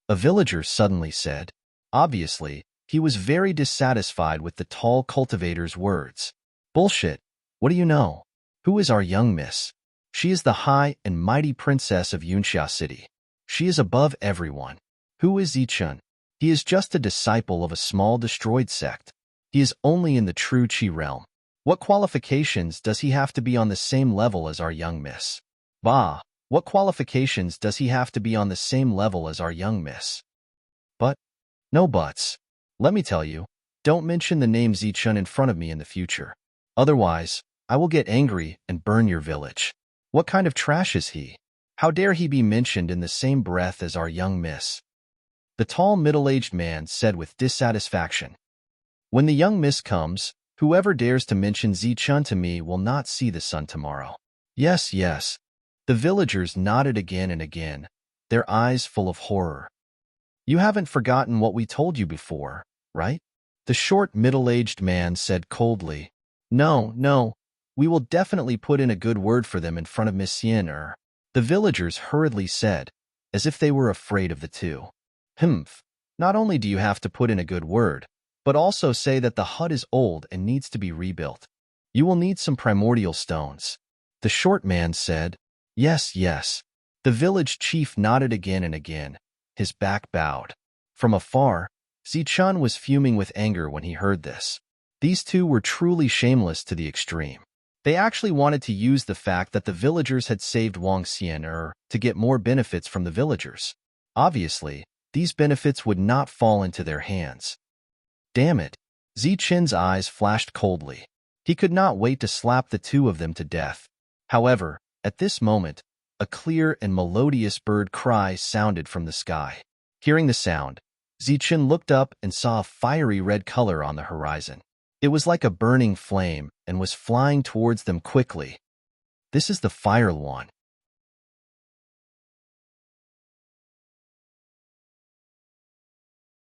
A villager suddenly said. Obviously, he was very dissatisfied with the tall cultivator's words. Bullshit. What do you know? Who is our young miss? She is the high and mighty princess of Yunxia City. She is above everyone. Who is Zichun? He is just a disciple of a small destroyed sect. He is only in the true Qi realm. What qualifications does he have to be on the same level as our young miss? Bah, what qualifications does he have to be on the same level as our young miss? But, no buts. Let me tell you, don't mention the name Zichun in front of me in the future. Otherwise, I will get angry and burn your village. What kind of trash is he? How dare he be mentioned in the same breath as our young miss? The tall middle-aged man said with dissatisfaction. When the young miss comes, whoever dares to mention Zichun to me will not see the sun tomorrow. Yes, yes. The villagers nodded again and again, their eyes full of horror. You haven't forgotten what we told you before, right? The short middle-aged man said coldly. No, no, we will definitely put in a good word for them in front of Miss Xian. The villagers hurriedly said, as if they were afraid of the two. Humph, not only do you have to put in a good word, but also say that the hut is old and needs to be rebuilt. You will need some primordial stones. The short man said, Yes, yes. The village chief nodded again and again, his back bowed. From afar, Zichun was fuming with anger when he heard this. These two were truly shameless to the extreme. They actually wanted to use the fact that the villagers had saved Wang Xian to get more benefits from the villagers. Obviously, these benefits would not fall into their hands. Damn it! Zichun's eyes flashed coldly. He could not wait to slap the two of them to death. However, at this moment, a clear and melodious bird cry sounded from the sky. Hearing the sound, Zichun looked up and saw a fiery red color on the horizon. It was like a burning flame and was flying towards them quickly. This is the fire one.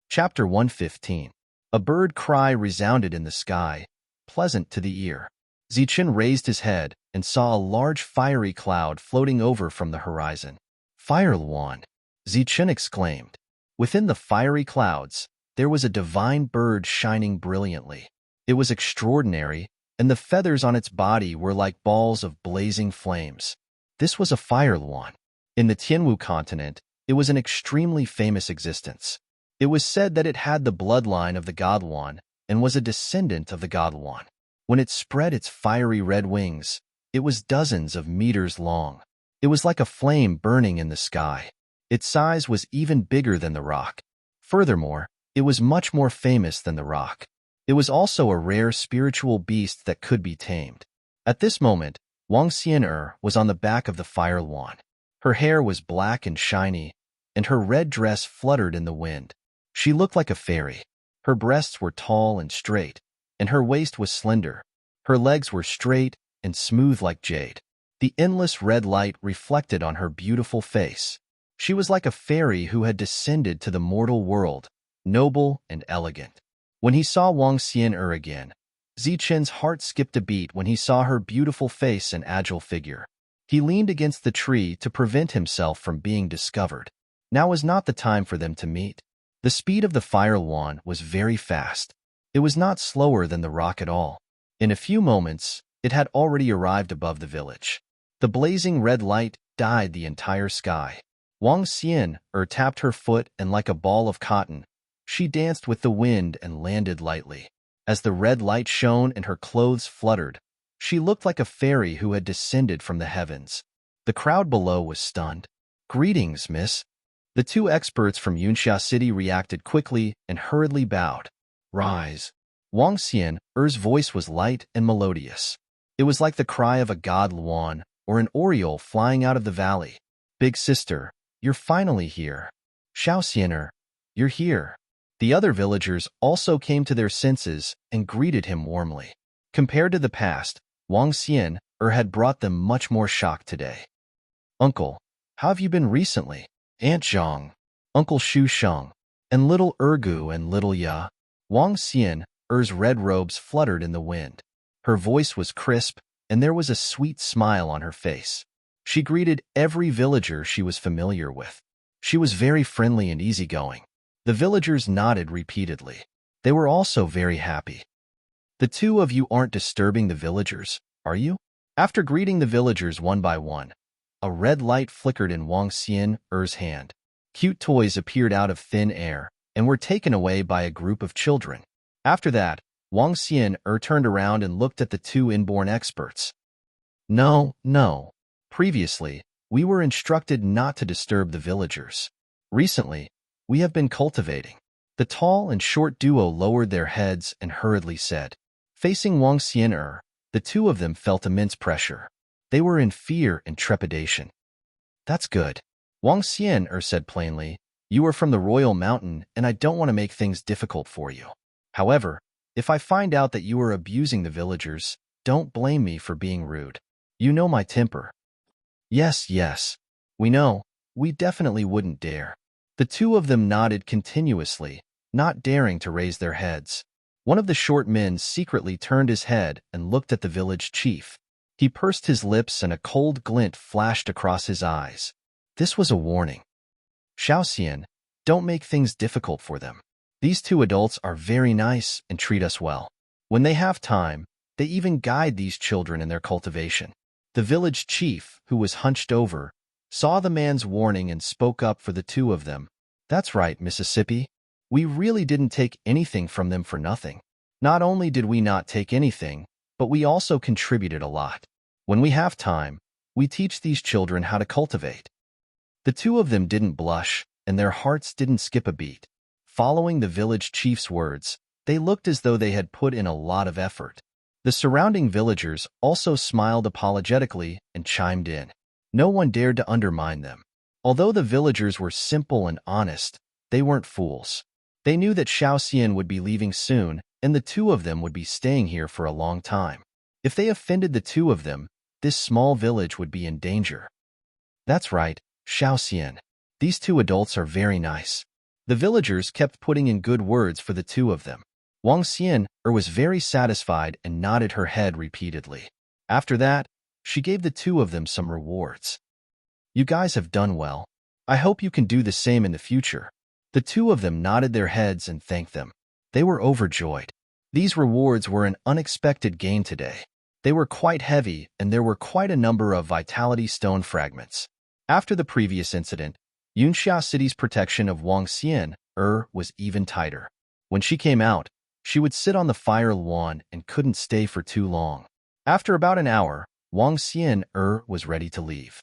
Chapter 115. A bird cry resounded in the sky, pleasant to the ear. Zichun raised his head and saw a large fiery cloud floating over from the horizon. Fire one! Zichun exclaimed. Within the fiery clouds, there was a divine bird shining brilliantly. It was extraordinary, and the feathers on its body were like balls of blazing flames. This was a fire one. In the Tianwu continent, it was an extremely famous existence. It was said that it had the bloodline of the God One and was a descendant of the God One. When it spread its fiery red wings, it was dozens of meters long. It was like a flame burning in the sky. Its size was even bigger than the rock. Furthermore, it was much more famous than the rock. It was also a rare spiritual beast that could be tamed. At this moment, Wang Xian was on the back of the fire wand. Her hair was black and shiny, and her red dress fluttered in the wind. She looked like a fairy. Her breasts were tall and straight, and her waist was slender. Her legs were straight and smooth like jade. The endless red light reflected on her beautiful face. She was like a fairy who had descended to the mortal world, noble and elegant. When he saw Wang Xian again, Zichun's heart skipped a beat when he saw her beautiful face and agile figure. He leaned against the tree to prevent himself from being discovered. Now was not the time for them to meet. The speed of the fire wand was very fast. It was not slower than the rock at all. In a few moments, it had already arrived above the village. The blazing red light dyed the entire sky. Wang Xian tapped her foot, and like a ball of cotton, she danced with the wind and landed lightly. As the red light shone and her clothes fluttered, she looked like a fairy who had descended from the heavens. The crowd below was stunned. Greetings, miss. The two experts from Yunxia City reacted quickly and hurriedly bowed. Rise. Wang Xian's voice was light and melodious. It was like the cry of a god Luan or an oriole flying out of the valley. Big sister, you're finally here. Xiao Xian, you're here." The other villagers also came to their senses and greeted him warmly. Compared to the past, Wang Xian had brought them much more shock today. "Uncle, how have you been recently?" Aunt Zhang, Uncle Shu Sheng, and little Ergu and little Ya. Wang Xian red robes fluttered in the wind. Her voice was crisp, and there was a sweet smile on her face. She greeted every villager she was familiar with. She was very friendly and easygoing. The villagers nodded repeatedly. They were also very happy. "The two of you aren't disturbing the villagers, are you?" After greeting the villagers one by one, a red light flickered in Wang Xian's hand. Cute toys appeared out of thin air and were taken away by a group of children. After that, Wang Xian turned around and looked at the two inborn experts. No. Previously, we were instructed not to disturb the villagers. Recently, we have been cultivating. The tall and short duo lowered their heads and hurriedly said. Facing Wang Xian, the two of them felt immense pressure. They were in fear and trepidation. "That's good," Wang Xian said plainly. "You are from the royal mountain, and I don't want to make things difficult for you. However, if I find out that you are abusing the villagers, don't blame me for being rude. You know my temper." Yes, we know. We definitely wouldn't dare." The two of them nodded continuously, not daring to raise their heads. One of the short men secretly turned his head and looked at the village chief. He pursed his lips and a cold glint flashed across his eyes. This was a warning. "Xiaoxian, don't make things difficult for them. These two adults are very nice and treat us well. When they have time, they even guide these children in their cultivation." The village chief, who was hunched over, saw the man's warning and spoke up for the two of them. "That's right, Mississippi. We really didn't take anything from them for nothing. Not only did we not take anything, but we also contributed a lot. When we have time, we teach these children how to cultivate." The two of them didn't blush, and their hearts didn't skip a beat. Following the village chief's words, they looked as though they had put in a lot of effort. The surrounding villagers also smiled apologetically and chimed in. No one dared to undermine them. Although the villagers were simple and honest, they weren't fools. They knew that Xiaoxian would be leaving soon, and the two of them would be staying here for a long time. If they offended the two of them, this small village would be in danger. "That's right, Xiaoxian. These two adults are very nice." The villagers kept putting in good words for the two of them. Wang Xian was very satisfied and nodded her head repeatedly. After that, she gave the two of them some rewards. "You guys have done well. I hope you can do the same in the future." The two of them nodded their heads and thanked them. They were overjoyed. These rewards were an unexpected gain today. They were quite heavy, and there were quite a number of vitality stone fragments. After the previous incident, Yunxia City's protection of Wang Xian was even tighter. When she came out, she would sit on the fire lawn and couldn't stay for too long. After about an hour, Wang Xian was ready to leave.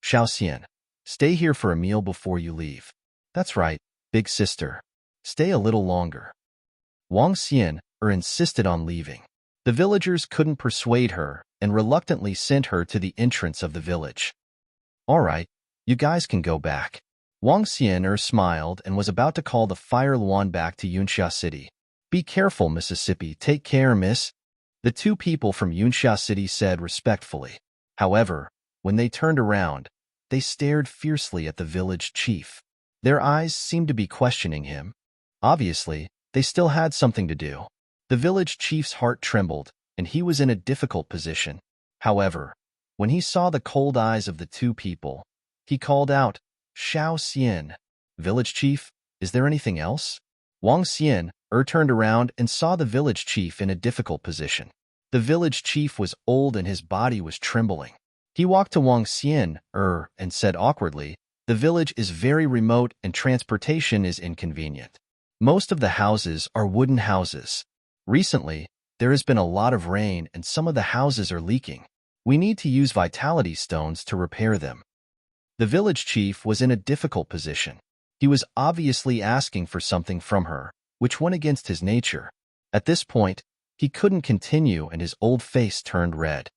"Xiaoxian, stay here for a meal before you leave." "That's right, big sister. Stay a little longer." Wang Xian insisted on leaving. The villagers couldn't persuade her and reluctantly sent her to the entrance of the village. "All right, you guys can go back." Wang Xian smiled and was about to call the fire lawn back to Yunxia City. "Be careful, Mississippi. Take care, miss," the two people from Yunxia City said respectfully. However, when they turned around, they stared fiercely at the village chief. Their eyes seemed to be questioning him. Obviously, they still had something to do. The village chief's heart trembled, and he was in a difficult position. However, when he saw the cold eyes of the two people, he called out, "Xiaoxian." "Village chief, is there anything else?" Wang Xian turned around and saw the village chief in a difficult position. The village chief was old and his body was trembling. He walked to Wang Xian and said awkwardly, "The village is very remote and transportation is inconvenient. Most of the houses are wooden houses. Recently, there has been a lot of rain and some of the houses are leaking. We need to use vitality stones to repair them." The village chief was in a difficult position. He was obviously asking for something from her, which went against his nature. At this point, he couldn't continue and his old face turned red.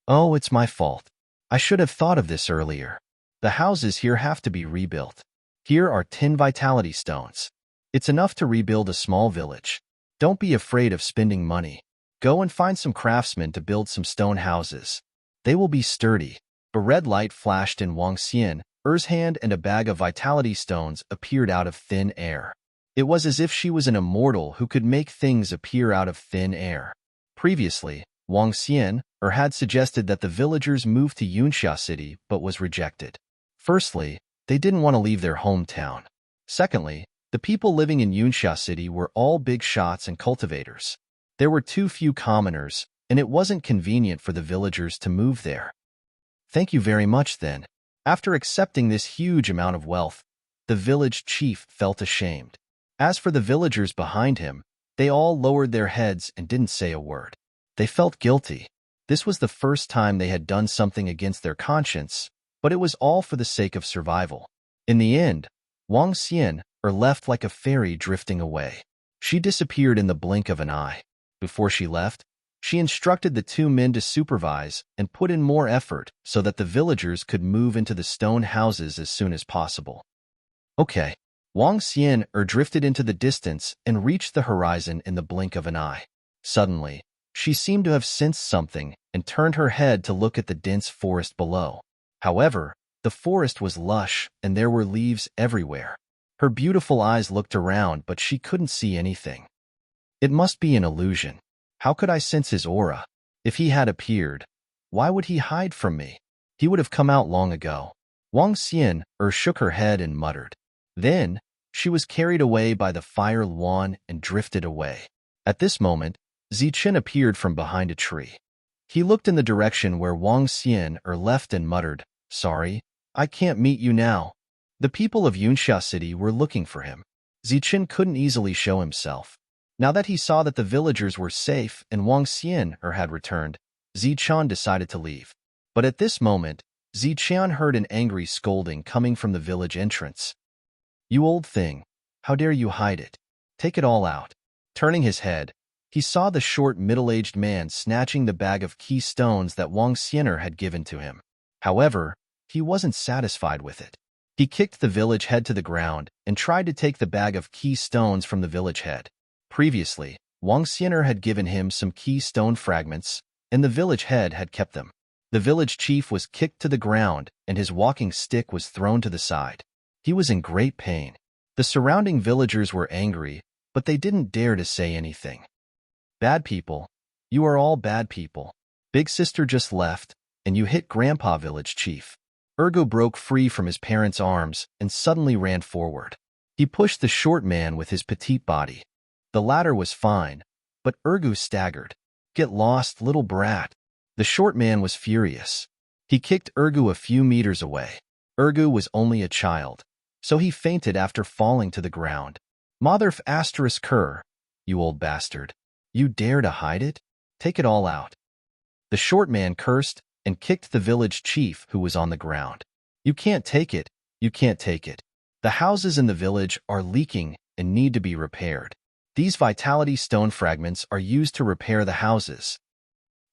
"Oh, it's my fault. I should have thought of this earlier. The houses here have to be rebuilt. Here are 10 vitality stones. It's enough to rebuild a small village. Don't be afraid of spending money. Go and find some craftsmen to build some stone houses. They will be sturdy." A red light flashed in Wang Xian's hand and a bag of vitality stones appeared out of thin air. It was as if she was an immortal who could make things appear out of thin air. Previously, Wang Xian had suggested that the villagers move to Yunxia City but was rejected. Firstly, they didn't want to leave their hometown. Secondly, the people living in Yunxia City were all big shots and cultivators. There were too few commoners, and it wasn't convenient for the villagers to move there. "Thank you very much, then." After accepting this huge amount of wealth, the village chief felt ashamed. As for the villagers behind him, they all lowered their heads and didn't say a word. They felt guilty. This was the first time they had done something against their conscience, but it was all for the sake of survival. In the end, Wang Xian left like a fairy drifting away. She disappeared in the blink of an eye. Before she left, she instructed the 2 men to supervise and put in more effort so that the villagers could move into the stone houses as soon as possible. Okay. Wang Xian drifted into the distance and reached the horizon in the blink of an eye. Suddenly, she seemed to have sensed something and turned her head to look at the dense forest below. However, the forest was lush and there were leaves everywhere. Her beautiful eyes looked around, but she couldn't see anything. It must be an illusion. How could I sense his aura? If he had appeared, why would he hide from me? He would have come out long ago. Wang Xian shook her head and muttered. Then, she was carried away by the fire luan and drifted away. At this moment, Zichen appeared from behind a tree. He looked in the direction where Wang Xian left and muttered, "Sorry, I can't meet you now." The people of Yunxia City were looking for him. Zichen couldn't easily show himself. Now that he saw that the villagers were safe and Wang Xian had returned, Zichen decided to leave. But at this moment, Zichen heard an angry scolding coming from the village entrance. "You old thing, how dare you hide it? Take it all out." Turning his head, he saw the short middle-aged man snatching the bag of key stones that Wang Xian had given to him. However, he wasn't satisfied with it. He kicked the village head to the ground and tried to take the bag of key stones from the village head. Previously, Wang Xian had given him some key stone fragments, and the village head had kept them. The village chief was kicked to the ground and his walking stick was thrown to the side. He was in great pain. The surrounding villagers were angry, but they didn't dare to say anything. "Bad people. You are all bad people. Big sister just left, and you hit Grandpa village chief." Ergo broke free from his parents' arms and suddenly ran forward. He pushed the short man with his petite body. The latter was fine, but Ergo staggered. "Get lost, little brat." The short man was furious. He kicked Ergo a few meters away. Ergo was only a child, so he fainted after falling to the ground. "Motherf asterisk cur, you old bastard. You dare to hide it? Take it all out." The short man cursed and kicked the village chief who was on the ground. "You can't take it. You can't take it. The houses in the village are leaking and need to be repaired. These vitality stone fragments are used to repair the houses."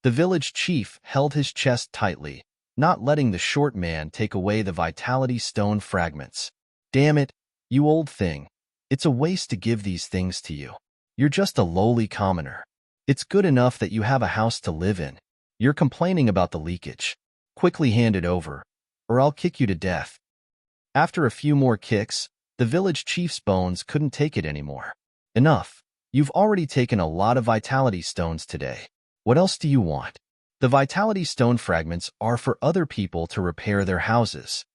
The village chief held his chest tightly, not letting the short man take away the vitality stone fragments. "Damn it, you old thing. It's a waste to give these things to you. You're just a lowly commoner. It's good enough that you have a house to live in. You're complaining about the leakage. Quickly hand it over, or I'll kick you to death." After a few more kicks, the village chief's bones couldn't take it anymore. "Enough. You've already taken a lot of vitality stones today. What else do you want? The vitality stone fragments are for other people to repair their houses."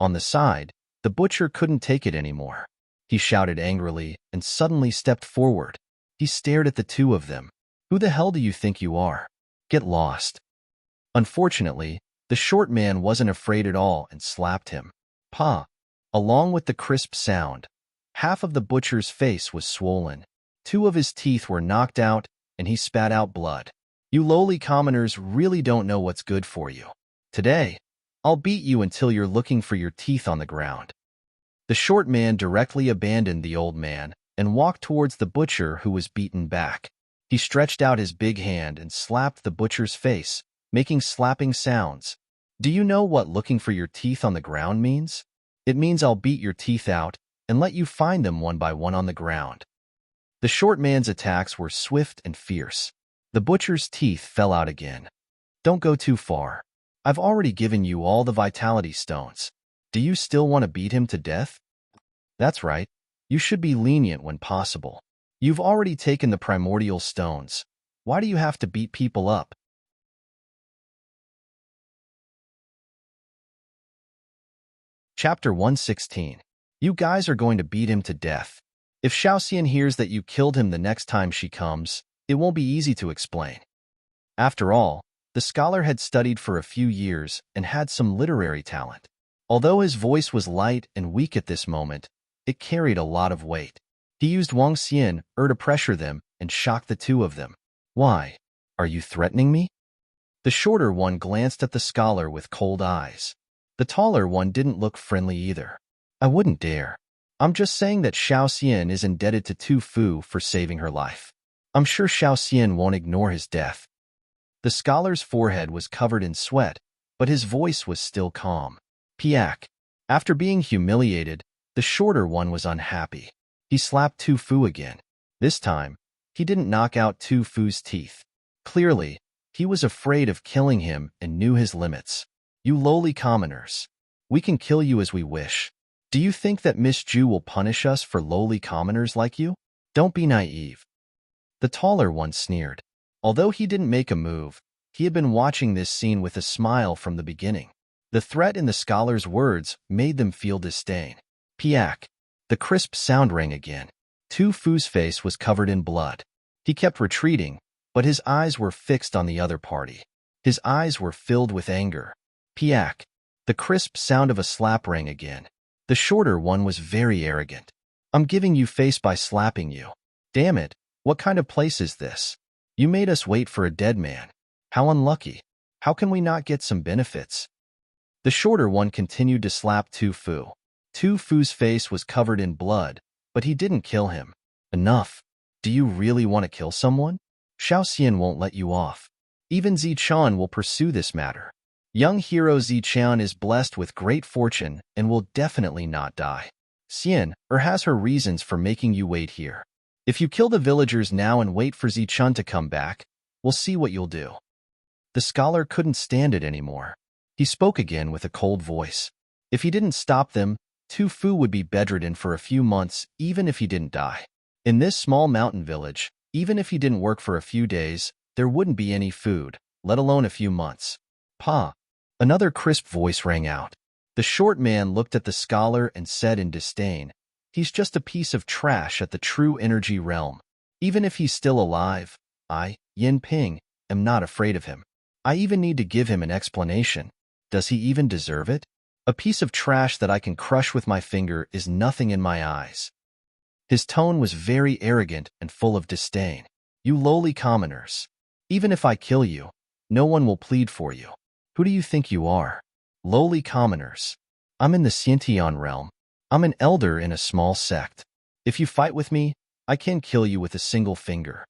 On the side, the butcher couldn't take it anymore. He shouted angrily and suddenly stepped forward. He stared at the two of them. "Who the hell do you think you are? Get lost." Unfortunately, the short man wasn't afraid at all and slapped him. "Pa!" Along with the crisp sound, half of the butcher's face was swollen. 2 of his teeth were knocked out and he spat out blood. "You lowly commoners really don't know what's good for you. Today, I'll beat you until you're looking for your teeth on the ground." The short man directly abandoned the old man and walked towards the butcher who was beaten back. He stretched out his big hand and slapped the butcher's face, making slapping sounds. "Do you know what looking for your teeth on the ground means?" It means I'll beat your teeth out and let you find them one by one on the ground. The short man's attacks were swift and fierce. The butcher's teeth fell out again. Don't go too far. I've already given you all the vitality stones. Do you still want to beat him to death? That's right. You should be lenient when possible. You've already taken the primordial stones. Why do you have to beat people up? Chapter 116. You guys are going to beat him to death. If Xiaoxian hears that you killed him the next time she comes, it won't be easy to explain. After all, the scholar had studied for a few years and had some literary talent. Although his voice was light and weak at this moment, it carried a lot of weight. He used Wang Xian to pressure them and shock the two of them. Why? Are you threatening me? The shorter one glanced at the scholar with cold eyes. The taller one didn't look friendly either. I wouldn't dare. I'm just saying that Xiaoxian is indebted to Tu Fu for saving her life. I'm sure Xiaoxian won't ignore his death. The scholar's forehead was covered in sweat, but his voice was still calm. Piak. After being humiliated, the shorter one was unhappy. He slapped Tu Fu again. This time, he didn't knock out Tu Fu's teeth. Clearly, he was afraid of killing him and knew his limits. You lowly commoners. We can kill you as we wish. Do you think that Miss Ju will punish us for lowly commoners like you? Don't be naive. The taller one sneered. Although he didn't make a move, he had been watching this scene with a smile from the beginning. The threat in the scholar's words made them feel disdain. Piak. The crisp sound rang again. Tu Fu's face was covered in blood. He kept retreating, but his eyes were fixed on the other party. His eyes were filled with anger. Piak. The crisp sound of a slap rang again. The shorter one was very arrogant. I'm giving you face by slapping you. Damn it, what kind of place is this? You made us wait for a dead man. How unlucky. How can we not get some benefits? The shorter one continued to slap Tu Fu. Tu Fu's face was covered in blood, but he didn't kill him. Enough. Do you really want to kill someone? Xiaoxian won't let you off. Even Zichun will pursue this matter. Young hero Zichun is blessed with great fortune and will definitely not die. Xian has her reasons for making you wait here. If you kill the villagers now and wait for Zichun to come back, we'll see what you'll do. The scholar couldn't stand it anymore. He spoke again with a cold voice. If he didn't stop them, Tu Fu would be bedridden for a few months, even if he didn't die. In this small mountain village, even if he didn't work for a few days, there wouldn't be any food, let alone a few months. Pa. Another crisp voice rang out. The short man looked at the scholar and said in disdain, he's just a piece of trash at the true energy realm. Even if he's still alive, I, Yin Ping, am not afraid of him. I even need to give him an explanation. Does he even deserve it? A piece of trash that I can crush with my finger is nothing in my eyes. His tone was very arrogant and full of disdain. You lowly commoners. Even if I kill you, no one will plead for you. Who do you think you are? Lowly commoners. I'm in the Xiantian realm. I'm an elder in a small sect. If you fight with me, I can kill you with a single finger.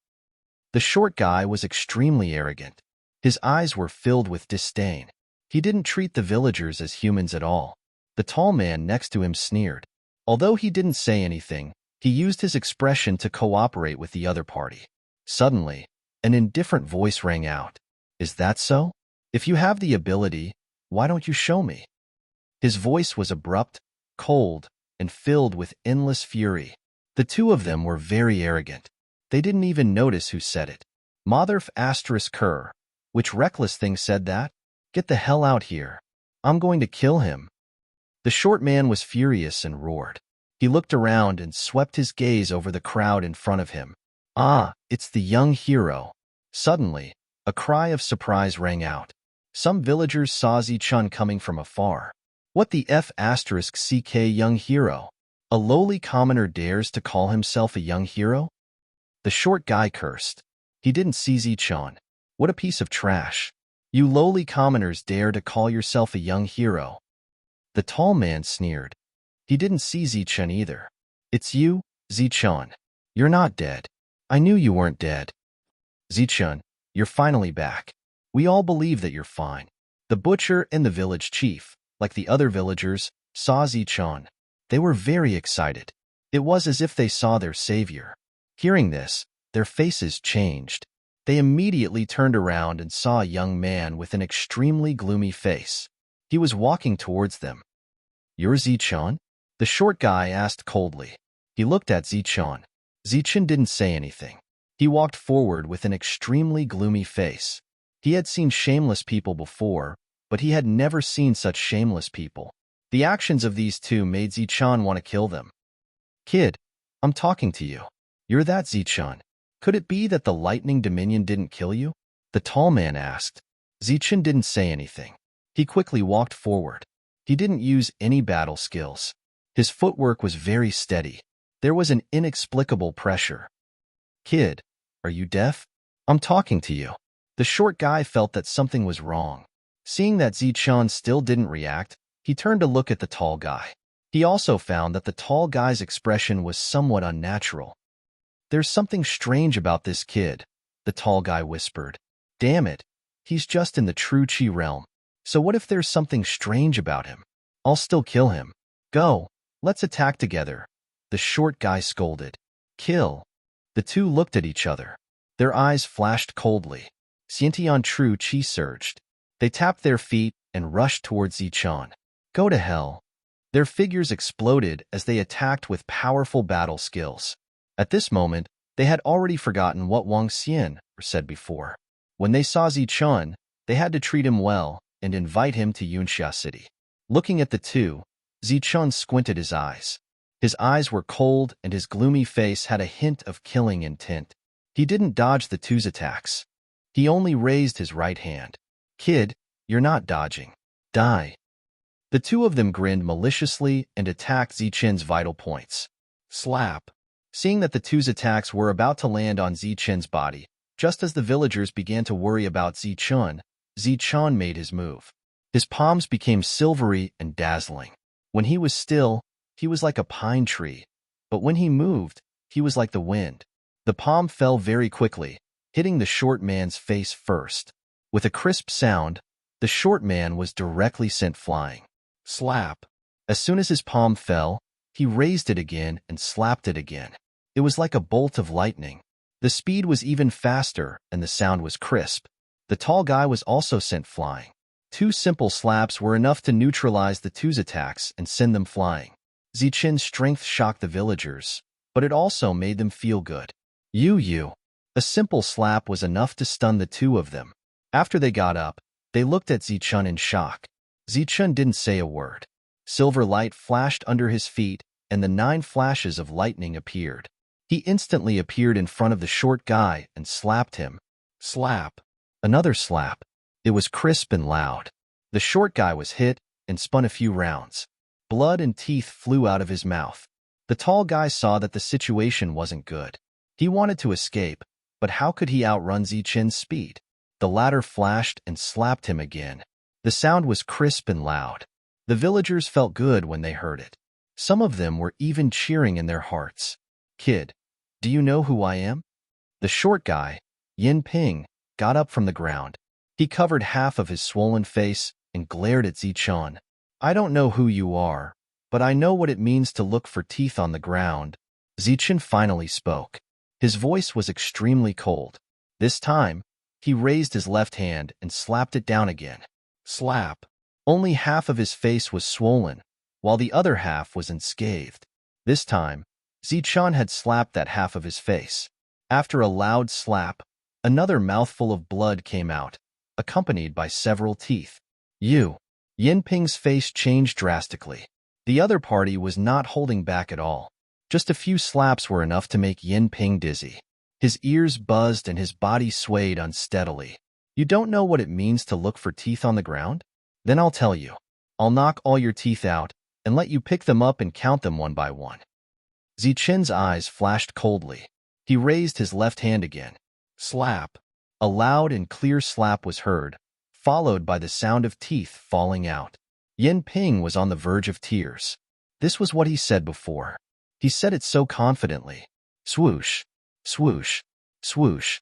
The short guy was extremely arrogant. His eyes were filled with disdain. He didn't treat the villagers as humans at all. The tall man next to him sneered. Although he didn't say anything, he used his expression to cooperate with the other party. Suddenly, an indifferent voice rang out. Is that so? If you have the ability, why don't you show me? His voice was abrupt, cold, and filled with endless fury. The two of them were very arrogant. They didn't even notice who said it. Motherf asterisk Kerr. Which reckless thing said that? Get the hell out here. I'm going to kill him. The short man was furious and roared. He looked around and swept his gaze over the crowd in front of him. Ah, it's the young hero. Suddenly, a cry of surprise rang out. Some villagers saw Zichun coming from afar. What the F asterisk CK young hero? A lowly commoner dares to call himself a young hero? The short guy cursed. He didn't see Zichun. What a piece of trash. You lowly commoners dare to call yourself a young hero. The tall man sneered. He didn't see Zichun either. It's you, Zichun. You're not dead. I knew you weren't dead. Zichun, you're finally back. We all believe that you're fine. The butcher and the village chief, like the other villagers, saw Zichun. They were very excited. It was as if they saw their savior. Hearing this, their faces changed. They immediately turned around and saw a young man with an extremely gloomy face. He was walking towards them. "You're Zichun?" the short guy asked coldly. He looked at Zichun. Zichun didn't say anything. He walked forward with an extremely gloomy face. He had seen shameless people before, but he had never seen such shameless people. The actions of these two made Zichun want to kill them. "Kid, I'm talking to you. You're that Zichun. Could it be that the lightning dominion didn't kill you?" the tall man asked. Zichun didn't say anything. He quickly walked forward. He didn't use any battle skills. His footwork was very steady. There was an inexplicable pressure. "Kid, are you deaf? I'm talking to you." The short guy felt that something was wrong. Seeing that Zichun still didn't react, he turned to look at the tall guy. He also found that the tall guy's expression was somewhat unnatural. "There's something strange about this kid," the tall guy whispered. "Damn it, he's just in the true Chi realm. So what if there's something strange about him? I'll still kill him." "Go, let's attack together," the short guy scolded. "Kill." The two looked at each other. Their eyes flashed coldly. Xiantian true Chi surged. They tapped their feet and rushed towards Zichun. "Go to hell." Their figures exploded as they attacked with powerful battle skills. At this moment, they had already forgotten what Wang Xian said before. When they saw Zichun, they had to treat him well and invite him to Yunxia City. Looking at the two, Zichun squinted his eyes. His eyes were cold and his gloomy face had a hint of killing intent. He didn't dodge the two's attacks. He only raised his right hand. "Kid, you're not dodging. Die." The two of them grinned maliciously and attacked Zichun's vital points. Slap. Seeing that the two's attacks were about to land on Zichun's body, just as the villagers began to worry about Zichun, Zichun made his move. His palms became silvery and dazzling. When he was still, he was like a pine tree, but when he moved, he was like the wind. The palm fell very quickly, hitting the short man's face first. With a crisp sound, the short man was directly sent flying. Slap. As soon as his palm fell, he raised it again and slapped it again. It was like a bolt of lightning. The speed was even faster and the sound was crisp. The tall guy was also sent flying. Two simple slaps were enough to neutralize the two's attacks and send them flying. Zichun's strength shocked the villagers, but it also made them feel good. You. A simple slap was enough to stun the two of them. After they got up, they looked at Zichun in shock. Zichun didn't say a word. Silver light flashed under his feet, and the 9 flashes of lightning appeared. He instantly appeared in front of the short guy and slapped him. Slap. Another slap. It was crisp and loud. The short guy was hit and spun a few rounds. Blood and teeth flew out of his mouth. The tall guy saw that the situation wasn't good. He wanted to escape, but how could he outrun Zichun's speed? The latter flashed and slapped him again. The sound was crisp and loud. The villagers felt good when they heard it. Some of them were even cheering in their hearts. "Kid, do you know who I am?" The short guy, Yin Ping, got up from the ground. He covered half of his swollen face and glared at Zichun. "I don't know who you are, but I know what it means to look for teeth on the ground." Zichun finally spoke. His voice was extremely cold. This time, he raised his left hand and slapped it down again. Slap. Only half of his face was swollen, while the other half was unscathed. This time, Zichun had slapped that half of his face. After a loud slap, another mouthful of blood came out, accompanied by several teeth. Yin Ping's face changed drastically. The other party was not holding back at all. Just a few slaps were enough to make Yin Ping dizzy. His ears buzzed and his body swayed unsteadily. "You don't know what it means to look for teeth on the ground? Then I'll tell you. I'll knock all your teeth out and let you pick them up and count them one by one." Zichun's eyes flashed coldly. He raised his left hand again. Slap. A loud and clear slap was heard, followed by the sound of teeth falling out. Yin Ping was on the verge of tears. This was what he said before. He said it so confidently. Swoosh, swoosh, swoosh.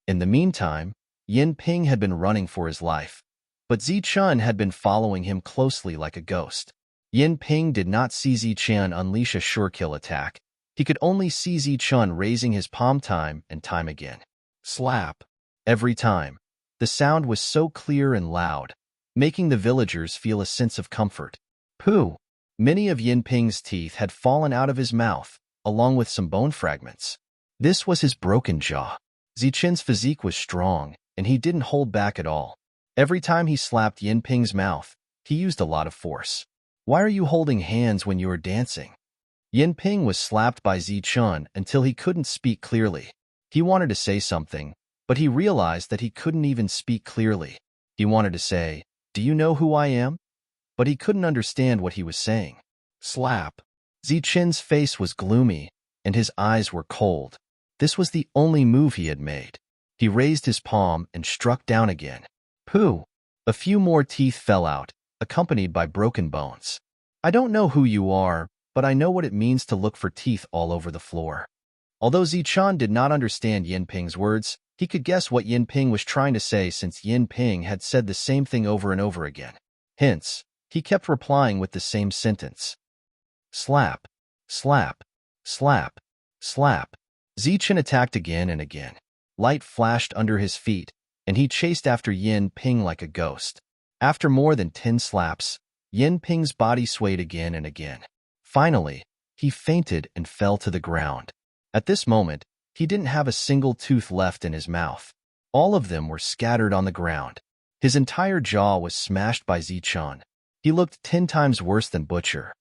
In the meantime, Yin Ping had been running for his life, but Zichun had been following him closely like a ghost. Yin Ping did not see Zichun unleash a sure-kill attack. He could only see Zichun raising his palm time and time again. Slap. Every time. The sound was so clear and loud, making the villagers feel a sense of comfort. Pooh! Many of Yin Ping's teeth had fallen out of his mouth, along with some bone fragments. This was his broken jaw. Zichun's physique was strong, and he didn't hold back at all. Every time he slapped Yin Ping's mouth, he used a lot of force. Why are you holding hands when you are dancing? Yin Ping was slapped by Zichun until he couldn't speak clearly. He wanted to say something, but he realized that he couldn't even speak clearly. He wanted to say, "Do you know who I am?" But he couldn't understand what he was saying. Slap. Zichun's face was gloomy, and his eyes were cold. This was the only move he had made. He raised his palm and struck down again. Pooh! A few more teeth fell out, accompanied by broken bones. I don't know who you are, but I know what it means to look for teeth all over the floor. Although Zichun did not understand Yin Ping's words, he could guess what Yin Ping was trying to say since Yin Ping had said the same thing over and over again. Hence, he kept replying with the same sentence. Slap, slap, slap, slap. Zichun attacked again and again. Light flashed under his feet, and he chased after Yin Ping like a ghost. After more than 10 slaps, Yin Ping's body swayed again and again. Finally, he fainted and fell to the ground. At this moment, he didn't have a single tooth left in his mouth. All of them were scattered on the ground. His entire jaw was smashed by Zichun. He looked 10 times worse than Butcher.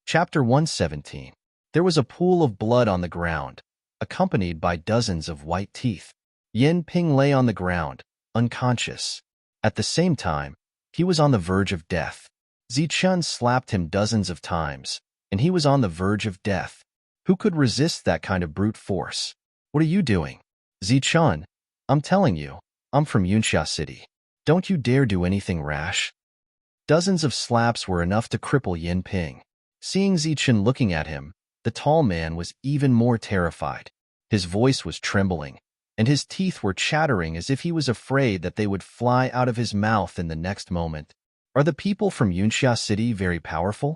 Chapter 117. There was a pool of blood on the ground, accompanied by dozens of white teeth. Yin Ping lay on the ground, unconscious. At the same time, he was on the verge of death. Zichun slapped him dozens of times, and he was on the verge of death. Who could resist that kind of brute force? What are you doing? Zichun, I'm telling you, I'm from Yunxia City. Don't you dare do anything rash. Dozens of slaps were enough to cripple Yin Ping. Seeing Zichun looking at him, the tall man was even more terrified. His voice was trembling, and his teeth were chattering as if he was afraid that they would fly out of his mouth in the next moment. Are the people from Yunxia City very powerful?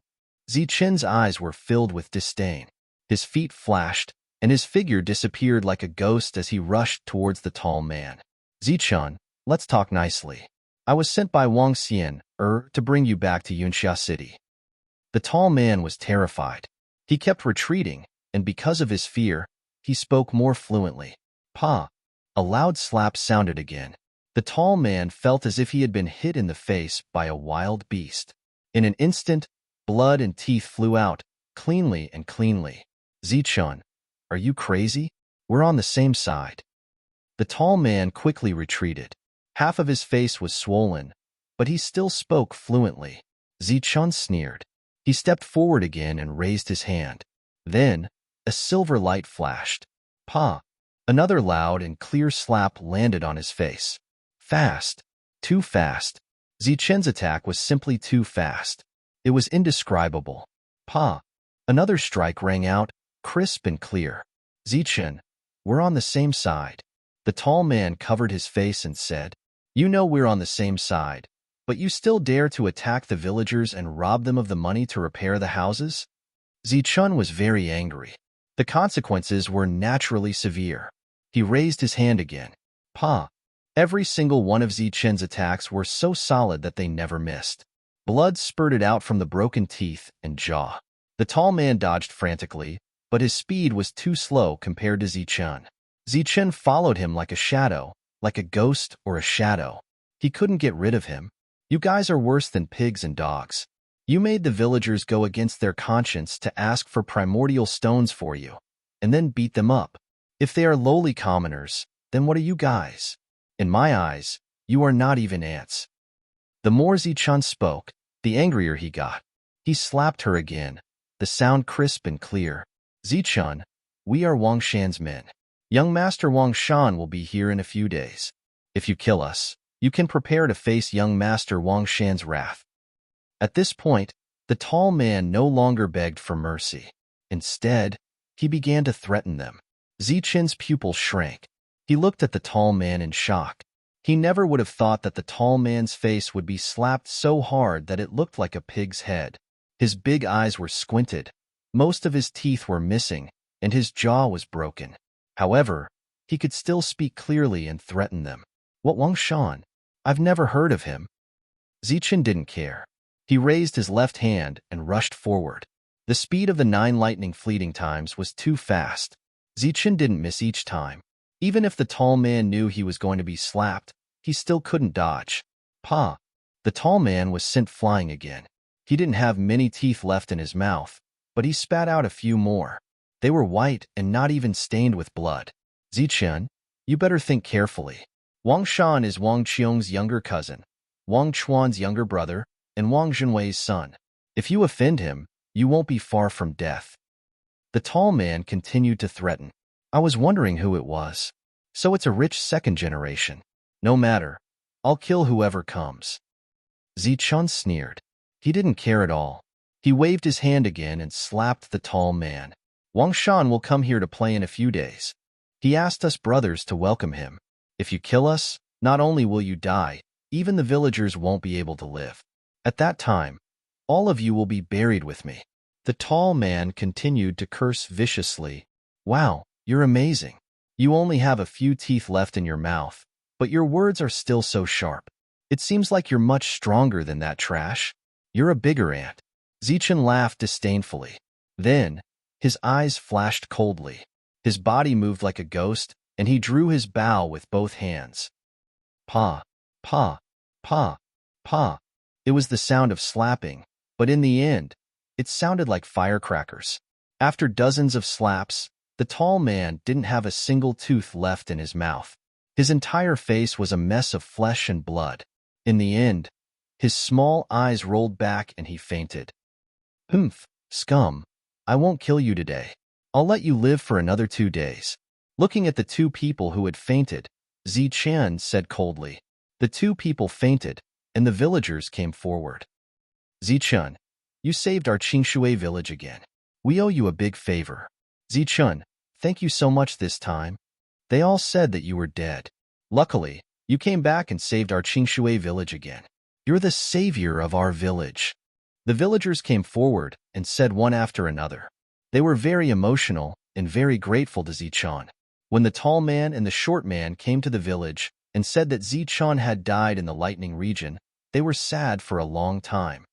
Zichun's eyes were filled with disdain. His feet flashed, and his figure disappeared like a ghost as he rushed towards the tall man. Zichun, let's talk nicely. I was sent by Wang Xian, to bring you back to Yunxia City. The tall man was terrified. He kept retreating, and because of his fear, he spoke more fluently. Pa! A loud slap sounded again. The tall man felt as if he had been hit in the face by a wild beast. In an instant, blood and teeth flew out, cleanly and cleanly. Zichun, are you crazy? We're on the same side. The tall man quickly retreated. Half of his face was swollen, but he still spoke fluently. Zichun sneered. He stepped forward again and raised his hand. Then, a silver light flashed. Pa! Another loud and clear slap landed on his face. Fast. Too fast. Zichun's attack was simply too fast. It was indescribable. Pa! Another strike rang out, crisp and clear. Zichun, we're on the same side. The tall man covered his face and said, You know we're on the same side, but you still dare to attack the villagers and rob them of the money to repair the houses? Zichun was very angry. The consequences were naturally severe. He raised his hand again. Pa! Every single one of Zichun's attacks were so solid that they never missed. Blood spurted out from the broken teeth and jaw. The tall man dodged frantically, but his speed was too slow compared to Zichun. Zichun followed him like a shadow, like a ghost or a shadow. He couldn't get rid of him. You guys are worse than pigs and dogs. You made the villagers go against their conscience to ask for primordial stones for you, and then beat them up. If they are lowly commoners, then what are you guys? In my eyes, you are not even ants. The more Zichun spoke, the angrier he got. He slapped her again, the sound crisp and clear. Zichun, we are Wang Shan's men. Young Master Wang Shan will be here in a few days. If you kill us, you can prepare to face young Master Wang Shan's wrath. At this point, the tall man no longer begged for mercy. Instead, he began to threaten them. Zichun's pupils shrank. He looked at the tall man in shock. He never would have thought that the tall man's face would be slapped so hard that it looked like a pig's head. His big eyes were squinted, most of his teeth were missing, and his jaw was broken. However, he could still speak clearly and threaten them. What Wang Shan? I've never heard of him. Zichen didn't care. He raised his left hand and rushed forward. The speed of the 9 lightning fleeting times was too fast. Zichen didn't miss each time. Even if the tall man knew he was going to be slapped, he still couldn't dodge. Pa! The tall man was sent flying again. He didn't have many teeth left in his mouth, but he spat out a few more. They were white and not even stained with blood. Zichen, you better think carefully. Wang Shan is Wang Qiong's younger cousin, Wang Chuan's younger brother, and Wang Zhenwei's son. If you offend him, you won't be far from death. The tall man continued to threaten. I was wondering who it was. So it's a rich second generation. No matter. I'll kill whoever comes. Zichun sneered. He didn't care at all. He waved his hand again and slapped the tall man. Wang Shan will come here to play in a few days. He asked us brothers to welcome him. If you kill us, not only will you die, even the villagers won't be able to live. At that time, all of you will be buried with me. The tall man continued to curse viciously. Wow, you're amazing. You only have a few teeth left in your mouth, but your words are still so sharp. It seems like you're much stronger than that trash. You're a bigger ant. Zichen laughed disdainfully. Then, his eyes flashed coldly. His body moved like a ghost, and he drew his bow with both hands. Pa, pa, pa, pa. It was the sound of slapping, but in the end, it sounded like firecrackers. After dozens of slaps, the tall man didn't have a single tooth left in his mouth. His entire face was a mess of flesh and blood. In the end, his small eyes rolled back and he fainted. Humph, scum. I won't kill you today. I'll let you live for another 2 days. Looking at the 2 people who had fainted, Zichen said coldly. The 2 people fainted, and the villagers came forward. Zichen, you saved our Qingshui village again. We owe you a big favor. Zichen, thank you so much this time. They all said that you were dead. Luckily, you came back and saved our Qingshui village again. You're the savior of our village. The villagers came forward and said one after another. They were very emotional and very grateful to Zichen. When the tall man and the short man came to the village and said that Zichen had died in the lightning region, they were sad for a long time.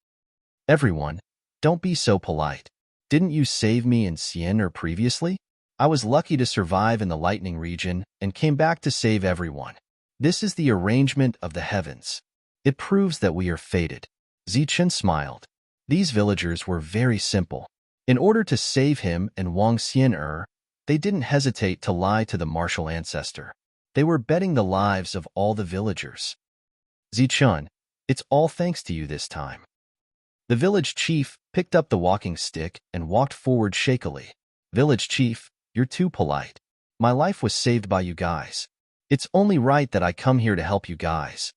Everyone, don't be so polite. Didn't you save me in Xian'er previously? I was lucky to survive in the lightning region and came back to save everyone. This is the arrangement of the heavens. It proves that we are fated. Zichen smiled. These villagers were very simple. In order to save him and Wang Xian'er, they didn't hesitate to lie to the martial ancestor. They were betting the lives of all the villagers. Zichen, it's all thanks to you this time. The village chief picked up the walking stick and walked forward shakily. Village chief, you're too polite. My life was saved by you guys. It's only right that I come here to help you guys.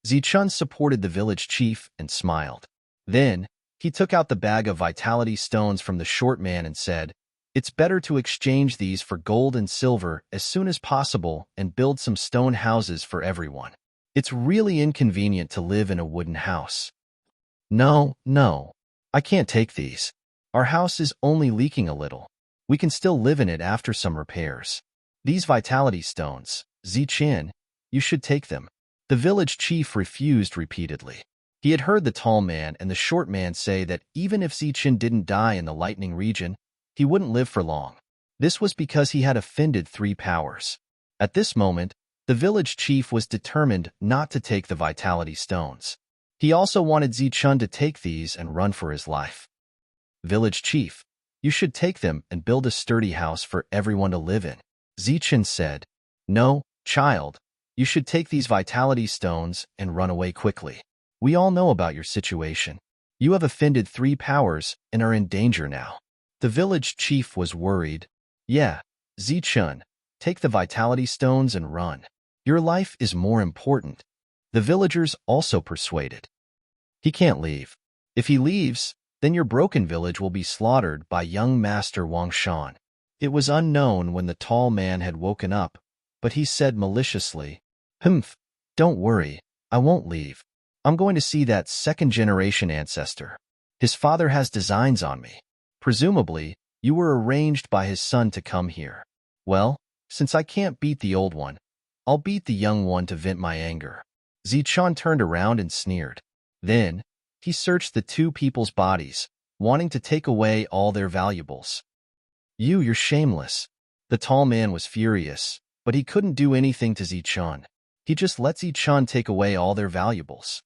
Zichen supported the village chief and smiled. Then, he took out the bag of vitality stones from the short man and said, It's better to exchange these for gold and silver as soon as possible and build some stone houses for everyone. It's really inconvenient to live in a wooden house. No, I can't take these. Our house is only leaking a little. We can still live in it after some repairs. These vitality stones, Zichen, you should take them. The village chief refused repeatedly. He had heard the tall man and the short man say that even if Zichen didn't die in the lightning region, he wouldn't live for long. This was because he had offended 3 powers. At this moment, the village chief was determined not to take the vitality stones. He also wanted Zichen to take these and run for his life. Village chief, you should take them and build a sturdy house for everyone to live in. Zichen said, No, child, you should take these vitality stones and run away quickly. We all know about your situation. You have offended 3 powers and are in danger now. The village chief was worried. Yeah, Zichen, take the vitality stones and run. Your life is more important. The villagers also persuaded. He can't leave. If he leaves, then your broken village will be slaughtered by young master Wang Shan. It was unknown when the tall man had woken up, but he said maliciously, Humph, Don't worry, I won't leave. I'm going to see that second-generation ancestor. His father has designs on me. Presumably, you were arranged by his son to come here. Well, since I can't beat the old one, I'll beat the young one to vent my anger." Zichun turned around and sneered. Then, he searched the two people's bodies, wanting to take away all their valuables. You're shameless." The tall man was furious, but he couldn't do anything to Zichun. He just let Zichun take away all their valuables.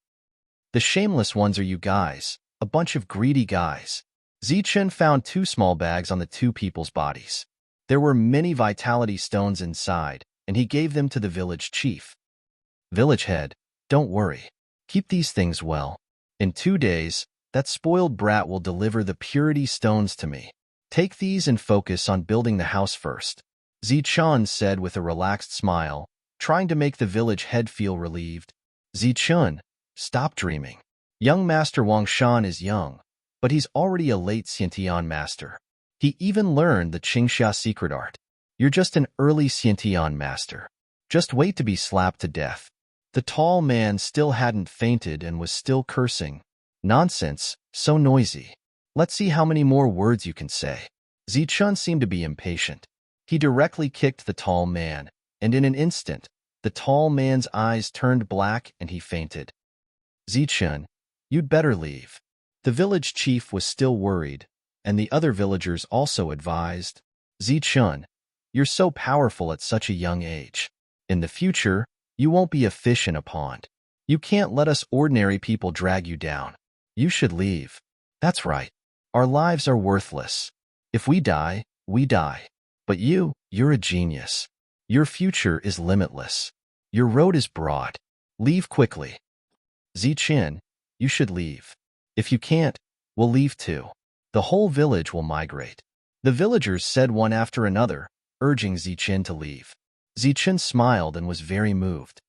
"The shameless ones are you guys, a bunch of greedy guys." Zichun found two small bags on the two people's bodies. There were many vitality stones inside, and he gave them to the village chief. "Village head, don't worry. Keep these things well. In 2 days, that spoiled brat will deliver the purity stones to me. Take these and focus on building the house first," Zichun said with a relaxed smile, trying to make the village head feel relieved. "Zichun, stop dreaming. Young Master Wangshan is young, but he's already a late Xiantian master. He even learned the Qingxia secret art. You're just an early Xiantian master. Just wait to be slapped to death." The tall man still hadn't fainted and was still cursing. "Nonsense, so noisy. Let's see how many more words you can say." Zichun seemed to be impatient. He directly kicked the tall man, and in an instant, the tall man's eyes turned black and he fainted. "Zichun, you'd better leave." The village chief was still worried, and the other villagers also advised, "Zichun, you're so powerful at such a young age. In the future, you won't be a fish in a pond. You can't let us ordinary people drag you down. You should leave." "That's right. Our lives are worthless. If we die, we die. But you're a genius. Your future is limitless. Your road is broad. Leave quickly." "Zichun, you should leave. If you can't, we'll leave too. The whole village will migrate." The villagers said one after another, urging Zichun to leave. Zichun smiled and was very moved.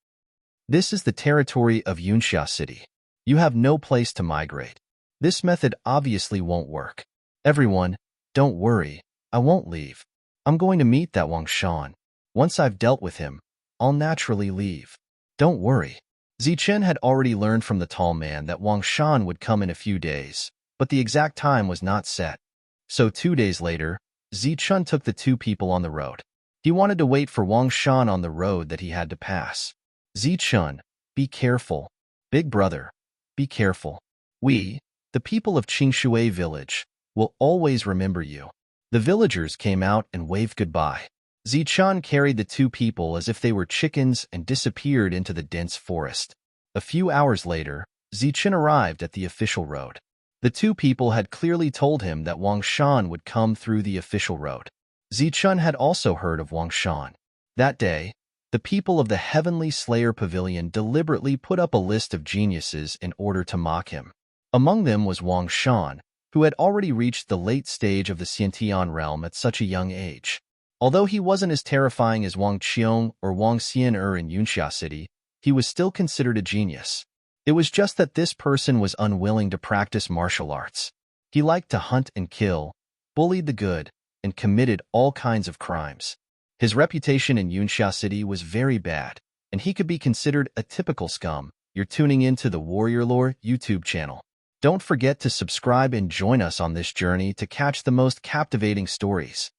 "This is the territory of Yunxia City. You have no place to migrate. This method obviously won't work. Everyone, don't worry, I won't leave. I'm going to meet that Wangshan. Once I've dealt with him, I'll naturally leave. Don't worry." Zichun had already learned from the tall man that Wangshan would come in a few days, but the exact time was not set. So 2 days later, Zichun took the two people on the road. He wanted to wait for Wangshan on the road that he had to pass. "Zichun, be careful. Big brother, be careful. We, the people of Qingshui village, will always remember you." The villagers came out and waved goodbye. Zichun carried the two people as if they were chickens and disappeared into the dense forest. A few hours later, Zichun arrived at the official road. The two people had clearly told him that Wangshan would come through the official road. Zichun had also heard of Wangshan. That day, the people of the Heavenly Slayer Pavilion deliberately put up a list of geniuses in order to mock him. Among them was Wangshan, who had already reached the late stage of the Xiantian realm at such a young age. Although he wasn't as terrifying as Wang Qiong or Wang Xian'er in Yunxia City, he was still considered a genius. It was just that this person was unwilling to practice martial arts. He liked to hunt and kill, bullied the good, and committed all kinds of crimes. His reputation in Yunxia City was very bad, and he could be considered a typical scum. You're tuning into the Warrior Lore YouTube channel. Don't forget to subscribe and join us on this journey to catch the most captivating stories.